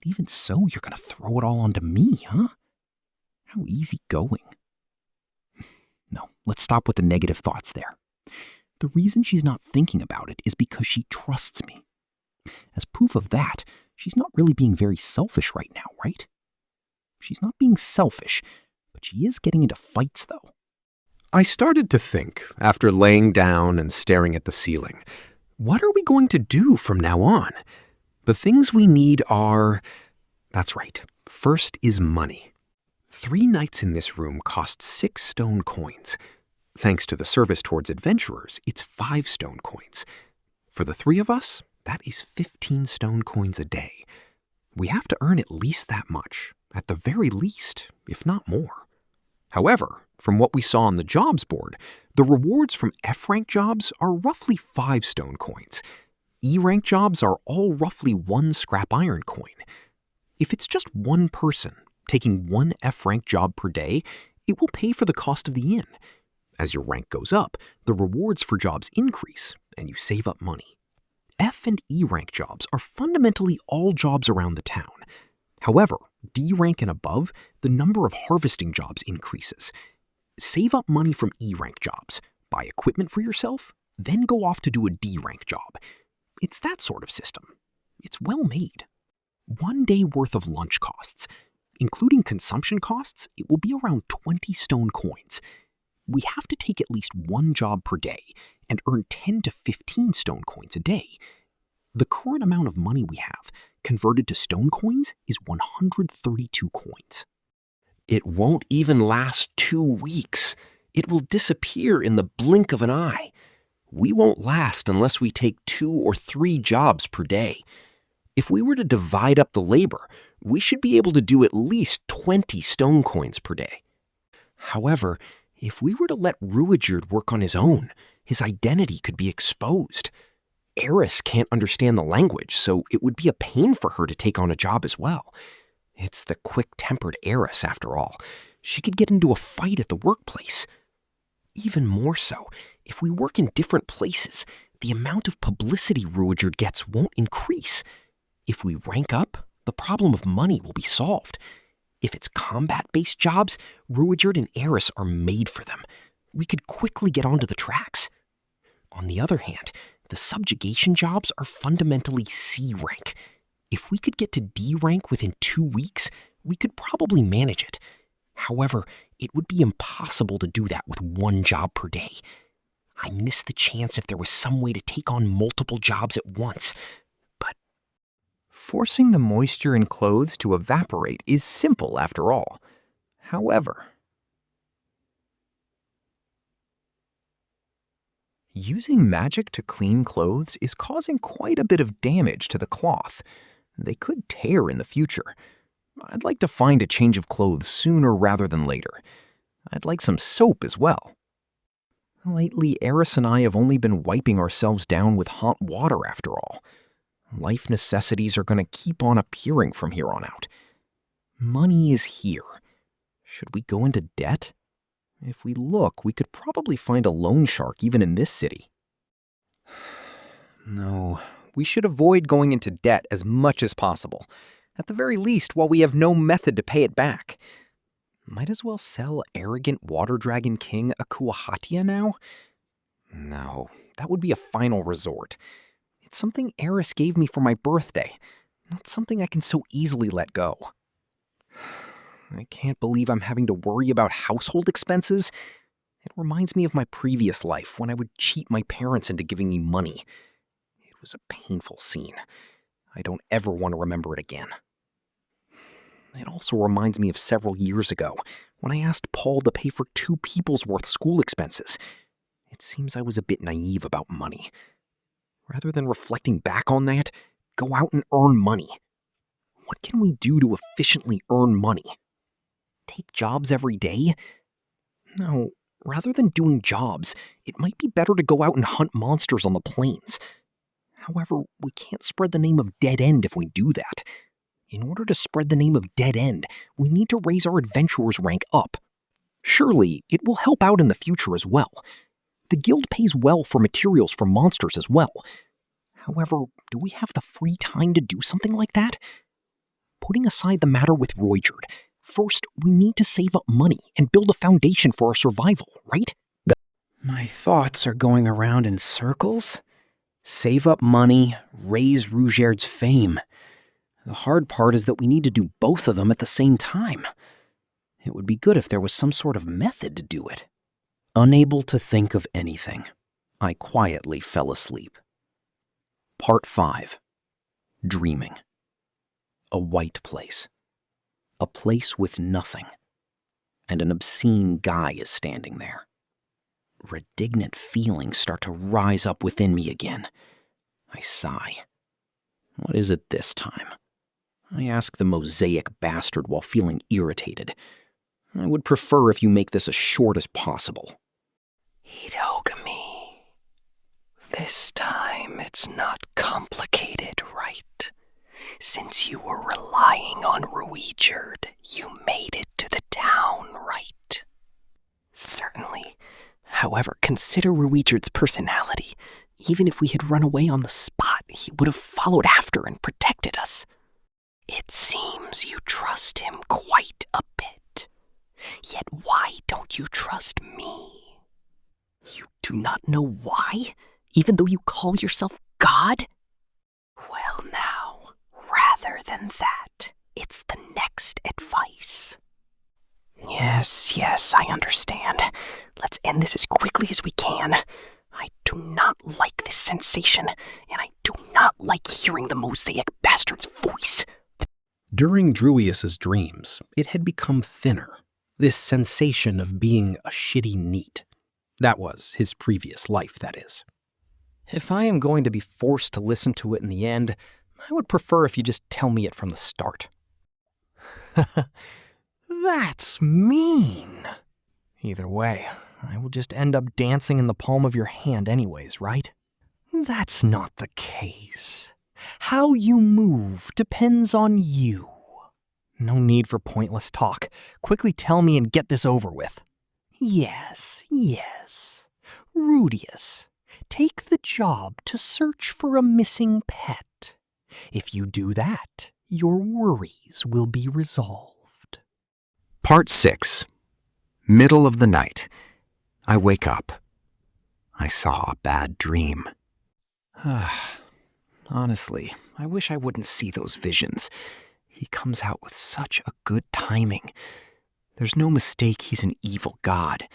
Even so, you're going to throw it all onto me, huh? How easygoing. No, let's stop with the negative thoughts there. The reason she's not thinking about it is because she trusts me. As proof of that, she's not really being very selfish right now, right? She's not being selfish, but she is getting into fights, though. I started to think, after laying down and staring at the ceiling, what are we going to do from now on? The things we need are... That's right. First is money. 3 nights in this room cost 6 stone coins. Thanks to the service towards adventurers, it's 5 stone coins. For the 3 of us, that is 15 stone coins a day. We have to earn at least that much, at the very least, if not more. However, from what we saw on the jobs board, the rewards from F-rank jobs are roughly 5 stone coins. E-rank jobs are all roughly 1 scrap iron coin. If it's just one person taking 1 F-rank job per day, it will pay for the cost of the inn. As your rank goes up, the rewards for jobs increase, and you save up money. F and E rank jobs are fundamentally all jobs around the town. However, D rank and above, the number of harvesting jobs increases. Save up money from E rank jobs, buy equipment for yourself, then go off to do a D rank job. It's that sort of system. It's well made. 1 day worth of lunch costs. Including consumption costs, it will be around 20 stone coins. We have to take at least 1 job per day and earn 10 to 15 stone coins a day. The current amount of money we have, converted to stone coins, is 132 coins. It won't even last 2 weeks. It will disappear in the blink of an eye. We won't last unless we take 2 or 3 jobs per day. If we were to divide up the labor, we should be able to do at least 20 stone coins per day. However, if we were to let Rudeus work on his own, his identity could be exposed. Eris can't understand the language, so it would be a pain for her to take on a job as well. It's the quick-tempered Eris, after all. She could get into a fight at the workplace. Even more so, if we work in different places, the amount of publicity Rudeus gets won't increase. If we rank up, the problem of money will be solved. If it's combat-based jobs, Rudeus and Eris are made for them. We could quickly get onto the tracks. On the other hand, the subjugation jobs are fundamentally C rank. If we could get to D rank within 2 weeks, we could probably manage it. However, it would be impossible to do that with 1 job per day. I miss the chance if there was some way to take on multiple jobs at once. Forcing the moisture in clothes to evaporate is simple after all. However, using magic to clean clothes is causing quite a bit of damage to the cloth. They could tear in the future. I'd like to find a change of clothes sooner rather than later. I'd like some soap as well. Lately, Eris and I have only been wiping ourselves down with hot water after all. Life necessities are going to keep on appearing from here on out. Money is here. Should we go into debt? If we look, we could probably find a loan shark even in this city. No, we should avoid going into debt as much as possible. At the very least, while we have no method to pay it back. Might as well sell arrogant water dragon king Akuahatia now? No, that would be a final resort. It's something Eris gave me for my birthday, not something I can so easily let go. I can't believe I'm having to worry about household expenses. It reminds me of my previous life when I would cheat my parents into giving me money. It was a painful scene. I don't ever want to remember it again. It also reminds me of several years ago when I asked Paul to pay for 2 people's worth school expenses. It seems I was a bit naive about money. Rather than reflecting back on that, go out and earn money. What can we do to efficiently earn money? Take jobs every day? No, rather than doing jobs, it might be better to go out and hunt monsters on the plains. However, we can't spread the name of Dead End if we do that. In order to spread the name of Dead End, we need to raise our adventurer's rank up. Surely, it will help out in the future as well. The guild pays well for materials for monsters as well. However, do we have the free time to do something like that? Putting aside the matter with Rudeus, first we need to save up money and build a foundation for our survival, right? My thoughts are going around in circles. Save up money, raise Rudeus' fame. The hard part is that we need to do both of them at the same time. It would be good if there was some sort of method to do it. Unable to think of anything, I quietly fell asleep. Part 5. Dreaming. A white place. A place with nothing. And an obscene guy is standing there. Redignant feelings start to rise up within me again. I sigh. What is it this time? I ask the mosaic bastard while feeling irritated. I would prefer if you make this as short as possible. Hitogami. This time it's not complicated, right? Since you were relying on Ruijerd, you made it to the town, right? Certainly. However, consider Ruijerd's personality. Even if we had run away on the spot, he would have followed after and protected us. It seems you trust him quite a bit. Yet why don't you trust me? You do not know why, even though you call yourself God? Well now, rather than that, it's the next advice. Yes, I understand. Let's end this as quickly as we can. I do not like this sensation, and I do not like hearing the mosaic bastard's voice. During Druius's dreams, it had become thinner. This sensation of being a shitty NEET. That was his previous life, that is. If I am going to be forced to listen to it in the end, I would prefer if you just tell me it from the start. That's mean. Either way, I will just end up dancing in the palm of your hand anyways, right? That's not the case. How you move depends on you. No need for pointless talk. Quickly tell me and get this over with. Yes. Rudeus, take the job to search for a missing pet. If you do that, your worries will be resolved. Part 6. Middle of the night. I wake up. I saw a bad dream. Honestly, I wish I wouldn't see those visions. He comes out with such a good timing. There's no mistake he's an evil god.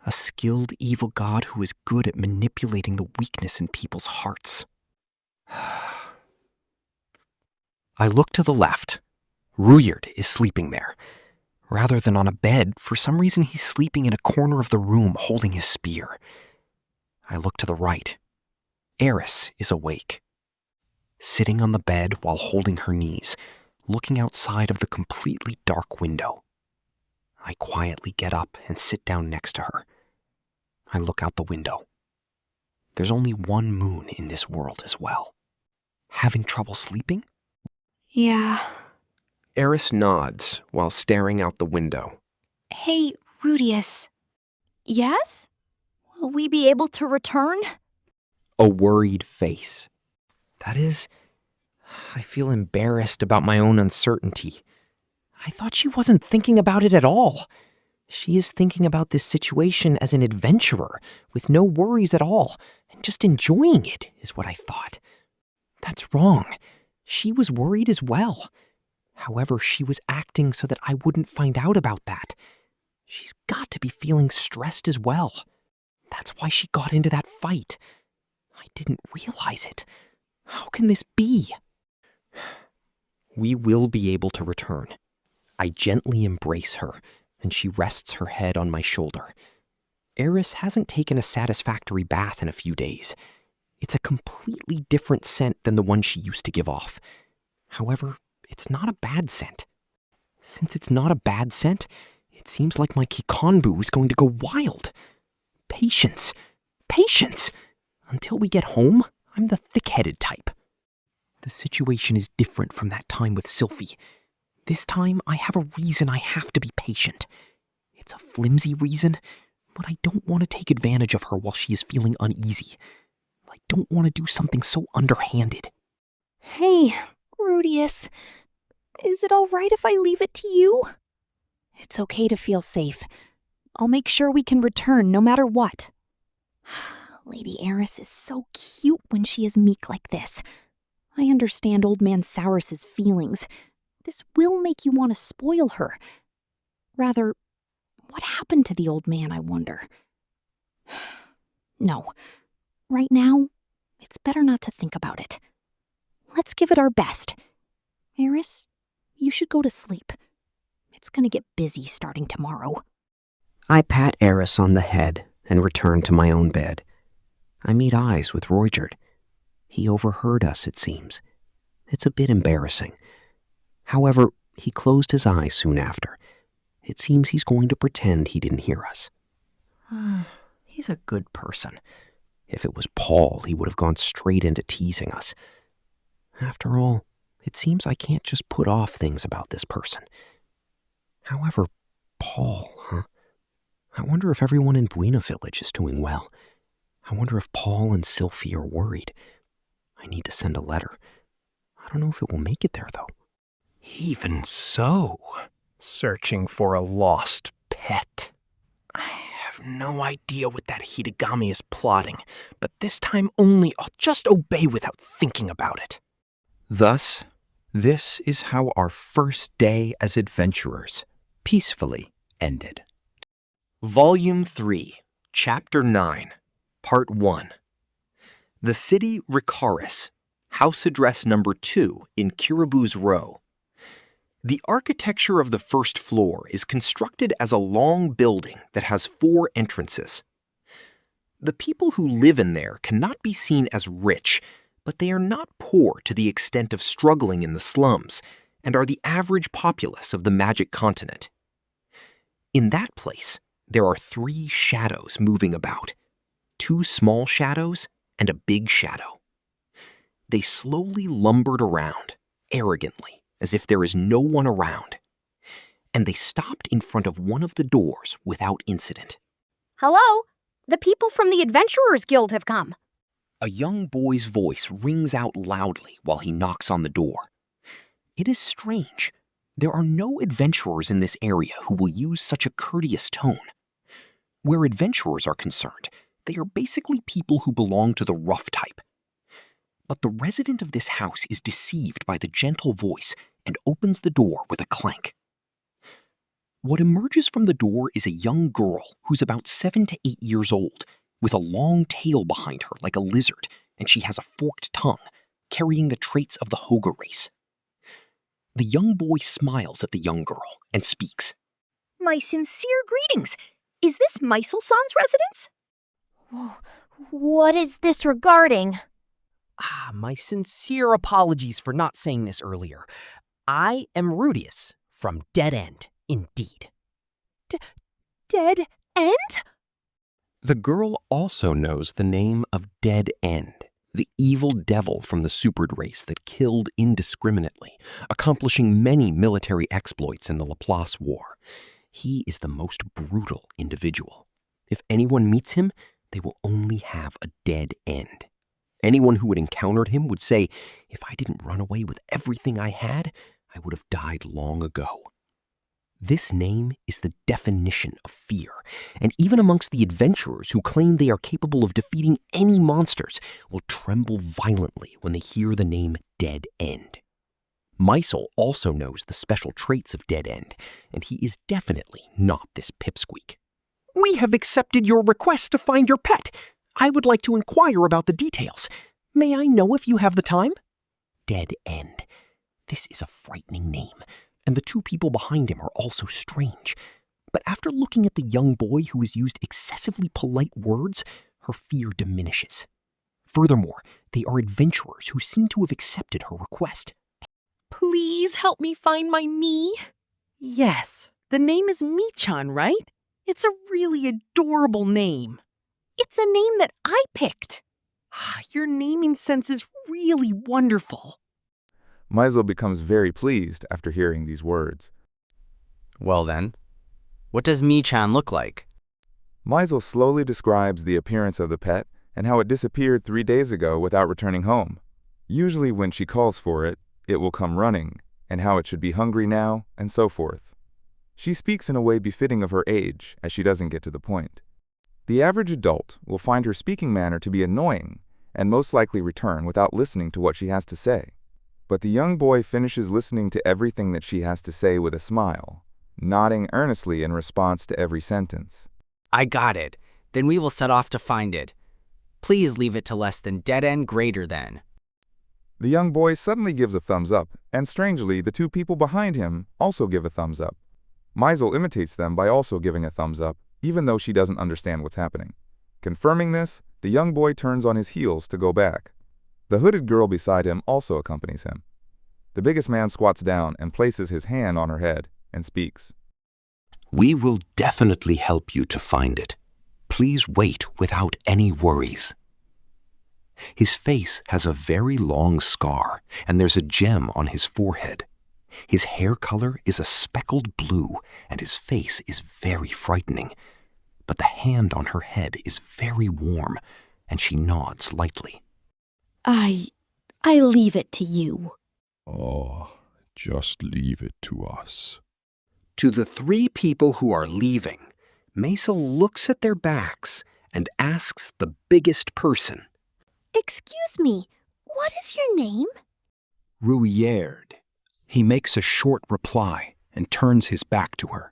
A skilled evil god who is good at manipulating the weakness in people's hearts. I look to the left. Ruijerd is sleeping there. Rather than on a bed, for some reason he's sleeping in a corner of the room holding his spear. I look to the right. Eris is awake. Sitting on the bed while holding her knees, looking outside of the completely dark window. I quietly get up and sit down next to her. I look out the window. There's only one moon in this world as well. Having trouble sleeping? Yeah. Eris nods while staring out the window. Hey, Rudeus. Yes? Will we be able to return? A worried face. That is, I feel embarrassed about my own uncertainty. I thought she wasn't thinking about it at all. She is thinking about this situation as an adventurer, with no worries at all, and just enjoying it, is what I thought. That's wrong. She was worried as well. However, she was acting so that I wouldn't find out about that. She's got to be feeling stressed as well. That's why she got into that fight. I didn't realize it. How can this be? We will be able to return. I gently embrace her, and she rests her head on my shoulder. Eris hasn't taken a satisfactory bath in a few days. It's a completely different scent than the one she used to give off. However, it's not a bad scent. Since it's not a bad scent, it seems like my Kikonbu is going to go wild. Patience. Until we get home, I'm the thick-headed type. The situation is different from that time with Sylphie. This time, I have a reason I have to be patient. It's a flimsy reason, but I don't want to take advantage of her while she is feeling uneasy. I don't want to do something so underhanded. Hey, Rudeus. Is it all right if I leave it to you? It's okay to feel safe. I'll make sure we can return no matter what. Lady Eris is so cute when she is meek like this. I understand Old Man Saurus's feelings. This will make you want to spoil her. Rather, what happened to the old man, I wonder? No. Right now, it's better not to think about it. Let's give it our best. Eris, you should go to sleep. It's gonna get busy starting tomorrow. I pat Eris on the head and return to my own bed. I meet eyes with Ruijerd. He overheard us, it seems. It's a bit embarrassing. However, he closed his eyes soon after. It seems he's going to pretend he didn't hear us. He's a good person. If it was Paul, he would have gone straight into teasing us. After all, it seems I can't just put off things about this person. However, Paul, huh? I wonder if everyone in Buena Village is doing well. I wonder if Paul and Sylphie are worried. I need to send a letter. I don't know if it will make it there, though. Even so, searching for a lost pet. I have no idea what that Hidegami is plotting, but this time only I'll just obey without thinking about it. Thus, this is how our first day as adventurers peacefully ended. Volume 3, Chapter 9, Part 1. The city Ricaris, house address number 2 in Kiribu's Row. The architecture of the first floor is constructed as a long building that has 4 entrances. The people who live in there cannot be seen as rich, but they are not poor to the extent of struggling in the slums and are the average populace of the Magic Continent. In that place, there are 3 shadows moving about, 2 small shadows and a big shadow. They slowly lumbered around, arrogantly, as if there is no one around, and they stopped in front of one of the doors without incident. Hello? The people from the Adventurers Guild have come. A young boy's voice rings out loudly while he knocks on the door. It is strange. There are no adventurers in this area who will use such a courteous tone. Where adventurers are concerned, they are basically people who belong to the rough type. But the resident of this house is deceived by the gentle voice and opens the door with a clank. What emerges from the door is a young girl who's about 7 to 8 years old, with a long tail behind her like a lizard, and she has a forked tongue, carrying the traits of the Hoga race. The young boy smiles at the young girl and speaks. My sincere greetings. Is this Meisel-san's residence? What is this regarding? My sincere apologies for not saying this earlier. I am Rudeus from Dead End, indeed. Dead End? The girl also knows the name of Dead End, the evil devil from the Supered race that killed indiscriminately, accomplishing many military exploits in the Laplace War. He is the most brutal individual. If anyone meets him, they will only have a dead end. Anyone who had encountered him would say, if I didn't run away with everything I had, I would have died long ago. This name is the definition of fear, and even amongst the adventurers who claim they are capable of defeating any monsters will tremble violently when they hear the name Dead End. Meisel also knows the special traits of Dead End, and he is definitely not this pipsqueak. We have accepted your request to find your pet. I would like to inquire about the details. May I know if you have the time? Dead End. This is a frightening name, and the 2 people behind him are also strange. But after looking at the young boy who has used excessively polite words, her fear diminishes. Furthermore, they are adventurers who seem to have accepted her request. Please help me find my me. Yes, the name is Michan, right? It's a really adorable name. It's a name that I picked. Your naming sense is really wonderful. Meisel becomes very pleased after hearing these words. Well then, what does Michan look like? Meisel slowly describes the appearance of the pet and how it disappeared 3 days ago without returning home. Usually when she calls for it, it will come running, and how it should be hungry now, and so forth. She speaks in a way befitting of her age, as she doesn't get to the point. The average adult will find her speaking manner to be annoying, and most likely return without listening to what she has to say. But the young boy finishes listening to everything that she has to say with a smile, nodding earnestly in response to every sentence. I got it. Then we will set off to find it. Please leave it to less than dead end greater than. The young boy suddenly gives a thumbs up, and strangely, the two people behind him also give a thumbs up. Maisel imitates them by also giving a thumbs up, even though she doesn't understand what's happening. Confirming this, the young boy turns on his heels to go back. The hooded girl beside him also accompanies him. The biggest man squats down and places his hand on her head and speaks. We will definitely help you to find it. Please wait without any worries. His face has a very long scar, and there's a gem on his forehead. His hair color is a speckled blue, and his face is very frightening. But the hand on her head is very warm, and she nods lightly. I leave it to you. Oh, just leave it to us. To the three people who are leaving, Maisel looks at their backs and asks the biggest person. Excuse me, what is your name? Rudeus. He makes a short reply and turns his back to her.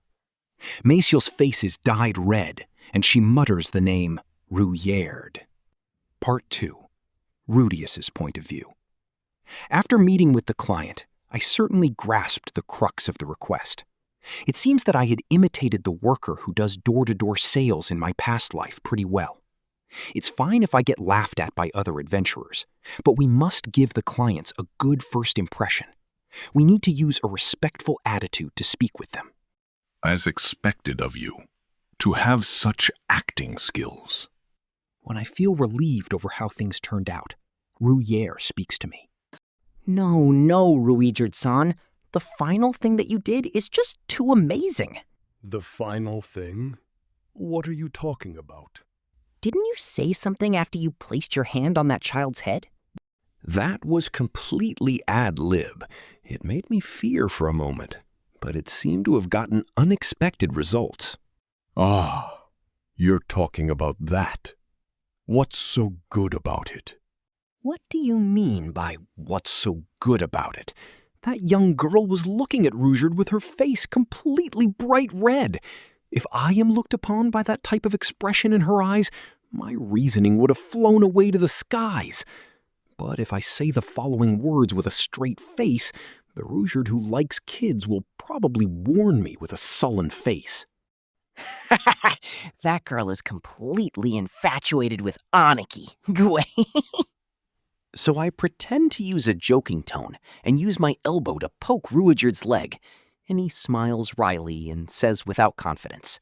Maisel's face is dyed red, and she mutters the name Rudeus. Part 2. Rudeus's point of view. After meeting with the client, I certainly grasped the crux of the request. It seems that I had imitated the worker who does door-to-door sales in my past life pretty well. It's fine if I get laughed at by other adventurers, but we must give the clients a good first impression. We need to use a respectful attitude to speak with them. As expected of you, to have such acting skills. When I feel relieved over how things turned out, Rudeus speaks to me. No, Ruijerd-san. The final thing that you did is just too amazing. The final thing? What are you talking about? Didn't you say something after you placed your hand on that child's head? That was completely ad lib. It made me fear for a moment, but it seemed to have gotten unexpected results. Ah, you're talking about that. What's so good about it? What do you mean by what's so good about it? That young girl was looking at Ruijerd with her face completely bright red. If I am looked upon by that type of expression in her eyes, my reasoning would have flown away to the skies. But if I say the following words with a straight face, the Ruijerd who likes kids will probably warn me with a sullen face. That girl is completely infatuated with Aniki. Gway. So I pretend to use a joking tone and use my elbow to poke Ruijerd's leg, and he smiles wryly and says without confidence,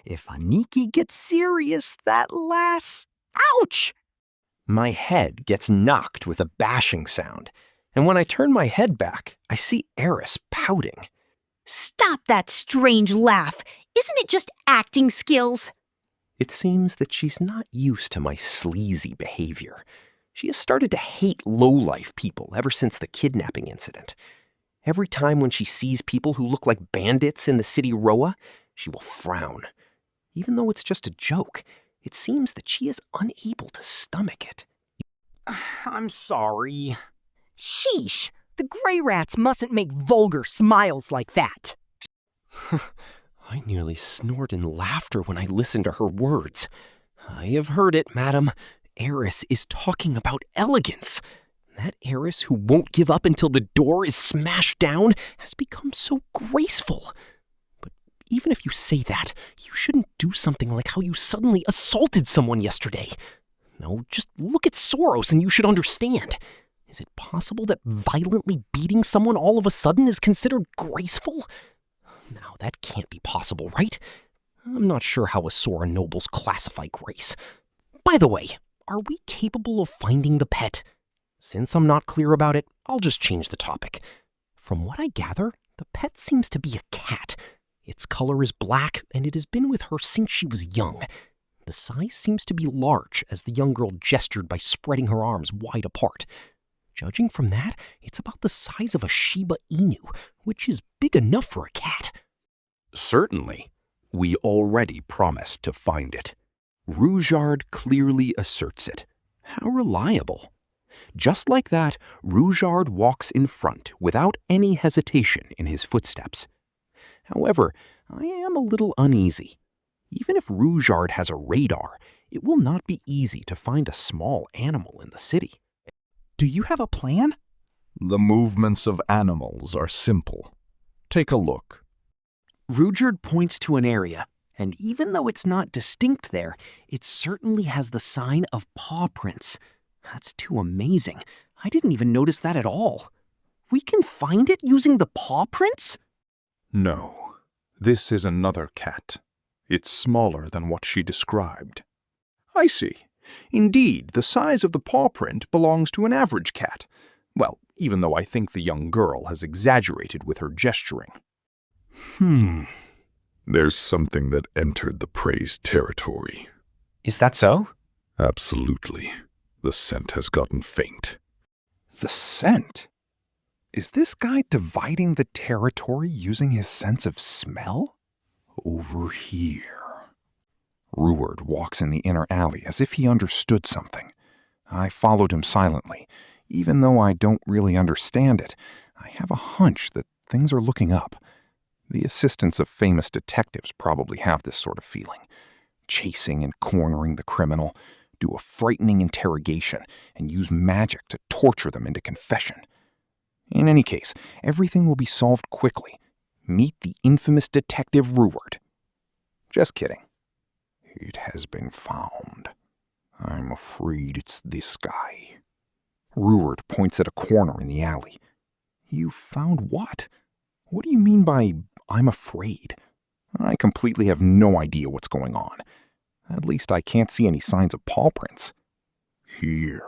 If Aniki gets serious, that lasts. Ouch! My head gets knocked with a bashing sound, and when I turn my head back, I see Eris pouting. Stop that strange laugh. Isn't it just acting skills? It seems that she's not used to my sleazy behavior. She has started to hate low-life people ever since the kidnapping incident. Every time when she sees people who look like bandits in the city Roa, she will frown. Even though it's just a joke, it seems that she is unable to stomach it. I'm sorry. Sheesh! The Greyrats mustn't make vulgar smiles like that. I nearly snort in laughter when I listen to her words. I have heard it, madam. Eris is talking about elegance. That Eris who won't give up until the door is smashed down has become so graceful. But even if you say that, you shouldn't do something like how you suddenly assaulted someone yesterday. No, just look at Soros and you should understand. Is it possible that violently beating someone all of a sudden is considered graceful? Now, that can't be possible, right? I'm not sure how Asura nobles classify grace. By the way, are we capable of finding the pet? Since I'm not clear about it, I'll just change the topic. From what I gather, the pet seems to be a cat. Its color is black, and it has been with her since she was young. The size seems to be large, as the young girl gestured by spreading her arms wide apart. Judging from that, it's about the size of a Shiba Inu, which is big enough for a cat. Certainly. We already promised to find it. Ruijerd clearly asserts it. How reliable. Just like that, Ruijerd walks in front without any hesitation in his footsteps. However, I am a little uneasy. Even if Rudeus has a radar, it will not be easy to find a small animal in the city. Do you have a plan? The movements of animals are simple. Take a look. Rudeus points to an area, and even though it's not distinct there, it certainly has the sign of paw prints. That's too amazing. I didn't even notice that at all. We can find it using the paw prints? No, this is another cat. It's smaller than what she described. I see. Indeed, the size of the paw print belongs to an average cat. Well, even though I think the young girl has exaggerated with her gesturing. There's something that entered the praised territory. Is that so? Absolutely. The scent has gotten faint. The scent? Is this guy dividing the territory using his sense of smell? Over here. Rudeus walks in the inner alley as if he understood something. I followed him silently. Even though I don't really understand it, I have a hunch that things are looking up. The assistants of famous detectives probably have this sort of feeling. Chasing and cornering the criminal, do a frightening interrogation, and use magic to torture them into confession. In any case, everything will be solved quickly. Meet the infamous detective Rudeus. Just kidding. It has been found. I'm afraid it's this guy. Rudeus points at a corner in the alley. You found what? What do you mean by, I'm afraid? I completely have no idea what's going on. At least I can't see any signs of paw prints. Here.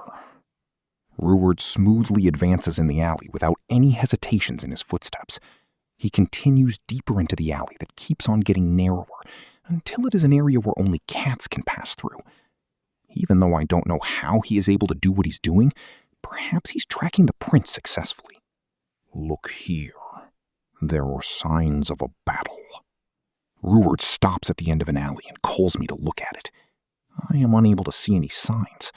Rudeus smoothly advances in the alley without any hesitations in his footsteps. He continues deeper into the alley that keeps on getting narrower until it is an area where only cats can pass through. Even though I don't know how he is able to do what he's doing, perhaps he's tracking the prints successfully. Look here. There are signs of a battle. Rudeus stops at the end of an alley and calls me to look at it. I am unable to see any signs.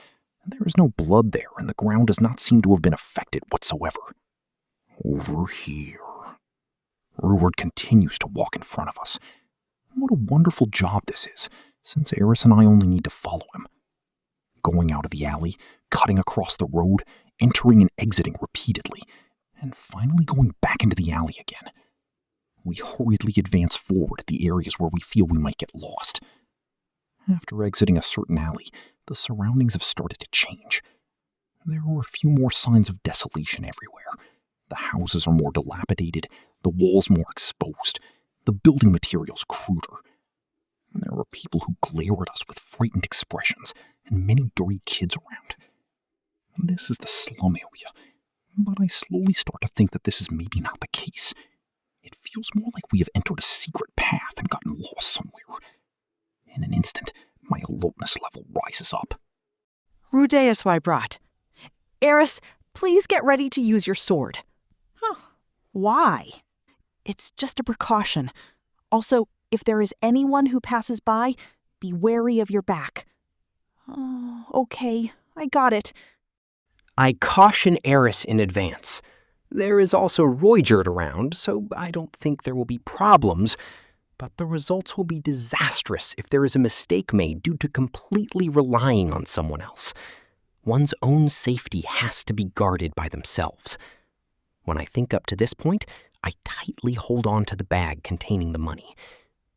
There is no blood there, and the ground does not seem to have been affected whatsoever. Over here. Rudeus continues to walk in front of us. What a wonderful job this is, since Eris and I only need to follow him. Going out of the alley, cutting across the road, entering and exiting repeatedly, and finally going back into the alley again. We hurriedly advance forward at the areas where we feel we might get lost. After exiting a certain alley, the surroundings have started to change. There are a few more signs of desolation everywhere. The houses are more dilapidated, the walls more exposed, the building materials cruder. There are people who glare at us with frightened expressions, and many dirty kids around. This is the slum area, but I slowly start to think that this is maybe not the case. It feels more like we have entered a secret path and gotten lost somewhere. In an instant, my alertness level rises up. Rudeus Greyrat. Eris, please get ready to use your sword. Huh. Why? It's just a precaution. Also, if there is anyone who passes by, be wary of your back. Oh, okay, I got it. I caution Eris in advance. There is also Rudeus around, so I don't think there will be problems, but the results will be disastrous if there is a mistake made due to completely relying on someone else. One's own safety has to be guarded by themselves. When I think up to this point, I tightly hold on to the bag containing the money.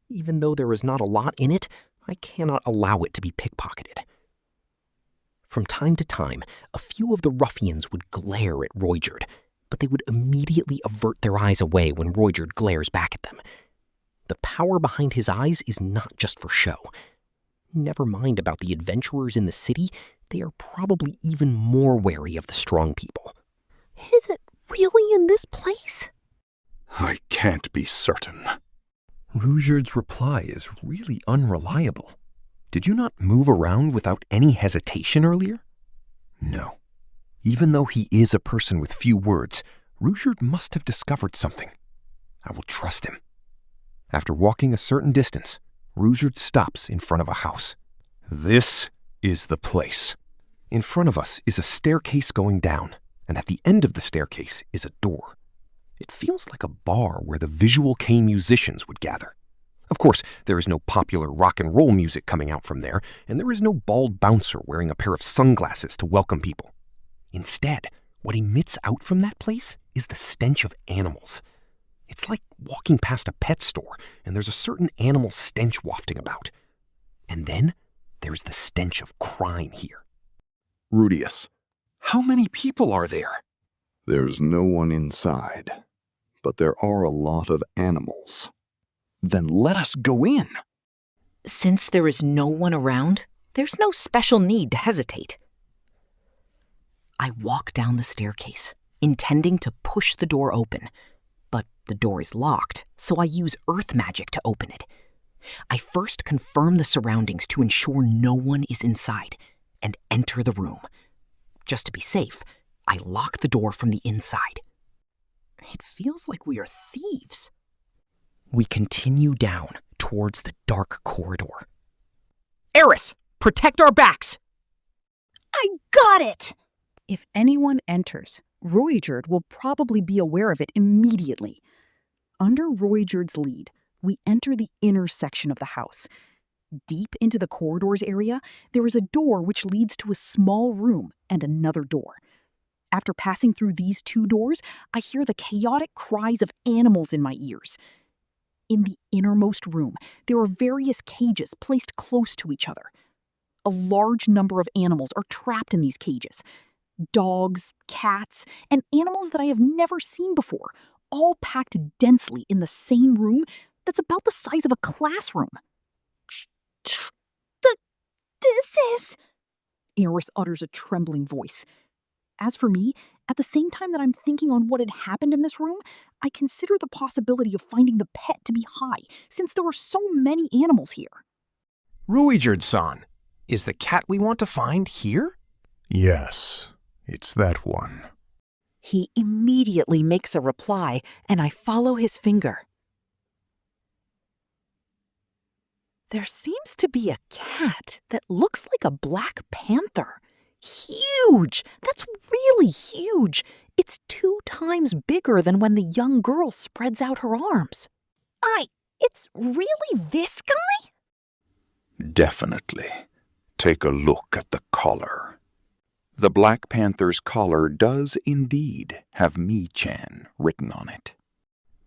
Even though there is not a lot in it, I cannot allow it to be pickpocketed. From time to time, a few of the ruffians would glare at Rudeus, but they would immediately avert their eyes away when Rudeus glares back at them. The power behind his eyes is not just for show. Never mind about the adventurers in the city, they are probably even more wary of the strong people. Is it really in this place? I can't be certain. Rudeus' reply is really unreliable. Did you not move around without any hesitation earlier? No. Even though he is a person with few words, Rudeus must have discovered something. I will trust him. After walking a certain distance, Rudeus stops in front of a house. This is the place. In front of us is a staircase going down, and at the end of the staircase is a door. It feels like a bar where the visual kei musicians would gather. Of course, there is no popular rock and roll music coming out from there, and there is no bald bouncer wearing a pair of sunglasses to welcome people. Instead, what emits out from that place is the stench of animals. It's like walking past a pet store, and there's a certain animal stench wafting about. And then there's the stench of crime here. Rudeus, how many people are there? There's no one inside, but there are a lot of animals. Then let us go in. Since there is no one around, there's no special need to hesitate. I walk down the staircase, intending to push the door open, but the door is locked, so I use earth magic to open it. I first confirm the surroundings to ensure no one is inside, and enter the room. Just to be safe, I lock the door from the inside. It feels like we are thieves. We continue down towards the dark corridor. Eris, protect our backs! I got it! If anyone enters, Ruijerd will probably be aware of it immediately. Under Ruijerd's lead, we enter the inner section of the house. Deep into the corridors area, there is a door which leads to a small room and another door. After passing through these two doors, I hear the chaotic cries of animals in my ears. In the innermost room, there are various cages placed close to each other. A large number of animals are trapped in these cages. Dogs, cats, and animals that I have never seen before, all packed densely in the same room that's about the size of a classroom. This is... Eris utters a trembling voice. As for me, at the same time that I'm thinking on what had happened in this room, I consider the possibility of finding the pet to be high, since there are so many animals here. Ruijerd-san, is the cat we want to find here? Yes, it's that one. He immediately makes a reply, and I follow his finger. There seems to be a cat that looks like a black panther. Huge! That's really huge! It's 2 times bigger than when the young girl spreads out her arms. It's really this guy? Definitely. Take a look at the collar. The Black Panther's collar does indeed have Mi-chan written on it.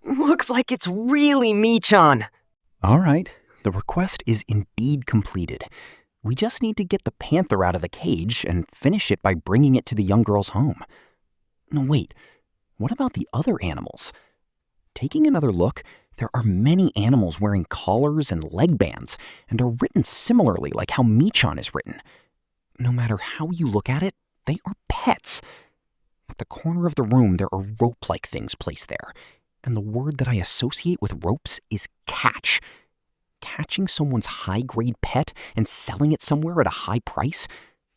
Looks like it's really Mi-chan. All right, the request is indeed completed. We just need to get the panther out of the cage and finish it by bringing it to the young girl's home. No, wait, what about the other animals? Taking another look, there are many animals wearing collars and leg bands, and are written similarly like how Mi-chan is written. No matter how you look at it, they are pets. At the corner of the room, there are rope-like things placed there, and the word that I associate with ropes is catch. Catching someone's high-grade pet and selling it somewhere at a high price,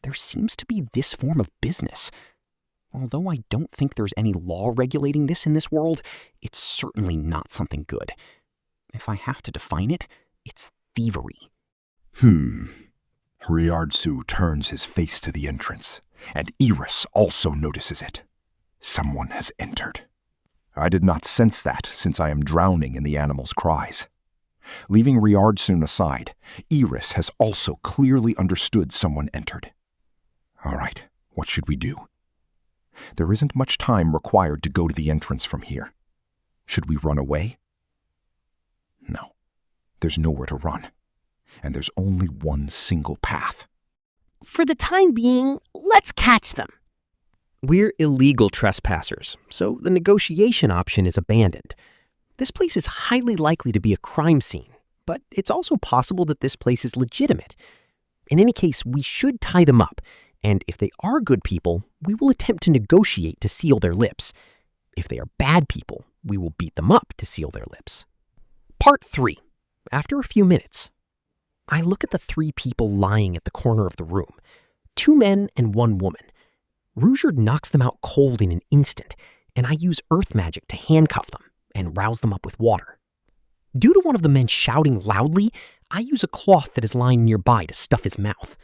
there seems to be this form of business. Although I don't think there's any law regulating this in this world, it's certainly not something good. If I have to define it, it's thievery. Ryardsu turns his face to the entrance, and Eris also notices it. Someone has entered. I did not sense that, since I am drowning in the animal's cries. Leaving Ryardsu aside, Eris has also clearly understood someone entered. All right, what should we do? There isn't much time required to go to the entrance from here. Should we run away? No, there's nowhere to run, and there's only one single path. For the time being, let's catch them. We're illegal trespassers, so the negotiation option is abandoned. This place is highly likely to be a crime scene, but it's also possible that this place is legitimate. In any case, we should tie them up, and if they are good people, we will attempt to negotiate to seal their lips. If they are bad people, we will beat them up to seal their lips. Part 3. After a few minutes, I look at the 3 people lying at the corner of the room, 2 men and 1 woman. Ruijerd knocks them out cold in an instant, and I use earth magic to handcuff them and rouse them up with water. Due to one of the men shouting loudly, I use a cloth that is lying nearby to stuff his mouth.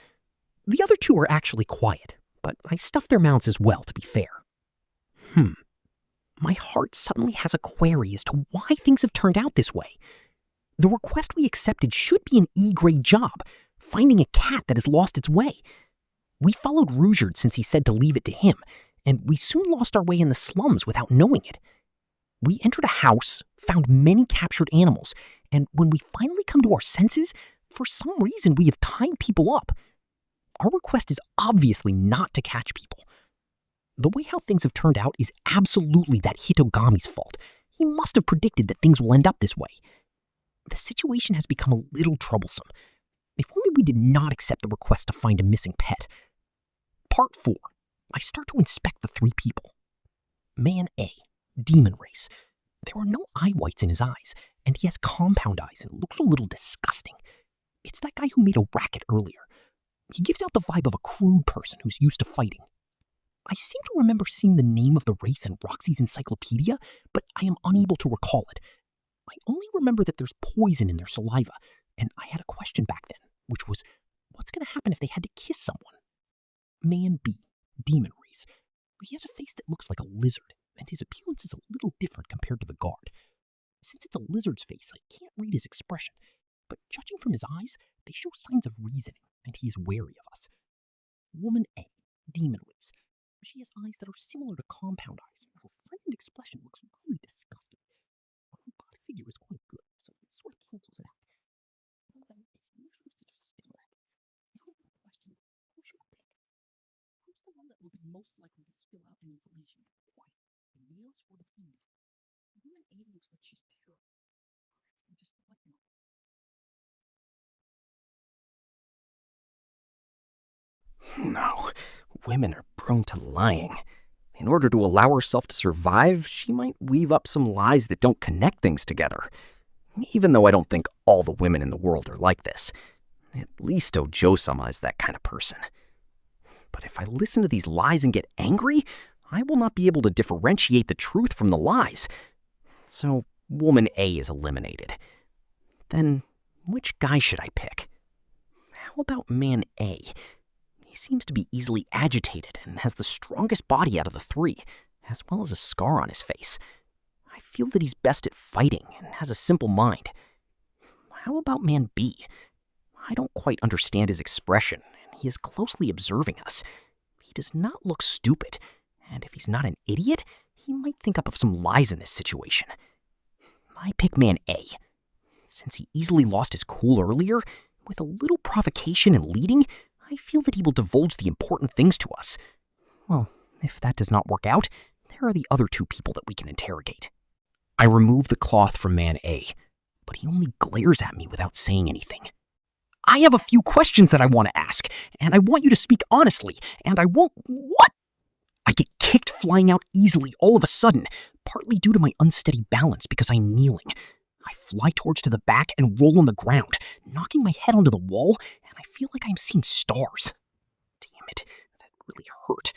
The other 2 are actually quiet, but I stuff their mouths as well, to be fair. My heart suddenly has a query as to why things have turned out this way. The request we accepted should be an E-grade job, finding a cat that has lost its way. We followed Rudeus since he said to leave it to him, and we soon lost our way in the slums without knowing it. We entered a house, found many captured animals, and when we finally come to our senses, for some reason we have tied people up. Our request is obviously not to catch people. The way how things have turned out is absolutely that Hitogami's fault. He must have predicted that things will end up this way. The situation has become a little troublesome. If only we did not accept the request to find a missing pet. Part 4. I start to inspect the 3 people. Man A, demon race. There are no eye whites in his eyes, and he has compound eyes and looks a little disgusting. It's that guy who made a racket earlier. He gives out the vibe of a crude person who's used to fighting. I seem to remember seeing the name of the race in Roxy's encyclopedia, but I am unable to recall it. I only remember that there's poison in their saliva, and I had a question back then, which was, what's going to happen if they had to kiss someone? Man B, demon race. He has a face that looks like a lizard, and his appearance is a little different compared to the guard. Since it's a lizard's face, I can't read his expression, but judging from his eyes, they show signs of reasoning, and he is wary of us. Woman A, demon race. She has eyes that are similar to compound eyes. Her frightened expression looks really disgusting. But her body figure is quite good, so it sort of cancels it out. Who should I pick? Who's the one that will be most likely to spill out the information? Why, the males or the female? Woman A looks like she's terrible. Just let me know. No, women are prone to lying. In order to allow herself to survive, she might weave up some lies that don't connect things together. Even though I don't think all the women in the world are like this. At least Ojo-sama is that kind of person. But if I listen to these lies and get angry, I will not be able to differentiate the truth from the lies. So, woman A is eliminated. Then, which guy should I pick? How about man A? He seems to be easily agitated and has the strongest body out of the 3, as well as a scar on his face. I feel that he's best at fighting and has a simple mind. How about man B? I don't quite understand his expression, and he is closely observing us. He does not look stupid, and if he's not an idiot, he might think up of some lies in this situation. I pick man A. Since he easily lost his cool earlier, with a little provocation and leading, I feel that he will divulge the important things to us. Well, if that does not work out, there are the other 2 people that we can interrogate. I remove the cloth from man A, but he only glares at me without saying anything. I have a few questions that I want to ask, and I want you to speak honestly, and I won't— What? I get kicked flying out easily all of a sudden, partly due to my unsteady balance because I'm kneeling. I fly towards to the back and roll on the ground, knocking my head onto the wall, and I feel like I'm seeing stars. Damn it, that really hurt.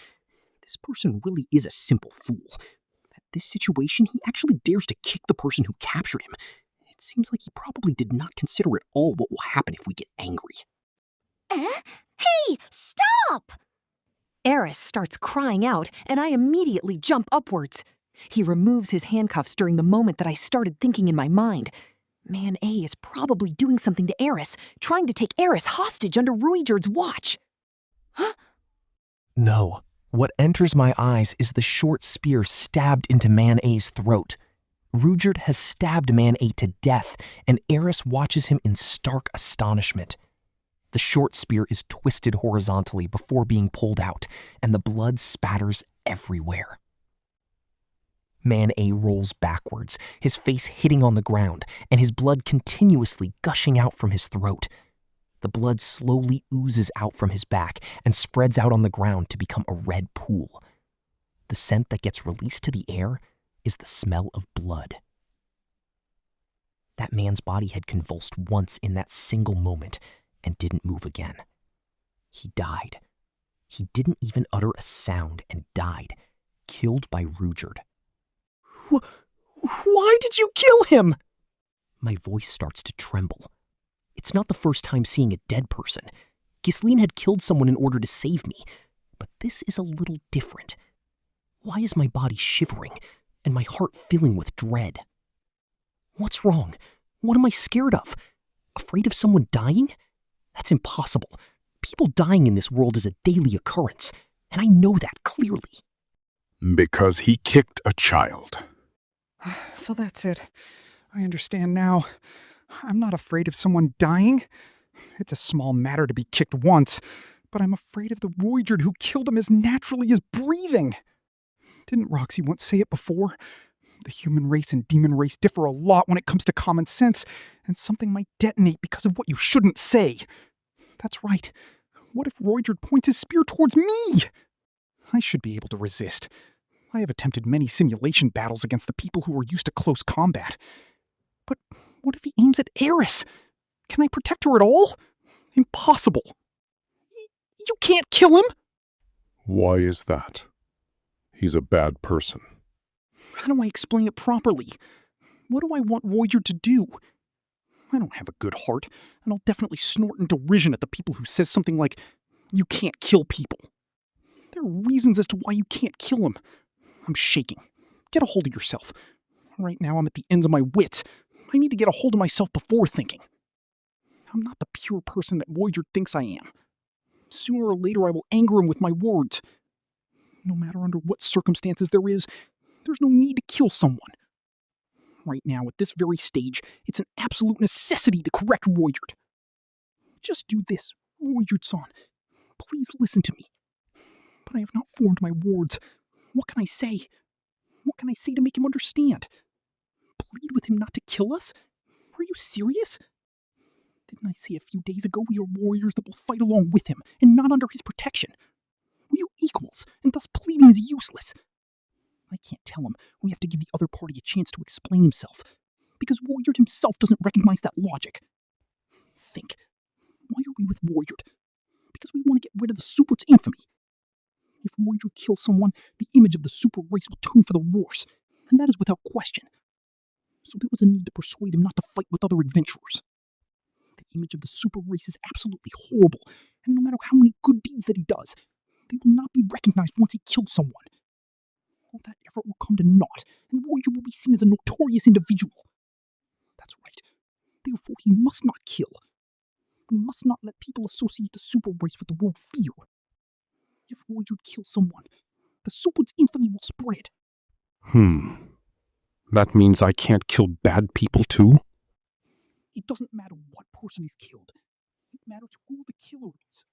This person really is a simple fool. At this situation, he actually dares to kick the person who captured him. It seems like he probably did not consider at all what will happen if we get angry. Hey, stop! Eris starts crying out, and I immediately jump upwards. He removes his handcuffs during the moment that I started thinking in my mind. Man A is probably doing something to Eris, trying to take Eris hostage under Rudeus' watch. No. What enters my eyes is the short spear stabbed into Man A's throat. Rudeus has stabbed Man A to death, and Eris watches him in stark astonishment. The short spear is twisted horizontally before being pulled out, and the blood spatters everywhere. Man A rolls backwards, his face hitting on the ground, and his blood continuously gushing out from his throat. The blood slowly oozes out from his back and spreads out on the ground to become a red pool. The scent that gets released to the air is the smell of blood. That man's body had convulsed once in that single moment and didn't move again. He died. He didn't even utter a sound and died, killed by Rudeus. Why did you kill him? My voice starts to tremble. It's not the first time seeing a dead person. Ghislaine had killed someone in order to save me, but this is a little different. Why is my body shivering and my heart filling with dread? What's wrong? What am I scared of? Afraid of someone dying? That's impossible. People dying in this world is a daily occurrence, and I know that clearly. Because he kicked a child. So that's it. I understand now. I'm not afraid of someone dying. It's a small matter to be kicked once, but I'm afraid of the Rudeus who killed him as naturally as breathing. Didn't Roxy once say it before? The human race and demon race differ a lot when it comes to common sense, and something might detonate because of what you shouldn't say. That's right. What if Rudeus points his spear towards me? I should be able to resist. I have attempted many simulation battles against the people who are used to close combat. But what if he aims at Eris? Can I protect her at all? Impossible. You can't kill him! Why is that? He's a bad person. How do I explain it properly? What do I want Rudeus to do? I don't have a good heart, and I'll definitely snort in derision at the people who says something like, "You can't kill people." There are reasons as to why you can't kill him. I'm shaking. Get a hold of yourself. Right now I'm at the ends of my wits. I need to get a hold of myself before thinking. I'm not the pure person that Rudeus thinks I am. Sooner or later I will anger him with my words. No matter under what circumstances there's no need to kill someone. Right now, at this very stage, it's an absolute necessity to correct Rudeus. Just do this, Rudeus-san. Please listen to me. But I have not formed my words. What can I say? What can I say to make him understand? Plead with him not to kill us? Are you serious? Didn't I say a few days ago we are warriors that will fight along with him and not under his protection? We are equals, and thus pleading is useless. I can't tell him. We have to give the other party a chance to explain himself, because Rudeus himself doesn't recognize that logic. Think. Why are we with Rudeus? Because we want to get rid of the Super's infamy. If Rudeus kills someone, the image of the super race will turn for the worse, and that is without question. So there was a need to persuade him not to fight with other adventurers. The image of the super race is absolutely horrible, and no matter how many good deeds that he does, they will not be recognized once he kills someone. All that effort will come to naught, and Rudeus will be seen as a notorious individual. That's right. Therefore, he must not kill. We must not let people associate the super race with the word fear. If Rudeus kills someone, the super's infamy will spread. That means I can't kill bad people too? It doesn't matter what person is killed. It matters who the killer is.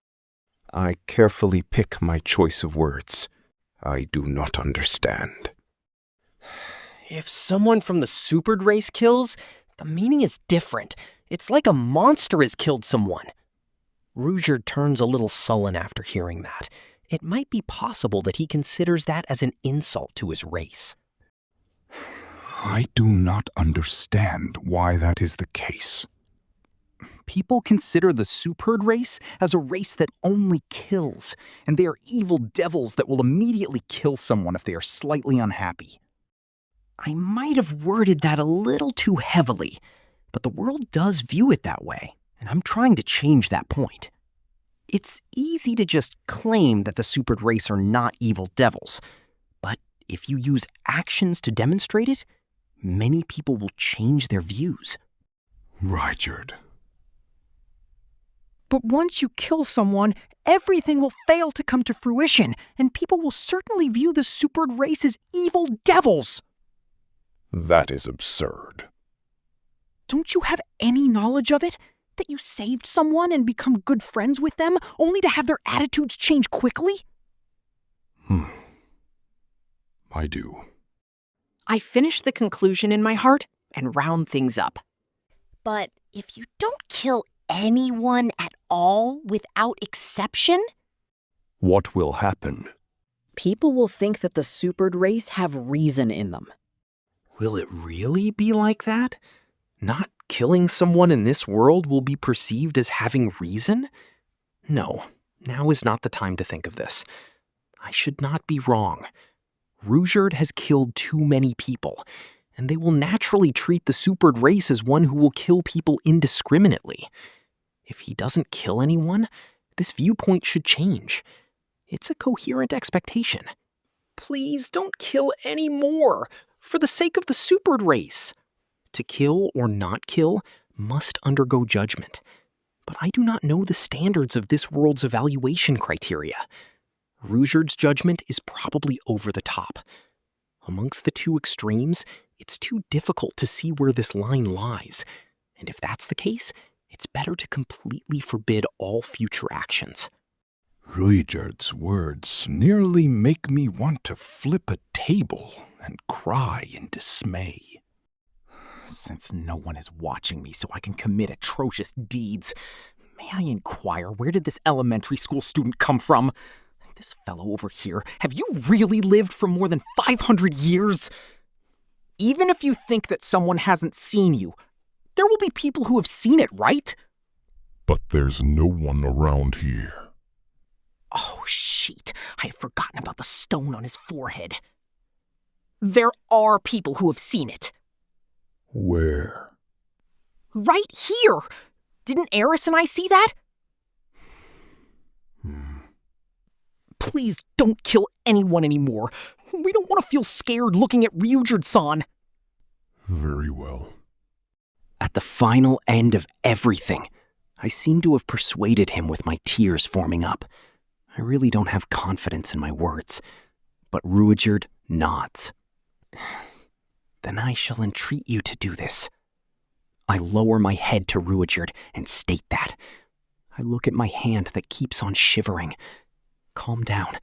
I carefully pick my choice of words. I do not understand. If someone from the supered race kills, the meaning is different. It's like a monster has killed someone. Rudeus turns a little sullen after hearing that. It might be possible that he considers that as an insult to his race. I do not understand why that is the case. People consider the supered race as a race that only kills, and they are evil devils that will immediately kill someone if they are slightly unhappy. I might have worded that a little too heavily, but the world does view it that way, and I'm trying to change that point. It's easy to just claim that the supered race are not evil devils, but if you use actions to demonstrate it, many people will change their views. Rudeus. But once you kill someone, everything will fail to come to fruition, and people will certainly view the supered race as evil devils. That is absurd. Don't you have any knowledge of it? That you saved someone and become good friends with them, only to have their attitudes change quickly? I do. I finish the conclusion in my heart and round things up. But if you don't kill anyone at all without exception? What will happen? People will think that the supered race have reason in them. Will it really be like that? Not killing someone in this world will be perceived as having reason? No, now is not the time to think of this. I should not be wrong. Rudeus has killed too many people, and they will naturally treat the supered race as one who will kill people indiscriminately. If he doesn't kill anyone, this viewpoint should change. It's a coherent expectation. Please don't kill any more, for the sake of the supered race. to kill or not kill must undergo judgment. But I do not know the standards of this world's evaluation criteria. Rudeus's judgment is probably over the top. Amongst the two extremes, it's too difficult to see where this line lies. And if that's the case, it's better to completely forbid all future actions. Rudeus's words nearly make me want to flip a table and cry in dismay. Since no one is watching me so I can commit atrocious deeds, may I inquire, where did this elementary school student come from? This fellow over here, have you really lived for more than 500 years? Even if you think that someone hasn't seen you, there will be people who have seen it, right? But there's no one around here. Oh, shit. I have forgotten about the stone on his forehead. There are people who have seen it. Where? Right here! Didn't Eris and I see that? Please don't kill anyone anymore. We don't want to feel scared looking at Ryujin-san. Very well. At the final end of everything, I seem to have persuaded him with my tears forming up. I really don't have confidence in my words, but Rudeus nods. Then I shall entreat you to do this. I lower my head to Rudeus and state that. I look at my hand that keeps on shivering. Calm down.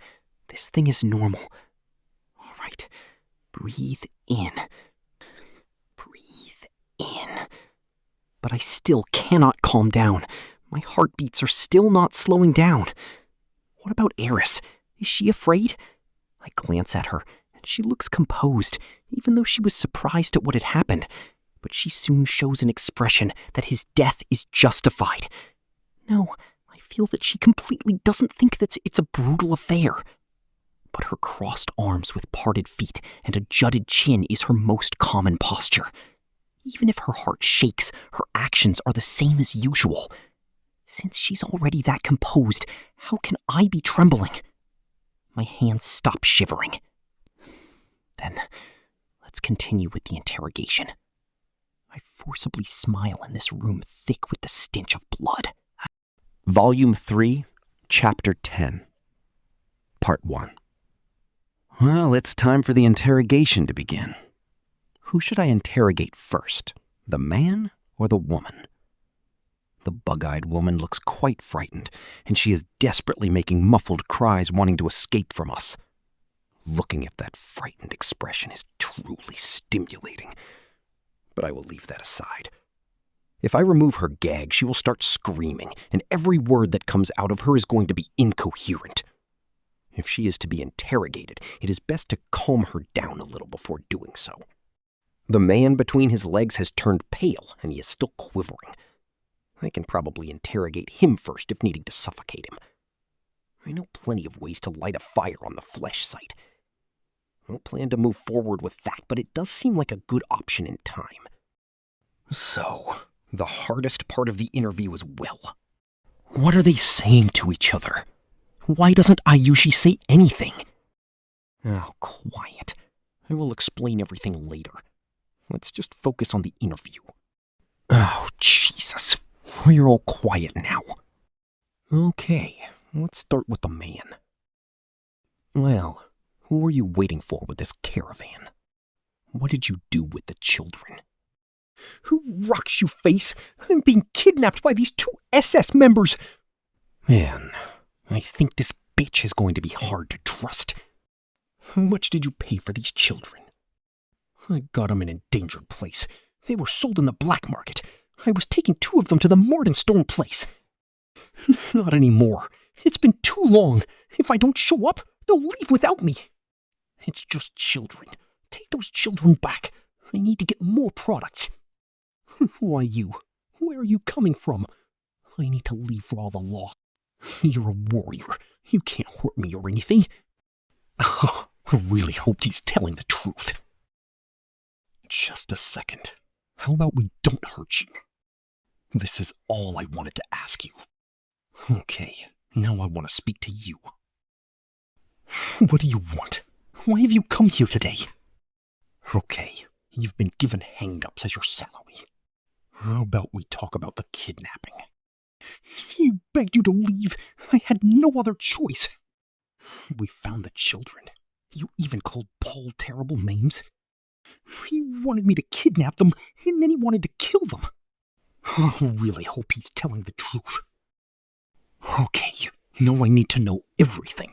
This thing is normal. All right. Breathe in. Breathe in. But I still cannot calm down. My heartbeats are still not slowing down. What about Eris? Is she afraid? I glance at her, and she looks composed, even though she was surprised at what had happened. But she soon shows an expression that his death is justified. No, I feel that she completely doesn't think that it's a brutal affair. But her crossed arms with parted feet and a jutted chin is her most common posture. Even if her heart shakes, her actions are the same as usual. Since she's already that composed, how can I be trembling? My hands stop shivering. Then, let's continue with the interrogation. I forcibly smile in this room thick with the stench of blood. Volume 3, Chapter 10, Part 1. Well, it's time for the interrogation to begin. Who should I interrogate first, the man or the woman? The bug-eyed woman looks quite frightened, and she is desperately making muffled cries wanting to escape from us. Looking at that frightened expression is truly stimulating. But I will leave that aside. If I remove her gag, she will start screaming, and every word that comes out of her is going to be incoherent. If she is to be interrogated, it is best to calm her down a little before doing so. The man between his legs has turned pale, and he is still quivering. I can probably interrogate him first if needing to suffocate him. I know plenty of ways to light a fire on the flesh site. I don't plan to move forward with that, but it does seem like a good option in time. So, the hardest part of the interview as well. What are they saying to each other? Why doesn't Ayushi say anything? Oh, quiet. I will explain everything later. Let's just focus on the interview. Oh, Jesus. We're all quiet now. Okay, let's start with the man. Well, who are you waiting for with this caravan? What did you do with the children? Who rocks you, face? I'm being kidnapped by these 2 SS members. Man, I think this bitch is going to be hard to trust. How much did you pay for these children? I got them in an endangered place. They were sold in the black market. I was taking 2 of them to the Mordenstone place. Not anymore. It's been too long. If I don't show up, they'll leave without me. It's just children. Take those children back. I need to get more products. Why you? Where are you coming from? I need to leave for all the law. You're a warrior. You can't hurt me or anything. I really hoped he's telling the truth. Just a second. How about we don't hurt you? This is all I wanted to ask you. Okay, now I want to speak to you. What do you want? Why have you come here today? Okay, You've been given hang-ups as your salary. How about we talk about the kidnapping? He begged you to leave. I had no other choice. We found the children. You even called Paul terrible names. He wanted me to kidnap them, and then he wanted to kill them. I really hope he's telling the truth. Okay, now I need to know everything.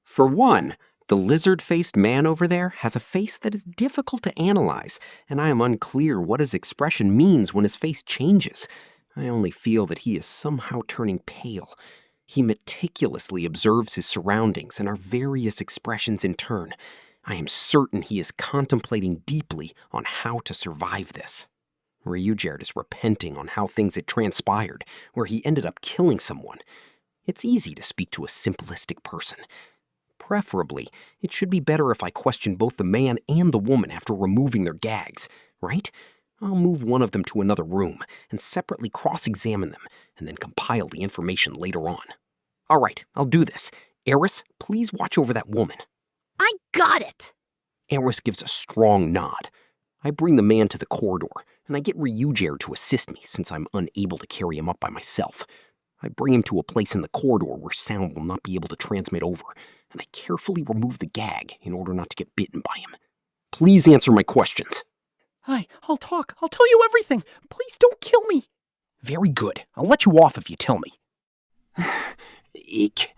For one, the lizard-faced man over there has a face that is difficult to analyze, and I am unclear what his expression means when his face changes. I only feel that he is somehow turning pale. He meticulously observes his surroundings and our various expressions in turn. I am certain he is contemplating deeply on how to survive this. Ryujerd is repenting on how things had transpired, where he ended up killing someone. It's easy to speak to a simplistic person. Preferably, it should be better if I question both the man and the woman after removing their gags, right? I'll move one of them to another room and separately cross-examine them, and then compile the information later on. All right, I'll do this. Eris, please watch over that woman. I got it! Eris gives a strong nod. I bring the man to the corridor, and I get Ryujerd to assist me since I'm unable to carry him up by myself. I bring him to a place in the corridor where sound will not be able to transmit over, and I carefully remove the gag in order not to get bitten by him. Please answer my questions. I'll talk. I'll tell you everything. Please don't kill me. Very good. I'll let you off if you tell me. Eek.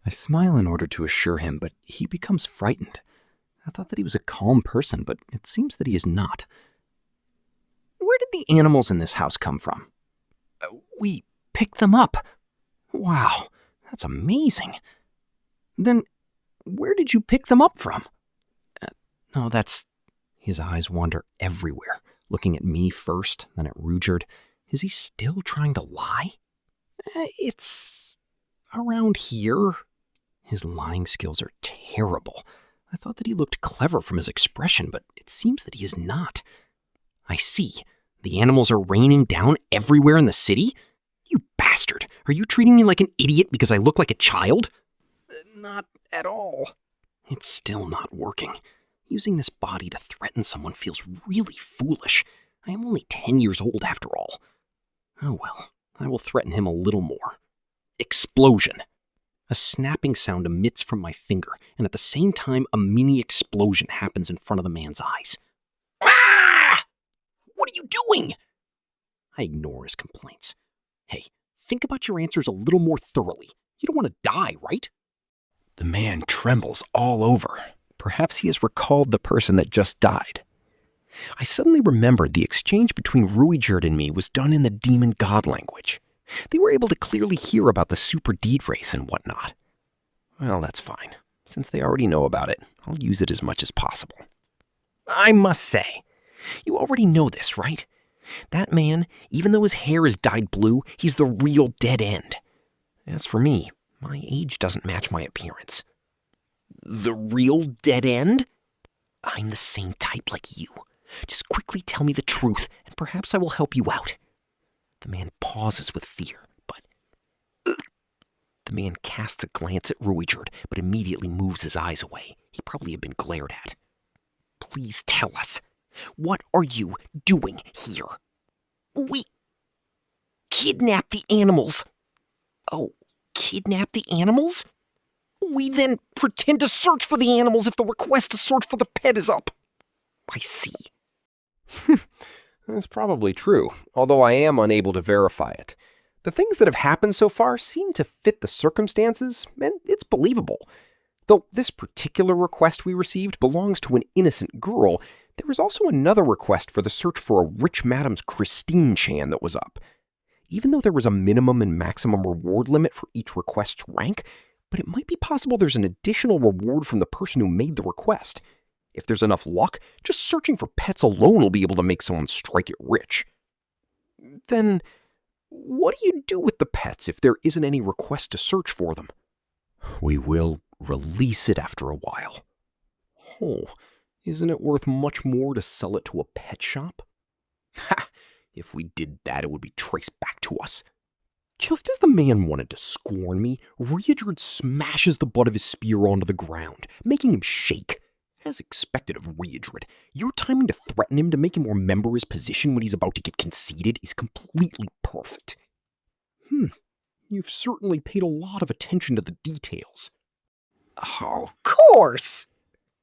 I smile in order to assure him, but he becomes frightened. I thought that he was a calm person, but it seems that he is not. Where did the animals in this house come from? We picked them up. Wow, that's amazing. Then, where did you pick them up from? No, that's... His eyes wander everywhere, looking at me first, then at Ryujerd. Is he still trying to lie? It's... around here. His lying skills are terrible. I thought that he looked clever from his expression, but it seems that he is not. I see. The animals are raining down everywhere in the city? You bastard! Are you treating me like an idiot because I look like a child? Not at all. It's still not working. Using this body to threaten someone feels really foolish. I am only 10 years old after all. Oh well, I will threaten him a little more. Explosion. A snapping sound emits from my finger, and at the same time, a mini explosion happens in front of the man's eyes. Ah! What are you doing? I ignore his complaints. Hey, think about your answers a little more thoroughly. You don't want to die, right? The man trembles all over. Perhaps he has recalled the person that just died. I suddenly remembered the exchange between Ryujerd and me was done in the demon god language. They were able to clearly hear about the super deed race and whatnot. Well, that's fine. Since they already know about it, I'll use it as much as possible. I must say, you already know this, right? That man, even though his hair is dyed blue, he's the real dead end. As for me, my age doesn't match my appearance. The real dead end? I'm the same type like you. Just quickly tell me the truth, and perhaps I will help you out. The man pauses with fear, but... The man casts a glance at Ryujerd, but immediately moves his eyes away. He probably had been glared at. Please tell us, what are you doing here? We kidnapped the animals. Oh, kidnap the animals? We then pretend to search for the animals if the request to search for the pet is up. I see. That's probably true, although I am unable to verify it. The things that have happened so far seem to fit the circumstances, and it's believable. Though this particular request we received belongs to an innocent girl, there is also another request for the search for a rich madam's Christine Chan that was up. Even though there was a minimum and maximum reward limit for each request's rank, but it might be possible there's an additional reward from the person who made the request. If there's enough luck, just searching for pets alone will be able to make someone strike it rich. Then, what do you do with the pets if there isn't any request to search for them? We will release it after a while. Oh, isn't it worth much more to sell it to a pet shop? Ha! If we did that, it would be traced back to us. Just as the man wanted to scorn me, Ryujerd smashes the butt of his spear onto the ground, making him shake. As expected of Rudeus, your timing to threaten him to make him remember his position when he's about to get conceited is completely perfect. You've certainly paid a lot of attention to the details. Oh, of course!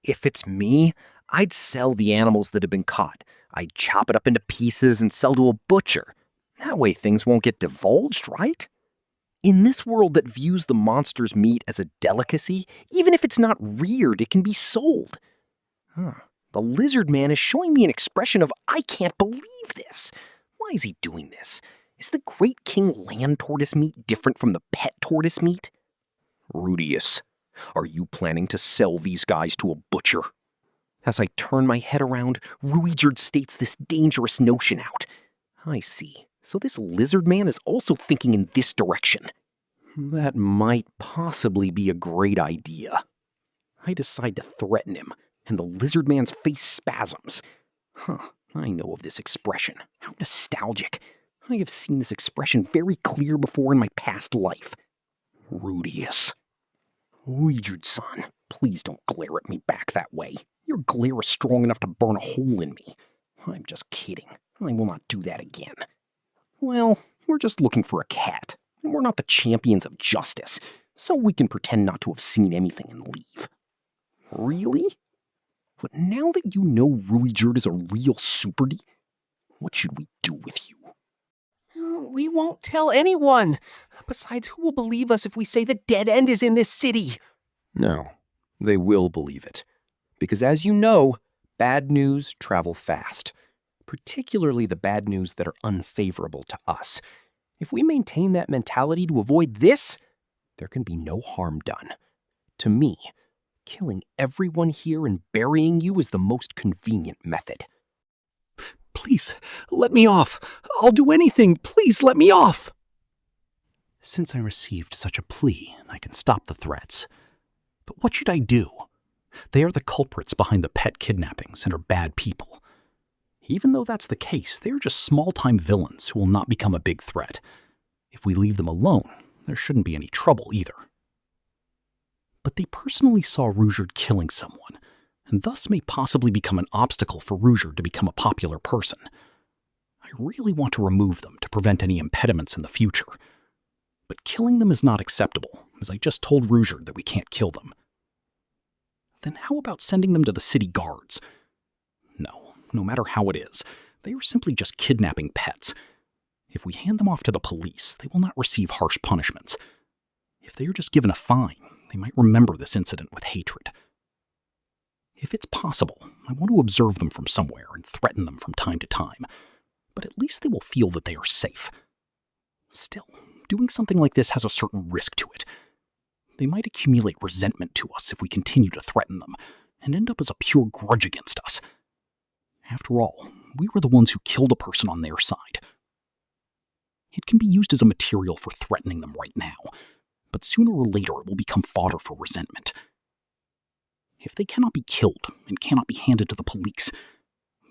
If it's me, I'd sell the animals that have been caught. I'd chop it up into pieces and sell to a butcher. That way things won't get divulged, right? In this world that views the monster's meat as a delicacy, even if it's not reared, it can be sold. The lizard man is showing me an expression of, I can't believe this. Why is he doing this? Is the great king land tortoise meat different from the pet tortoise meat? Rudeus, are you planning to sell these guys to a butcher? As I turn my head around, Rudeus states this dangerous notion out. I see. So this lizard man is also thinking in this direction. That might possibly be a great idea. I decide to threaten him, and the lizard man's face spasms. I know of this expression. How nostalgic. I have seen this expression very clear before in my past life. Rudeus. Rudeus-san, please don't glare at me back that way. Your glare is strong enough to burn a hole in me. I'm just kidding. I will not do that again. Well, we're just looking for a cat, and we're not the champions of justice, so we can pretend not to have seen anything and leave. Really? But now that you know Rudeus is a real super D, what should we do with you? We won't tell anyone. Besides, who will believe us if we say the dead end is in this city? No, they will believe it. Because as you know, bad news travel fast. Particularly the bad news that are unfavorable to us. If we maintain that mentality to avoid this, there can be no harm done. To me, killing everyone here and burying you is the most convenient method. Please, let me off. I'll do anything. Please let me off. Since I received such a plea, I can stop the threats. But what should I do? They are the culprits behind the pet kidnappings and are bad people. Even though that's the case, they are just small-time villains who will not become a big threat. If we leave them alone, there shouldn't be any trouble either. But they personally saw Rudeus killing someone, and thus may possibly become an obstacle for Rudeus to become a popular person. I really want to remove them to prevent any impediments in the future. But killing them is not acceptable, as I just told Rudeus that we can't kill them. Then how about sending them to the city guards? No matter how it is, they are simply just kidnapping pets. If we hand them off to the police, they will not receive harsh punishments. If they are just given a fine, they might remember this incident with hatred. If it's possible, I want to observe them from somewhere and threaten them from time to time, but at least they will feel that they are safe. Still, doing something like this has a certain risk to it. They might accumulate resentment to us if we continue to threaten them, and end up as a pure grudge against us. After all, we were the ones who killed a person on their side. It can be used as a material for threatening them right now, but sooner or later it will become fodder for resentment. If they cannot be killed and cannot be handed to the police,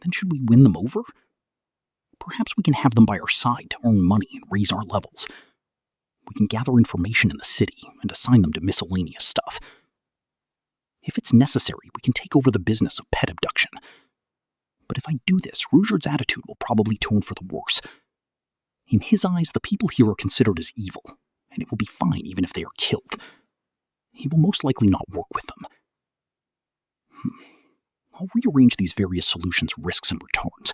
then should we win them over? Perhaps we can have them by our side to earn money and raise our levels. We can gather information in the city and assign them to miscellaneous stuff. If it's necessary, we can take over the business of pet abduction. But if I do this, Rudeus' attitude will probably tone for the worse. In his eyes, the people here are considered as evil, and it will be fine even if they are killed. He will most likely not work with them. I'll rearrange these various solutions' risks and returns.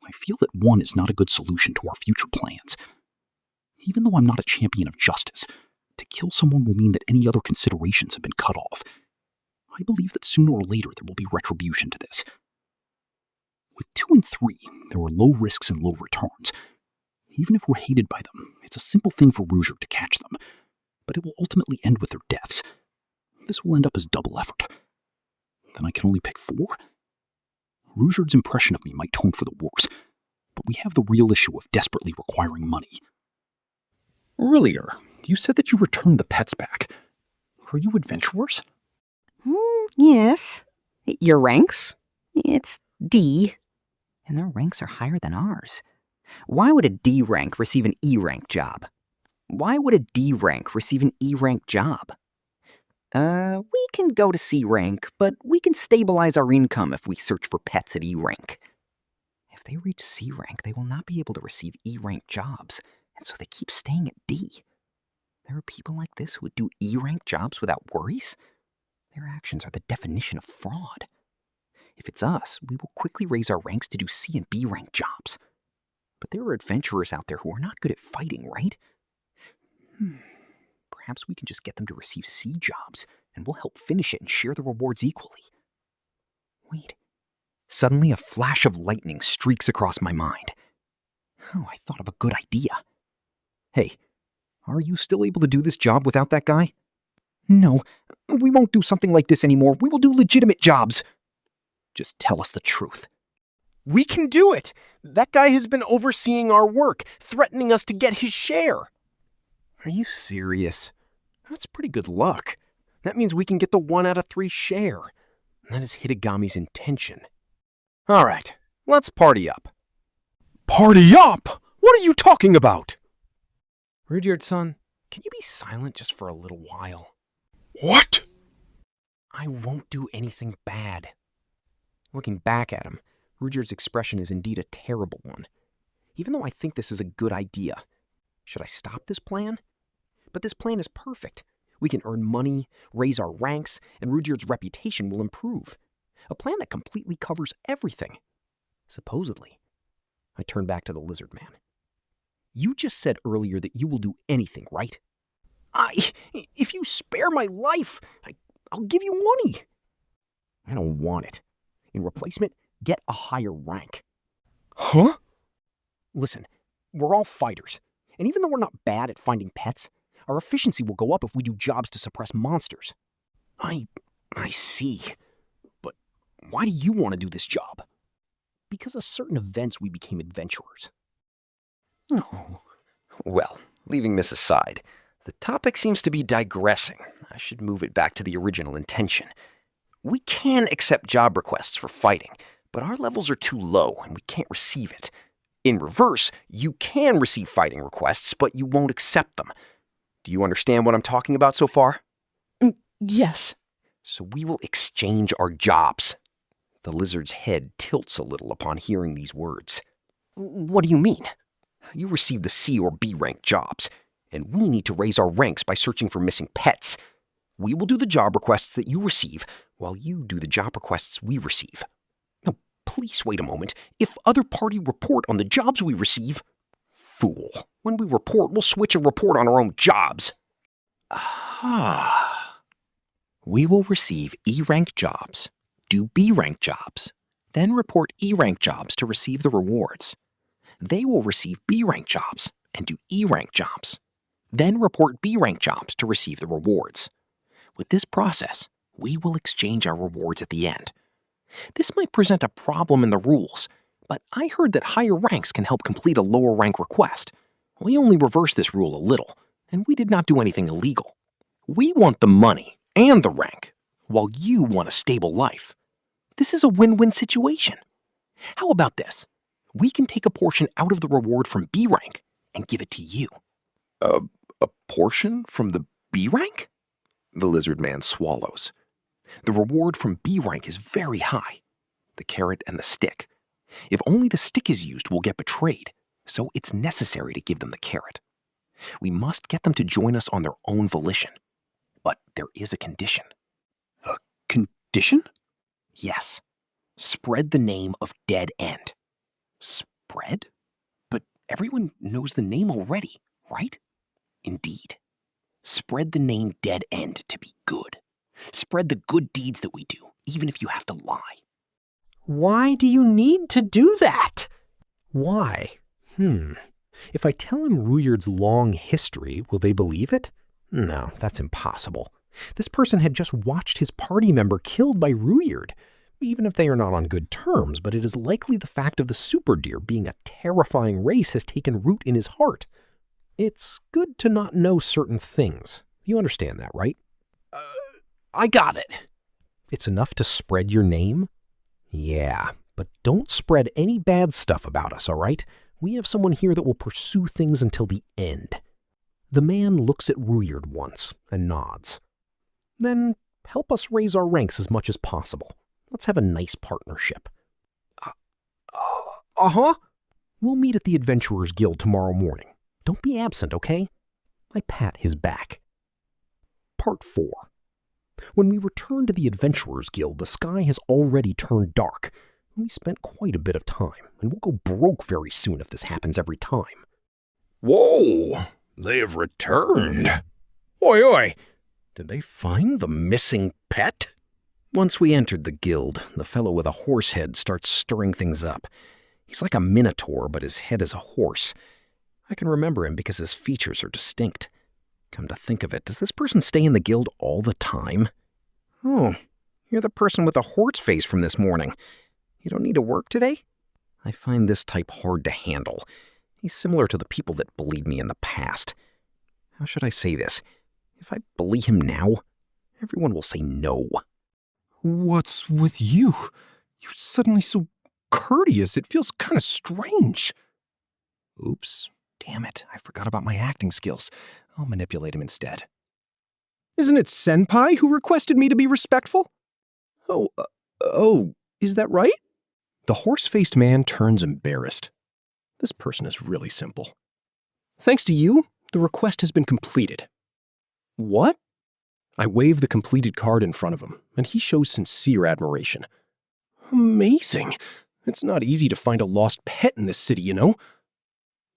I feel that one is not a good solution to our future plans. Even though I'm not a champion of justice, to kill someone will mean that any other considerations have been cut off. I believe that sooner or later there will be retribution to this. With 2 and 3, there are low risks and low returns. Even if we're hated by them, it's a simple thing for Rudeus to catch them, but it will ultimately end with their deaths. This will end up as double effort. Then I can only pick 4? Rudeus' impression of me might tone for the worse, but we have the real issue of desperately requiring money. Earlier, you said that you returned the pets back. Are you adventurers? Yes. Your ranks? It's D. And their ranks are higher than ours. Why would a D rank receive an E rank job? Why would a D rank receive an E rank job? We can go to C rank, but we can stabilize our income if we search for pets at E rank. If they reach C rank, they will not be able to receive E rank jobs, and so they keep staying at D. There are people like this who would do E rank jobs without worries. Their actions are the definition of fraud. If it's us, we will quickly raise our ranks to do C and B rank jobs. But there are adventurers out there who are not good at fighting, right? Perhaps we can just get them to receive C jobs, and we'll help finish it and share the rewards equally. Wait. Suddenly a flash of lightning streaks across my mind. Oh, I thought of a good idea. Hey, are you still able to do this job without that guy? No, we won't do something like this anymore. We will do legitimate jobs. Just tell us the truth. We can do it! That guy has been overseeing our work, threatening us to get his share. Are you serious? That's pretty good luck. That means we can get the 1 out of 3 share. That is Hitagami's intention. All right, let's party up. Party up? What are you talking about? Rudyard-san, can you be silent just for a little while? What? I won't do anything bad. Looking back at him, Rudyard's expression is indeed a terrible one. Even though I think this is a good idea. Should I stop this plan? But this plan is perfect. We can earn money, raise our ranks, and Rudyard's reputation will improve. A plan that completely covers everything. Supposedly. I turn back to the lizard man. You just said earlier that you will do anything, right? If you spare my life, I'll give you money. I don't want it. In replacement, get a higher rank. Huh? Listen, we're all fighters. And even though we're not bad at finding pets, our efficiency will go up if we do jobs to suppress monsters. I see. But why do you want to do this job? Because of certain events we became adventurers. Oh. Well, leaving this aside, the topic seems to be digressing. I should move it back to the original intention. We can accept job requests for fighting, but our levels are too low and we can't receive it. In reverse, you can receive fighting requests, but you won't accept them. Do you understand what I'm talking about so far? Yes. So we will exchange our jobs. The lizard's head tilts a little upon hearing these words. What do you mean? You receive the C or B rank jobs, and we need to raise our ranks by searching for missing pets. We will do the job requests that you receive, while you do the job requests we receive. Now, please wait a moment. If other party report on the jobs we receive... Fool. When we report, we'll switch and report on our own jobs. Ah. We will receive E-rank jobs, do B-rank jobs, then report E-rank jobs to receive the rewards. They will receive B-rank jobs and do E-rank jobs, then report B-rank jobs to receive the rewards. With this process, we will exchange our rewards at the end. This might present a problem in the rules, but I heard that higher ranks can help complete a lower rank request. We only reversed this rule a little, and we did not do anything illegal. We want the money and the rank, while you want a stable life. This is a win-win situation. How about this? We can take a portion out of the reward from B rank and give it to you. A portion from the B rank? The lizard man swallows. The reward from B rank is very high. The carrot and the stick. If only the stick is used, we'll get betrayed, so it's necessary to give them the carrot. We must get them to join us on their own volition. But there is a condition. A condition? Yes. Spread the name of Dead End. Spread? But everyone knows the name already, right? Indeed. Spread the name Dead End to be good. Spread the good deeds that we do, even if you have to lie. Why do you need to do that? Why? If I tell him Rudyard's long history, will they believe it? No, that's impossible. This person had just watched his party member killed by Rudyard, even if they are not on good terms, but it is likely the fact of the super deer being a terrifying race has taken root in his heart. It's good to not know certain things. You understand that, right? I got it. It's enough to spread your name? Yeah, but don't spread any bad stuff about us, all right? We have someone here that will pursue things until the end. The man looks at Rudyard once and nods. Then help us raise our ranks as much as possible. Let's have a nice partnership. Uh-huh. We'll meet at the Adventurers Guild tomorrow morning. Don't be absent, okay? I pat his back. Part 4. When we return to the Adventurers Guild, the sky has already turned dark. We spent quite a bit of time, and we'll go broke very soon if this happens every time. Whoa! They have returned. Oi, oi! Did they find the missing pet? Once we entered the guild, the fellow with a horse head starts stirring things up. He's like a minotaur, but his head is a horse. I can remember him because his features are distinct. Come to think of it, does this person stay in the guild all the time? Oh, you're the person with the horse face from this morning. You don't need to work today? I find this type hard to handle. He's similar to the people that bullied me in the past. How should I say this? If I bully him now, everyone will say no. What's with you? You're suddenly so courteous, it feels kind of strange. Oops. Damn it, I forgot about my acting skills. I'll manipulate him instead. Isn't it Senpai who requested me to be respectful? Oh, is that right? The horse-faced man turns embarrassed. This person is really simple. Thanks to you, the request has been completed. What? I wave the completed card in front of him, and he shows sincere admiration. Amazing. It's not easy to find a lost pet in this city, you know?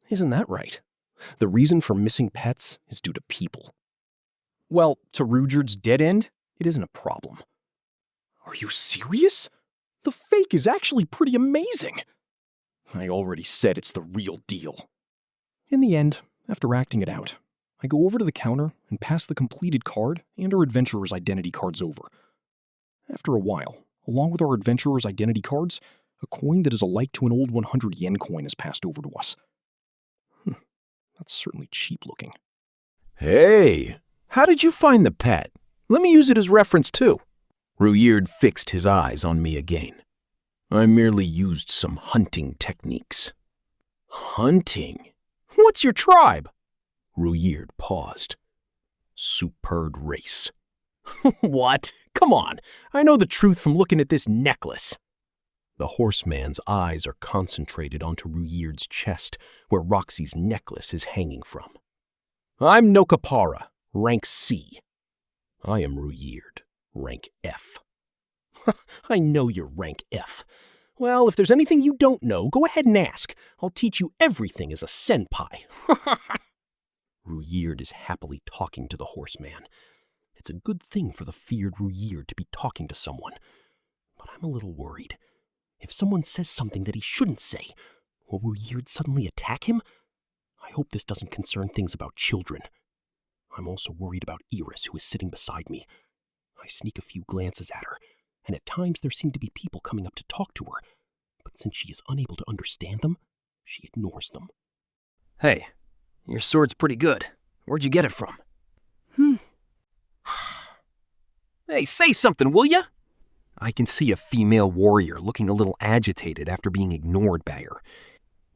Isn't that right? The reason for missing pets is due to people. Well, to Rudeus' dead end, it isn't a problem. Are you serious? The fake is actually pretty amazing. I already said it's the real deal. In the end, after acting it out, I go over to the counter and pass the completed card and our adventurer's identity cards over. After a while, along with our adventurer's identity cards, a coin that is alike to an old 100 yen coin is passed over to us. That's certainly cheap looking. Hey, how did you find the pet? Let me use it as reference too. Rudeus fixed his eyes on me again. I merely used some hunting techniques. Hunting? What's your tribe? Rudeus paused. Superb race. What? Come on, I know the truth from looking at this necklace. The horseman's eyes are concentrated onto Rudeus' chest, where Roxy's necklace is hanging from. I'm Nokapara, rank C. I am Rudeus, rank F. I know you're rank F. Well, if there's anything you don't know, go ahead and ask. I'll teach you everything as a senpai. Rudeus is happily talking to the horseman. It's a good thing for the feared Rudeus to be talking to someone. But I'm a little worried. If someone says something that he shouldn't say, will Rudeus suddenly attack him? I hope this doesn't concern things about children. I'm also worried about Iris, who is sitting beside me. I sneak a few glances at her, and at times there seem to be people coming up to talk to her. But since she is unable to understand them, she ignores them. Hey, your sword's pretty good. Where'd you get it from? Hey, say something, will ya? I can see a female warrior looking a little agitated after being ignored by her.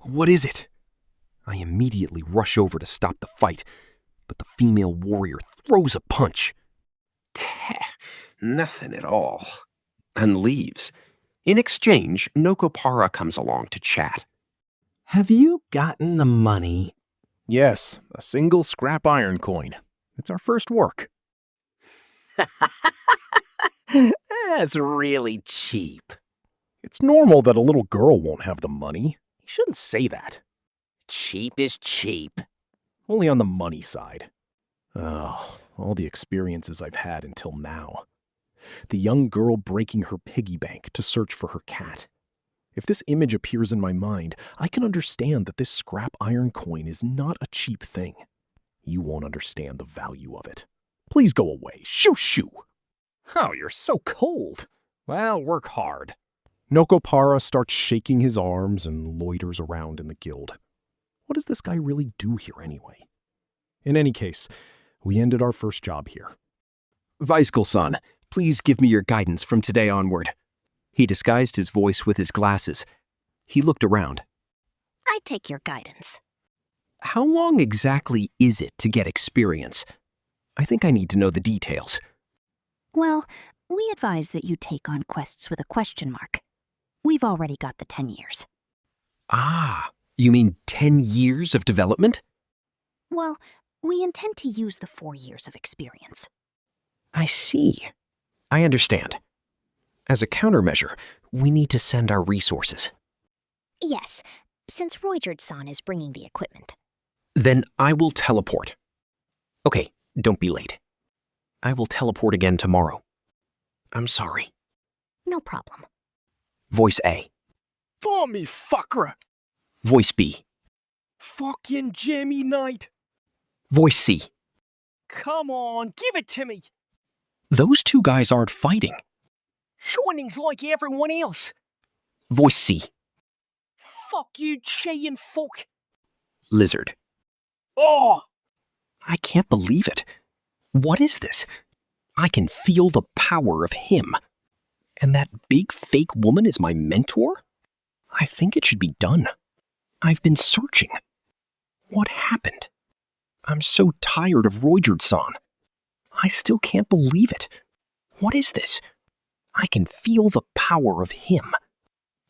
What is it? I immediately rush over to stop the fight, but the female warrior throws a punch. Nothing at all. And leaves. In exchange, Nokapara comes along to chat. Have you gotten the money? Yes, a single scrap iron coin. It's our first work. That's really cheap. It's normal that a little girl won't have the money. You shouldn't say that. Cheap is cheap. Only on the money side. Oh, all the experiences I've had until now. The young girl breaking her piggy bank to search for her cat. If this image appears in my mind, I can understand that this scrap iron coin is not a cheap thing. You won't understand the value of it. Please go away. Shoo shoo! Oh, you're so cold. Well, work hard. Nokapara starts shaking his arms and loiters around in the guild. What does this guy really do here anyway? In any case, we ended our first job here. Weiskel-san, please give me your guidance from today onward. He disguised his voice with his glasses. He looked around. I take your guidance. How long exactly is it to get experience? I think I need to know the details. Well, we advise that you take on quests with a question mark. We've already got the 10 years. Ah, you mean 10 years of development? Well, we intend to use the 4 years of experience. I see. I understand. As a countermeasure, we need to send our resources. Yes, since Roygerd-san is bringing the equipment. Then I will teleport. Okay, don't be late. I will teleport again tomorrow. I'm sorry. No problem. Voice A. Tommy fucker! Voice B. Fucking Jimmy Knight! Voice C. Come on, give it to me! Those two guys aren't fighting. Shining's like everyone else. Voice C. Fuck you, Cheyenne folk. Lizard. Oh! I can't believe it. What is this? I can feel the power of him. And that big fake woman is my mentor? I think it should be done. I've been searching. What happened? I'm so tired of Roygerd-san. I still can't believe it. What is this? I can feel the power of him.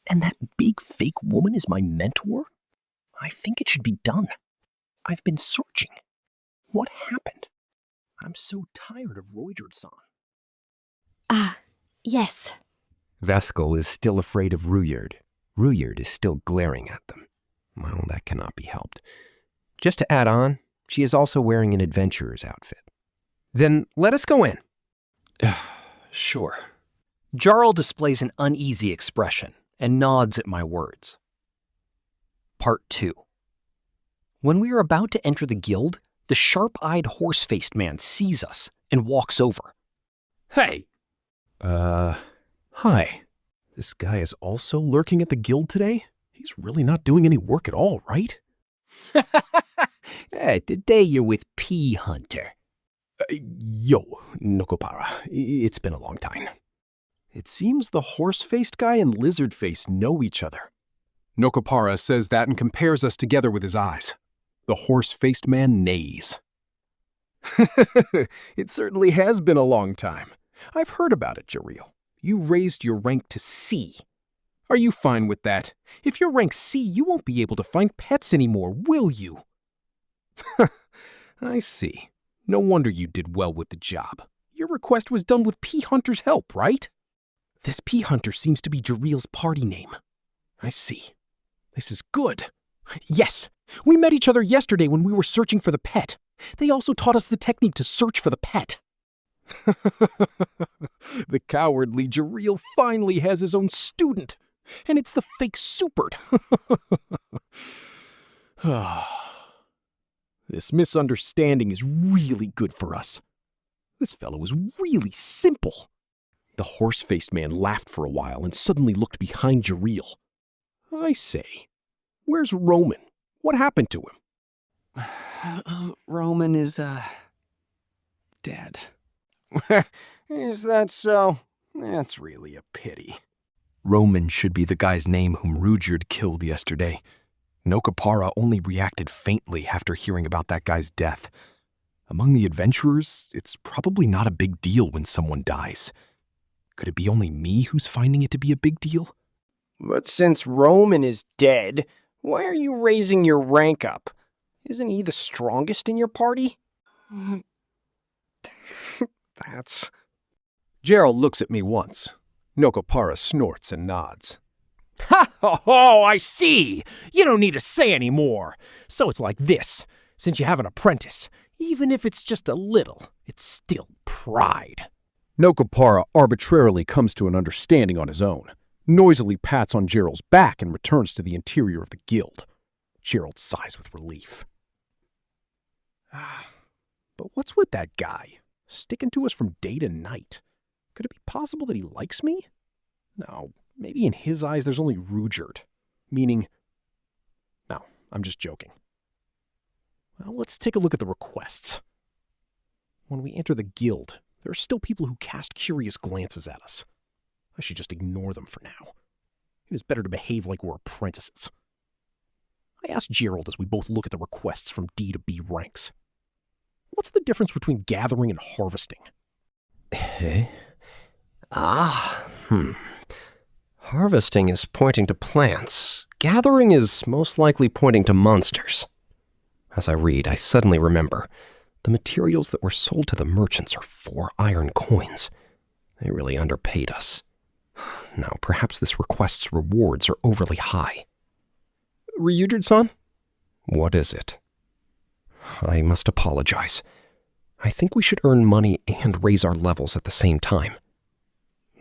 And that big fake woman is my mentor? I think it should be done. I've been searching. What happened? I'm so tired of Roygerd-san. Ah, yes. Veskel is still afraid of Rudeus. Rudeus is still glaring at them. Well, that cannot be helped. Just to add on, she is also wearing an adventurer's outfit. Then let us go in. Sure. Jarl displays an uneasy expression and nods at my words. Part 2. When we are about to enter the guild, the sharp-eyed horse-faced man sees us and walks over. Hey! Hi. This guy is also lurking at the guild today? He's really not doing any work at all, right? Today you're with P. Hunter. Yo, Nokopara, it's been a long time. It seems the horse-faced guy and lizard-face know each other. Nokopara says that and compares us together with his eyes. The horse-faced man neighs. It certainly has been a long time. I've heard about it, Jareel. You raised your rank to C. Are you fine with that? If you're rank C, you won't be able to find pets anymore, will you? I see. No wonder you did well with the job. Your request was done with P. Hunter's help, right? This P. Hunter seems to be Jareel's party name. I see. This is good. Yes, we met each other yesterday when we were searching for the pet. They also taught us the technique to search for the pet. The cowardly Jareel finally has his own student, and it's the fake Superd. This misunderstanding is really good for us. This fellow is really simple. The horse-faced man laughed for a while and suddenly looked behind Jareel. I say, where's Roman? What happened to him? Roman is, dead. Is that so? That's really a pity. Roman should be the guy's name whom Rudeus killed yesterday. Nokopara only reacted faintly after hearing about that guy's death. Among the adventurers, it's probably not a big deal when someone dies. Could it be only me who's finding it to be a big deal? But since Roman is dead, why are you raising your rank up? Isn't he the strongest in your party? That's... Gerald looks at me once. Nokopara snorts and nods. Ha! Oh, I see! You don't need to say any more. So it's like this. Since you have an apprentice, even if it's just a little, it's still pride. Nokopara arbitrarily comes to an understanding on his own, noisily pats on Gerald's back and returns to the interior of the guild. Gerald sighs with relief. But what's with that guy? Sticking to us from day to night. Could it be possible that he likes me? No, maybe in his eyes there's only Rudeus. Meaning... No, I'm just joking. Well, let's take a look at the requests. When we enter the guild, there are still people who cast curious glances at us. I should just ignore them for now. It is better to behave like we're apprentices. I asked Gerald as we both look at the requests from D to B ranks. What's the difference between gathering and harvesting? Eh? Harvesting is pointing to plants. Gathering is most likely pointing to monsters. As I read, I suddenly remember the materials that were sold to the merchants are 4 iron coins. They really underpaid us. Now, perhaps this request's rewards are overly high. Ryujin-san? What is it? I must apologize. I think we should earn money and raise our levels at the same time.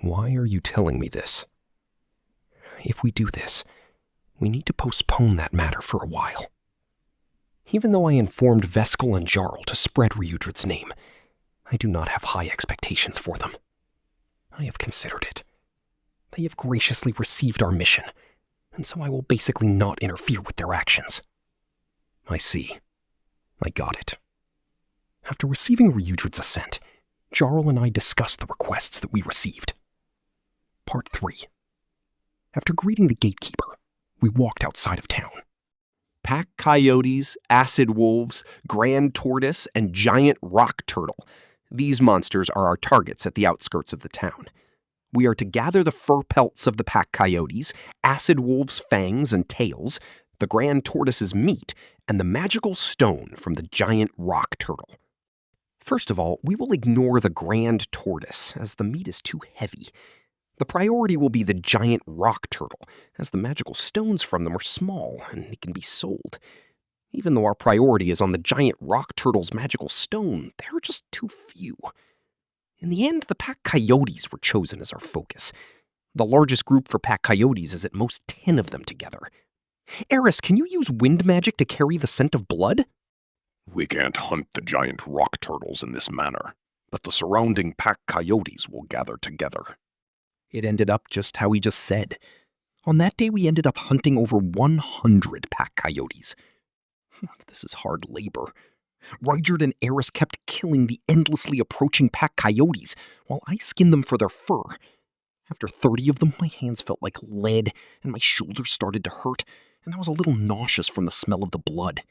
Why are you telling me this? If we do this, we need to postpone that matter for a while. Even though I informed Veskel and Jarl to spread Ryujin's name, I do not have high expectations for them. I have considered it. They have graciously received our mission, and so I will basically not interfere with their actions. I see. I got it. After receiving Ryujin's assent, Jarl and I discussed the requests that we received. Part 3. After greeting the gatekeeper, we walked outside of town. Pack coyotes, acid wolves, grand tortoise, and giant rock turtle. These monsters are our targets at the outskirts of the town. We are to gather the fur pelts of the pack coyotes, acid wolves' fangs and tails, the grand tortoise's meat, and the magical stone from the giant rock turtle. First of all, we will ignore the grand tortoise, as the meat is too heavy. The priority will be the giant rock turtle, as the magical stones from them are small and they can be sold. Even though our priority is on the giant rock turtle's magical stone, there are just too few. In the end, the pack coyotes were chosen as our focus. The largest group for pack coyotes is at most 10 of them together. Eris, can you use wind magic to carry the scent of blood? We can't hunt the giant rock turtles in this manner, but the surrounding pack coyotes will gather together. It ended up just how he just said. On that day, we ended up hunting over 100 pack coyotes. This is hard labor. Rygerd and Eris kept killing the endlessly approaching pack coyotes, while I skinned them for their fur. After 30 of them, my hands felt like lead, and my shoulders started to hurt, and I was a little nauseous from the smell of the blood.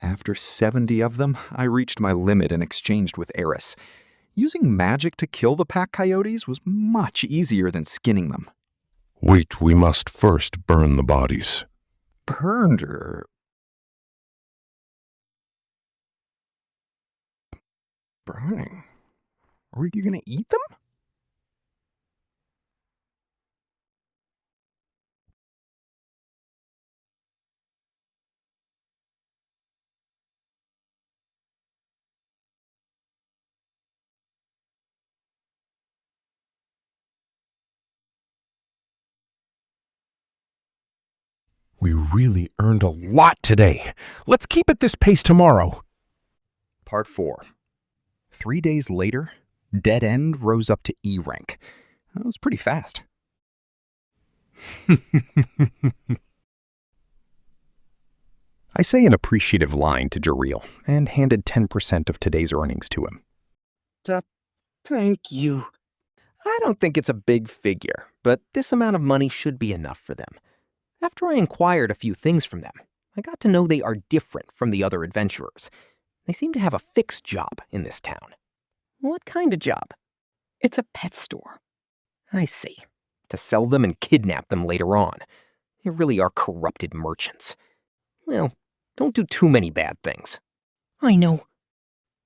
After 70 of them, I reached my limit and exchanged with Eris. Using magic to kill the pack coyotes was much easier than skinning them. Wait, we must first burn the bodies. Burning? Are you gonna eat them? We really earned a lot today. Let's keep at this pace tomorrow. Part 4. 3 days later, Dead End rose up to E rank. That was pretty fast. I say an appreciative line to Jareel and handed 10% of today's earnings to him. Thank you. I don't think it's a big figure, but this amount of money should be enough for them. After I inquired a few things from them, I got to know they are different from the other adventurers. They seem to have a fixed job in this town. What kind of job? It's a pet store. I see. To sell them and kidnap them later on. They really are corrupted merchants. Well, don't do too many bad things. I know.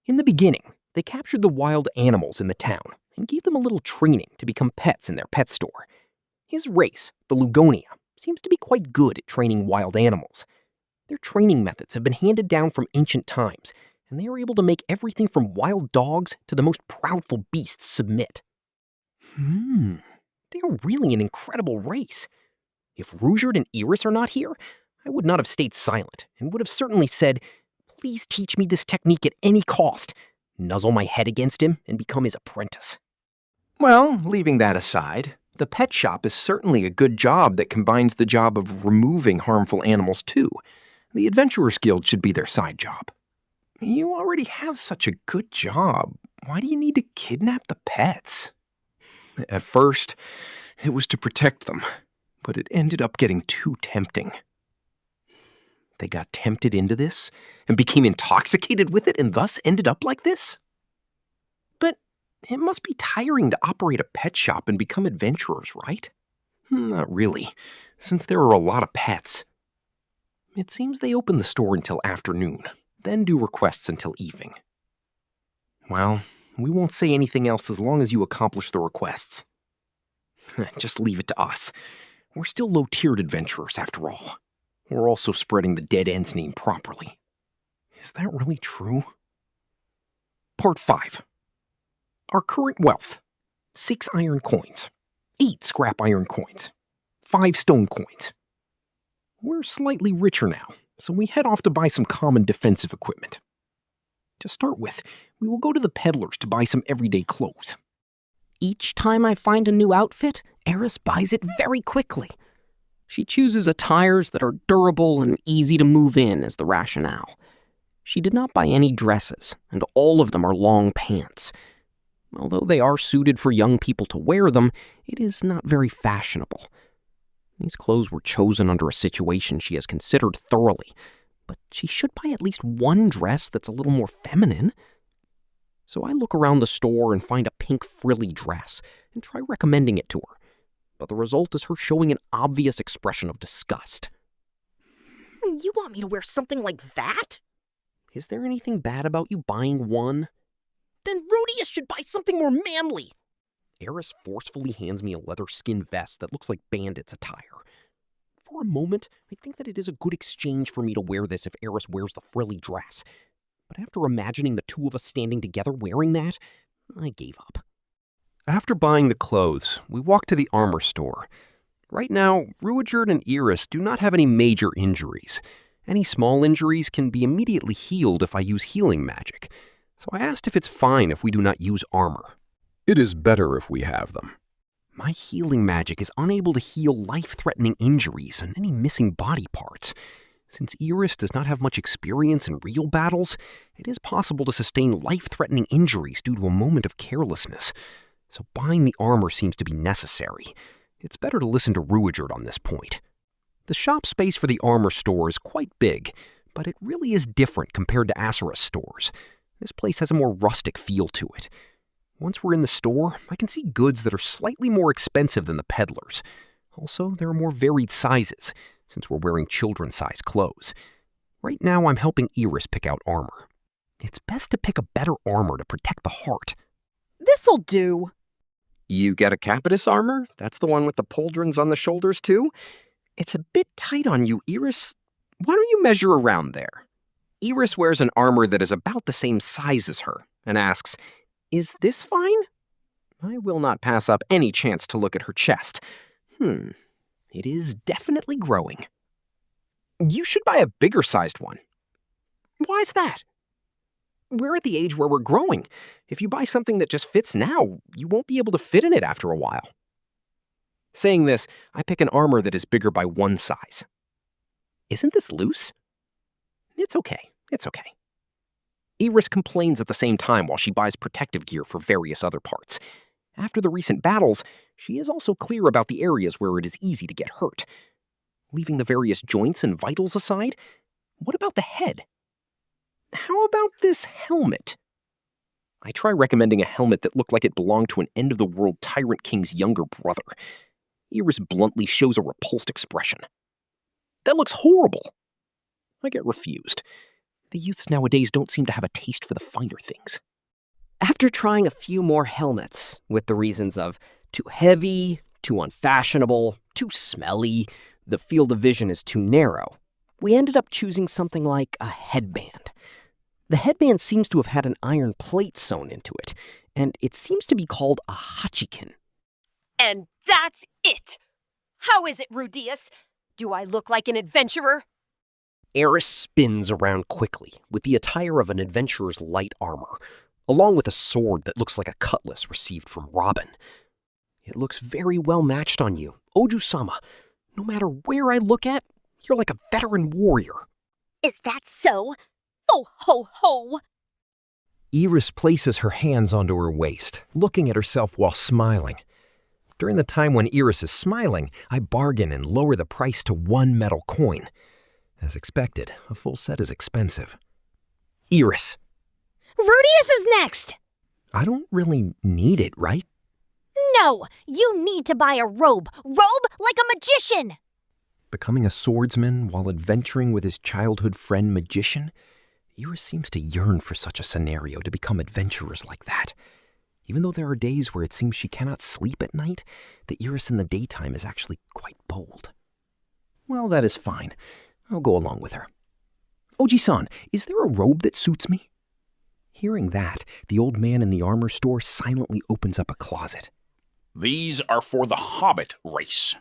In the beginning, they captured the wild animals in the town and gave them a little training to become pets in their pet store. His race, the Lugonia, seems to be quite good at training wild animals. Their training methods have been handed down from ancient times, and they are able to make everything from wild dogs to the most proudful beasts submit. They are really an incredible race. If Rugerd and Iris are not here, I would not have stayed silent and would have certainly said, "Please teach me this technique at any cost," nuzzle my head against him and become his apprentice. Well, leaving that aside, the pet shop is certainly a good job that combines the job of removing harmful animals too. The Adventurers Guild should be their side job. You already have such a good job. Why do you need to kidnap the pets? At first, it was to protect them, but it ended up getting too tempting. They got tempted into this and became intoxicated with it and thus ended up like this? But It must be tiring to operate a pet shop and become adventurers, right? Not really, since there are a lot of pets. It seems they open the store until afternoon, then do requests until evening. Well, we won't say anything else as long as you accomplish the requests. Just leave it to us. We're still low-tiered adventurers, after all. We're also spreading the Dead End's name properly. Is that really true? Part 5. Our current wealth. 6 iron coins. 8 scrap iron coins. 5 stone coins. We're slightly richer now, so we head off to buy some common defensive equipment. To start with, we will go to the peddlers to buy some everyday clothes. Each time I find a new outfit, Eris buys it very quickly. She chooses attires that are durable and easy to move in as the rationale. She did not buy any dresses, and all of them are long pants. Although they are suited for young people to wear them, it is not very fashionable. These clothes were chosen under a situation she has considered thoroughly, but she should buy at least one dress that's a little more feminine. So I look around the store and find a pink frilly dress and try recommending it to her, but the result is her showing an obvious expression of disgust. You want me to wear something like that? Is there anything bad about you buying one? Then Rudeus should buy something more manly. Eris forcefully hands me a leather skin vest that looks like bandits' attire. For a moment, I think that it is a good exchange for me to wear this if Eris wears the frilly dress. But after imagining the two of us standing together wearing that, I gave up. After buying the clothes, we walk to the armor store. Right now, Rudeus and Eris do not have any major injuries. Any small injuries can be immediately healed if I use healing magic, so I asked if it's fine if we do not use armor. It is better if we have them. My healing magic is unable to heal life-threatening injuries and any missing body parts. Since Eris does not have much experience in real battles, it is possible to sustain life-threatening injuries due to a moment of carelessness. So buying the armor seems to be necessary. It's better to listen to Rudeus on this point. The shop space for the armor store is quite big, but it really is different compared to Asura's stores. This place has a more rustic feel to it. Once we're in the store, I can see goods that are slightly more expensive than the peddlers. Also, there are more varied sizes, since we're wearing children-sized clothes. Right now, I'm helping Eris pick out armor. It's best to pick a better armor to protect the heart. This'll do. You get a Capitus armor? That's the one with the pauldrons on the shoulders, too? It's a bit tight on you, Eris. Why don't you measure around there? Eris wears an armor that is about the same size as her, and asks, "Is this fine?" I will not pass up any chance to look at her chest. It is definitely growing. You should buy a bigger-sized one. Why's that? We're at the age where we're growing. If you buy something that just fits now, you won't be able to fit in it after a while. Saying this, I pick an armor that is bigger by one size. Isn't this loose? It's okay. Eris complains at the same time while she buys protective gear for various other parts. After the recent battles, she is also clear about the areas where it is easy to get hurt. Leaving the various joints and vitals aside, what about the head? How about this helmet? I try recommending a helmet that looked like it belonged to an end-of-the-world tyrant king's younger brother. Eris bluntly shows a repulsed expression. That looks horrible. I get refused. The youths nowadays don't seem to have a taste for the finer things. After trying a few more helmets, with the reasons of too heavy, too unfashionable, too smelly, the field of vision is too narrow, we ended up choosing something like a headband. The headband seems to have had an iron plate sewn into it, and it seems to be called a hachikin. And that's it! How is it, Rudeus? Do I look like an adventurer? Eris spins around quickly with the attire of an adventurer's light armor, along with a sword that looks like a cutlass received from Robin. It looks very well matched on you, Oju-sama. No matter where I look at, you're like a veteran warrior. Is that so? Oh, ho, ho! Eris places her hands onto her waist, looking at herself while smiling. During the time when Eris is smiling, I bargain and lower the price to 1 metal coin. As expected, a full set is expensive. Eris. Rudeus is next! I don't really need it, right? No, you need to buy a robe. Robe like a magician. Becoming a swordsman while adventuring with his childhood friend Magician? Eurus seems to yearn for such a scenario, to become adventurers like that. Even though there are days where it seems she cannot sleep at night, the Eurus in the daytime is actually quite bold. Well, that is fine. I'll go along with her. Oji-san, is there a robe that suits me? Hearing that, the old man in the armor store silently opens up a closet. These are for the hobbit race.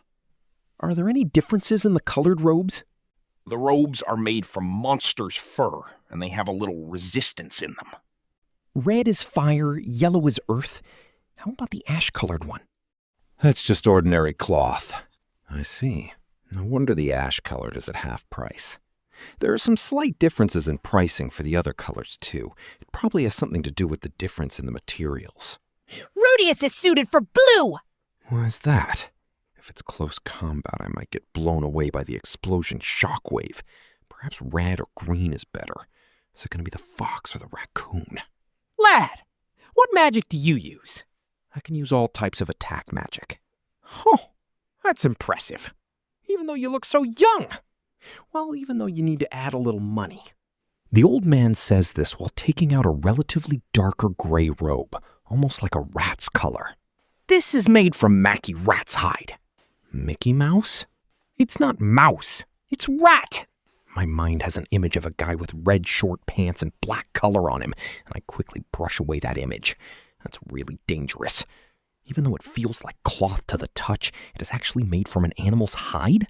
Are there any differences in the colored robes? The robes are made from monster's fur, and they have a little resistance in them. Red is fire, yellow is earth. How about the ash-colored one? That's just ordinary cloth. I see. No wonder the ash-colored is at half price. There are some slight differences in pricing for the other colors, too. It probably has something to do with the difference in the materials. Rudeus is suited for blue. Why is that? If it's close combat, I might get blown away by the explosion shockwave. Perhaps red or green is better. Is it going to be the fox or the raccoon? Lad, what magic do you use? I can use all types of attack magic. Oh, that's impressive. Even though you look so young. Well, even though you need to add a little money. The old man says this while taking out a relatively darker gray robe, almost like a rat's color. This is made from Mackie Rat's hide. Mickey Mouse? It's not mouse, it's rat. My mind has an image of a guy with red short pants and black color on him, and I quickly brush away that image. That's really dangerous. Even though it feels like cloth to the touch, it is actually made from an animal's hide?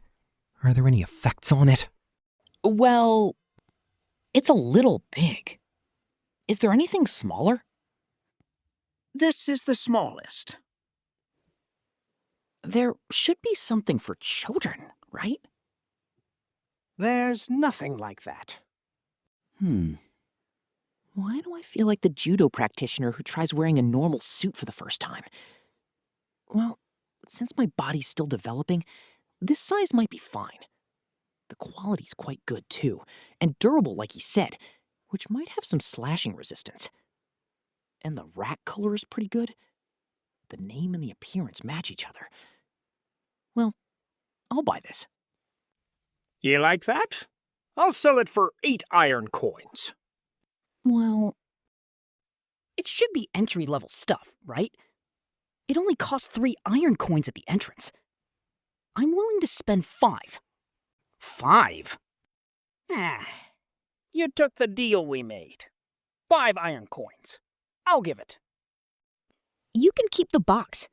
Are there any effects on it? Well, it's a little big. Is there anything smaller? This is the smallest. There should be something for children, right? There's nothing like that. Why do I feel like the judo practitioner who tries wearing a normal suit for the first time? Well, since my body's still developing, this size might be fine. The quality's quite good, too, and durable like he said, which might have some slashing resistance. And the rat color is pretty good. The name and the appearance match each other. Well, I'll buy this. You like that? I'll sell it for 8 iron coins. Well, it should be entry-level stuff, right? It only costs 3 iron coins at the entrance. I'm willing to spend 5. 5? You took the deal we made. 5 iron coins. I'll give it. You can keep the box.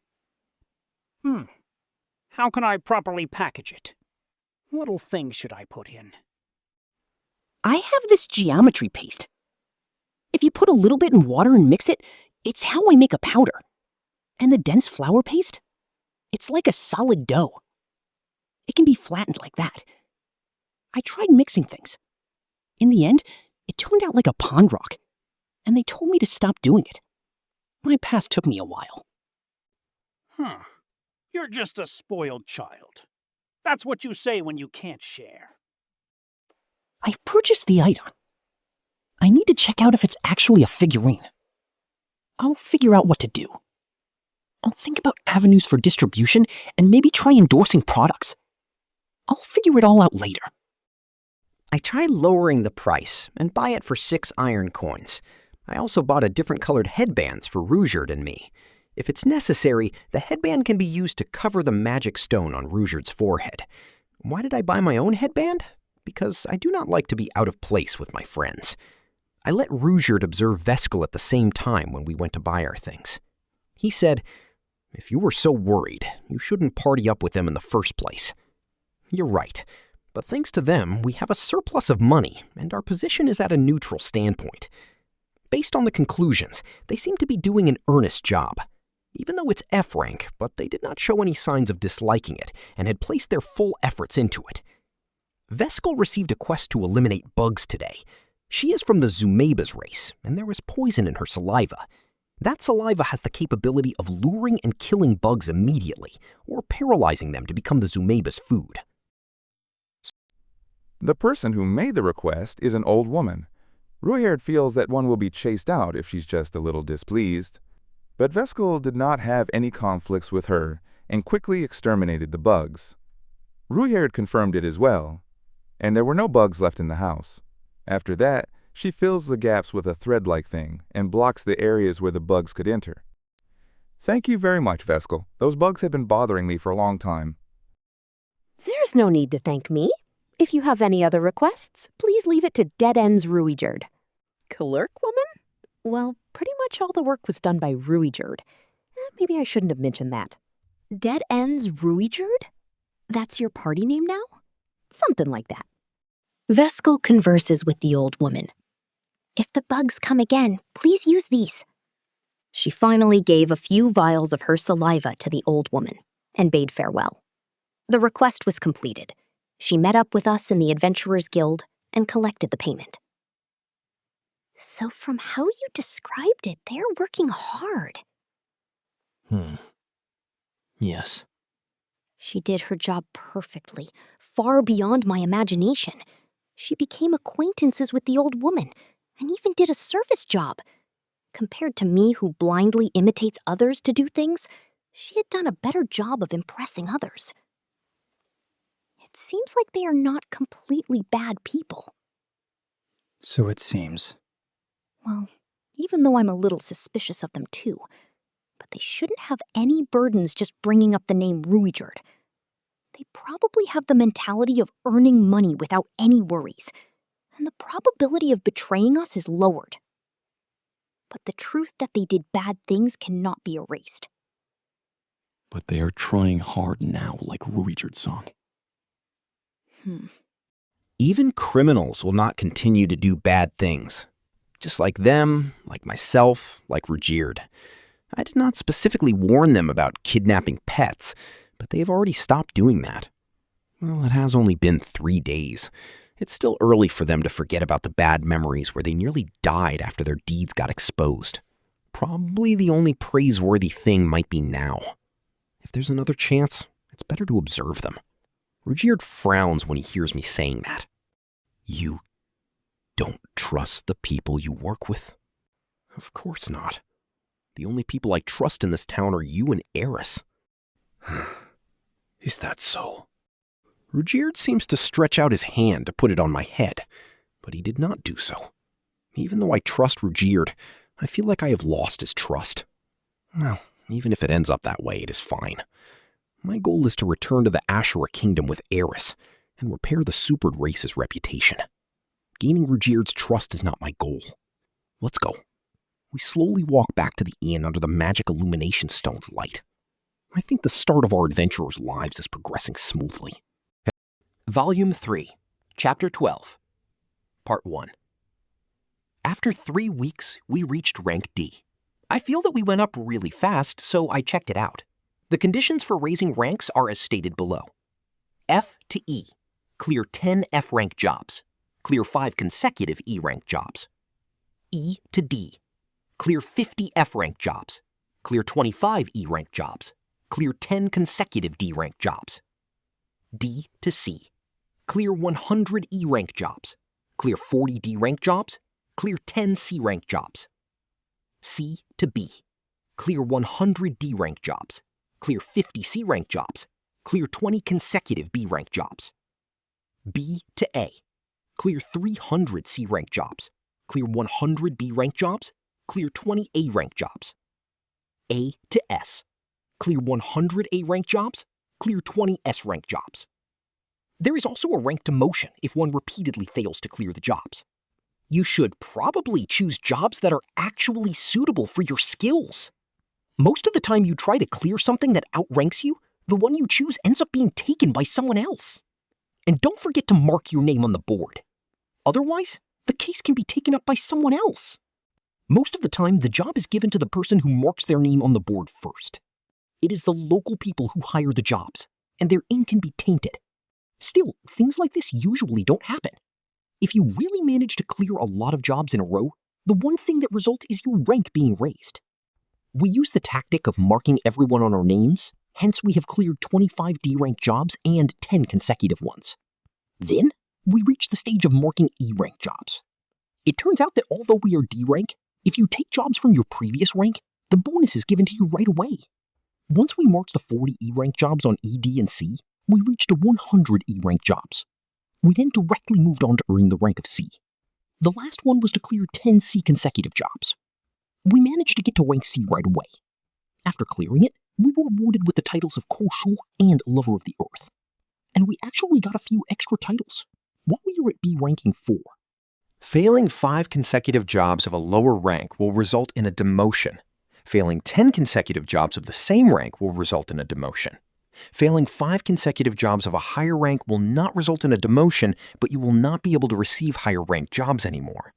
How can I properly package it? What little things should I put in? I have this geometry paste. If you put a little bit in water and mix it, it's how I make a powder. And the dense flour paste? It's like a solid dough. It can be flattened like that. I tried mixing things. In the end, it turned out like a pond rock, and they told me to stop doing it. My past took me a while. You're just a spoiled child. That's what you say when you can't share. I've purchased the item. I need to check out if it's actually a figurine. I'll figure out what to do. I'll think about avenues for distribution and maybe try endorsing products. I'll figure it all out later. I tried lowering the price and buy it for 6 iron coins. I also bought a different colored headbands for Rudeus and me. If it's necessary, the headband can be used to cover the magic stone on Rudeus's forehead. Why did I buy my own headband? Because I do not like to be out of place with my friends. I let Rudeus observe Veskel at the same time when we went to buy our things. He said, "If you were so worried, you shouldn't party up with them in the first place." You're right, but thanks to them, we have a surplus of money, and our position is at a neutral standpoint. Based on the conclusions, they seem to be doing an earnest job. Even though it's F rank, but they did not show any signs of disliking it, and had placed their full efforts into it. Veskel received a quest to eliminate bugs today. She is from the Zumabas race, and there is poison in her saliva. That saliva has the capability of luring and killing bugs immediately, or paralyzing them to become the Zumabas' food. The person who made the request is an old woman. Rudeus feels that one will be chased out if she's just a little displeased. But Veskel did not have any conflicts with her and quickly exterminated the bugs. Rudeus confirmed it as well, and there were no bugs left in the house. After that, she fills the gaps with a thread-like thing and blocks the areas where the bugs could enter. Thank you very much, Veskel. Those bugs have been bothering me for a long time. There's no need to thank me. If you have any other requests, please leave it to Dead Ends Ruijerd. Clerk woman? Well, pretty much all the work was done by Ruijerd. Maybe I shouldn't have mentioned that. Dead Ends Ruijerd? That's your party name now? Something like that. Veskel converses with the old woman. If the bugs come again, please use these. She finally gave a few vials of her saliva to the old woman and bade farewell. The request was completed. She met up with us in the Adventurers Guild and collected the payment. So from how you described it, they're working hard. Yes. She did her job perfectly, far beyond my imagination. She became acquaintances with the old woman and even did a service job. Compared to me, who blindly imitates others to do things, she had done a better job of impressing others. It seems like they are not completely bad people. So it seems. Well, even though I'm a little suspicious of them too. But they shouldn't have any burdens just bringing up the name Ruijerd. They probably have the mentality of earning money without any worries, and the probability of betraying us is lowered. But the truth that they did bad things cannot be erased. But they are trying hard now, like Ruijerd-san. Even criminals will not continue to do bad things. Just like them, like myself, like Rudeus. I did not specifically warn them about kidnapping pets, but they have already stopped doing that. Well, it has only been 3 days. It's still early for them to forget about the bad memories where they nearly died after their deeds got exposed. Probably the only praiseworthy thing might be now. If there's another chance, it's better to observe them. Rudeus frowns when he hears me saying that. You don't trust the people you work with? Of course not. The only people I trust in this town are you and Eris. Is that so? Rudeus seems to stretch out his hand to put it on my head, but he did not do so. Even though I trust Rudeus, I feel like I have lost his trust. Well, even if it ends up that way, it is fine. My goal is to return to the Ashura Kingdom with Eris and repair the Supered race's reputation. Gaining Rudeus' trust is not my goal. Let's go. We slowly walk back to the inn under the magic illumination stone's light. I think the start of our adventurers' lives is progressing smoothly. Volume 3, Chapter 12, Part 1. After 3 weeks, we reached rank D. I feel that we went up really fast, so I checked it out. The conditions for raising ranks are as stated below. F to E, clear 10 F rank jobs. Clear 5 consecutive E rank jobs. E to D, clear 50 F rank jobs. Clear 25 E rank jobs. Clear 10 consecutive D rank jobs. D to C, clear 100 E rank jobs. Clear 40 D rank jobs. Clear 10 C rank jobs. C to B, clear 100 D rank jobs. Clear 50 C rank jobs. Clear 20 consecutive B rank jobs. B to A, clear 300 C rank jobs. Clear 100 B rank jobs. Clear 20 A rank jobs. A to S, clear 100 A rank jobs. Clear 20 S rank jobs. There is also a rank demotion if one repeatedly fails to clear the jobs. You should probably choose jobs that are actually suitable for your skills. Most of the time you try to clear something that outranks you, the one you choose ends up being taken by someone else. And don't forget to mark your name on the board. Otherwise, the case can be taken up by someone else. Most of the time, the job is given to the person who marks their name on the board first. It is the local people who hire the jobs, and their ink can be tainted. Still, things like this usually don't happen. If you really manage to clear a lot of jobs in a row, the one thing that results is your rank being raised. We use the tactic of marking everyone on our names, hence we have cleared 25 D rank jobs and 10 consecutive ones. Then, we reach the stage of marking E rank jobs. It turns out that although we are D rank, if you take jobs from your previous rank, the bonus is given to you right away. Once we marked the 40 E rank jobs on E, D, and C, we reached 100 E rank jobs. We then directly moved on to earning the rank of C. The last one was to clear 10 C consecutive jobs. We managed to get to rank C right away. After clearing it, we were awarded with the titles of Kosho and Lover of the Earth. And we actually got a few extra titles. What we are at B ranking 4. Failing 5 consecutive jobs of a lower rank will result in a demotion. Failing 10 consecutive jobs of the same rank will result in a demotion. Failing 5 consecutive jobs of a higher rank will not result in a demotion, but you will not be able to receive higher ranked jobs anymore.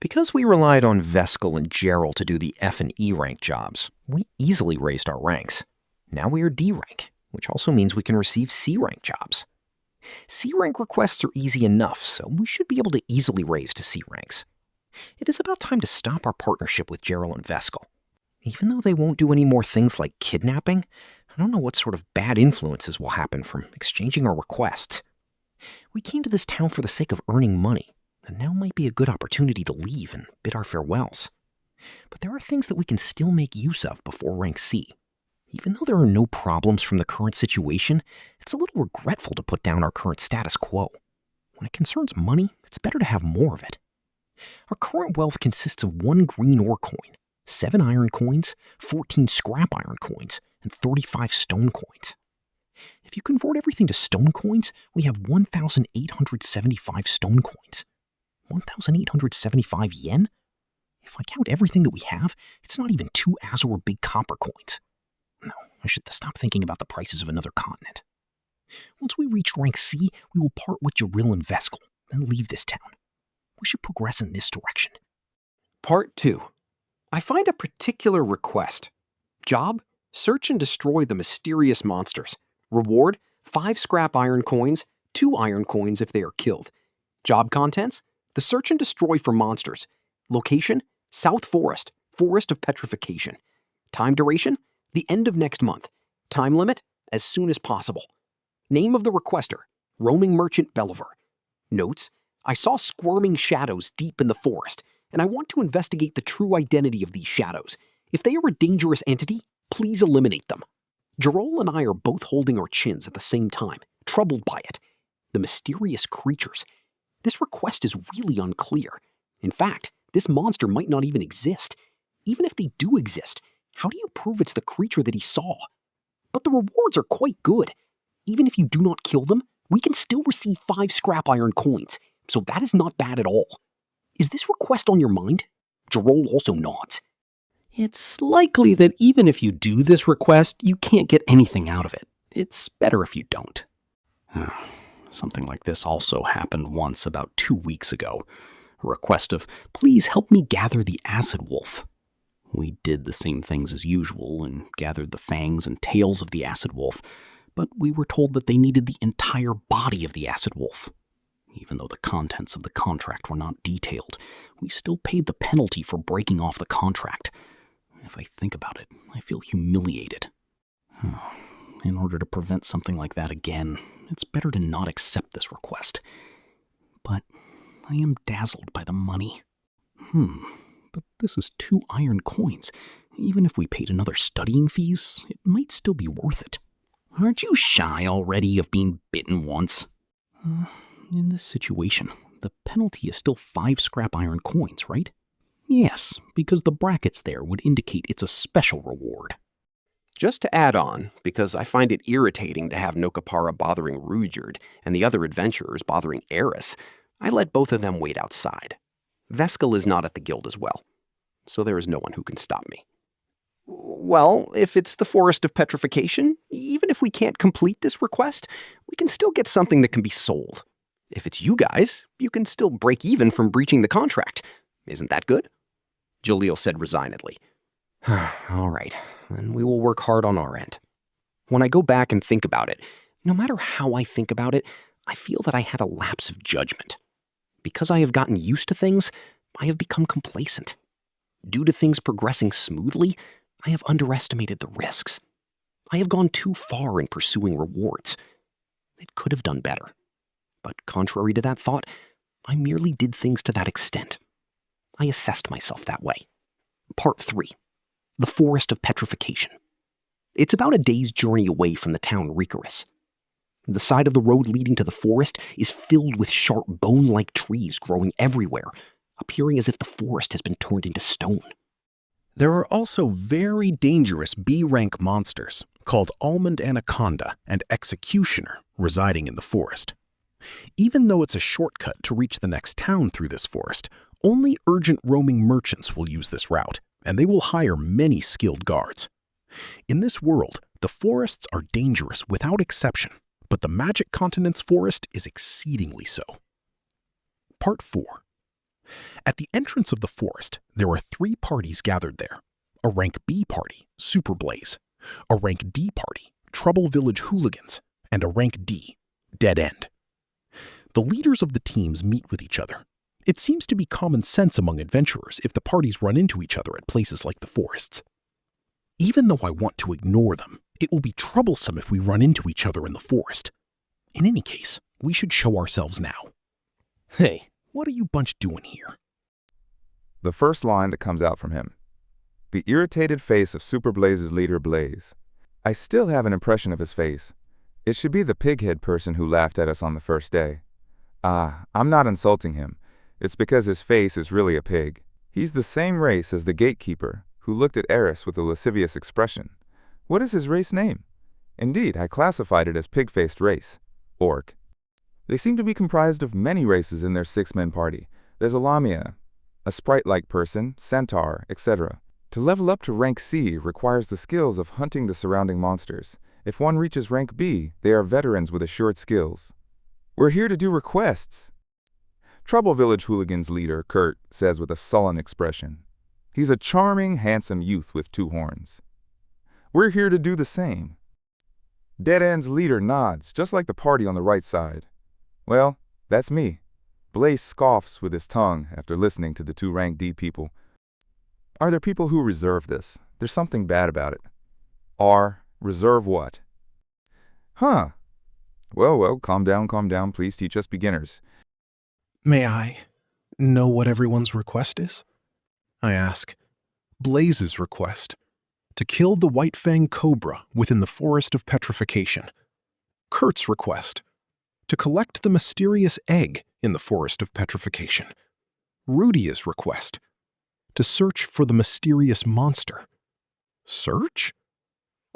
Because we relied on Veskel and Gerald to do the F and E rank jobs, we easily raised our ranks. Now we are D rank, which also means we can receive C rank jobs. C rank requests are easy enough, so we should be able to easily raise to C ranks. It is about time to stop our partnership with Gerald and Veskel. Even though they won't do any more things like kidnapping, I don't know what sort of bad influences will happen from exchanging our requests. We came to this town for the sake of earning money, and now might be a good opportunity to leave and bid our farewells. But there are things that we can still make use of before rank C. Even though there are no problems from the current situation, it's a little regretful to put down our current status quo. When it concerns money, it's better to have more of it. Our current wealth consists of 1 green ore coin, 7 iron coins, 14 scrap iron coins, and 35 stone coins. If you convert everything to stone coins, we have 1,875 stone coins. 1,875 yen? If I count everything that we have, it's not even 2 Azure big copper coins. No, I should stop thinking about the prices of another continent. Once we reach rank C, we will part with Jaril and Veskel, then leave this town. We should progress in this direction. Part 2. I find a particular request. Job: search and destroy the mysterious monsters. Reward: 5 scrap iron coins, 2 iron coins if they are killed. Job contents: the search and destroy for monsters. Location: South Forest, Forest of Petrification. Time duration: the end of next month. Time limit: as soon as possible. Name of the requester: Roaming Merchant Belliver. Notes: I saw squirming shadows deep in the forest, and I want to investigate the true identity of these shadows. If they are a dangerous entity, please eliminate them. Jarol and I are both holding our chins at the same time, troubled by it. The mysterious creatures. This request is really unclear. In fact, this monster might not even exist. Even if they do exist, how do you prove it's the creature that he saw? But the rewards are quite good. Even if you do not kill them, we can still receive 5 scrap iron coins, so that is not bad at all. Is this request on your mind? Jarol also nods. It's likely that even if you do this request, you can't get anything out of it. It's better if you don't. Something like this also happened once about 2 weeks ago. A request of, please help me gather the acid wolf. We did the same things as usual and gathered the fangs and tails of the acid wolf, but we were told that they needed the entire body of the acid wolf. Even though the contents of the contract were not detailed, we still paid the penalty for breaking off the contract. If I think about it, I feel humiliated. In order to prevent something like that again, it's better to not accept this request. But I am dazzled by the money. But this is 2 iron coins. Even if we paid another studying fees, it might still be worth it. Aren't you shy already of being bitten once? In this situation, the penalty is still 5 scrap iron coins, right? Yes, because the brackets there would indicate it's a special reward. Just to add on, because I find it irritating to have Nokapara bothering Rujerd and the other adventurers bothering Eris, I let both of them wait outside. Veskel is not at the guild as well, so there is no one who can stop me. Well, if it's the Forest of Petrification, even if we can't complete this request, we can still get something that can be sold. If it's you guys, you can still break even from breaching the contract. Isn't that good? Jalil said resignedly. All right, then we will work hard on our end. When I go back and think about it, no matter how I think about it, I feel that I had a lapse of judgment. Because I have gotten used to things, I have become complacent. Due to things progressing smoothly, I have underestimated the risks. I have gone too far in pursuing rewards. It could have done better. But contrary to that thought, I merely did things to that extent, I assessed myself that way. Part 3. The Forest of Petrification. It's about a day's journey away from the town Ricarus. The side of the road leading to the forest is filled with sharp bone-like trees growing everywhere, appearing as if the forest has been turned into stone. There are also very dangerous B-rank monsters called Almond Anaconda and Executioner residing in the forest. Even though it's a shortcut to reach the next town through this forest, only urgent roaming merchants will use this route, and they will hire many skilled guards. In this world, the forests are dangerous without exception, but the Magic Continent's forest is exceedingly so. Part 4. At the entrance of the forest, there are 3 parties gathered there. A rank B party, Super Blaze, a rank D party, Trouble Village Hooligans, and a rank D, Dead End. The leaders of the teams meet with each other. It seems to be common sense among adventurers if the parties run into each other at places like the forests. Even though I want to ignore them, it will be troublesome if we run into each other in the forest. In any case, we should show ourselves now. Hey, what are you bunch doing here? The first line that comes out from him. The irritated face of Super Blaze's leader, Blaze. I still have an impression of his face. It should be the pighead person who laughed at us on the first day. I'm not insulting him. It's because his face is really a pig. He's the same race as the gatekeeper, who looked at Eris with a lascivious expression. What is his race name? Indeed, I classified it as pig-faced race. Orc. They seem to be comprised of many races in their 6-man party. There's a Lamia, a sprite-like person, centaur, etc. To level up to rank C requires the skills of hunting the surrounding monsters. If one reaches rank B, they are veterans with assured skills. We're here to do requests. Trouble Village Hooligans leader, Kurt, says with a sullen expression. He's a charming, handsome youth with 2 horns. We're here to do the same. Dead End's leader nods, just like the party on the right side. Well, that's me. Blaze scoffs with his tongue after listening to the 2 rank D people. Are there people who reserve this? There's something bad about it. Reserve what? Huh. Well, calm down, please teach us beginners. May I know what everyone's request is? I ask. Blaze's request. To kill the white-fanged cobra within the Forest of Petrification. Kurt's request. To collect the mysterious egg in the Forest of Petrification. Rudeus' request. To search for the mysterious monster. Search?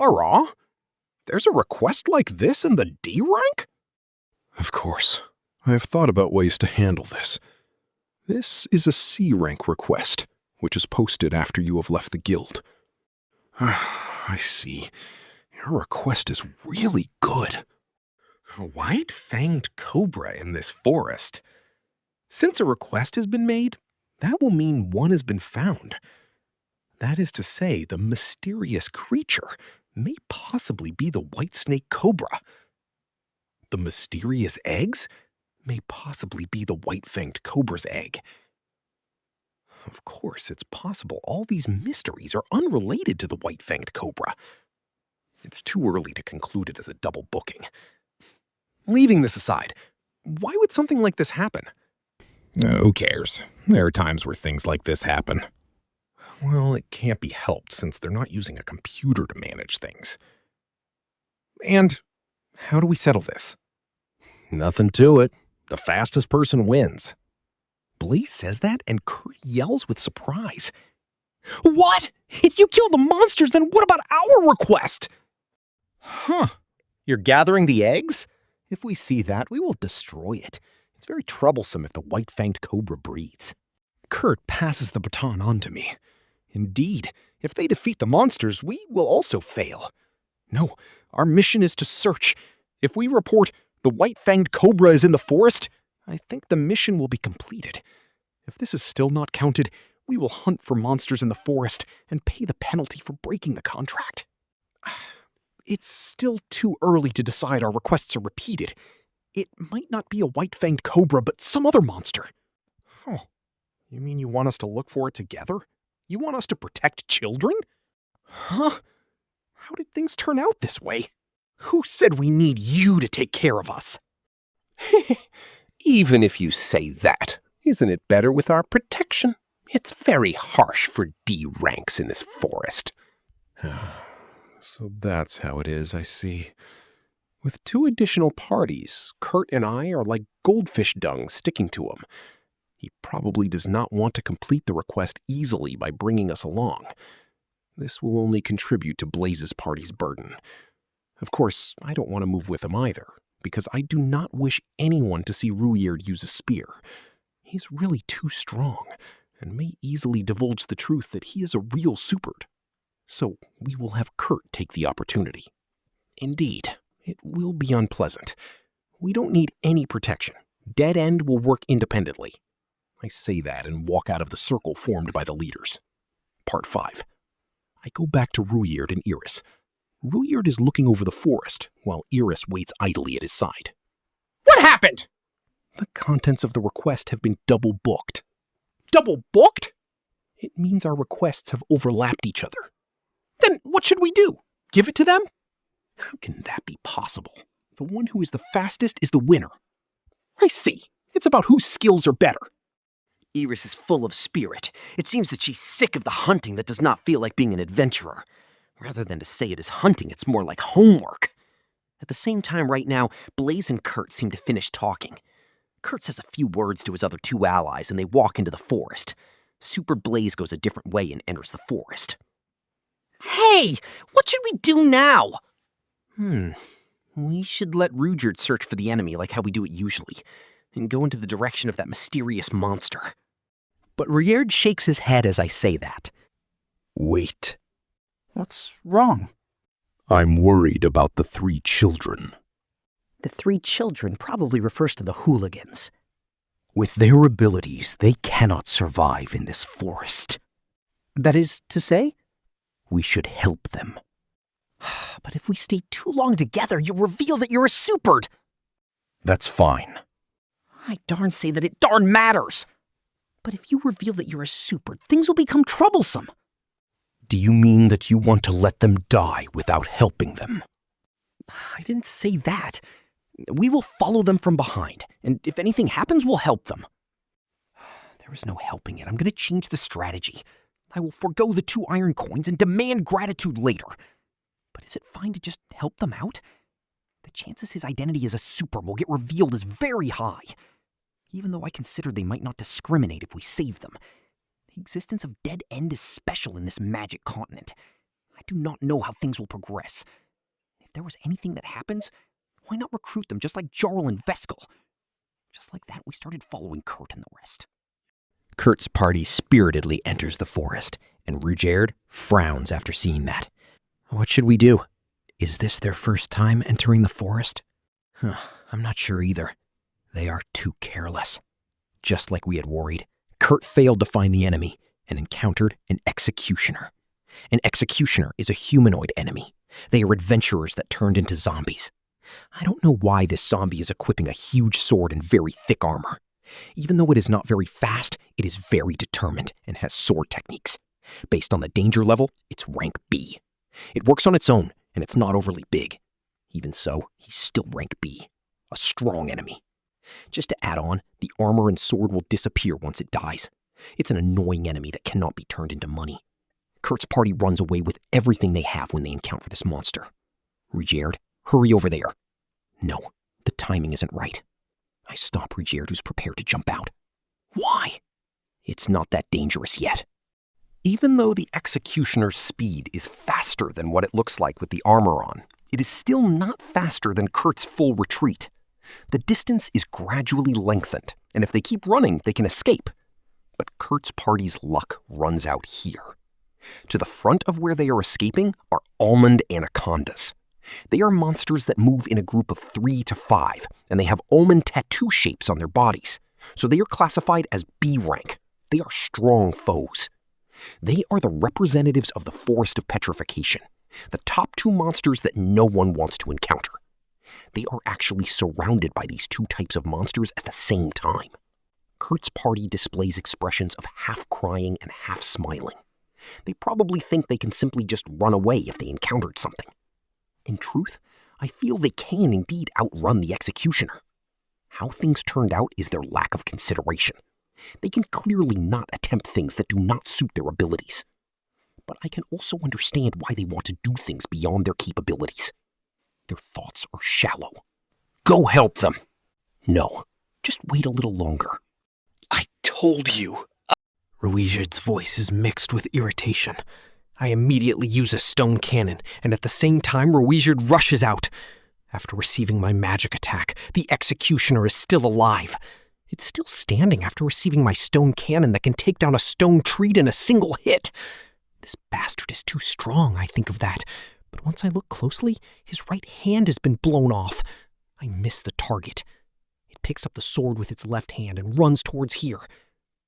Arrah! There's a request like this in the D rank? Of course. I have thought about ways to handle this. This is a C rank request, which is posted after you have left the guild. I see. Your request is really good. A white-fanged cobra in this forest. Since a request has been made, that will mean one has been found. That is to say, the mysterious creature may possibly be the white snake cobra. The mysterious eggs may possibly be the white-fanged cobra's egg. Of course, it's possible all these mysteries are unrelated to the white-fanged cobra. It's too early to conclude it as a double booking. Leaving this aside, why would something like this happen? Who cares? There are times where things like this happen. Well, it can't be helped since they're not using a computer to manage things. And how do we settle this? Nothing to it. The fastest person wins. Blaze says that, and Kurt yells with surprise. What? If you kill the monsters, then what about our request? Huh. You're gathering the eggs? If we see that, we will destroy it. It's very troublesome if the white-fanged cobra breeds. Kurt passes the baton on to me. Indeed, if they defeat the monsters, we will also fail. No, our mission is to search. If we report the white-fanged cobra is in the forest, I think the mission will be completed. If this is still not counted, we will hunt for monsters in the forest and pay the penalty for breaking the contract. It's still too early to decide our requests are repeated. It might not be a white-fanged cobra, but some other monster. Oh, you mean you want us to look for it together? You want us to protect children? Huh? How did things turn out this way? Who said we need you to take care of us? Even if you say that, isn't it better with our protection? It's very harsh for D ranks in this forest. So that's how it is, I see. With 2 additional parties, Kurt and I are like goldfish dung sticking to him. He probably does not want to complete the request easily by bringing us along. This will only contribute to Blaze's party's burden. Of course, I don't want to move with him either, because I do not wish anyone to see Rudeus use a spear. He's really too strong, and may easily divulge the truth that he is a real superd. So we will have Kurt take the opportunity. Indeed, it will be unpleasant. We don't need any protection. Dead End will work independently. I say that and walk out of the circle formed by the leaders. Part 5. I go back to Rudeus and Iris. Rudeus is looking over the forest, while Iris waits idly at his side. What happened? The contents of the request have been double booked. Double booked? It means our requests have overlapped each other. Then what should we do? Give it to them? How can that be possible? The one who is the fastest is the winner. I see. It's about whose skills are better. Iris is full of spirit. It seems that she's sick of the hunting that does not feel like being an adventurer. Rather than to say it is hunting, it's more like homework. At the same time right now, Blaze and Kurt seem to finish talking. Kurt says a few words to his other 2 allies and they walk into the forest. Super Blaze goes a different way and enters the forest. Hey, what should we do now? We should let Rudeus search for the enemy like how we do it usually, and go into the direction of that mysterious monster. But Rudeus shakes his head as I say that. Wait. What's wrong? I'm worried about the 3 children. The 3 children probably refers to the hooligans. With their abilities, they cannot survive in this forest. That is to say? We should help them. But if we stay too long together, you'll reveal that you're a superd. That's fine. I darn say that it darn matters. But if you reveal that you're a superd, things will become troublesome. Do you mean that you want to let them die without helping them? I didn't say that. We will follow them from behind, and if anything happens, we'll help them. There is no helping it. I'm going to change the strategy. I will forego the 2 iron coins and demand gratitude later. But is it fine to just help them out? The chances his identity as a super will get revealed is very high. Even though I consider they might not discriminate if we save them. The existence of Dead End is special in this magic continent. I do not know how things will progress. If there was anything that happens, why not recruit them just like Jarl and Veskel? Just like that, we started following Kurt and the rest. Kurt's party spiritedly enters the forest, and Rudeus frowns after seeing that. What should we do? Is this their first time entering the forest? I'm not sure either. They are too careless. Just like we had worried, Kurt failed to find the enemy and encountered an executioner. An executioner is a humanoid enemy. They are adventurers that turned into zombies. I don't know why this zombie is equipping a huge sword and very thick armor. Even though it is not very fast, it is very determined and has sword techniques. Based on the danger level, it's rank B. It works on its own, and it's not overly big. Even so, he's still rank B. A strong enemy. Just to add on, the armor and sword will disappear once it dies. It's an annoying enemy that cannot be turned into money. Kurt's party runs away with everything they have when they encounter this monster. Rudeus, hurry over there. No, the timing isn't right. I stop Rudeus, who's prepared to jump out. Why? It's not that dangerous yet. Even though the executioner's speed is faster than what it looks like with the armor on, it is still not faster than Kurt's full retreat. The distance is gradually lengthened, and if they keep running, they can escape. But Kurt's party's luck runs out here. To the front of where they are escaping are almond anacondas. They are monsters that move in a group of 3 to 5, and they have almond tattoo shapes on their bodies, so they are classified as B rank. They are strong foes. They are the representatives of the Forest of Petrification, the top 2 monsters that no one wants to encounter. They are actually surrounded by these 2 types of monsters at the same time. Kurt's party displays expressions of half crying and half smiling. They probably think they can simply just run away if they encountered something. In truth, I feel they can indeed outrun the executioner. How things turned out is their lack of consideration. They can clearly not attempt things that do not suit their abilities. But I can also understand why they want to do things beyond their capabilities. Their thoughts are shallow. Go help them. No, just wait a little longer. I told you. Ruijard's voice is mixed with irritation. I immediately use a stone cannon, and at the same time, Ruijard rushes out. After receiving my magic attack, the executioner is still alive. It's still standing after receiving my stone cannon that can take down a stone tree in a single hit. This bastard is too strong, I think of that. But once I look closely, his right hand has been blown off. I miss the target. It picks up the sword with its left hand and runs towards here.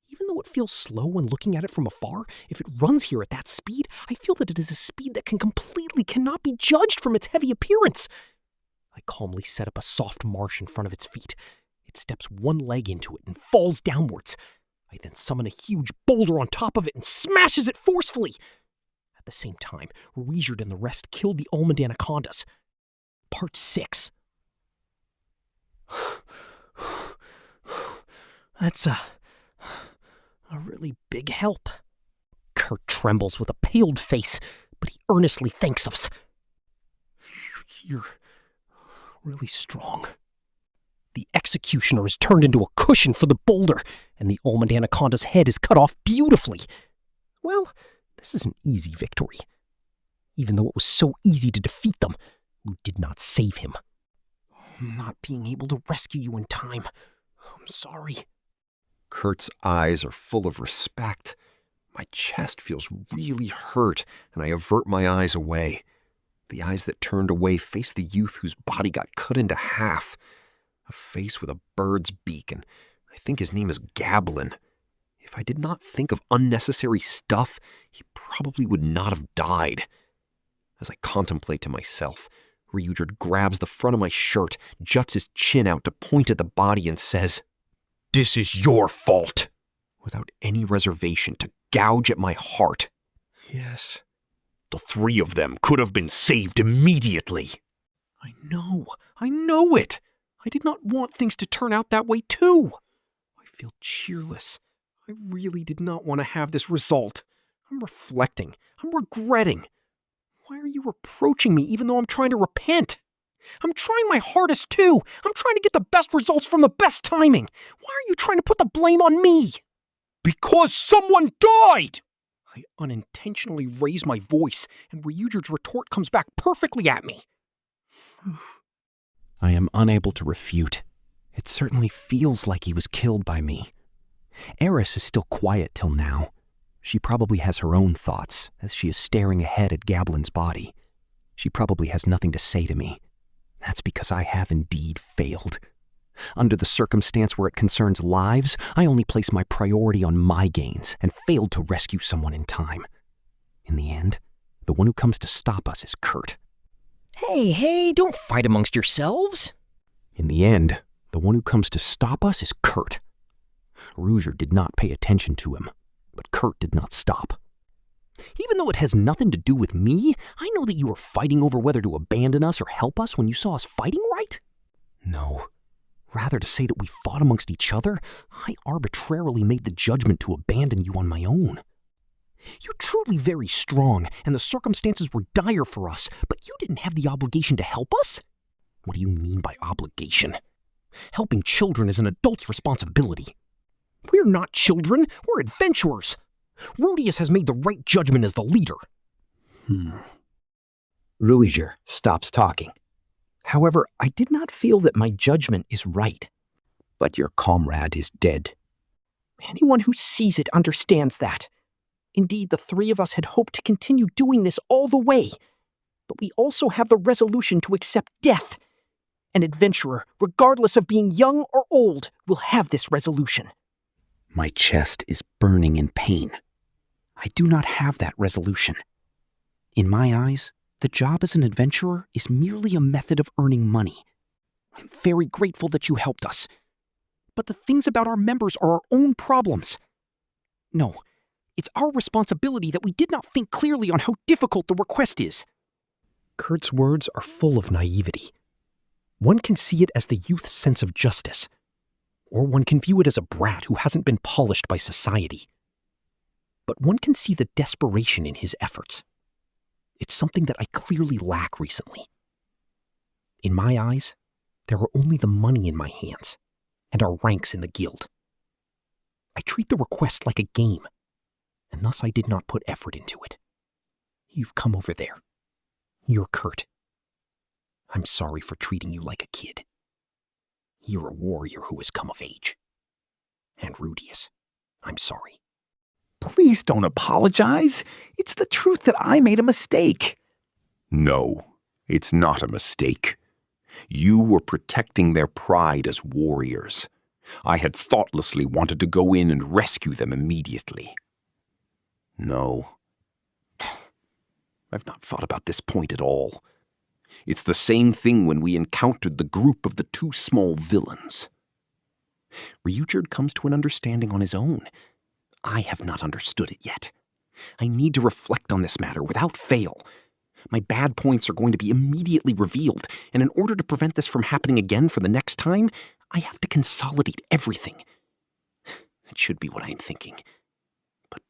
Even though it feels slow when looking at it from afar, if it runs here at that speed, I feel that it is a speed that cannot be judged from its heavy appearance. I calmly set up a soft marsh in front of its feet. It steps one leg into it and falls downwards. I then summon a huge boulder on top of it and smashes it forcefully. At the same time, Ruijard and the rest killed the almond anacondas. Part 6. That's a really big help. Kurt trembles with a paled face, but he earnestly thanks us. You're really strong. The executioner is turned into a cushion for the boulder, and the almond anaconda's head is cut off beautifully. Well, this is an easy victory. Even though it was so easy to defeat them, we did not save him. Not being able to rescue you in time. I'm sorry. Kurt's eyes are full of respect. My chest feels really hurt, and I avert my eyes away. The eyes that turned away face the youth whose body got cut into half. A face with a bird's beak, and I think his name is Gablin. If I did not think of unnecessary stuff, he probably would not have died. As I contemplate to myself, Ruijard grabs the front of my shirt, juts his chin out to point at the body, and says, "This is your fault," without any reservation, to gouge at my heart. Yes. The 3 of them could have been saved immediately. I know it. I did not want things to turn out that way too. I feel cheerless. I really did not want to have this result. I'm reflecting. I'm regretting. Why are you reproaching me even though I'm trying to repent? I'm trying my hardest too. I'm trying to get the best results from the best timing. Why are you trying to put the blame on me? Because someone died! I unintentionally raise my voice, and Ruijard's retort comes back perfectly at me. I am unable to refute. It certainly feels like he was killed by me. Eris is still quiet till now. She probably has her own thoughts as she is staring ahead at Gablin's body. She probably has nothing to say to me. That's because I have indeed failed. Under the circumstance where it concerns lives, I only place my priority on my gains and failed to rescue someone in time. In the end, the one who comes to stop us is Kurt. Hey, don't fight amongst yourselves. In the end, the one who comes to stop us is Kurt. Ruijard did not pay attention to him, but Kurt did not stop. Even though it has nothing to do with me, I know that you were fighting over whether to abandon us or help us when you saw us fighting, right? No. Rather to say that we fought amongst each other, I arbitrarily made the judgment to abandon you on my own. You're truly very strong, and the circumstances were dire for us, but you didn't have the obligation to help us? What do you mean by obligation? Helping children is an adult's responsibility. We're not children, we're adventurers. Rudeus has made the right judgment as the leader. Ruijard stops talking. However, I did not feel that my judgment is right. But your comrade is dead. Anyone who sees it understands that. Indeed, the 3 of us had hoped to continue doing this all the way. But we also have the resolution to accept death. An adventurer, regardless of being young or old, will have this resolution. My chest is burning in pain. I do not have that resolution. In my eyes, the job as an adventurer is merely a method of earning money. I'm very grateful that you helped us. But the things about our members are our own problems. No, it's our responsibility that we did not think clearly on how difficult the request is. Kurt's words are full of naivety. One can see it as the youth's sense of justice. or one can view it as a brat who hasn't been polished by society. But one can see the desperation in his efforts. It's something that I clearly lack recently. In my eyes, there are only the money in my hands and our ranks in the guild. I treat the request like a game, and thus I did not put effort into it. You've come over there. You're Kurt. I'm sorry for treating you like a kid. You're a warrior who has come of age. And Rudeus, I'm sorry. Please don't apologize. It's the truth that I made a mistake. No, it's not a mistake. You were protecting their pride as warriors. I had thoughtlessly wanted to go in and rescue them immediately. No. I've not thought about this point at all. It's the same thing when we encountered the group of the two small villains. Ryujerd comes to an understanding on his own. I have not understood it yet. I need to reflect on this matter without fail. My bad points are going to be immediately revealed, and in order to prevent this from happening again for the next time, I have to consolidate everything. That should be what I am thinking. But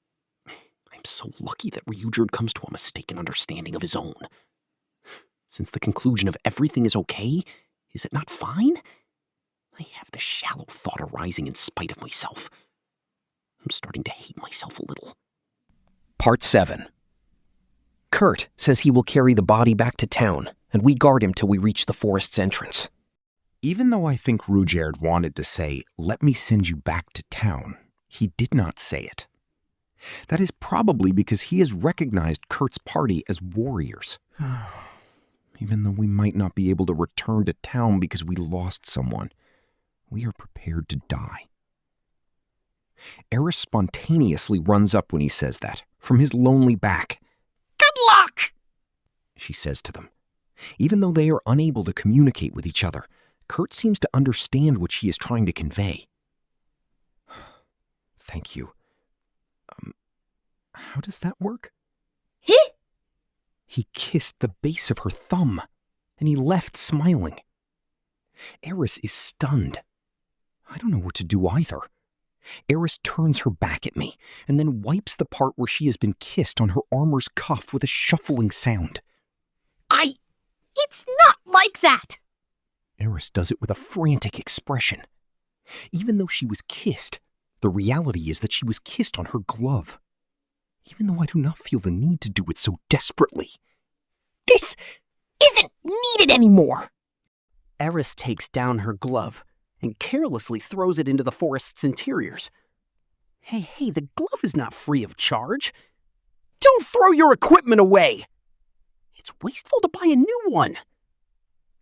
I'm so lucky that Ryujerd comes to a mistaken understanding of his own. Since the conclusion of everything is okay, is it not fine? I have this shallow thought arising in spite of myself. I'm starting to hate myself a little. Part 7. Kurt says he will carry the body back to town, and we guard him till we reach the forest's entrance. Even though I think Rudeus wanted to say, "Let me send you back to town," he did not say it. That is probably because he has recognized Kurt's party as warriors. Even though we might not be able to return to town because we lost someone, we are prepared to die. Eris spontaneously runs up when he says that, from his lonely back. Good luck! She says to them. Even though they are unable to communicate with each other, Kurt seems to understand what she is trying to convey. Thank you. How does that work? He kissed the base of her thumb, and he left smiling. Eris is stunned. I don't know what to do either. Eris turns her back at me, and then wipes the part where she has been kissed on her armor's cuff with a shuffling sound. It's not like that! Eris does it with a frantic expression. Even though she was kissed, the reality is that she was kissed on her glove. Even though I do not feel the need to do it so desperately. This isn't needed anymore! Eris takes down her glove and carelessly throws it into the forest's interiors. Hey, the glove is not free of charge. Don't throw your equipment away! It's wasteful to buy a new one.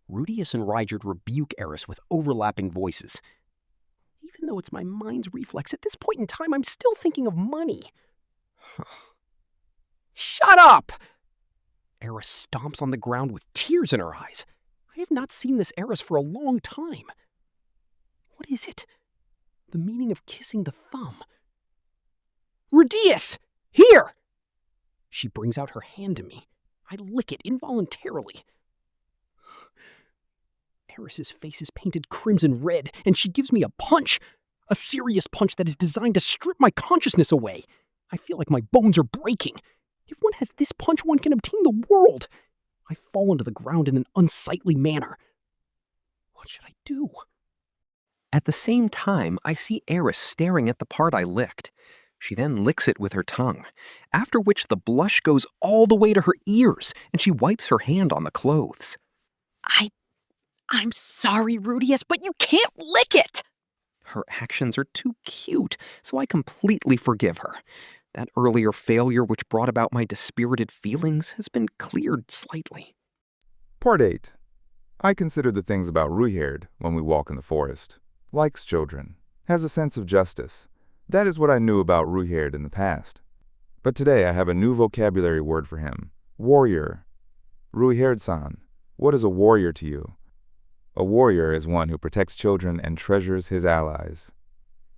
Rudeus and Ryujerd rebuke Eris with overlapping voices. Even though it's my mind's reflex, at this point in time, I'm still thinking of money. Shut up! Eris stomps on the ground with tears in her eyes. I have not seen this Eris for a long time. What is it? The meaning of kissing the thumb. Rudeus! Here! She brings out her hand to me. I lick it involuntarily. Eris's face is painted crimson red, and she gives me a punch. A serious punch that is designed to strip my consciousness away. I feel like my bones are breaking. If one has this punch, one can obtain the world. I fall onto the ground in an unsightly manner. What should I do? At the same time, I see Eris staring at the part I licked. She then licks it with her tongue, after which the blush goes all the way to her ears, and she wipes her hand on the clothes. I'm sorry, Rudeus, but you can't lick it! Her actions are too cute, so I completely forgive her. That earlier failure which brought about my dispirited feelings has been cleared slightly. Part 8. I consider the things about Ryujerd when we walk in the forest. Likes children. Has a sense of justice. That is what I knew about Ryujerd in the past. But today I have a new vocabulary word for him. Warrior. Ryujerd-san, what is a warrior to you? A warrior is one who protects children and treasures his allies.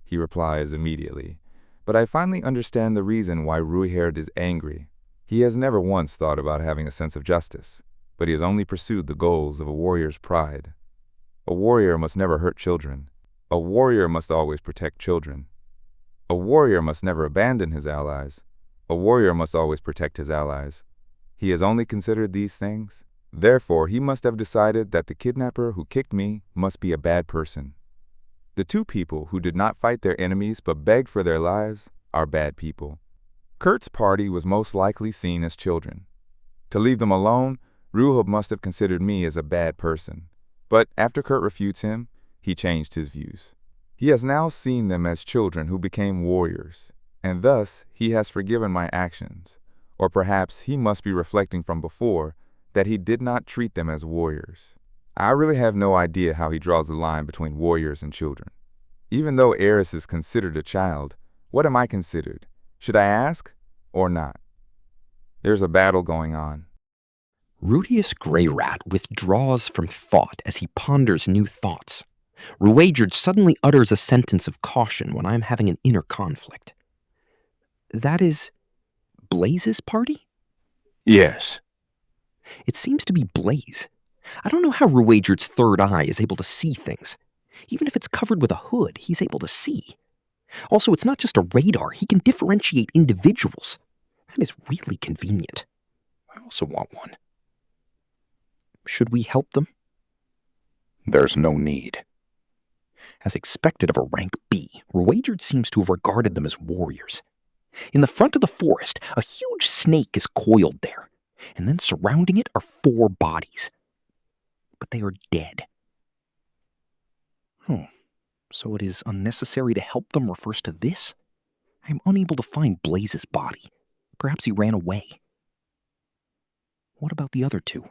He replies immediately. But I finally understand the reason why Ryujerd is angry. He has never once thought about having a sense of justice, but he has only pursued the goals of a warrior's pride. A warrior must never hurt children. A warrior must always protect children. A warrior must never abandon his allies. A warrior must always protect his allies. He has only considered these things. Therefore, he must have decided that the kidnapper who kicked me must be a bad person. The two people who did not fight their enemies but begged for their lives are bad people. Kurt's party was most likely seen as children. To leave them alone, Ruho must have considered me as a bad person. But after Kurt refutes him, he changed his views. He has now seen them as children who became warriors, and thus he has forgiven my actions. Or perhaps he must be reflecting from before that he did not treat them as warriors. I really have no idea how he draws the line between warriors and children. Even though Eris is considered a child, what am I considered? Should I ask or not? There's a battle going on. Rudeus Greyrat withdraws from thought as he ponders new thoughts. Rudeus suddenly utters a sentence of caution when I am having an inner conflict. That is Blaze's party? Yes. It seems to be Blaze. I don't know how Rudeus' third eye is able to see things. Even if it's covered with a hood, he's able to see. Also, it's not just a radar. He can differentiate individuals. That is really convenient. I also want one. Should we help them? There's no need. As expected of a rank B, Rudeus seems to have regarded them as warriors. In the front of the forest, a huge snake is coiled there, and then surrounding it are 4 bodies. But they are dead. So it is unnecessary to help them refers to this? I am unable to find Blaze's body. Perhaps he ran away. What about the other 2?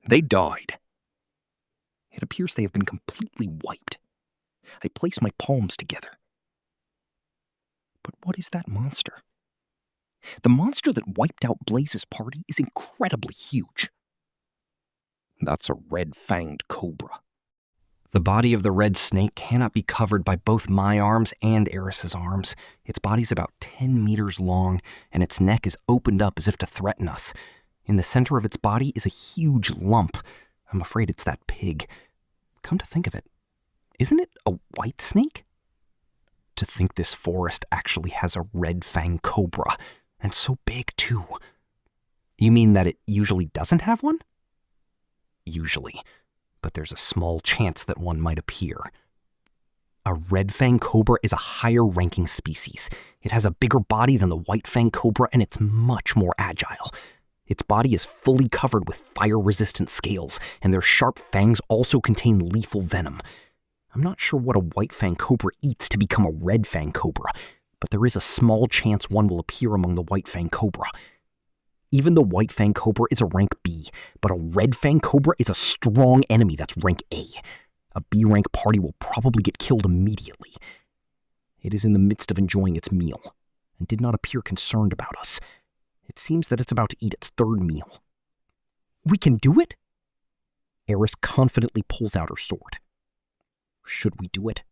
They died. It appears they have been completely wiped. I place my palms together. But what is that monster? The monster that wiped out Blaze's party is incredibly huge. That's a red-fanged cobra. The body of the red snake cannot be covered by both my arms and Eris's arms. Its body's about 10 meters long, and its neck is opened up as if to threaten us. In the center of its body is a huge lump. I'm afraid it's that pig. Come to think of it, isn't it a white snake? To think this forest actually has a red-fanged cobra, and so big too. You mean that it usually doesn't have one? Usually. But there's a small chance that one might appear. A red-fanged cobra is a higher-ranking species. It has a bigger body than the white-fanged cobra, and it's much more agile. Its body is fully covered with fire-resistant scales, and their sharp fangs also contain lethal venom. I'm not sure what a white-fanged cobra eats to become a red-fanged cobra, but there is a small chance one will appear among the white-fanged cobra. Even the white-fanged cobra is a rank B, but a red-fanged cobra is a strong enemy that's rank A. A B-rank party will probably get killed immediately. It is in the midst of enjoying its meal, and did not appear concerned about us. It seems that it's about to eat its 3rd meal. We can do it? Eris confidently pulls out her sword. Should we do it?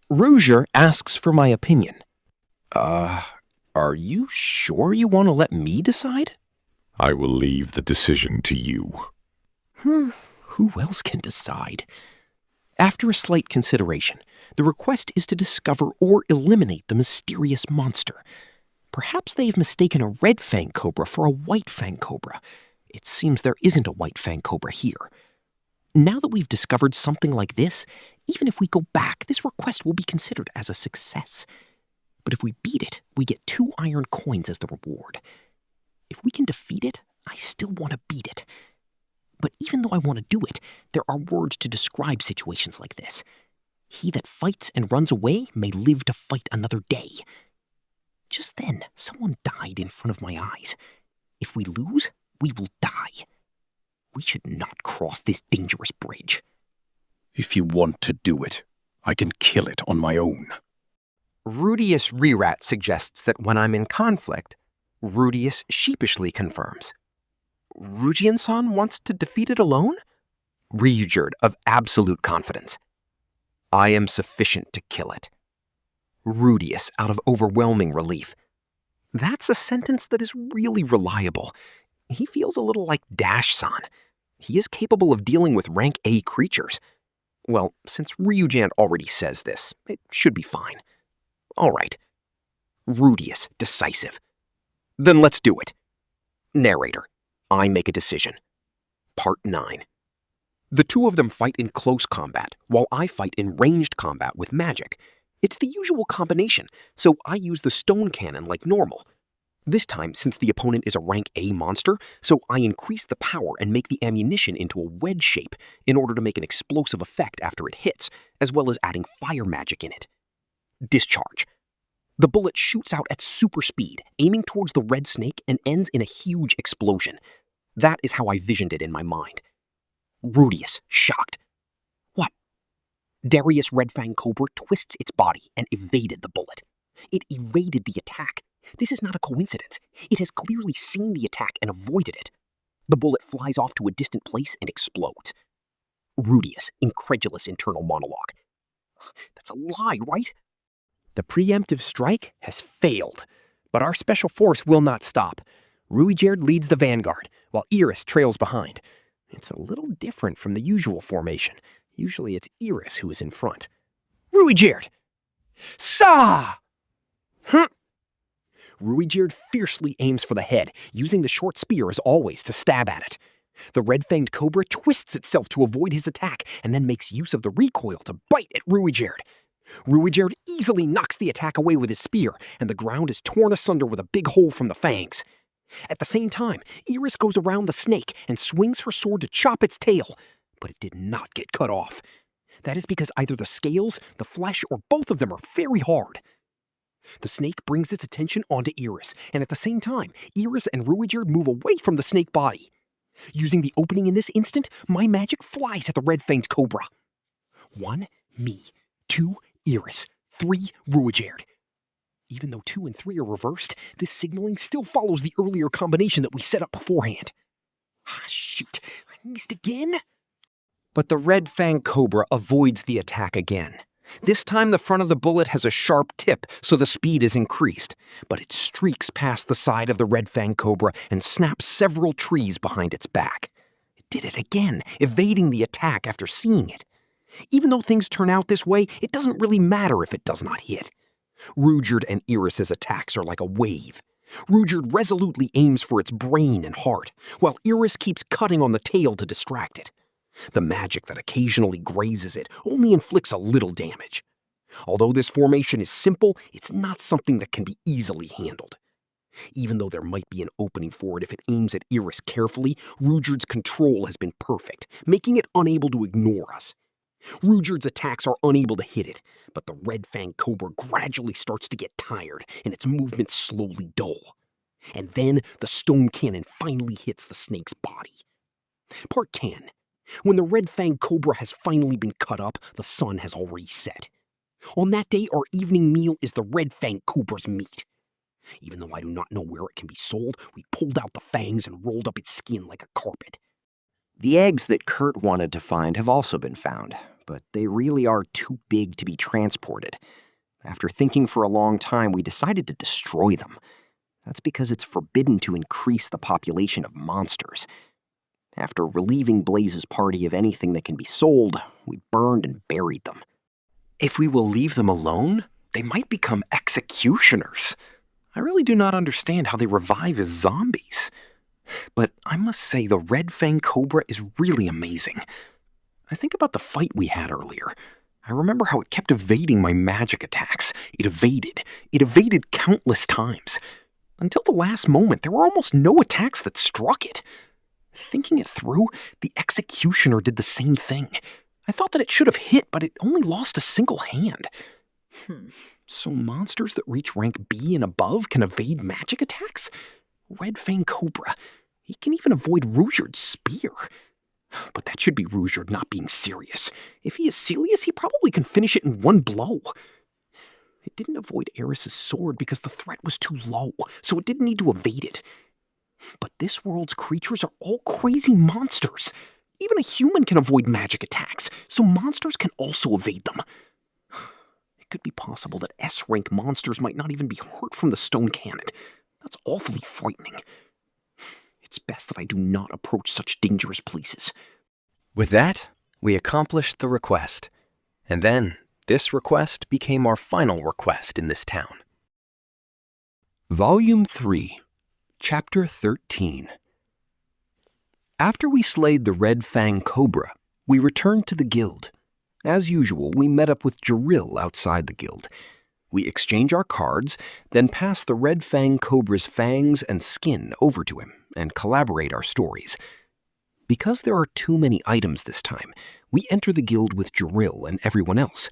Rudeus asks for my opinion. Are you sure you want to let me decide? I will leave the decision to you. Who else can decide? After a slight consideration, the request is to discover or eliminate the mysterious monster. Perhaps they have mistaken a red-fanged cobra for a white-fanged cobra. It seems there isn't a white-fanged cobra here. Now that we've discovered something like this, even if we go back, this request will be considered as a success. But if we beat it, we get 2 iron coins as the reward. If we can defeat it, I still want to beat it. But even though I want to do it, there are words to describe situations like this. He that fights and runs away may live to fight another day. Just then, someone died in front of my eyes. If we lose, we will die. We should not cross this dangerous bridge. If you want to do it, I can kill it on my own. Rudeus Greyrat suggests that when I'm in conflict, Rudeus sheepishly confirms. Rifujin-san wants to defeat it alone? Ryujerd of absolute confidence. I am sufficient to kill it. Rudeus out of overwhelming relief. That's a sentence that is really reliable. He feels a little like Dash-san. He is capable of dealing with rank A creatures. Well, since Ryujin already says this, it should be fine. All right. Rudeus, decisive. Then let's do it. Narrator, I make a decision. Part 9. The two of them fight in close combat, while I fight in ranged combat with magic. It's the usual combination, so I use the stone cannon like normal. This time, since the opponent is a rank A monster, so I increase the power and make the ammunition into a wedge shape in order to make an explosive effect after it hits, as well as adding fire magic in it. Discharge. The bullet shoots out at super speed, aiming towards the red snake and ends in a huge explosion. That is how I visioned it in my mind. Rudeus, shocked. What? Darius Redfang Cobra twists its body and evaded the bullet. It evaded the attack. This is not a coincidence. It has clearly seen the attack and avoided it. The bullet flies off to a distant place and explodes. Rudeus, incredulous internal monologue. That's a lie, right? The preemptive strike has failed, but our special force will not stop. Ruijerd leads the vanguard, while Iris trails behind. It's a little different from the usual formation. Usually it's Iris who is in front. Ruijerd! Sa! Ruijerd fiercely aims for the head, using the short spear as always to stab at it. The red-fanged cobra twists itself to avoid his attack and then makes use of the recoil to bite at Ruijerd. Ruijerd easily knocks the attack away with his spear, and the ground is torn asunder with a big hole from the fangs. At the same time, Iris goes around the snake and swings her sword to chop its tail, but it did not get cut off. That is because either the scales, the flesh, or both of them are very hard. The snake brings its attention onto Iris, and at the same time, Iris and Ruijerd move away from the snake body. Using the opening in this instant, my magic flies at the red-fanged cobra. 1, me. 2, Iris. 3, Ruijerd. Even though 2 and 3 are reversed, this signaling still follows the earlier combination that we set up beforehand. Ah, shoot. I missed again? But the red-fanged cobra avoids the attack again. This time the front of the bullet has a sharp tip, so the speed is increased, but it streaks past the side of the red-fanged cobra and snaps several trees behind its back. It did it again, evading the attack after seeing it. Even though things turn out this way, it doesn't really matter if it does not hit. Ruijerd and Iris's attacks are like a wave. Ruijerd resolutely aims for its brain and heart, while Iris keeps cutting on the tail to distract it. The magic that occasionally grazes it only inflicts a little damage. Although this formation is simple, it's not something that can be easily handled. Even though there might be an opening for it if it aims at Iris carefully, Ruijerd's control has been perfect, making it unable to ignore us. Ruijerd's attacks are unable to hit it, but the red-fanged cobra gradually starts to get tired and its movements slowly dull. And then the stone cannon finally hits the snake's body. Part 10. When the red-fanged cobra has finally been cut up, the sun has already set. On that day, our evening meal is the red-fanged cobra's meat. Even though I do not know where it can be sold, we pulled out the fangs and rolled up its skin like a carpet. The eggs that Kurt wanted to find have also been found, but they really are too big to be transported. After thinking for a long time, we decided to destroy them. That's because it's forbidden to increase the population of monsters. After relieving Blaze's party of anything that can be sold, we burned and buried them. If we will leave them alone, they might become executioners. I really do not understand how they revive as zombies. But I must say the red-fanged cobra is really amazing. I think about the fight we had earlier. I remember how it kept evading my magic attacks. It evaded countless times. Until the last moment, there were almost no attacks that struck it. Thinking it through, the executioner did the same thing. I thought that it should have hit, but it only lost a single hand. So monsters that reach rank B and above can evade magic attacks? Red-fanged cobra. He can even avoid Ruijerd's spear. But that should be Ruijerd not being serious. If he is serious, he probably can finish it in one blow. It didn't avoid Eris's sword because the threat was too low, so it didn't need to evade it. But this world's creatures are all crazy monsters. Even a human can avoid magic attacks, so monsters can also evade them. It could be possible that S-rank monsters might not even be hurt from the stone cannon. That's awfully frightening. It's best that I do not approach such dangerous places. With that, We accomplished the request, and then this request became our final request in this town. Volume 3, Chapter 13. After we slayed the Red Fang Cobra, we returned to the guild. As usual, we met up with Jiril outside the guild. We exchange our cards, then pass the Red Fang Cobra's fangs and skin over to him and collaborate our stories. Because there are too many items this time, we enter the guild with Jiril and everyone else.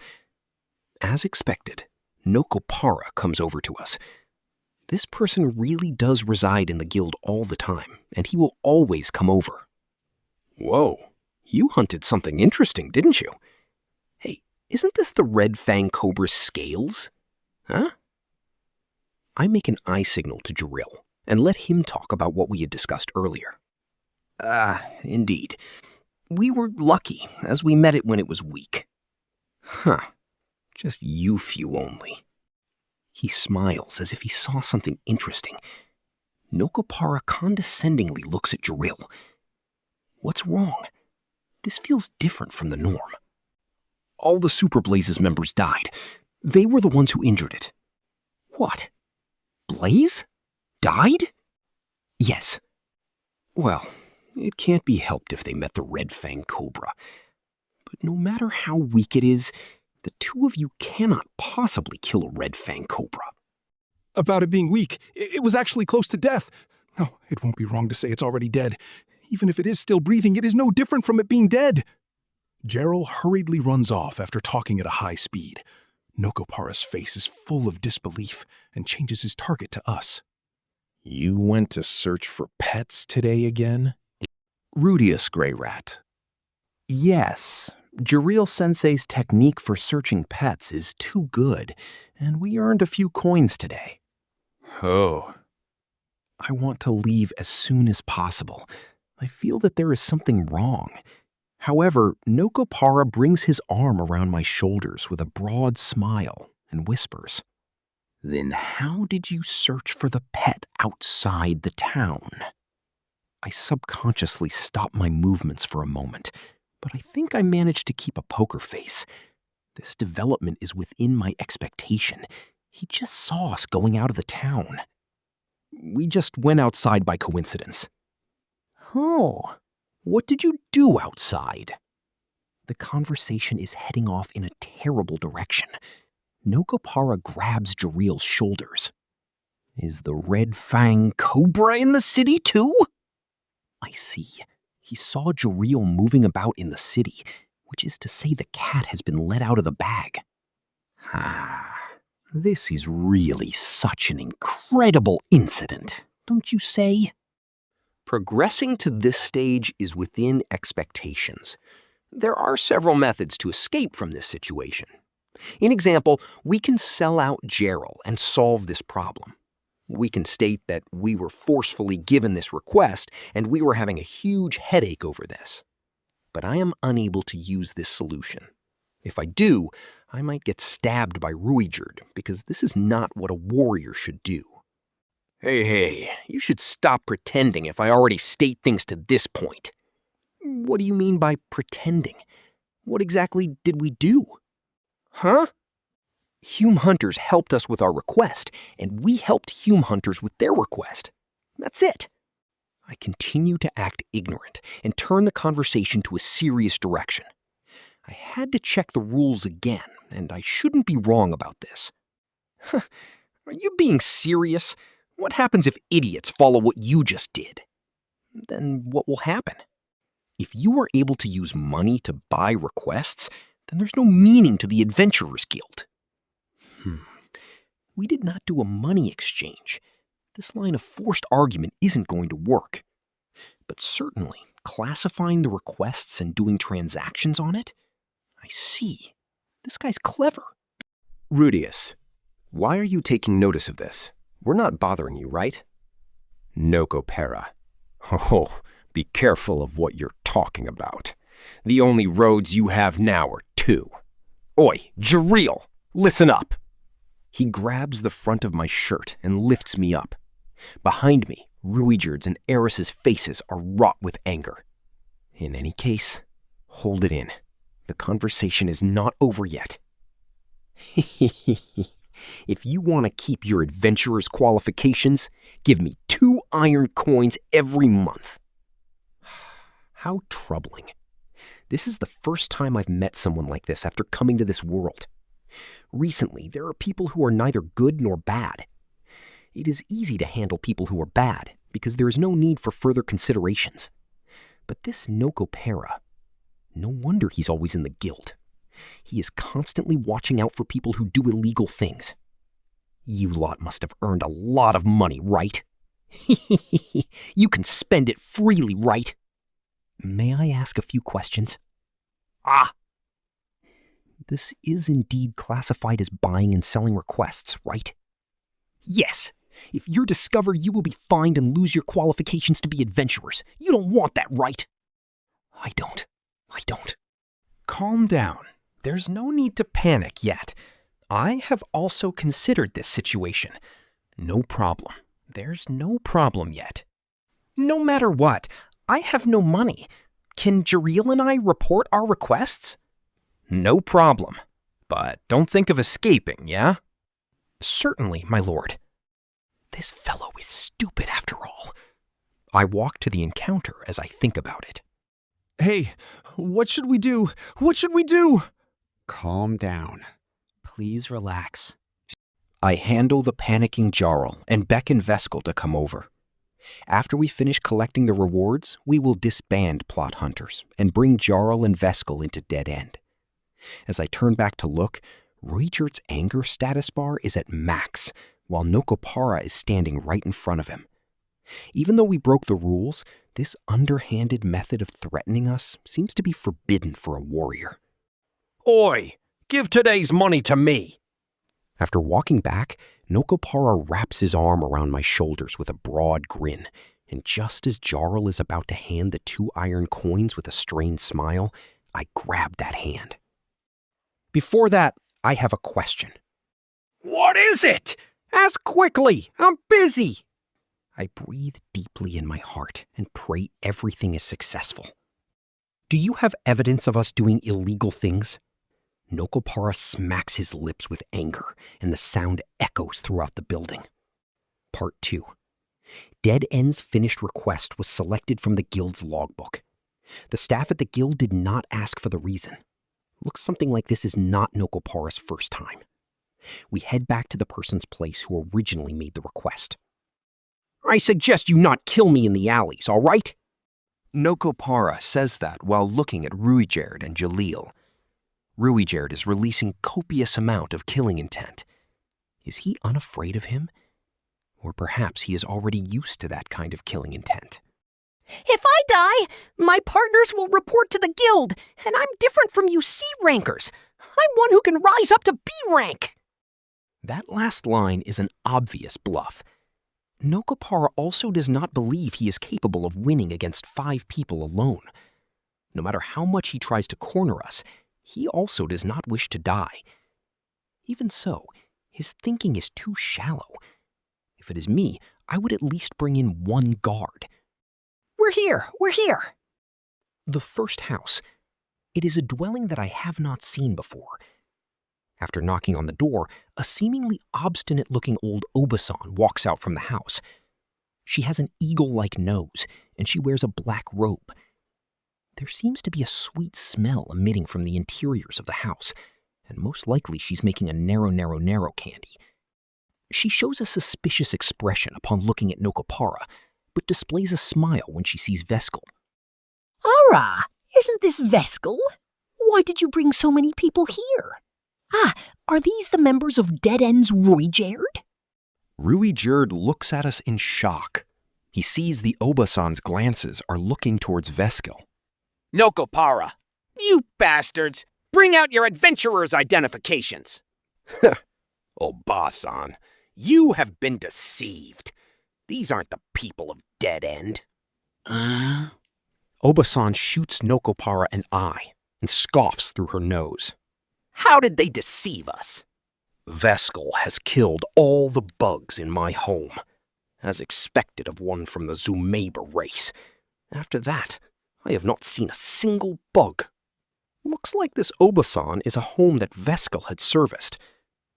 As expected, Nokopara comes over to us. This person really does reside in the guild all the time, and he will always come over. Whoa, you hunted something interesting, didn't you? Hey, isn't this the Red Fang Cobra's scales? Huh? I make an eye signal to Jiril and let him talk about what we had discussed earlier. Indeed. We were lucky, as we met it when it was weak. Huh. Just you few only. He smiles as if he saw something interesting. Nokopara condescendingly looks at Jiril. What's wrong? This feels different from the norm. All the Super Blaze's members died. They were the ones who injured it. What? Blaze? Died? Yes. Well, it can't be helped if they met the Red Fang Cobra. But no matter how weak it is, the two of you cannot possibly kill a Red Fang Cobra. About it being weak, it was actually close to death. No, it won't be wrong to say it's already dead. Even if it is still breathing, it is no different from it being dead. Gerald hurriedly runs off after talking at a high speed. Nokopara's face is full of disbelief and changes his target to us. You went to search for pets today again? Rudeus Greyrat. Yes, Jiril-sensei's technique for searching pets is too good, and we earned a few coins today. Oh. I want to leave as soon as possible. I feel that there is something wrong. However, Nokopara brings his arm around my shoulders with a broad smile and whispers, "Then how did you search for the pet outside the town?" I subconsciously stop my movements for a moment, but I think I managed to keep a poker face. This development is within my expectation. He just saw us going out of the town. We just went outside by coincidence. Oh, what did you do outside? The conversation is heading off in a terrible direction. Nokopara grabs Jiril's shoulders. Is the Red Fang Cobra in the city too? I see. He saw Jiril moving about in the city, which is to say the cat has been let out of the bag. This is really such an incredible incident, don't you say? Progressing to this stage is within expectations. There are several methods to escape from this situation. In example, we can sell out Gerald and solve this problem. We can state that we were forcefully given this request and we were having a huge headache over this. But I am unable to use this solution. If I do, I might get stabbed by Rifujin because this is not what a warrior should do. Hey, you should stop pretending if I already state things to this point. What do you mean by pretending? What exactly did we do? Huh? Hume Hunters helped us with our request, and we helped Hume Hunters with their request. That's it. I continue to act ignorant and turn the conversation to a serious direction. I had to check the rules again, and I shouldn't be wrong about this. Are you being serious? What happens if idiots follow what you just did? Then what will happen? If you are able to use money to buy requests, then there's no meaning to the Adventurers Guild. We did not do a money exchange. This line of forced argument isn't going to work. But certainly, classifying the requests and doing transactions on it? I see. This guy's clever. Rudeus, why are you taking notice of this? We're not bothering you, right? Nokopara. Oh, be careful of what you're talking about. The only roads you have now are two. Oi, Jiril, listen up. He grabs the front of my shirt and lifts me up. Behind me, Rifujin's and Eris's faces are wrought with anger. In any case, Hold it in. The conversation is not over yet. If you want to keep your adventurer's qualifications, give me 2 iron coins every month. How troubling. This is the first time I've met someone like this after coming to this world. Recently, there are people who are neither good nor bad. It is easy to handle people who are bad, because there is no need for further considerations. But this Nokopera, no wonder he's always in the guild. He is constantly watching out for people who do illegal things. You lot must have earned a lot of money, right? You can spend it freely, right? May I ask a few questions? Ah! This is indeed classified as buying and selling requests, right? Yes. If you're discovered, you will be fined and lose your qualifications to be adventurers. You don't want that, right? I don't. Calm down. There's no need to panic yet. I have also considered this situation. No problem. There's no problem yet. No matter what, I have no money. Can Jareel and I report our requests? No problem. But don't think of escaping, yeah? Certainly, my lord. This fellow is stupid after all. I walk to the encounter as I think about it. Hey, what should we do? What should we do? Calm down. Please relax. I handle the panicking Jarl and beckon Veskel to come over. After we finish collecting the rewards, we will disband plot hunters and bring Jarl and Veskel into Dead End. As I turn back to look, Ruijert's anger status bar is at max, while Nokopara is standing right in front of him. Even though we broke the rules, this underhanded method of threatening us seems to be forbidden for a warrior. Oi! Give today's money to me! After walking back, Nokopara wraps his arm around my shoulders with a broad grin, and just as Jarl is about to hand the 2 iron coins with a strained smile, I grab that hand. Before that, I have a question. What is it? Ask quickly! I'm busy! I breathe deeply in my heart and pray everything is successful. Do you have evidence of us doing illegal things? Nokopara smacks his lips with anger, and the sound echoes throughout the building. Part 2. Dead End's finished request was selected from the guild's logbook. The staff at the guild did not ask for the reason. Looks something like this is not Nokopara's first time. We head back to the person's place who originally made the request. I suggest you not kill me in the alleys, all right? Nokopara says that while looking at Ruijerd and Jalil. Ruijerd is releasing copious amount of killing intent. Is he unafraid of him? Or perhaps he is already used to that kind of killing intent. If I die, my partners will report to the guild, and I'm different from you C rankers. I'm one who can rise up to B rank. That last line is an obvious bluff. Nokopara also does not believe he is capable of winning against 5 people alone. No matter how much he tries to corner us, he also does not wish to die. Even so, his thinking is too shallow. If it is me, I would at least bring in 1 guard. We're here. The first house. It is a dwelling that I have not seen before. After knocking on the door, a seemingly obstinate-looking old Obasan walks out from the house. She has an eagle-like nose, and she wears a black robe. There seems to be a sweet smell emitting from the interiors of the house, and most likely she's making a narrow candy. She shows a suspicious expression upon looking at Nokopara, but displays a smile when she sees Veskel. Ara, isn't this Veskel? Why did you bring so many people here? Ah, are these the members of Dead End's Ruijerd? Ruijerd looks at us in shock. He sees the Obasan's glances are looking towards Veskel. Nokopara, you bastards! Bring out your adventurer's identifications! Obasan, you have been deceived. These aren't the people of Dead End. Obasan shoots Nokopara an eye and scoffs through her nose. How did they deceive us? Veskel has killed all the bugs in my home, as expected of one from the Zumeba race. After that, I have not seen a single bug Looks like this Obasan is a home that Veskel had serviced.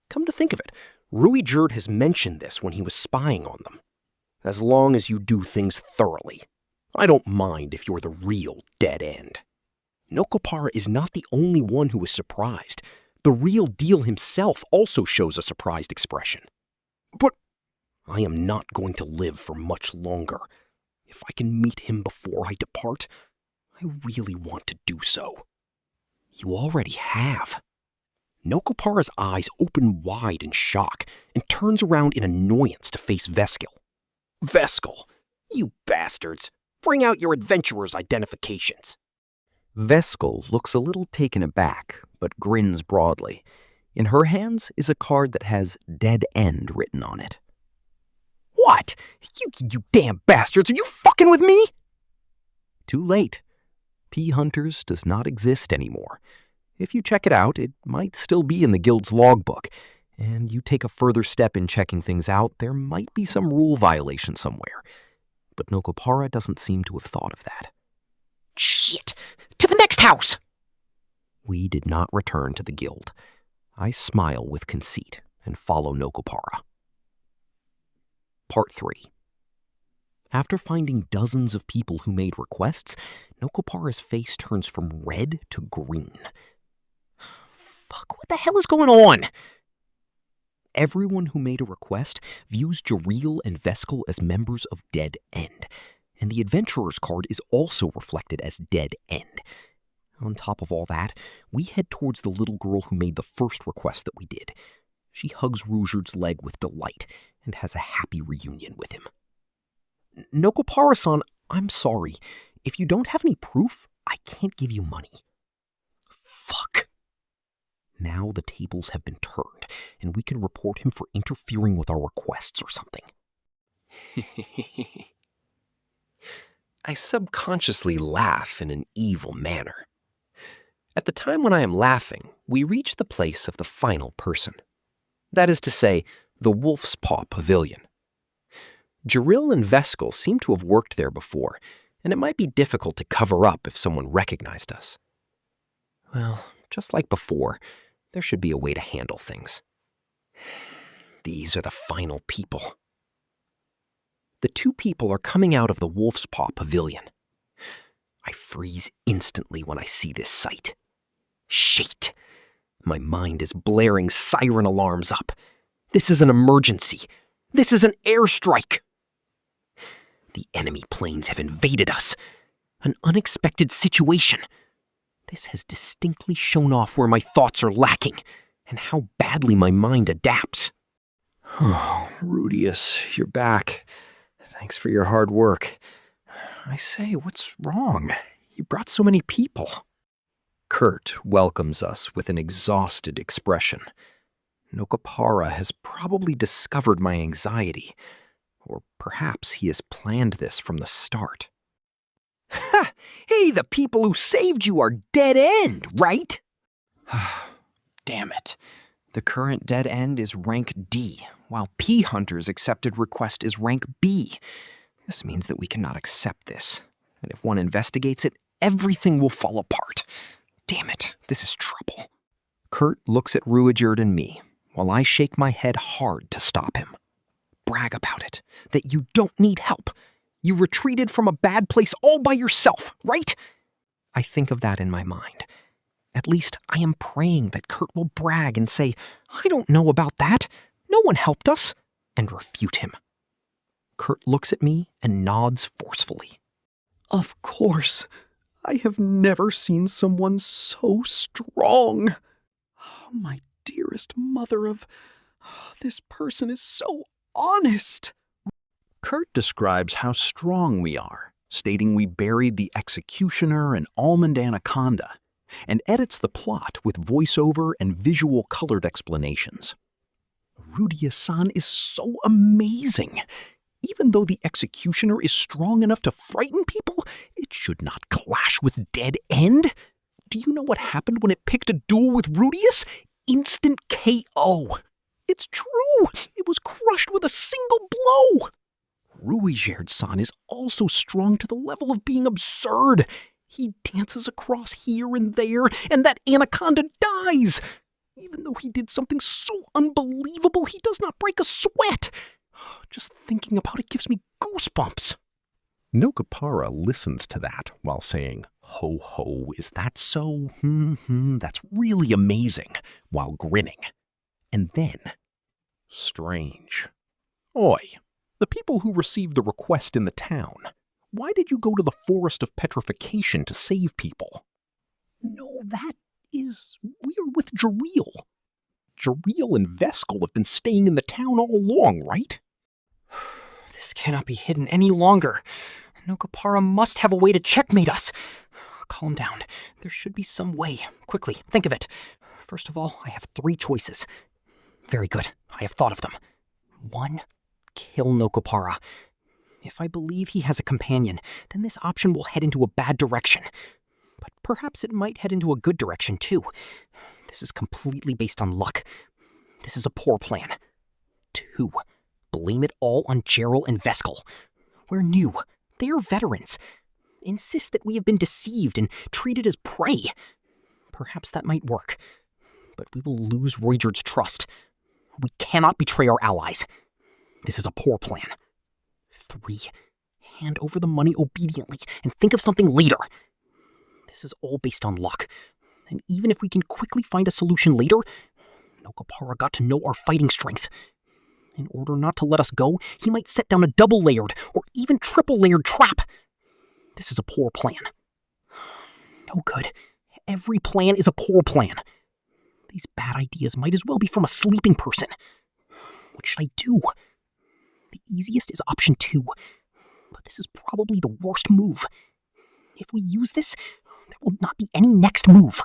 Come to think of it, Ruijerd has mentioned this when he was spying on them. As long as you do things thoroughly. I don't mind if you're the real dead end. Nokopara is not the only one who is surprised. The real deal himself also shows a surprised expression. But I am not going to live for much longer. If I can meet him before I depart, I really want to do so. You already have. Nokopara's eyes open wide in shock and turns around in annoyance to face Veskel. Veskel, you bastards, bring out your adventurer's identifications. Veskel looks a little taken aback, but grins broadly. In her hands is a card that has Dead End written on it. What? You damn bastards, are you fucking with me? Too late. P. Hunters does not exist anymore. If you check it out, it might still be in the guild's logbook, and you take a further step in checking things out, there might be some rule violation somewhere. But Nokopara doesn't seem to have thought of that. Shit! To the next house! We did not return to the guild. I smile with conceit and follow Nokopara. Part 3. After finding dozens of people who made requests, Nokopara's face turns from red to green. Fuck, what the hell is going on? Everyone who made a request views Jareel and Veskel as members of Dead End, and the Adventurer's card is also reflected as Dead End. On top of all that, we head towards the little girl who made the first request that we did. She hugs Ruijerd's leg with delight and has a happy reunion with him. Nokopara-san, I'm sorry. If you don't have any proof, I can't give you money. Fuck. Now the tables have been turned, and we can report him for interfering with our requests or something. I subconsciously laugh in an evil manner. At the time when I am laughing, we reach the place of the final person. That is to say, the Wolf's Paw Pavilion. Jareel and Veskel seem to have worked there before, and it might be difficult to cover up if someone recognized us. Well, just like before, there should be a way to handle things. These are the final people. The two people are coming out of the Wolf's Paw Pavilion. I freeze instantly when I see this sight. Shit! My mind is blaring siren alarms up. This is an emergency. This is an airstrike. The enemy planes have invaded us. An unexpected situation. This has distinctly shown off where my thoughts are lacking and how badly my mind adapts. Oh, Rudeus, you're back. Thanks for your hard work. I say, what's wrong? You brought so many people. Kurt welcomes us with an exhausted expression. Nokopara has probably discovered my anxiety, or perhaps he has planned this from the start. Ha! Hey, the people who saved you are Dead End, right? Damn it. The current Dead End is rank D, while P. Hunter's accepted request is rank B. This means that we cannot accept this, and if one investigates it, everything will fall apart. Damn it, this is trouble. Kurt looks at Ruijerd and me, while I shake my head hard to stop him. Brag about it, that you don't need help. You retreated from a bad place all by yourself, right? I think of that in my mind. At least I am praying that Kurt will brag and say, I don't know about that. No one helped us, and refute him. Kurt looks at me and nods forcefully. Of course. I have never seen someone so strong. Oh, my dearest mother of... This person is so honest. Kurt describes how strong we are, stating we buried the executioner and almond anaconda, and edits the plot with voiceover and visual colored explanations. Rudeus-san is so amazing. Even though the executioner is strong enough to frighten people, it should not clash with Dead End. Do you know what happened when it picked a duel with Rudeus? Instant KO. It's true. It was crushed with a single blow. Ruijerd-san is also strong to the level of being absurd. He dances across here and there, and that anaconda dies! Even though he did something so unbelievable, he does not break a sweat! Just thinking about it gives me goosebumps. Nokapara listens to that while saying, "Ho ho, is that so? That's really amazing," while grinning. And then, strange. Oi, the people who received the request in the town, why did you go to the Forest of Petrification to save people? No, that is... we're with Jareel. Jareel and Veskel have been staying in the town all along, right? This cannot be hidden any longer. Nokapara must have a way to checkmate us. Calm down. There should be some way. Quickly, think of it. First of all, I have 3 choices. Very good. I have thought of them. 1, kill Nokapara. If I believe he has a companion, then this option will head into a bad direction. But perhaps it might head into a good direction, too. This is completely based on luck. This is a poor plan. 2, blame it all on Gerald and Veskel. We're new. They are veterans. Insist that we have been deceived and treated as prey. Perhaps that might work. But we will lose Ruijerd's trust. We cannot betray our allies. This is a poor plan. 3, hand over the money obediently and think of something later. This is all based on luck. And even if we can quickly find a solution later, Nokapara got to know our fighting strength. In order not to let us go, he might set down a double-layered or even triple-layered trap. This is a poor plan. No good. Every plan is a poor plan. These bad ideas might as well be from a sleeping person. What should I do? The easiest is option 2, but this is probably the worst move. If we use this, there will not be any next move.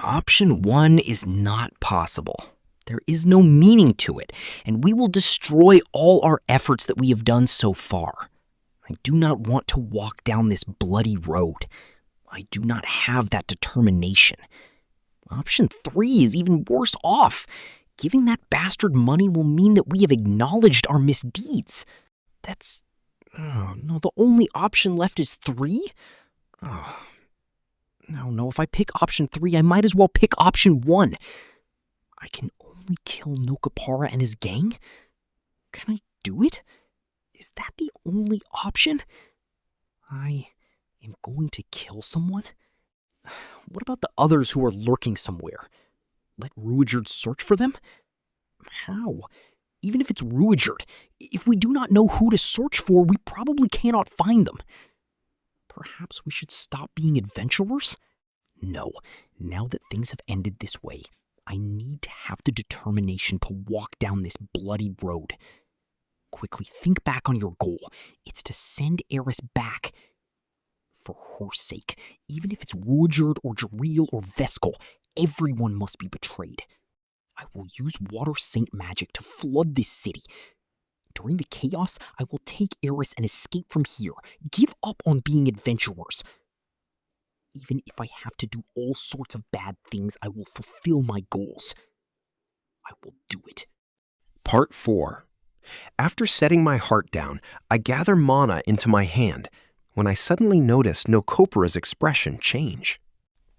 Option 1 is not possible. There is no meaning to it, and we will destroy all our efforts that we have done so far. I do not want to walk down this bloody road. I do not have that determination. Option 3 is even worse off. Giving that bastard money will mean that we have acknowledged our misdeeds. That's... oh, no, the only option left is 3? Oh. No, if I pick option 3, I might as well pick option 1. I can only kill Nokapara and his gang? Can I do it? Is that the only option? I am going to kill someone? What about the others who are lurking somewhere? Let Ruijerd search for them? How? Even if it's Ruijerd, if we do not know who to search for, we probably cannot find them. Perhaps we should stop being adventurers? No, now that things have ended this way, I need to have the determination to walk down this bloody road. Quickly, think back on your goal. It's to send Eris back. For her sake, even if it's Ruijerd or Jareel or Veskel, everyone must be betrayed. I will use water saint magic to flood this city. During the chaos, I will take Eris and escape from here. Give up on being adventurers. Even if I have to do all sorts of bad things, I will fulfill my goals. I will do it. Part 4. After setting my heart down, I gather mana into my hand when I suddenly notice Nokopara's expression change.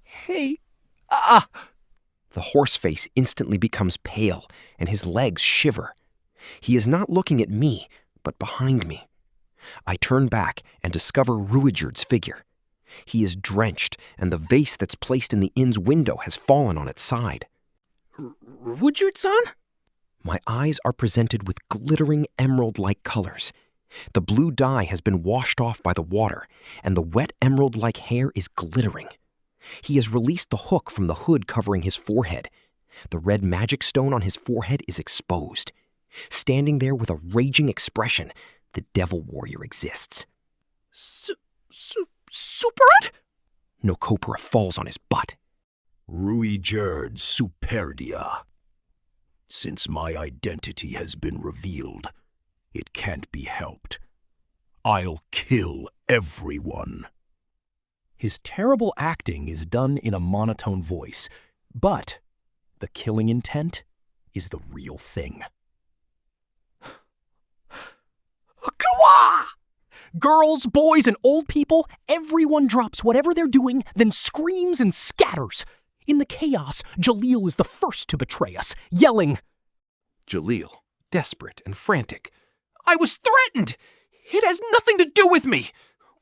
Hey, The horse face instantly becomes pale and his legs shiver. He is not looking at me, but behind me. I turn back and discover Ruijerd's figure. He is drenched, and the vase that's placed in the inn's window has fallen on its side. Ruijerd-san? My eyes are presented with glittering emerald-like colors. The blue dye has been washed off by the water, and the wet emerald-like hair is glittering. He has released the hook from the hood covering his forehead. The red magic stone on his forehead is exposed. Standing there with a raging expression, the devil warrior exists. Supered? Nokopara falls on his butt. Ruijerd Superdia. Since my identity has been revealed, it can't be helped. I'll kill everyone. His terrible acting is done in a monotone voice, but the killing intent is the real thing. Kawa! Girls, boys, and old people, everyone drops whatever they're doing, then screams and scatters. In the chaos, Jalil is the first to betray us, yelling, Jalil, desperate and frantic. I was threatened! It has nothing to do with me!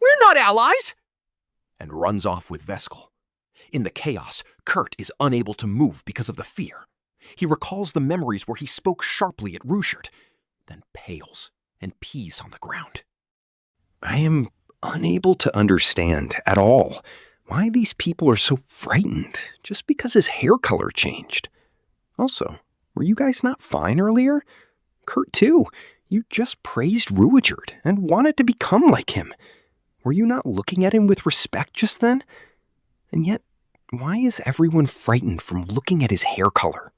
We're not allies! And runs off with Veskel. In the chaos, Kurt is unable to move because of the fear. He recalls the memories where he spoke sharply at Ruchard, then pales and pees on the ground. I am unable to understand at all why these people are so frightened just because his hair color changed. Also, were you guys not fine earlier? Kurt, too. You just praised Ruchard and wanted to become like him. Were you not looking at him with respect just then? And yet, why is everyone frightened from looking at his hair color?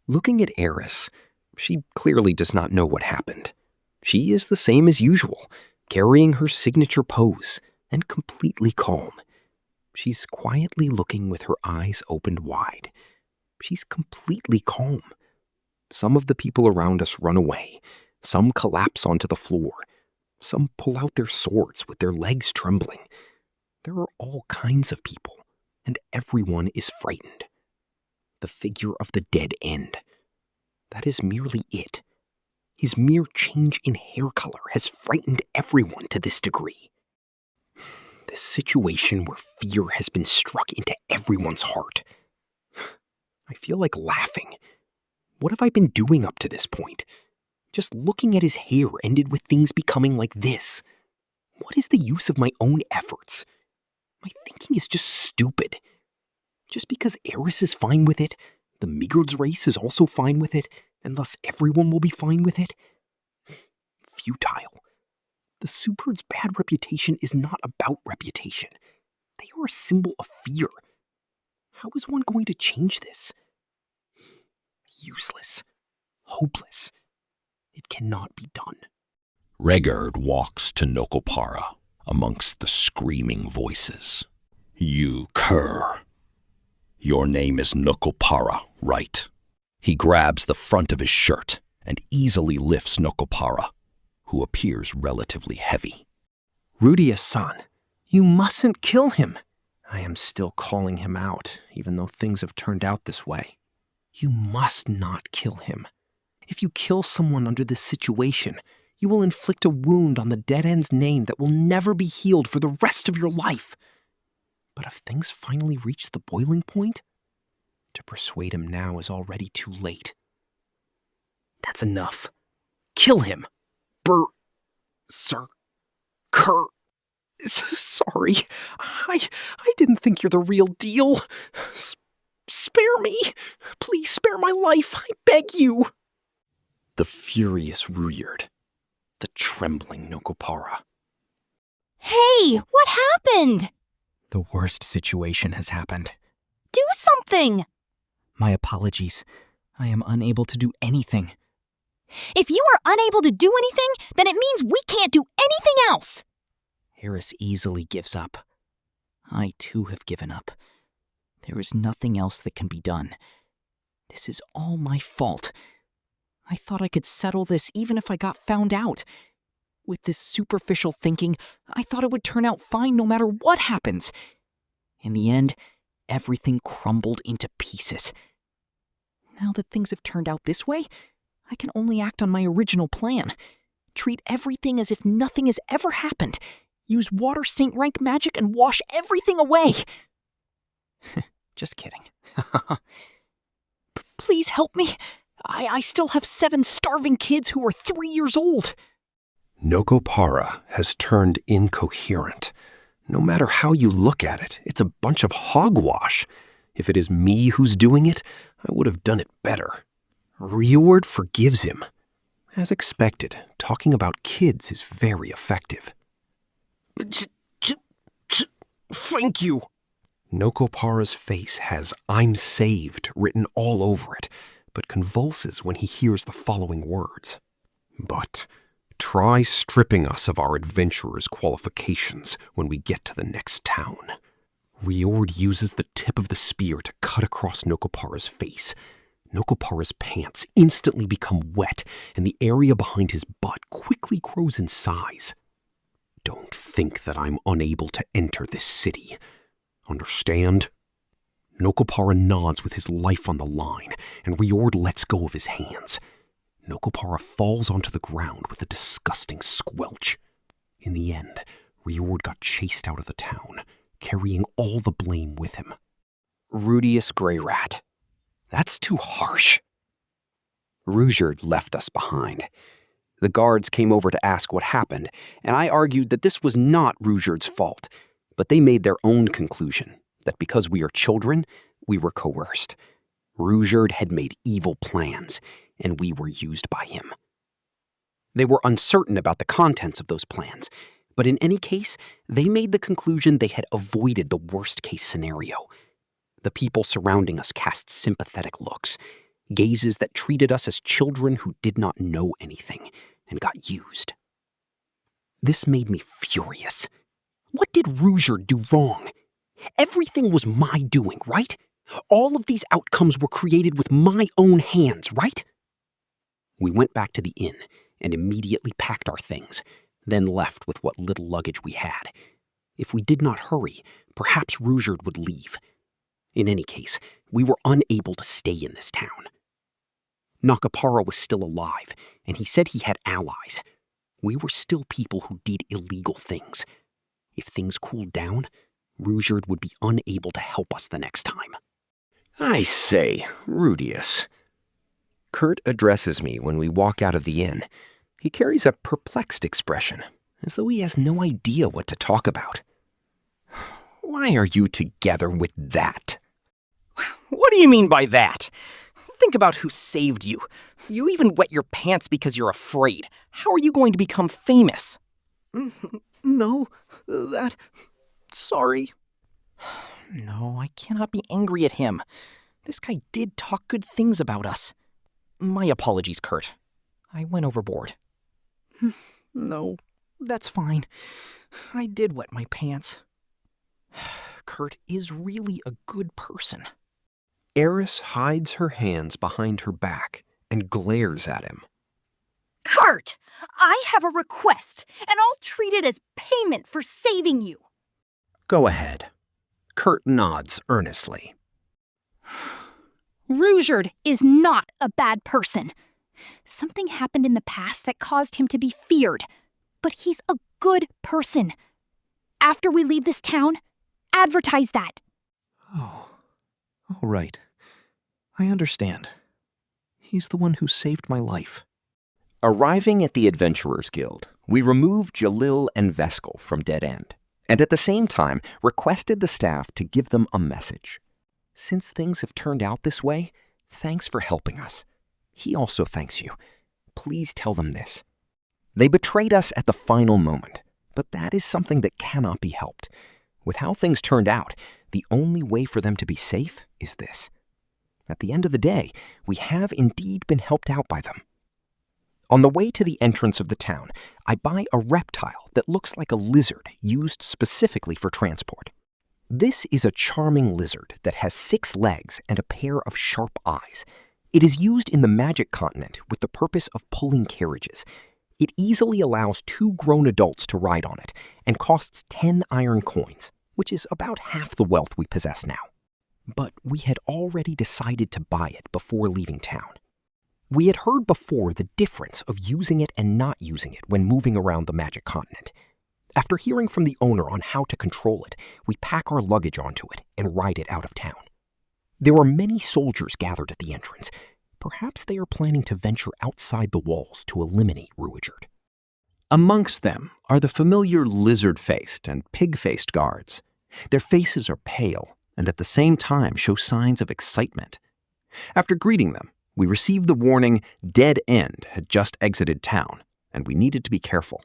Looking at Eris, she clearly does not know what happened. She is the same as usual, carrying her signature pose and completely calm. She's quietly looking with her eyes opened wide. She's completely calm. Some of the people around us run away. Some collapse onto the floor. Some pull out their swords with their legs trembling. There are all kinds of people, and everyone is frightened. The figure of the dead end. That is merely it. His mere change in hair color has frightened everyone to this degree. This situation where fear has been struck into everyone's heart. I feel like laughing. What have I been doing up to this point? Just looking at his hair ended with things becoming like this. What is the use of my own efforts? My thinking is just stupid. Just because Eris is fine with it, the Migurd's race is also fine with it, and thus everyone will be fine with it? Futile. The Super's bad reputation is not about reputation. They are a symbol of fear. How is one going to change this? Useless. Hopeless. It cannot be done. Regard walks to Nokopara amongst the screaming voices. You cur. Your name is Nokopara, right? He grabs the front of his shirt and easily lifts Nokopara, who appears relatively heavy. Rudeus-san, you mustn't kill him. I am still calling him out, even though things have turned out this way. You must not kill him. If you kill someone under this situation, you will inflict a wound on the Dead End's name that will never be healed for the rest of your life. But if things finally reach the boiling point, to persuade him now is already too late. That's enough. Kill him. Sir. Sorry. I didn't think you're the real deal. Spare me. Please spare my life. I beg you. The furious Ruchard. The trembling Nokopara. Hey, what happened? The worst situation has happened. Do something! My apologies. I am unable to do anything. If you are unable to do anything, then it means we can't do anything else! Eris easily gives up. I too have given up. There is nothing else that can be done. This is all my fault. I thought I could settle this even if I got found out. With this superficial thinking, I thought it would turn out fine no matter what happens. In the end, everything crumbled into pieces. Now that things have turned out this way, I can only act on my original plan. Treat everything as if nothing has ever happened. Use water saint rank magic and wash everything away. Just kidding. Please help me. I still have 7 starving kids who are 3 years old. Nokopara has turned incoherent. No matter how you look at it, it's a bunch of hogwash. If it is me who's doing it, I would have done it better. Ruchard forgives him. As expected, talking about kids is very effective. Thank you. Nokopara's face has "I'm saved" written all over it, but convulses when he hears the following words. But try stripping us of our adventurer's qualifications when we get to the next town. Ruchard uses the tip of the spear to cut across Nokopara's face. Nokopara's pants instantly become wet, and the area behind his butt quickly grows in size. Don't think that I'm unable to enter this city. Understand? Nokopara nods with his life on the line, and Riord lets go of his hands. Nokopara falls onto the ground with a disgusting squelch. In the end, Riord got chased out of the town, carrying all the blame with him. Rudeus Greyrat. That's too harsh. Rudeus left us behind. The guards came over to ask what happened, and I argued that this was not Rudeus's fault, but they made their own conclusion, that because we are children, we were coerced. Rudeus had made evil plans, and we were used by him. They were uncertain about the contents of those plans, but in any case, they made the conclusion they had avoided the worst-case scenario. The people surrounding us cast sympathetic looks, gazes that treated us as children who did not know anything and got used. This made me furious. What did Rudeus do wrong? Everything was my doing, right? All of these outcomes were created with my own hands, right? We went back to the inn and immediately packed our things, then left with what little luggage we had. If we did not hurry, perhaps Rudeus would leave. In any case, we were unable to stay in this town. Nokopara was still alive, and he said he had allies. We were still people who did illegal things. If things cooled down, Rudeus would be unable to help us the next time. I say, Rudeus. Kurt addresses me when we walk out of the inn. He carries a perplexed expression, as though he has no idea what to talk about. Why are you together with that? What do you mean by that? Think about who saved you. You even wet your pants because you're afraid. How are you going to become famous? No, sorry. No, I cannot be angry at him. This guy did talk good things about us. My apologies, Kurt. I went overboard. No, that's fine. I did wet my pants. Kurt is really a good person. Eris hides her hands behind her back and glares at him. Kurt, I have a request, and I'll treat it as payment for saving you. Go ahead. Kurt nods earnestly. Rudeus is not a bad person. Something happened in the past that caused him to be feared, but he's a good person. After we leave this town, advertise that. Oh, all right. I understand. He's the one who saved my life. Arriving at the Adventurers Guild, we removed Jalil and Veskel from Dead End, and at the same time requested the staff to give them a message. Since things have turned out this way, thanks for helping us. He also thanks you. Please tell them this. They betrayed us at the final moment, but that is something that cannot be helped. With how things turned out, the only way for them to be safe is this. At the end of the day, we have indeed been helped out by them. On the way to the entrance of the town, I buy a reptile that looks like a lizard used specifically for transport. This is a charming lizard that has 6 legs and a pair of sharp eyes. It is used in the Magic Continent with the purpose of pulling carriages. It easily allows 2 grown adults to ride on it and costs 10 iron coins, which is about half the wealth we possess now. But we had already decided to buy it before leaving town. We had heard before the difference of using it and not using it when moving around the Magic Continent. After hearing from the owner on how to control it, we pack our luggage onto it and ride it out of town. There are many soldiers gathered at the entrance. Perhaps they are planning to venture outside the walls to eliminate Rudeus. Amongst them are the familiar lizard-faced and pig-faced guards. Their faces are pale and at the same time show signs of excitement. After greeting them, we received the warning Dead End had just exited town, and we needed to be careful.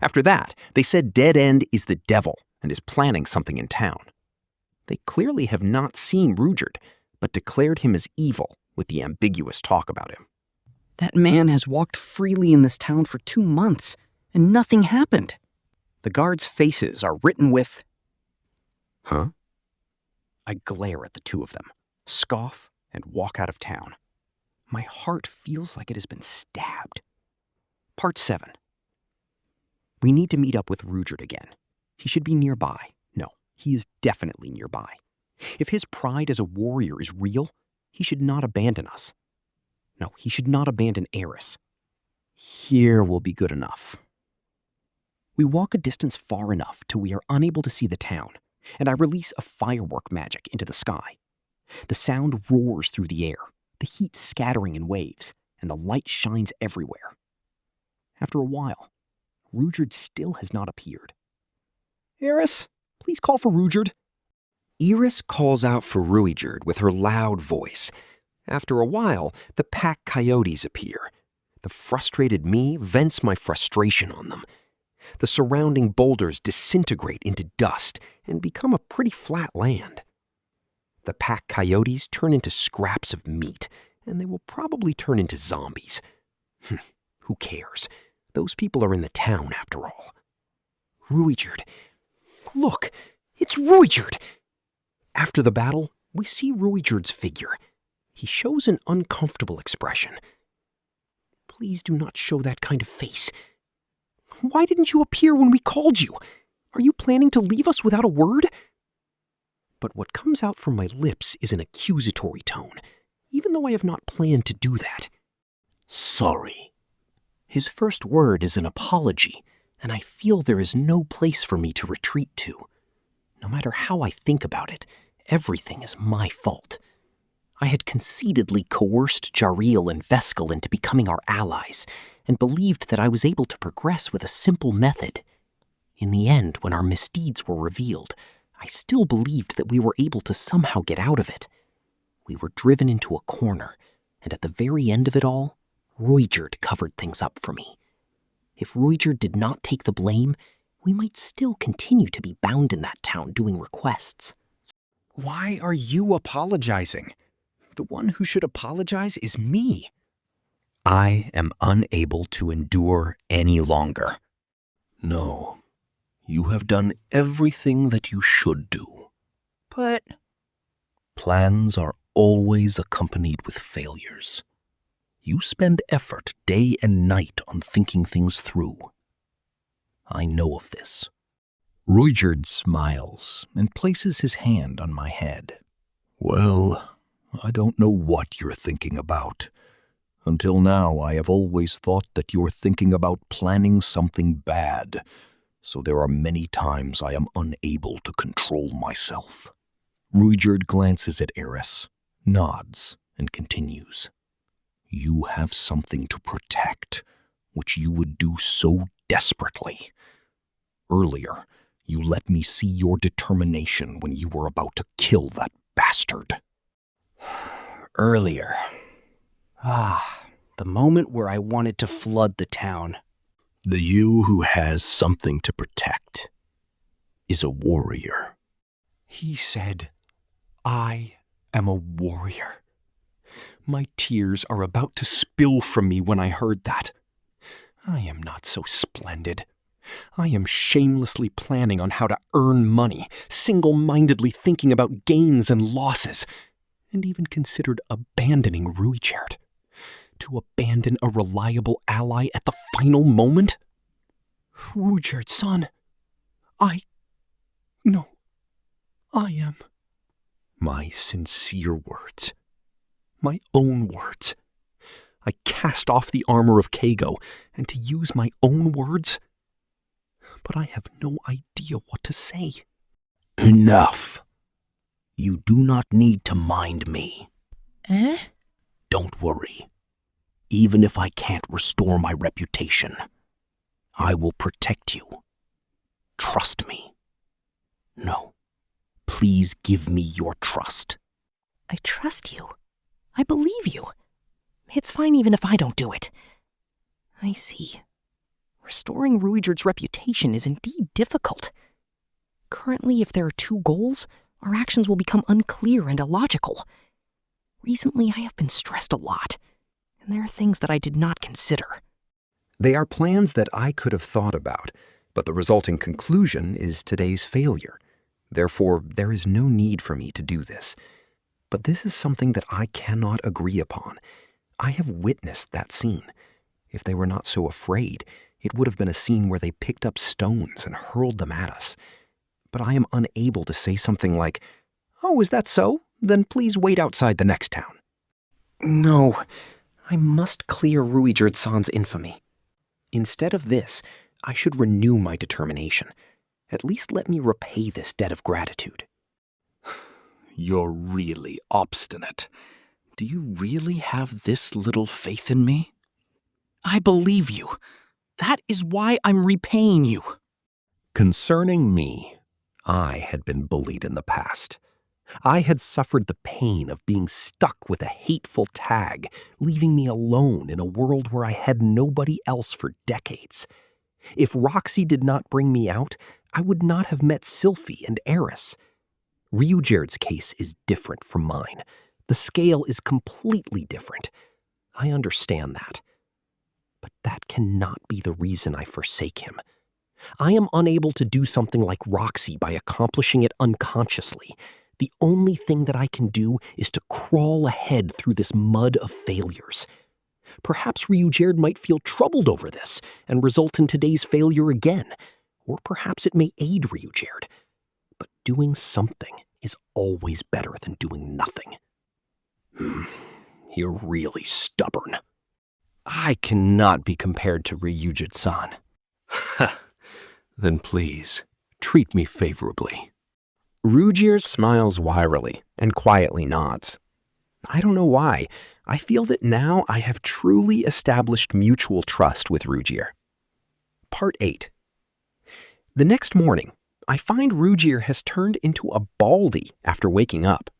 After that, they said Dead End is the devil and is planning something in town. They clearly have not seen Rudeus, but declared him as evil with the ambiguous talk about him. That man has walked freely in this town for 2 months, and nothing happened. The guards' faces are written with... Huh? I glare at the 2 of them, scoff, and walk out of town. My heart feels like it has been stabbed. Part 7. We need to meet up with Rudeus again. He should be nearby. No, he is definitely nearby. If his pride as a warrior is real, he should not abandon us. No, he should not abandon Eris. Here will be good enough. We walk a distance far enough till we are unable to see the town, and I release a firework magic into the sky. The sound roars through the air, the heat scattering in waves, and the light shines everywhere. After a while, Rudeus still has not appeared. Eris, please call for Rudeus. Eris calls out for Rudeus with her loud voice. After a while, the pack coyotes appear. The frustrated me vents my frustration on them. The surrounding boulders disintegrate into dust and become a pretty flat land. The pack coyotes turn into scraps of meat, and they will probably turn into zombies. Who cares? Those people are in the town after all. Rudeus. Look, it's Rudeus. After the battle, we see Rudeus' figure. He shows an uncomfortable expression. Please do not show that kind of face. Why didn't you appear when we called you? Are you planning to leave us without a word? But what comes out from my lips is an accusatory tone, even though I have not planned to do that. Sorry. His first word is an apology, and I feel there is no place for me to retreat to. No matter how I think about it, everything is my fault. I had conceitedly coerced Jariel and Veskel into becoming our allies, and believed that I was able to progress with a simple method. In the end, when our misdeeds were revealed, I still believed that we were able to somehow get out of it. We were driven into a corner, and at the very end of it all, Rudeus covered things up for me. If Rudeus did not take the blame, we might still continue to be bound in that town doing requests. Why are you apologizing? The one who should apologize is me. I am unable to endure any longer. No, you have done everything that you should do. But plans are always accompanied with failures. You spend effort day and night on thinking things through. I know of this. Rudeus smiles and places his hand on my head. Well, I don't know what you're thinking about. Until now, I have always thought that you're thinking about planning something bad, so there are many times I am unable to control myself. Rudeus glances at Eris, nods, and continues. You have something to protect, which you would do so desperately. Earlier, you let me see your determination when you were about to kill that bastard. Earlier. The moment where I wanted to flood the town. The you who has something to protect is a warrior. He said, I am a warrior. My tears are about to spill from me when I heard that. I am not so splendid. I am shamelessly planning on how to earn money, single-mindedly thinking about gains and losses, and even considered abandoning Rudeus. To abandon a reliable ally at the final moment? Rudeus-san, I am. My sincere words. My own words. I cast off the armor of Kago, and to use my own words? But I have no idea what to say. Enough. You do not need to mind me. Don't worry. Even if I can't restore my reputation, I will protect you. Trust me. No, please give me your trust. I trust you. I believe you. It's fine even if I don't do it. I see. Restoring Rudeus' reputation is indeed difficult. Currently, if there are two goals, our actions will become unclear and illogical. Recently, I have been stressed a lot, and there are things that I did not consider. They are plans that I could have thought about, but the resulting conclusion is today's failure. Therefore, there is no need for me to do this. But this is something that I cannot agree upon. I have witnessed that scene. If they were not so afraid, it would have been a scene where they picked up stones and hurled them at us. But I am unable to say something like, "Oh, is that so? Then please wait outside the next town." No, I must clear Ruijerd-san's infamy. Instead of this, I should renew my determination. At least let me repay this debt of gratitude. You're really obstinate. Do you really have this little faith in me? I believe you. That is why I'm repaying you. Concerning me, I had been bullied in the past. I had suffered the pain of being stuck with a hateful tag, leaving me alone in a world where I had nobody else for decades. If Roxy did not bring me out, I would not have met Sylphie and Eris. Ryujerd's case is different from mine. The scale is completely different. I understand that. But that cannot be the reason I forsake him. I am unable to do something like Roxy by accomplishing it unconsciously. The only thing that I can do is to crawl ahead through this mud of failures. Perhaps Ryujerd might feel troubled over this and result in today's failure again, or perhaps it may aid Ryujerd. But doing something is always better than doing nothing. You're really stubborn. I cannot be compared to Ryujerd-san. Then please, treat me favorably. Rujier smiles wryly and quietly nods. I don't know why. I feel that now I have truly established mutual trust with Rujier. Part 8. The next morning, I find Rujier has turned into a baldy after waking up.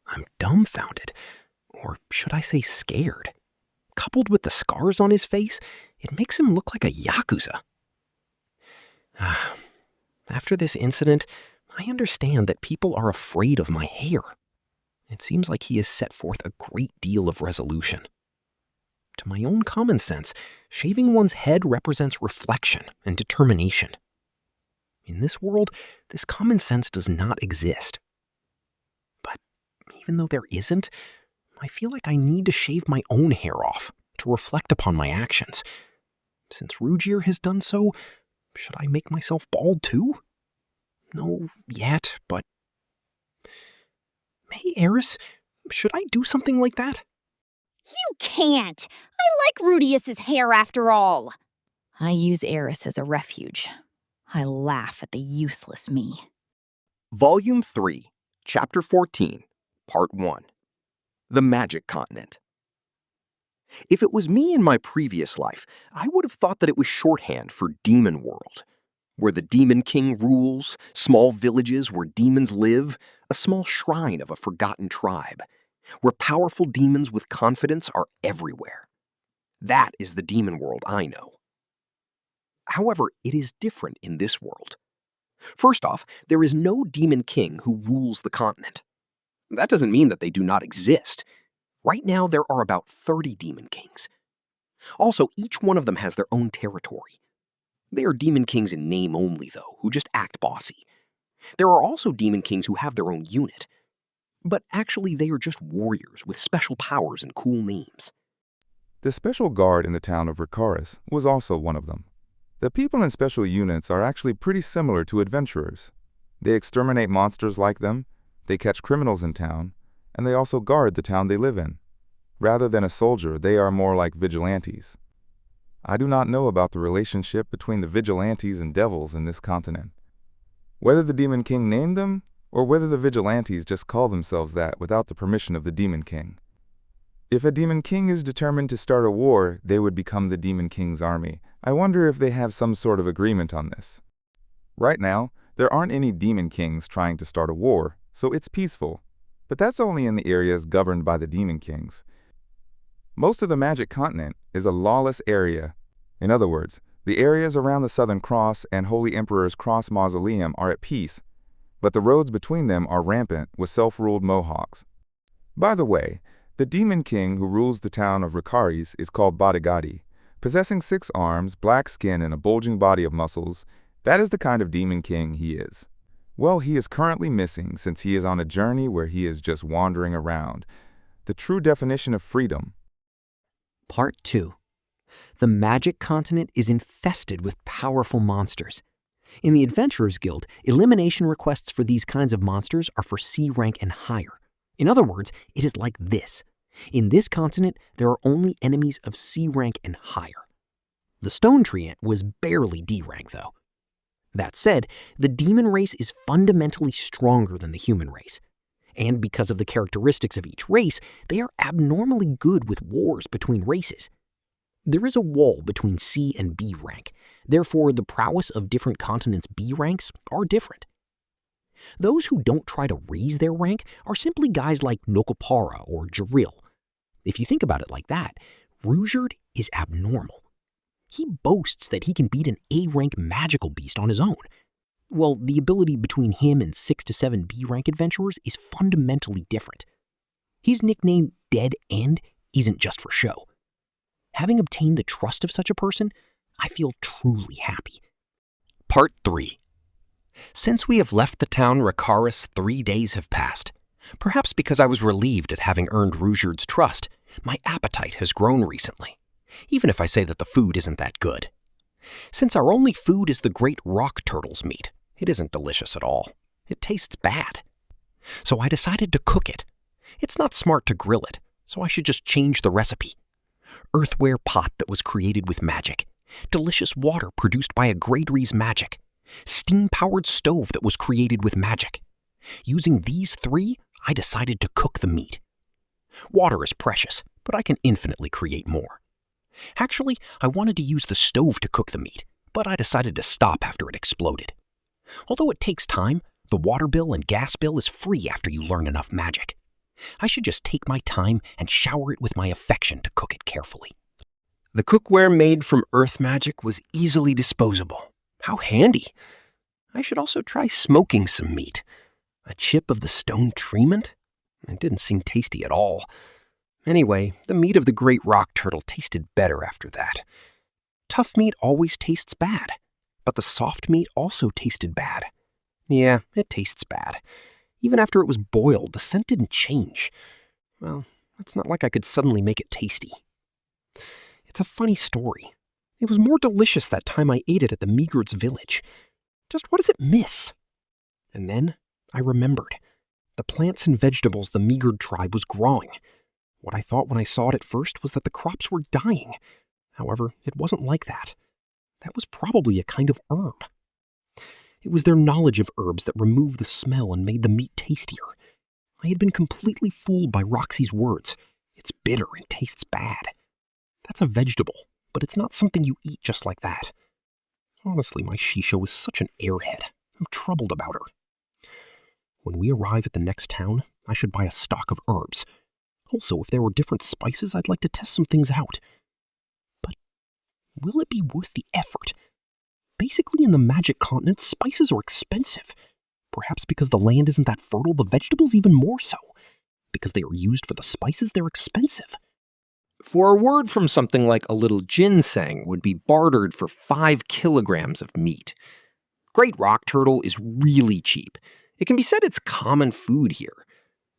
I'm dumbfounded, or should I say scared. Coupled with the scars on his face, it makes him look like a yakuza. After this incident, I understand that people are afraid of my hair. It seems like he has set forth a great deal of resolution. To my own common sense, shaving one's head represents reflection and determination. In this world, this common sense does not exist. But even though there isn't, I feel like I need to shave my own hair off to reflect upon my actions. Since Rujier has done so, should I make myself bald too? No yet, but... Hey, Eris, should I do something like that? You can't! I like Rudeus's hair after all! I use Eris as a refuge. I laugh at the useless me. Volume 3, Chapter 14, Part 1. The Magic Continent. If it was me in my previous life, I would have thought that it was shorthand for Demon World, where the Demon King rules, small villages where demons live, a small shrine of a forgotten tribe, where powerful demons with confidence are everywhere. That is the Demon World I know. However, it is different in this world. First off, there is no Demon King who rules the continent. That doesn't mean that they do not exist. Right now, there are about 30 Demon Kings. Also, each one of them has their own territory. They are Demon Kings in name only, though, who just act bossy. There are also Demon Kings who have their own unit. But actually, they are just warriors with special powers and cool names. The special guard in the town of Ricaris was also one of them. The people in special units are actually pretty similar to adventurers. They exterminate monsters like them, they catch criminals in town, and they also guard the town they live in. Rather than a soldier, they are more like vigilantes. I do not know about the relationship between the vigilantes and devils in this continent. Whether the Demon King named them, or whether the vigilantes just call themselves that without the permission of the Demon King. If a Demon King is determined to start a war, they would become the Demon King's army. I wonder if they have some sort of agreement on this. Right now, there aren't any Demon Kings trying to start a war, so it's peaceful. But that's only in the areas governed by the Demon Kings. Most of the Magic Continent is a lawless area. In other words, the areas around the Southern Cross and Holy Emperor's Cross Mausoleum are at peace, but the roads between them are rampant with self-ruled Mohawks. By the way, the Demon King who rules the town of Ricaris is called Badigadi. Possessing 6 arms, black skin, and a bulging body of muscles, that is the kind of Demon King he is. Well, he is currently missing since he is on a journey where he is just wandering around. The true definition of freedom. Part 2. The magic continent is infested with powerful monsters. In the Adventurers Guild, elimination requests for these kinds of monsters are for C rank and higher. In other words, it is like this. In this continent, there are only enemies of C rank and higher. The Stone Treant was barely D rank, though. That said, the demon race is fundamentally stronger than the human race. And because of the characteristics of each race, they are abnormally good with wars between races. There is a wall between C and B rank, therefore the prowess of different continents' B ranks are different. Those who don't try to raise their rank are simply guys like Nokopara or Jaril. If you think about it like that, Rudeus is abnormal. He boasts that he can beat an A-rank magical beast on his own. Well, the ability between him and 6 to 7 B-rank adventurers is fundamentally different. His nickname, Dead End, isn't just for show. Having obtained the trust of such a person, I feel truly happy. Part 3. Since we have left the town Rakaris, 3 days have passed. Perhaps because I was relieved at having earned Rudeus's trust, my appetite has grown recently, even if I say that the food isn't that good. Since our only food is the great rock turtle's meat, it isn't delicious at all. It tastes bad. So I decided to cook it. It's not smart to grill it, so I should just change the recipe. Earthware pot that was created with magic. Delicious water produced by a Greyrat's magic. Steam-powered stove that was created with magic. Using these 3, I decided to cook the meat. Water is precious, but I can infinitely create more. Actually, I wanted to use the stove to cook the meat, but I decided to stop after it exploded. Although it takes time, the water bill and gas bill is free after you learn enough magic. I should just take my time and shower it with my affection to cook it carefully. The cookware made from earth magic was easily disposable. How handy! I should also try smoking some meat. A chip of the stone treant? It didn't seem tasty at all. Anyway, the meat of the great rock turtle tasted better after that. Tough meat always tastes bad, but the soft meat also tasted bad. Yeah, it tastes bad. Even after it was boiled, the scent didn't change. Well, it's not like I could suddenly make it tasty. It's a funny story. It was more delicious that time I ate it at the Meagred's village. Just what does it miss? And then I remembered. The plants and vegetables the Meagred tribe was growing. What I thought when I saw it at first was that the crops were dying. However, it wasn't like that. That was probably a kind of herb. It was their knowledge of herbs that removed the smell and made the meat tastier. I had been completely fooled by Roxy's words. It's bitter and tastes bad. That's a vegetable, but it's not something you eat just like that. Honestly, my Shisho is such an airhead. I'm troubled about her. When we arrive at the next town, I should buy a stock of herbs. Also, if there were different spices, I'd like to test some things out. But will it be worth the effort? Basically, in the magic continent, spices are expensive. Perhaps because the land isn't that fertile, the vegetables even more so. Because they are used for the spices, they're expensive. For a word from something like a little ginseng would be bartered for 5 kilograms of meat. Great rock turtle is really cheap. It can be said it's common food here.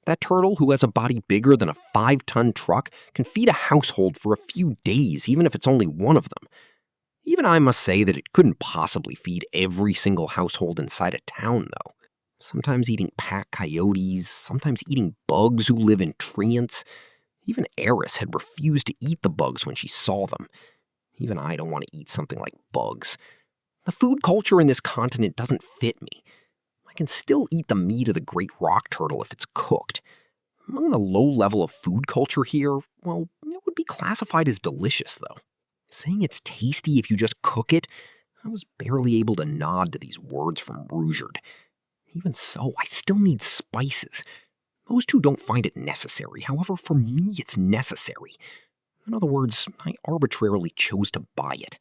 That turtle, who has a body bigger than a 5-ton truck, can feed a household for a few days, even if it's only one of them. Even I must say that it couldn't possibly feed every single household inside a town, though. Sometimes eating pack coyotes, sometimes eating bugs who live in treants. Even Eris had refused to eat the bugs when she saw them. Even I don't want to eat something like bugs. The food culture in this continent doesn't fit me. I can still eat the meat of the great rock turtle if it's cooked. Among the low level of food culture here, well, it would be classified as delicious, though. Saying it's tasty if you just cook it, I was barely able to nod to these words from Rudeus. Even so, I still need spices. Most two don't find it necessary. However, for me, it's necessary. In other words, I arbitrarily chose to buy it.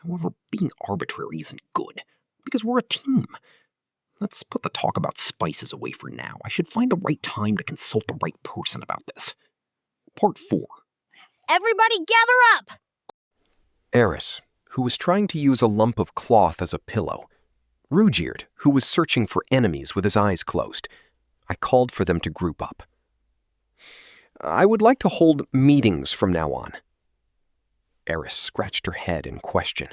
However, being arbitrary isn't good, because we're a team. Let's put the talk about spices away for now. I should find the right time to consult the right person about this. Part 4. Everybody gather up! Eris, who was trying to use a lump of cloth as a pillow. Rudeus, who was searching for enemies with his eyes closed. I called for them to group up. I would like to hold meetings from now on. Eris scratched her head in question.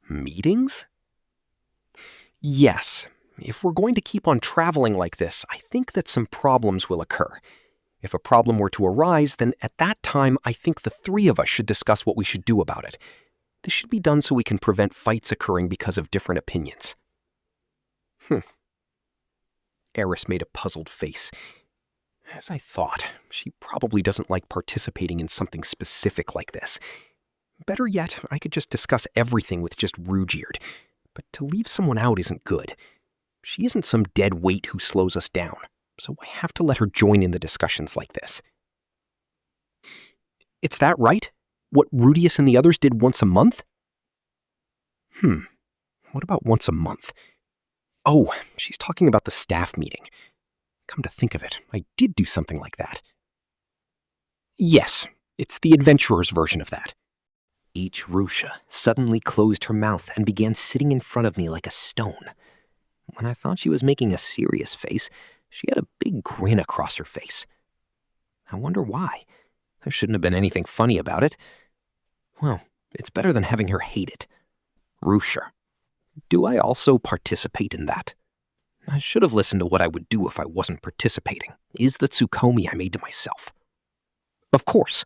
Meetings? Yes. If we're going to keep on traveling like this, I think that some problems will occur. If a problem were to arise, then at that time, I think the three of us should discuss what we should do about it. This should be done so we can prevent fights occurring because of different opinions. Eris made a puzzled face. As I thought, she probably doesn't like participating in something specific like this. Better yet, I could just discuss everything with just Rudeus, but to leave someone out isn't good. She isn't some dead weight who slows us down, so I have to let her join in the discussions like this. It's that right? What Rudeus and the others did once a month? What about once a month? Oh, she's talking about the staff meeting. Come to think of it, I did do something like that. Yes, it's the adventurer's version of that. Each Rusha suddenly closed her mouth and began sitting in front of me like a stone. When I thought she was making a serious face, she had a big grin across her face. I wonder why. There shouldn't have been anything funny about it. Well, it's better than having her hate it. Rusha, do I also participate in that? I should have listened to what I would do if I wasn't participating, is the Tsukomi I made to myself. Of course.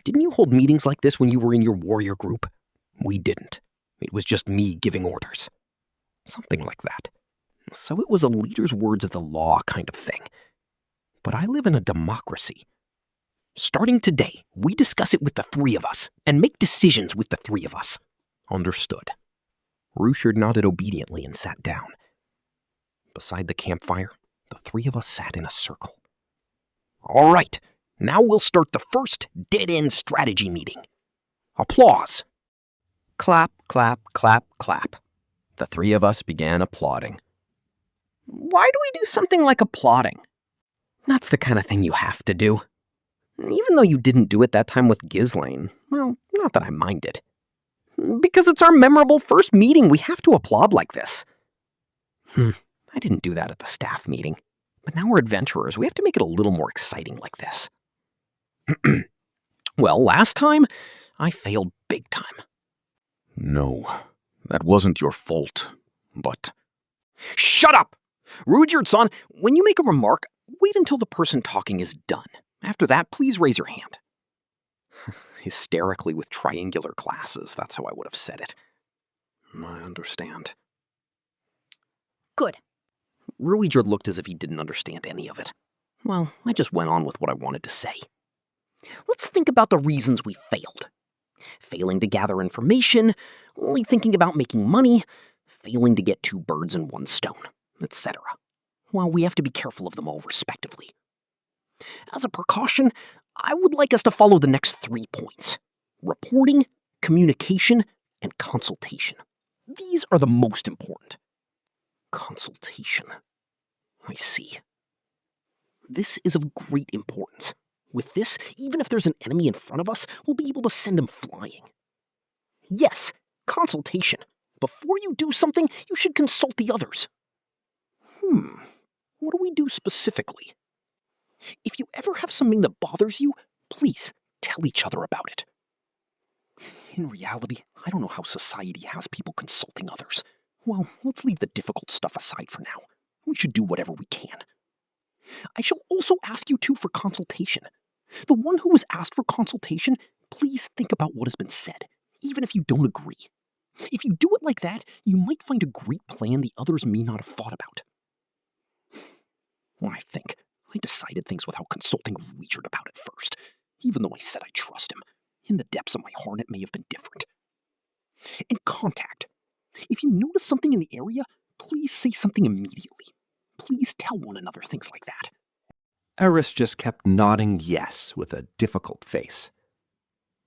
Didn't you hold meetings like this when you were in your warrior group? We didn't. It was just me giving orders. Something like that. So it was a leader's words of the law kind of thing. But I live in a democracy. Starting today, we discuss it with the three of us and make decisions with the three of us. Understood. Rushard nodded obediently and sat down. Beside the campfire, the three of us sat in a circle. All right, now we'll start the first dead-end strategy meeting. Applause. Clap, clap, clap, clap. The three of us began applauding. Why do we do something like applauding? That's the kind of thing you have to do. Even though you didn't do it that time with Ghislaine, well, not that I minded. Because it's our memorable first meeting, we have to applaud like this. I didn't do that at the staff meeting. But now we're adventurers, we have to make it a little more exciting like this. Well, last time, I failed big time. No, that wasn't your fault, but... Shut up! Rudyard-san, when you make a remark, wait until the person talking is done. After that, please raise your hand. Hysterically with triangular glasses, that's how I would have said it. I understand. Good. Ruijard looked as if he didn't understand any of it. Well, I just went on with what I wanted to say. Let's think about the reasons we failed. Failing to gather information, only thinking about making money, failing to get 2 birds in 1 stone, etc. Well, we have to be careful of them all respectively. As a precaution, I would like us to follow the next 3 points. Reporting, communication, and consultation. These are the most important. Consultation. I see. This is of great importance. With this, even if there's an enemy in front of us, we'll be able to send him flying. Yes, consultation. Before you do something, you should consult the others. What do we do specifically? If you ever have something that bothers you, please tell each other about it. In reality, I don't know how society has people consulting others. Well, let's leave the difficult stuff aside for now. We should do whatever we can. I shall also ask you two for consultation. The one who was asked for consultation, please think about what has been said, even if you don't agree. If you do it like that, you might find a great plan the others may not have thought about. Well, I think I decided things without consulting Richard about it first, even though I said I trust him. In the depths of my heart, it may have been different. And contact. If you notice something in the area, please say something immediately. Please tell one another things like that. Eris just kept nodding yes with a difficult face.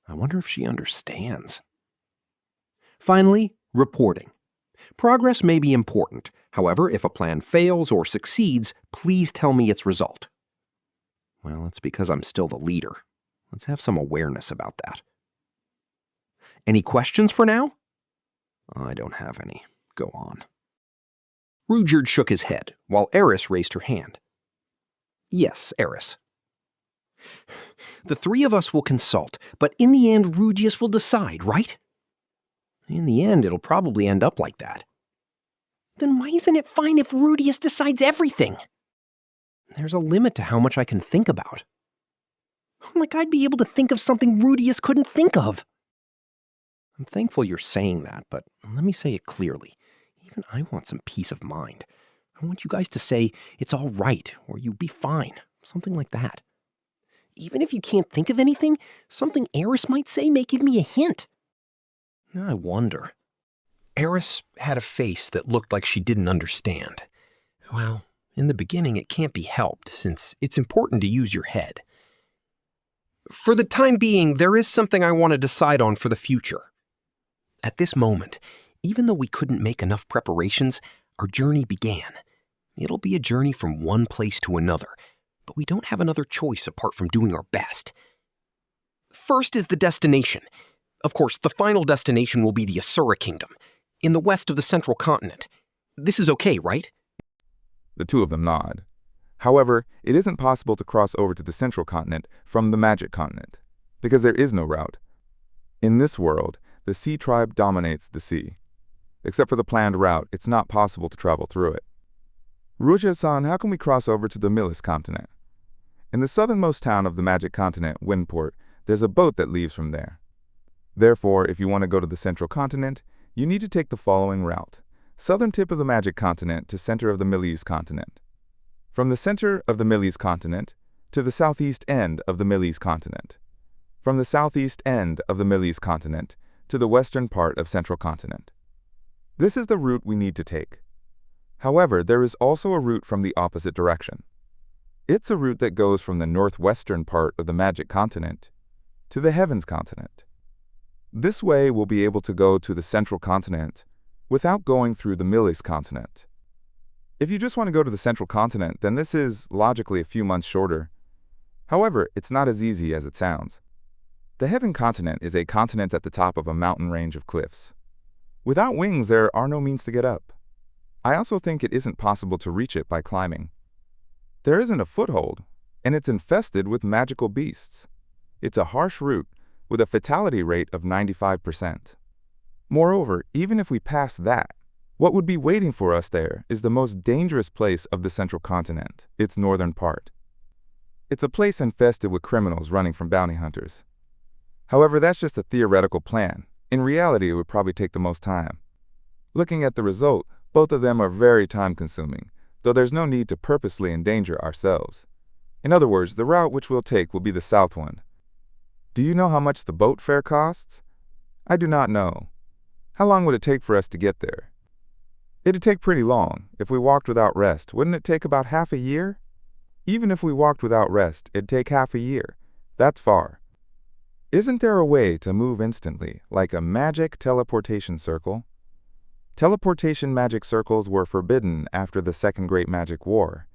I wonder if she understands. Finally, reporting. Progress may be important. However, if a plan fails or succeeds, please tell me its result. Well, it's because I'm still the leader. Let's have some awareness about that. Any questions for now? I don't have any. Go on. Rudyard shook his head, while Eris raised her hand. Yes, Eris. The three of us will consult, but in the end, Rudeus will decide, right? In the end, it'll probably end up like that. Then why isn't it fine if Rudeus decides everything? There's a limit to how much I can think about. Like I'd be able to think of something Rudeus couldn't think of. I'm thankful you're saying that, but let me say it clearly. Even I want some peace of mind. I want you guys to say it's all right, or you'll be fine, something like that. Even if you can't think of anything, something Eris might say may give me a hint. I wonder. Eris had a face that looked like she didn't understand. Well, in the beginning it can't be helped, since it's important to use your head. For the time being, there is something I want to decide on for the future. At this moment, even though we couldn't make enough preparations, our journey began. It'll be a journey from one place to another, but we don't have another choice apart from doing our best. First is the destination. Of course, the final destination will be the Asura Kingdom, in the west of the central continent. This is okay, right? The two of them nod. However, it isn't possible to cross over to the central continent from the magic continent, because there is no route. In this world, the sea tribe dominates the sea. Except for the planned route, it's not possible to travel through it. Ruja-san, how can we cross over to the Milis continent? In the southernmost town of the magic continent, Windport, there's a boat that leaves from there. Therefore, if you want to go to the central continent, you need to take the following route. Southern tip of the magic continent to center of the Milis continent. From the center of the Milis continent to the southeast end of the Milis continent. From the southeast end of the Milis continent to the western part of central continent. This is the route we need to take. However, there is also a route from the opposite direction. It's a route that goes from the northwestern part of the magic continent to the heavens continent. This way we'll be able to go to the central continent without going through the Milis continent. If you just want to go to the central continent, then this is logically a few months shorter. However, it's not as easy as it sounds. The heaven continent is a continent at the top of a mountain range of cliffs. Without wings, there are no means to get up. I also think it isn't possible to reach it by climbing. There isn't a foothold, and it's infested with magical beasts. It's a harsh route with a fatality rate of 95%. Moreover, even if we pass that, what would be waiting for us there is the most dangerous place of the central continent, its northern part. It's a place infested with criminals running from bounty hunters. However, that's just a theoretical plan. In reality, it would probably take the most time. Looking at the result, both of them are very time-consuming, though there's no need to purposely endanger ourselves. In other words, the route which we'll take will be the south one. Do you know how much the boat fare costs? I do not know. How long would it take for us to get there? It'd take pretty long. If we walked without rest, wouldn't it take about half a year? Even if we walked without rest, it'd take half a year. That's far. Isn't there a way to move instantly, like a magic teleportation circle? Teleportation magic circles were forbidden after the Second Great Magic War.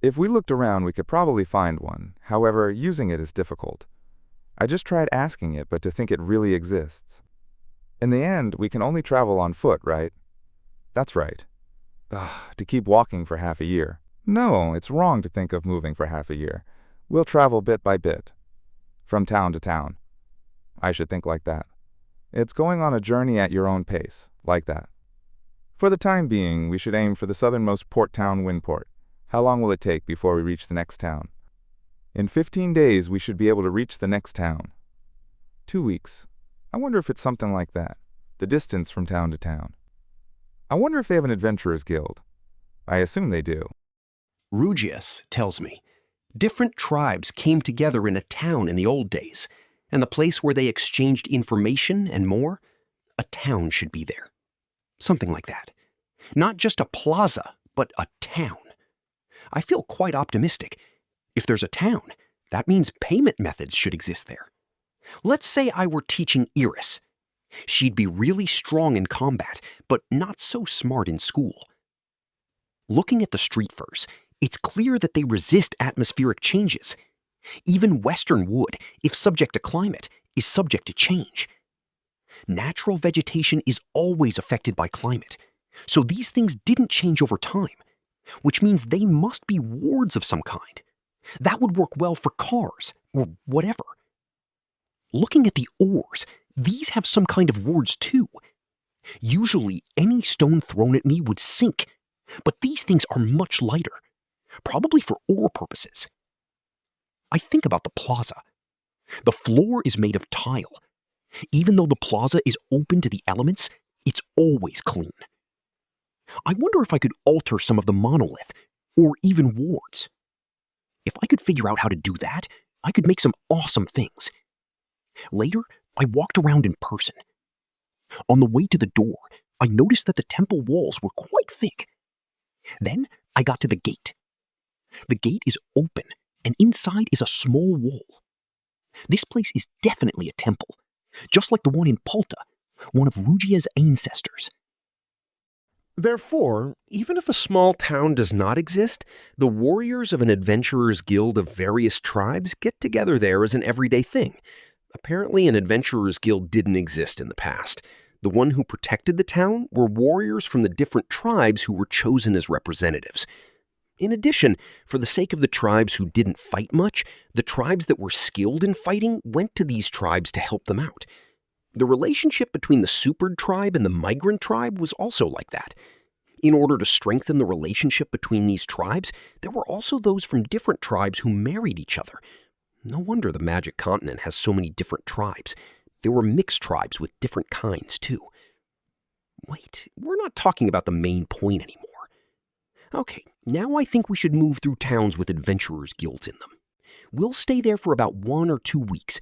If we looked around, we could probably find one. However, using it is difficult. I just tried asking it, but to think it really exists. In the end, we can only travel on foot, right? That's right. To keep walking for half a year. No, it's wrong to think of moving for half a year. We'll travel bit by bit, from town to town. I should think like that. It's going on a journey at your own pace, like that. For the time being, we should aim for the southernmost port town, Windport. How long will it take before we reach the next town? In 15 days, we should be able to reach the next town. 2 weeks. I wonder if it's something like that, the distance from town to town. I wonder if they have an adventurers guild. I assume they do. Rudeus tells me, different tribes came together in a town in the old days, and the place where they exchanged information and more, a town should be there. Something like that. Not just a plaza, but a town. I feel quite optimistic. If there's a town, that means payment methods should exist there. Let's say I were teaching Eris. She'd be really strong in combat, but not so smart in school. Looking at the street furs, it's clear that they resist atmospheric changes. Even Western wood, if subject to climate, is subject to change. Natural vegetation is always affected by climate, so these things didn't change over time, which means they must be wards of some kind. That would work well for cars, or whatever. Looking at the ores, these have some kind of words too. Usually, any stone thrown at me would sink, but these things are much lighter, probably for ore purposes. I think about the plaza. The floor is made of tile. Even though the plaza is open to the elements, it's always clean. I wonder if I could alter some of the monolith, or even wards. If I could figure out how to do that, I could make some awesome things. Later, I walked around in person. On the way to the door, I noticed that the temple walls were quite thick. Then I got to the gate. The gate is open, and inside is a small wall. This place is definitely a temple, just like the one in Palta, one of Rugia's ancestors. Therefore, even if a small town does not exist, the warriors of an adventurers' guild of various tribes get together there as an everyday thing. Apparently, an adventurers' guild didn't exist in the past. The one who protected the town were warriors from the different tribes who were chosen as representatives. In addition, for the sake of the tribes who didn't fight much, the tribes that were skilled in fighting went to these tribes to help them out. The relationship between the supered tribe and the migrant tribe was also like that. In order to strengthen the relationship between these tribes, there were also those from different tribes who married each other. No wonder the Magic Continent has so many different tribes. There were mixed tribes with different kinds, too. Wait, we're not talking about the main point anymore. Okay, now I think we should move through towns with adventurers' guilds in them. We'll stay there for about 1 or 2 weeks.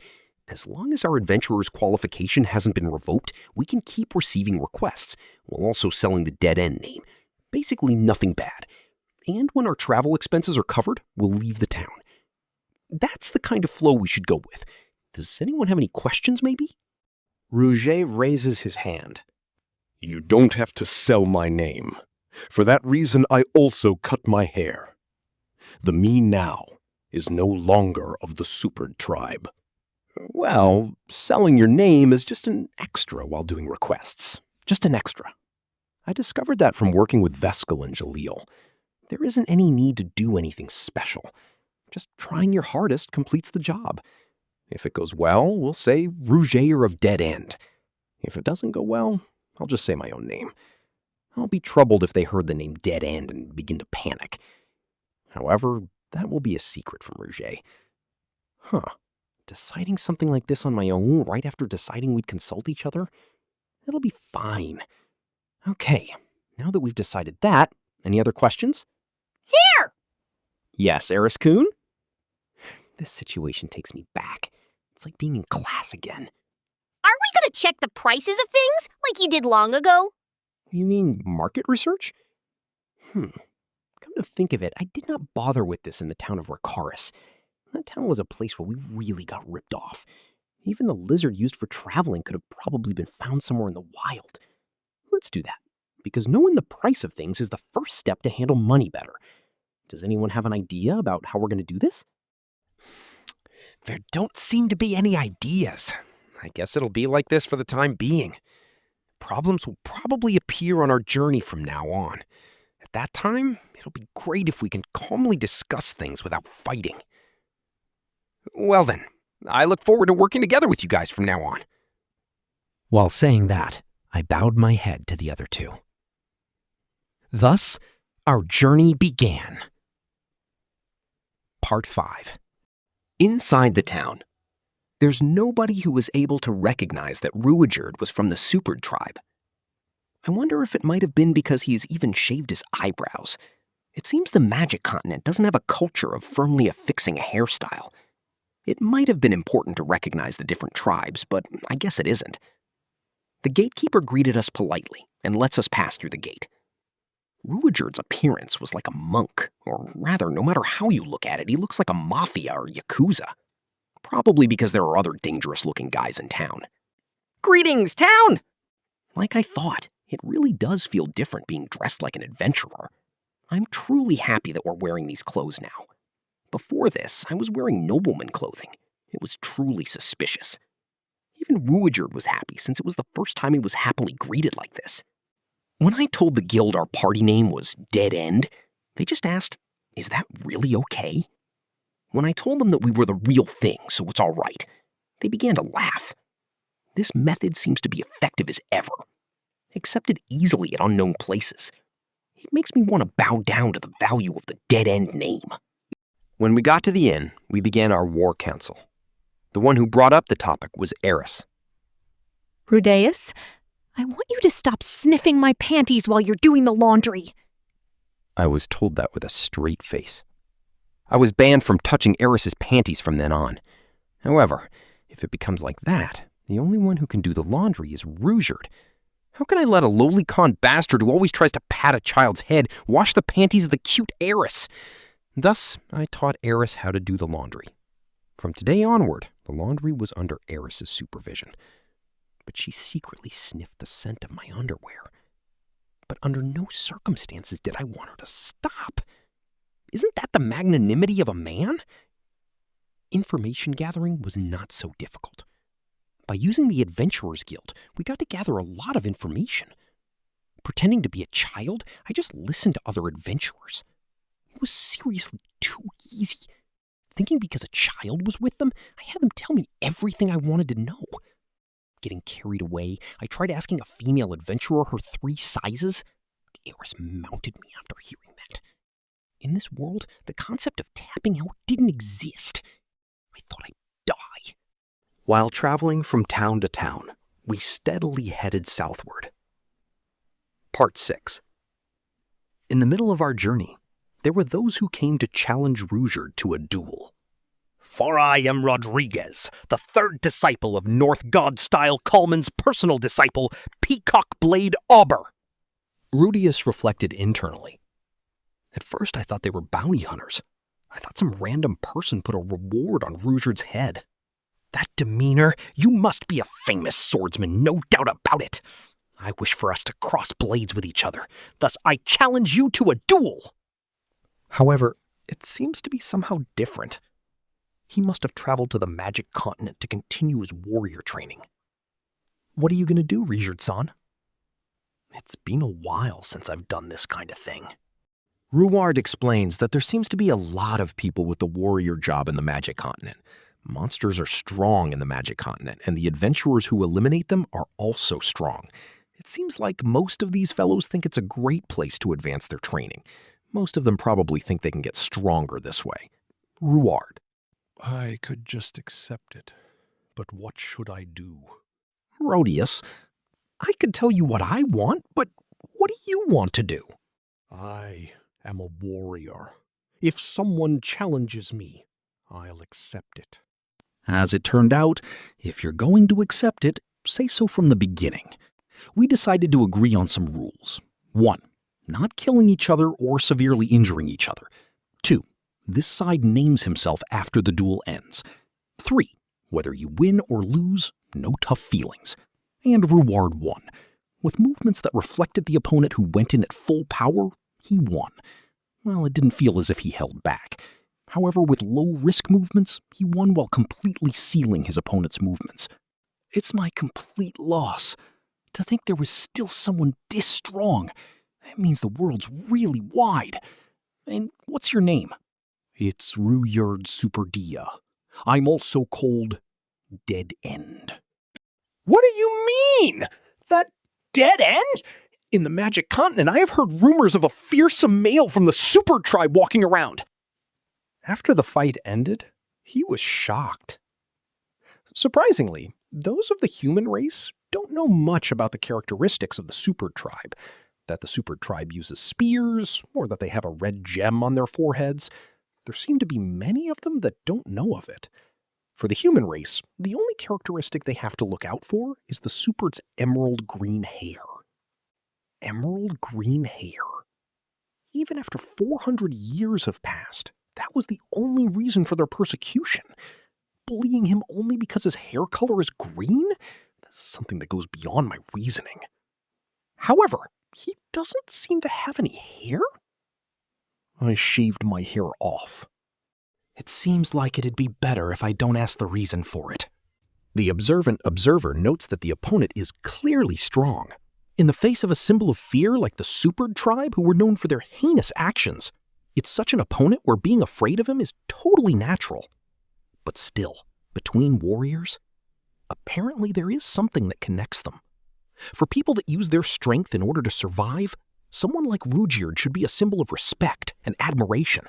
As long as our adventurer's qualification hasn't been revoked, we can keep receiving requests, while also selling the Dead End name. Basically nothing bad. And when our travel expenses are covered, we'll leave the town. That's the kind of flow we should go with. Does anyone have any questions, maybe? Rouget raises his hand. You don't have to sell my name. For that reason, I also cut my hair. The me now is no longer of the supered tribe. Well, selling your name is just an extra while doing requests. Just an extra. I discovered that from working with Vescal and Jalil. There isn't any need to do anything special. Just trying your hardest completes the job. If it goes well, we'll say Rouget of Dead End. If it doesn't go well, I'll just say my own name. I'll be troubled if they heard the name Dead End and begin to panic. However, that will be a secret from Rouget. Huh. Deciding something like this on my own right after deciding we'd consult each other? It'll be fine. Okay, now that we've decided that, any other questions? Here! Yes, Eris-kun? This situation takes me back. It's like being in class again. Are we gonna check the prices of things like you did long ago? You mean market research? Come to think of it, I did not bother with this in the town of Rakaris. That town was a place where we really got ripped off. Even the lizard used for traveling could have probably been found somewhere in the wild. Let's do that, because knowing the price of things is the first step to handle money better. Does anyone have an idea about how we're going to do this? There don't seem to be any ideas. I guess it'll be like this for the time being. Problems will probably appear on our journey from now on. At that time, it'll be great if we can calmly discuss things without fighting. Well then, I look forward to working together with you guys from now on. While saying that, I bowed my head to the other two. Thus, our journey began. Part 5. Inside the town, there's nobody who was able to recognize that Ruigerd was from the supered tribe. I wonder if it might have been because he's even shaved his eyebrows. It seems the Magic Continent doesn't have a culture of firmly affixing a hairstyle. It might have been important to recognize the different tribes, but I guess it isn't. The gatekeeper greeted us politely and lets us pass through the gate. Ruigerd's appearance was like a monk, or rather, no matter how you look at it, he looks like a mafia or yakuza. Probably because there are other dangerous-looking guys in town. Greetings, town! Like I thought, it really does feel different being dressed like an adventurer. I'm truly happy that we're wearing these clothes now. Before this, I was wearing nobleman clothing. It was truly suspicious. Even Ruigerd was happy, since it was the first time he was happily greeted like this. When I told the guild our party name was Dead End, they just asked, "Is that really okay?" When I told them that we were the real thing, so it's all right, they began to laugh. This method seems to be effective as ever. Accepted easily at unknown places. It makes me want to bow down to the value of the dead-end name. When we got to the inn, we began our war council. The one who brought up the topic was Eris. Rudeus, I want you to stop sniffing my panties while you're doing the laundry. I was told that with a straight face. I was banned from touching Eris's panties from then on. However, if it becomes like that, the only one who can do the laundry is Rujard. How can I let a lowly con bastard who always tries to pat a child's head wash the panties of the cute Eris? Thus, I taught Eris how to do the laundry. From today onward, the laundry was under Eris's supervision. But she secretly sniffed the scent of my underwear. But under no circumstances did I want her to stop. Isn't that the magnanimity of a man? Information gathering was not so difficult. By using the Adventurers Guild, we got to gather a lot of information. Pretending to be a child, I just listened to other adventurers. It was seriously too easy. Thinking because a child was with them, I had them tell me everything I wanted to know. Getting carried away, I tried asking a female adventurer her 3 sizes. Eris mounted me after hearing that. In this world, the concept of tapping out didn't exist. I thought I'd die. While traveling from town to town, we steadily headed southward. Part 6. In the middle of our journey, there were those who came to challenge Rujard to a duel. For I am Rodriguez, the 3rd disciple of North God-style Coleman's personal disciple, Peacock Blade Auber. Rudeus reflected internally. At first I thought they were bounty hunters. I thought some random person put a reward on Rujard's head. That demeanor, you must be a famous swordsman, no doubt about it. I wish for us to cross blades with each other. Thus I challenge you to a duel. However, it seems to be somehow different. He must have traveled to the magic continent to continue his warrior training. What are you going to do, Rujard-san? It's been a while since I've done this kind of thing. Ruard explains that there seems to be a lot of people with the warrior job in the magic continent. Monsters are strong in the magic continent, and the adventurers who eliminate them are also strong. It seems like most of these fellows think it's a great place to advance their training. Most of them probably think they can get stronger this way. Ruard. I could just accept it, but what should I do? Rudeus, I could tell you what I want, but what do you want to do? I am a warrior. If someone challenges me, I'll accept it. As it turned out, if you're going to accept it, say so from the beginning. We decided to agree on some rules. 1. Not killing each other or severely injuring each other. 2. This side names himself after the duel ends. 3. Whether you win or lose, no tough feelings. And Ruard won. With movements that reflected the opponent who went in at full power, he won. Well, it didn't feel as if he held back. However, with low-risk movements, he won while completely sealing his opponent's movements. It's my complete loss. To think there was still someone this strong. That means the world's really wide. And what's your name? It's Rujard Superdia. I'm also called Dead End. What do you mean? That dead end? In the magic continent, I have heard rumors of a fearsome male from the super tribe walking around. After the fight ended, he was shocked. Surprisingly, those of the human race don't know much about the characteristics of the super tribe. That the super tribe uses spears, or that they have a red gem on their foreheads. There seem to be many of them that don't know of it. For the human race, the only characteristic they have to look out for is the super's emerald green hair. Emerald green hair. Even after 400 years have passed, that was the only reason for their persecution. Bullying him only because his hair color is green? That's something that goes beyond my reasoning. However, he doesn't seem to have any hair. I shaved my hair off. It seems like it'd be better if I don't ask the reason for it. The observant observer notes that the opponent is clearly strong. In the face of a symbol of fear like the Supered tribe, who were known for their heinous actions, It's such an opponent where being afraid of him is totally natural. But still, between warriors, apparently there is something that connects them. For people that use their strength in order to survive, someone like Rudeus should be a symbol of respect and admiration.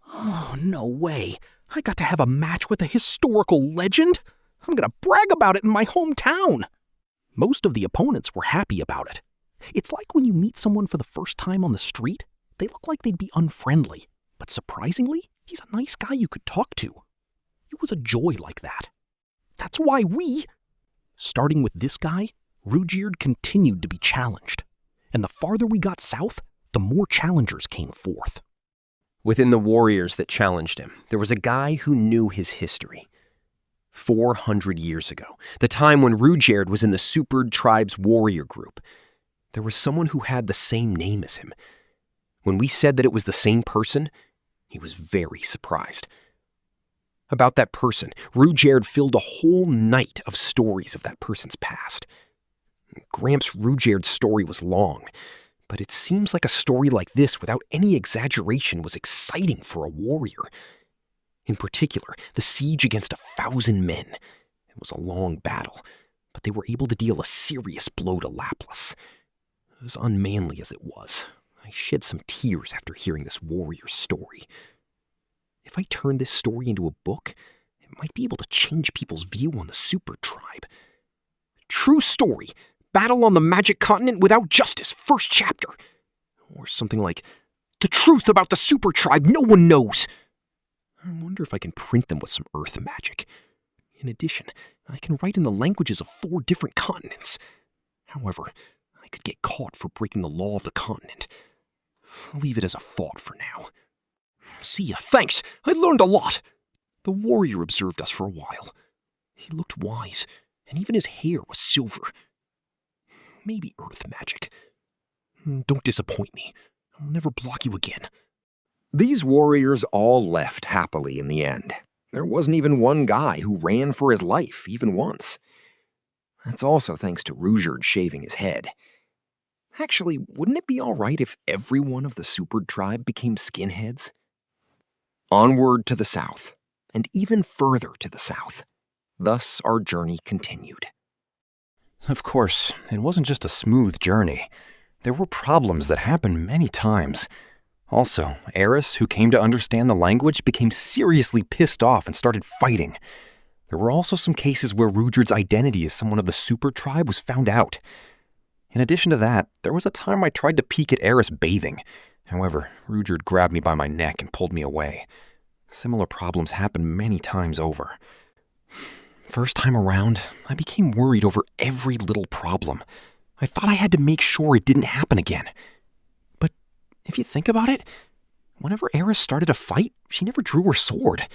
Oh, no way. I got to have a match with a historical legend? I'm gonna brag about it in my hometown. Most of the opponents were happy about it. It's like when you meet someone for the first time on the street, they look like they'd be unfriendly, but surprisingly, he's a nice guy you could talk to. It was a joy like that. That's why starting with this guy, Rudeus continued to be challenged. And the farther we got south, the more challengers came forth. Within the warriors that challenged him, there was a guy who knew his history. 400 years ago, the time when Rudeus was in the Supered Tribe's warrior group, there was someone who had the same name as him. When we said that it was the same person, he was very surprised. About that person, Rudeus filled a whole night of stories of that person's past. Gramps Rudeus' story was long, but it seems like a story like this without any exaggeration was exciting for a warrior. In particular, the siege against 1,000 men. It was a long battle, but they were able to deal a serious blow to Laplas. As unmanly as it was, I shed some tears after hearing this warrior's story. If I turned this story into a book, it might be able to change people's view on the Super Tribe. True story. Battle on the Magic Continent without justice, first chapter. Or something like, the truth about the Super Tribe no one knows. I wonder if I can print them with some earth magic. In addition, I can write in the languages of 4 different continents. However, I could get caught for breaking the law of the continent. I'll leave it as a thought for now. See ya, thanks, I learned a lot. The warrior observed us for a while. He looked wise, and even his hair was silver. Maybe earth magic. Don't disappoint me. I'll never block you again. These warriors all left happily in the end. There wasn't even one guy who ran for his life, even once. That's also thanks to Rudeus shaving his head. Actually, wouldn't it be all right if every one of the Supered Tribe became skinheads? Onward to the south, and even further to the south. Thus our journey continued. Of course, it wasn't just a smooth journey. There were problems that happened many times. Also, Eris, who came to understand the language, became seriously pissed off and started fighting. There were also some cases where Rudeus' identity as someone of the Super Tribe was found out. In addition to that, there was a time I tried to peek at Eris bathing. However, Rudeus grabbed me by my neck and pulled me away. Similar problems happened many times over. First time around, I became worried over every little problem. I thought I had to make sure it didn't happen again. But if you think about it, whenever Eris started a fight, she never drew her sword.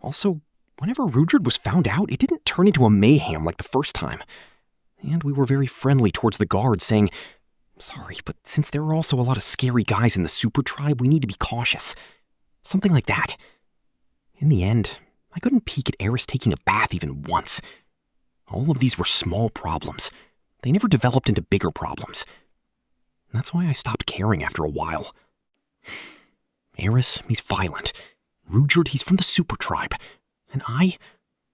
Also, whenever Rudeus was found out, it didn't turn into a mayhem like the first time. And we were very friendly towards the guards, saying, "Sorry, but since there are also a lot of scary guys in the Super Tribe, we need to be cautious." Something like that. In the end, I couldn't peek at Eris taking a bath even once. All of these were small problems. They never developed into bigger problems. That's why I stopped caring after a while. Eris, he's violent. Rudeus, he's from the Super Tribe. And I'm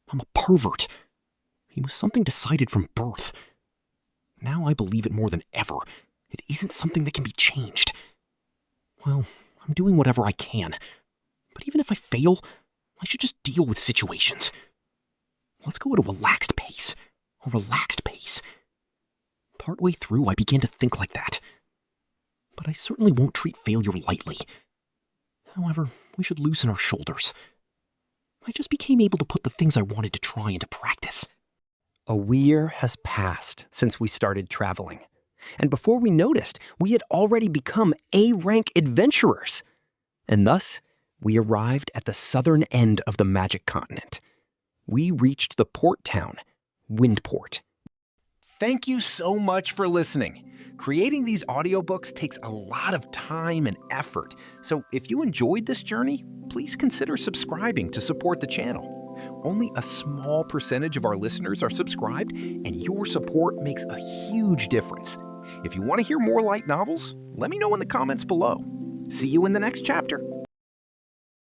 a pervert. He was something decided from birth. Now I believe it more than ever. It isn't something that can be changed. Well, I'm doing whatever I can. But even if I fail, I should just deal with situations. Let's go at a relaxed pace. A relaxed pace. Partway through, I began to think like that. But I certainly won't treat failure lightly. However, we should loosen our shoulders. I just became able to put the things I wanted to try into practice. A year has passed since we started traveling. And before we noticed, we had already become A-rank adventurers. And thus, we arrived at the southern end of the Magic Continent. We reached the port town, Windport. Thank you so much for listening. Creating these audiobooks takes a lot of time and effort, so if you enjoyed this journey, please consider subscribing to support the channel. Only a small percentage of our listeners are subscribed, and your support makes a huge difference. If you want to hear more light novels, let me know in the comments below. See you in the next chapter.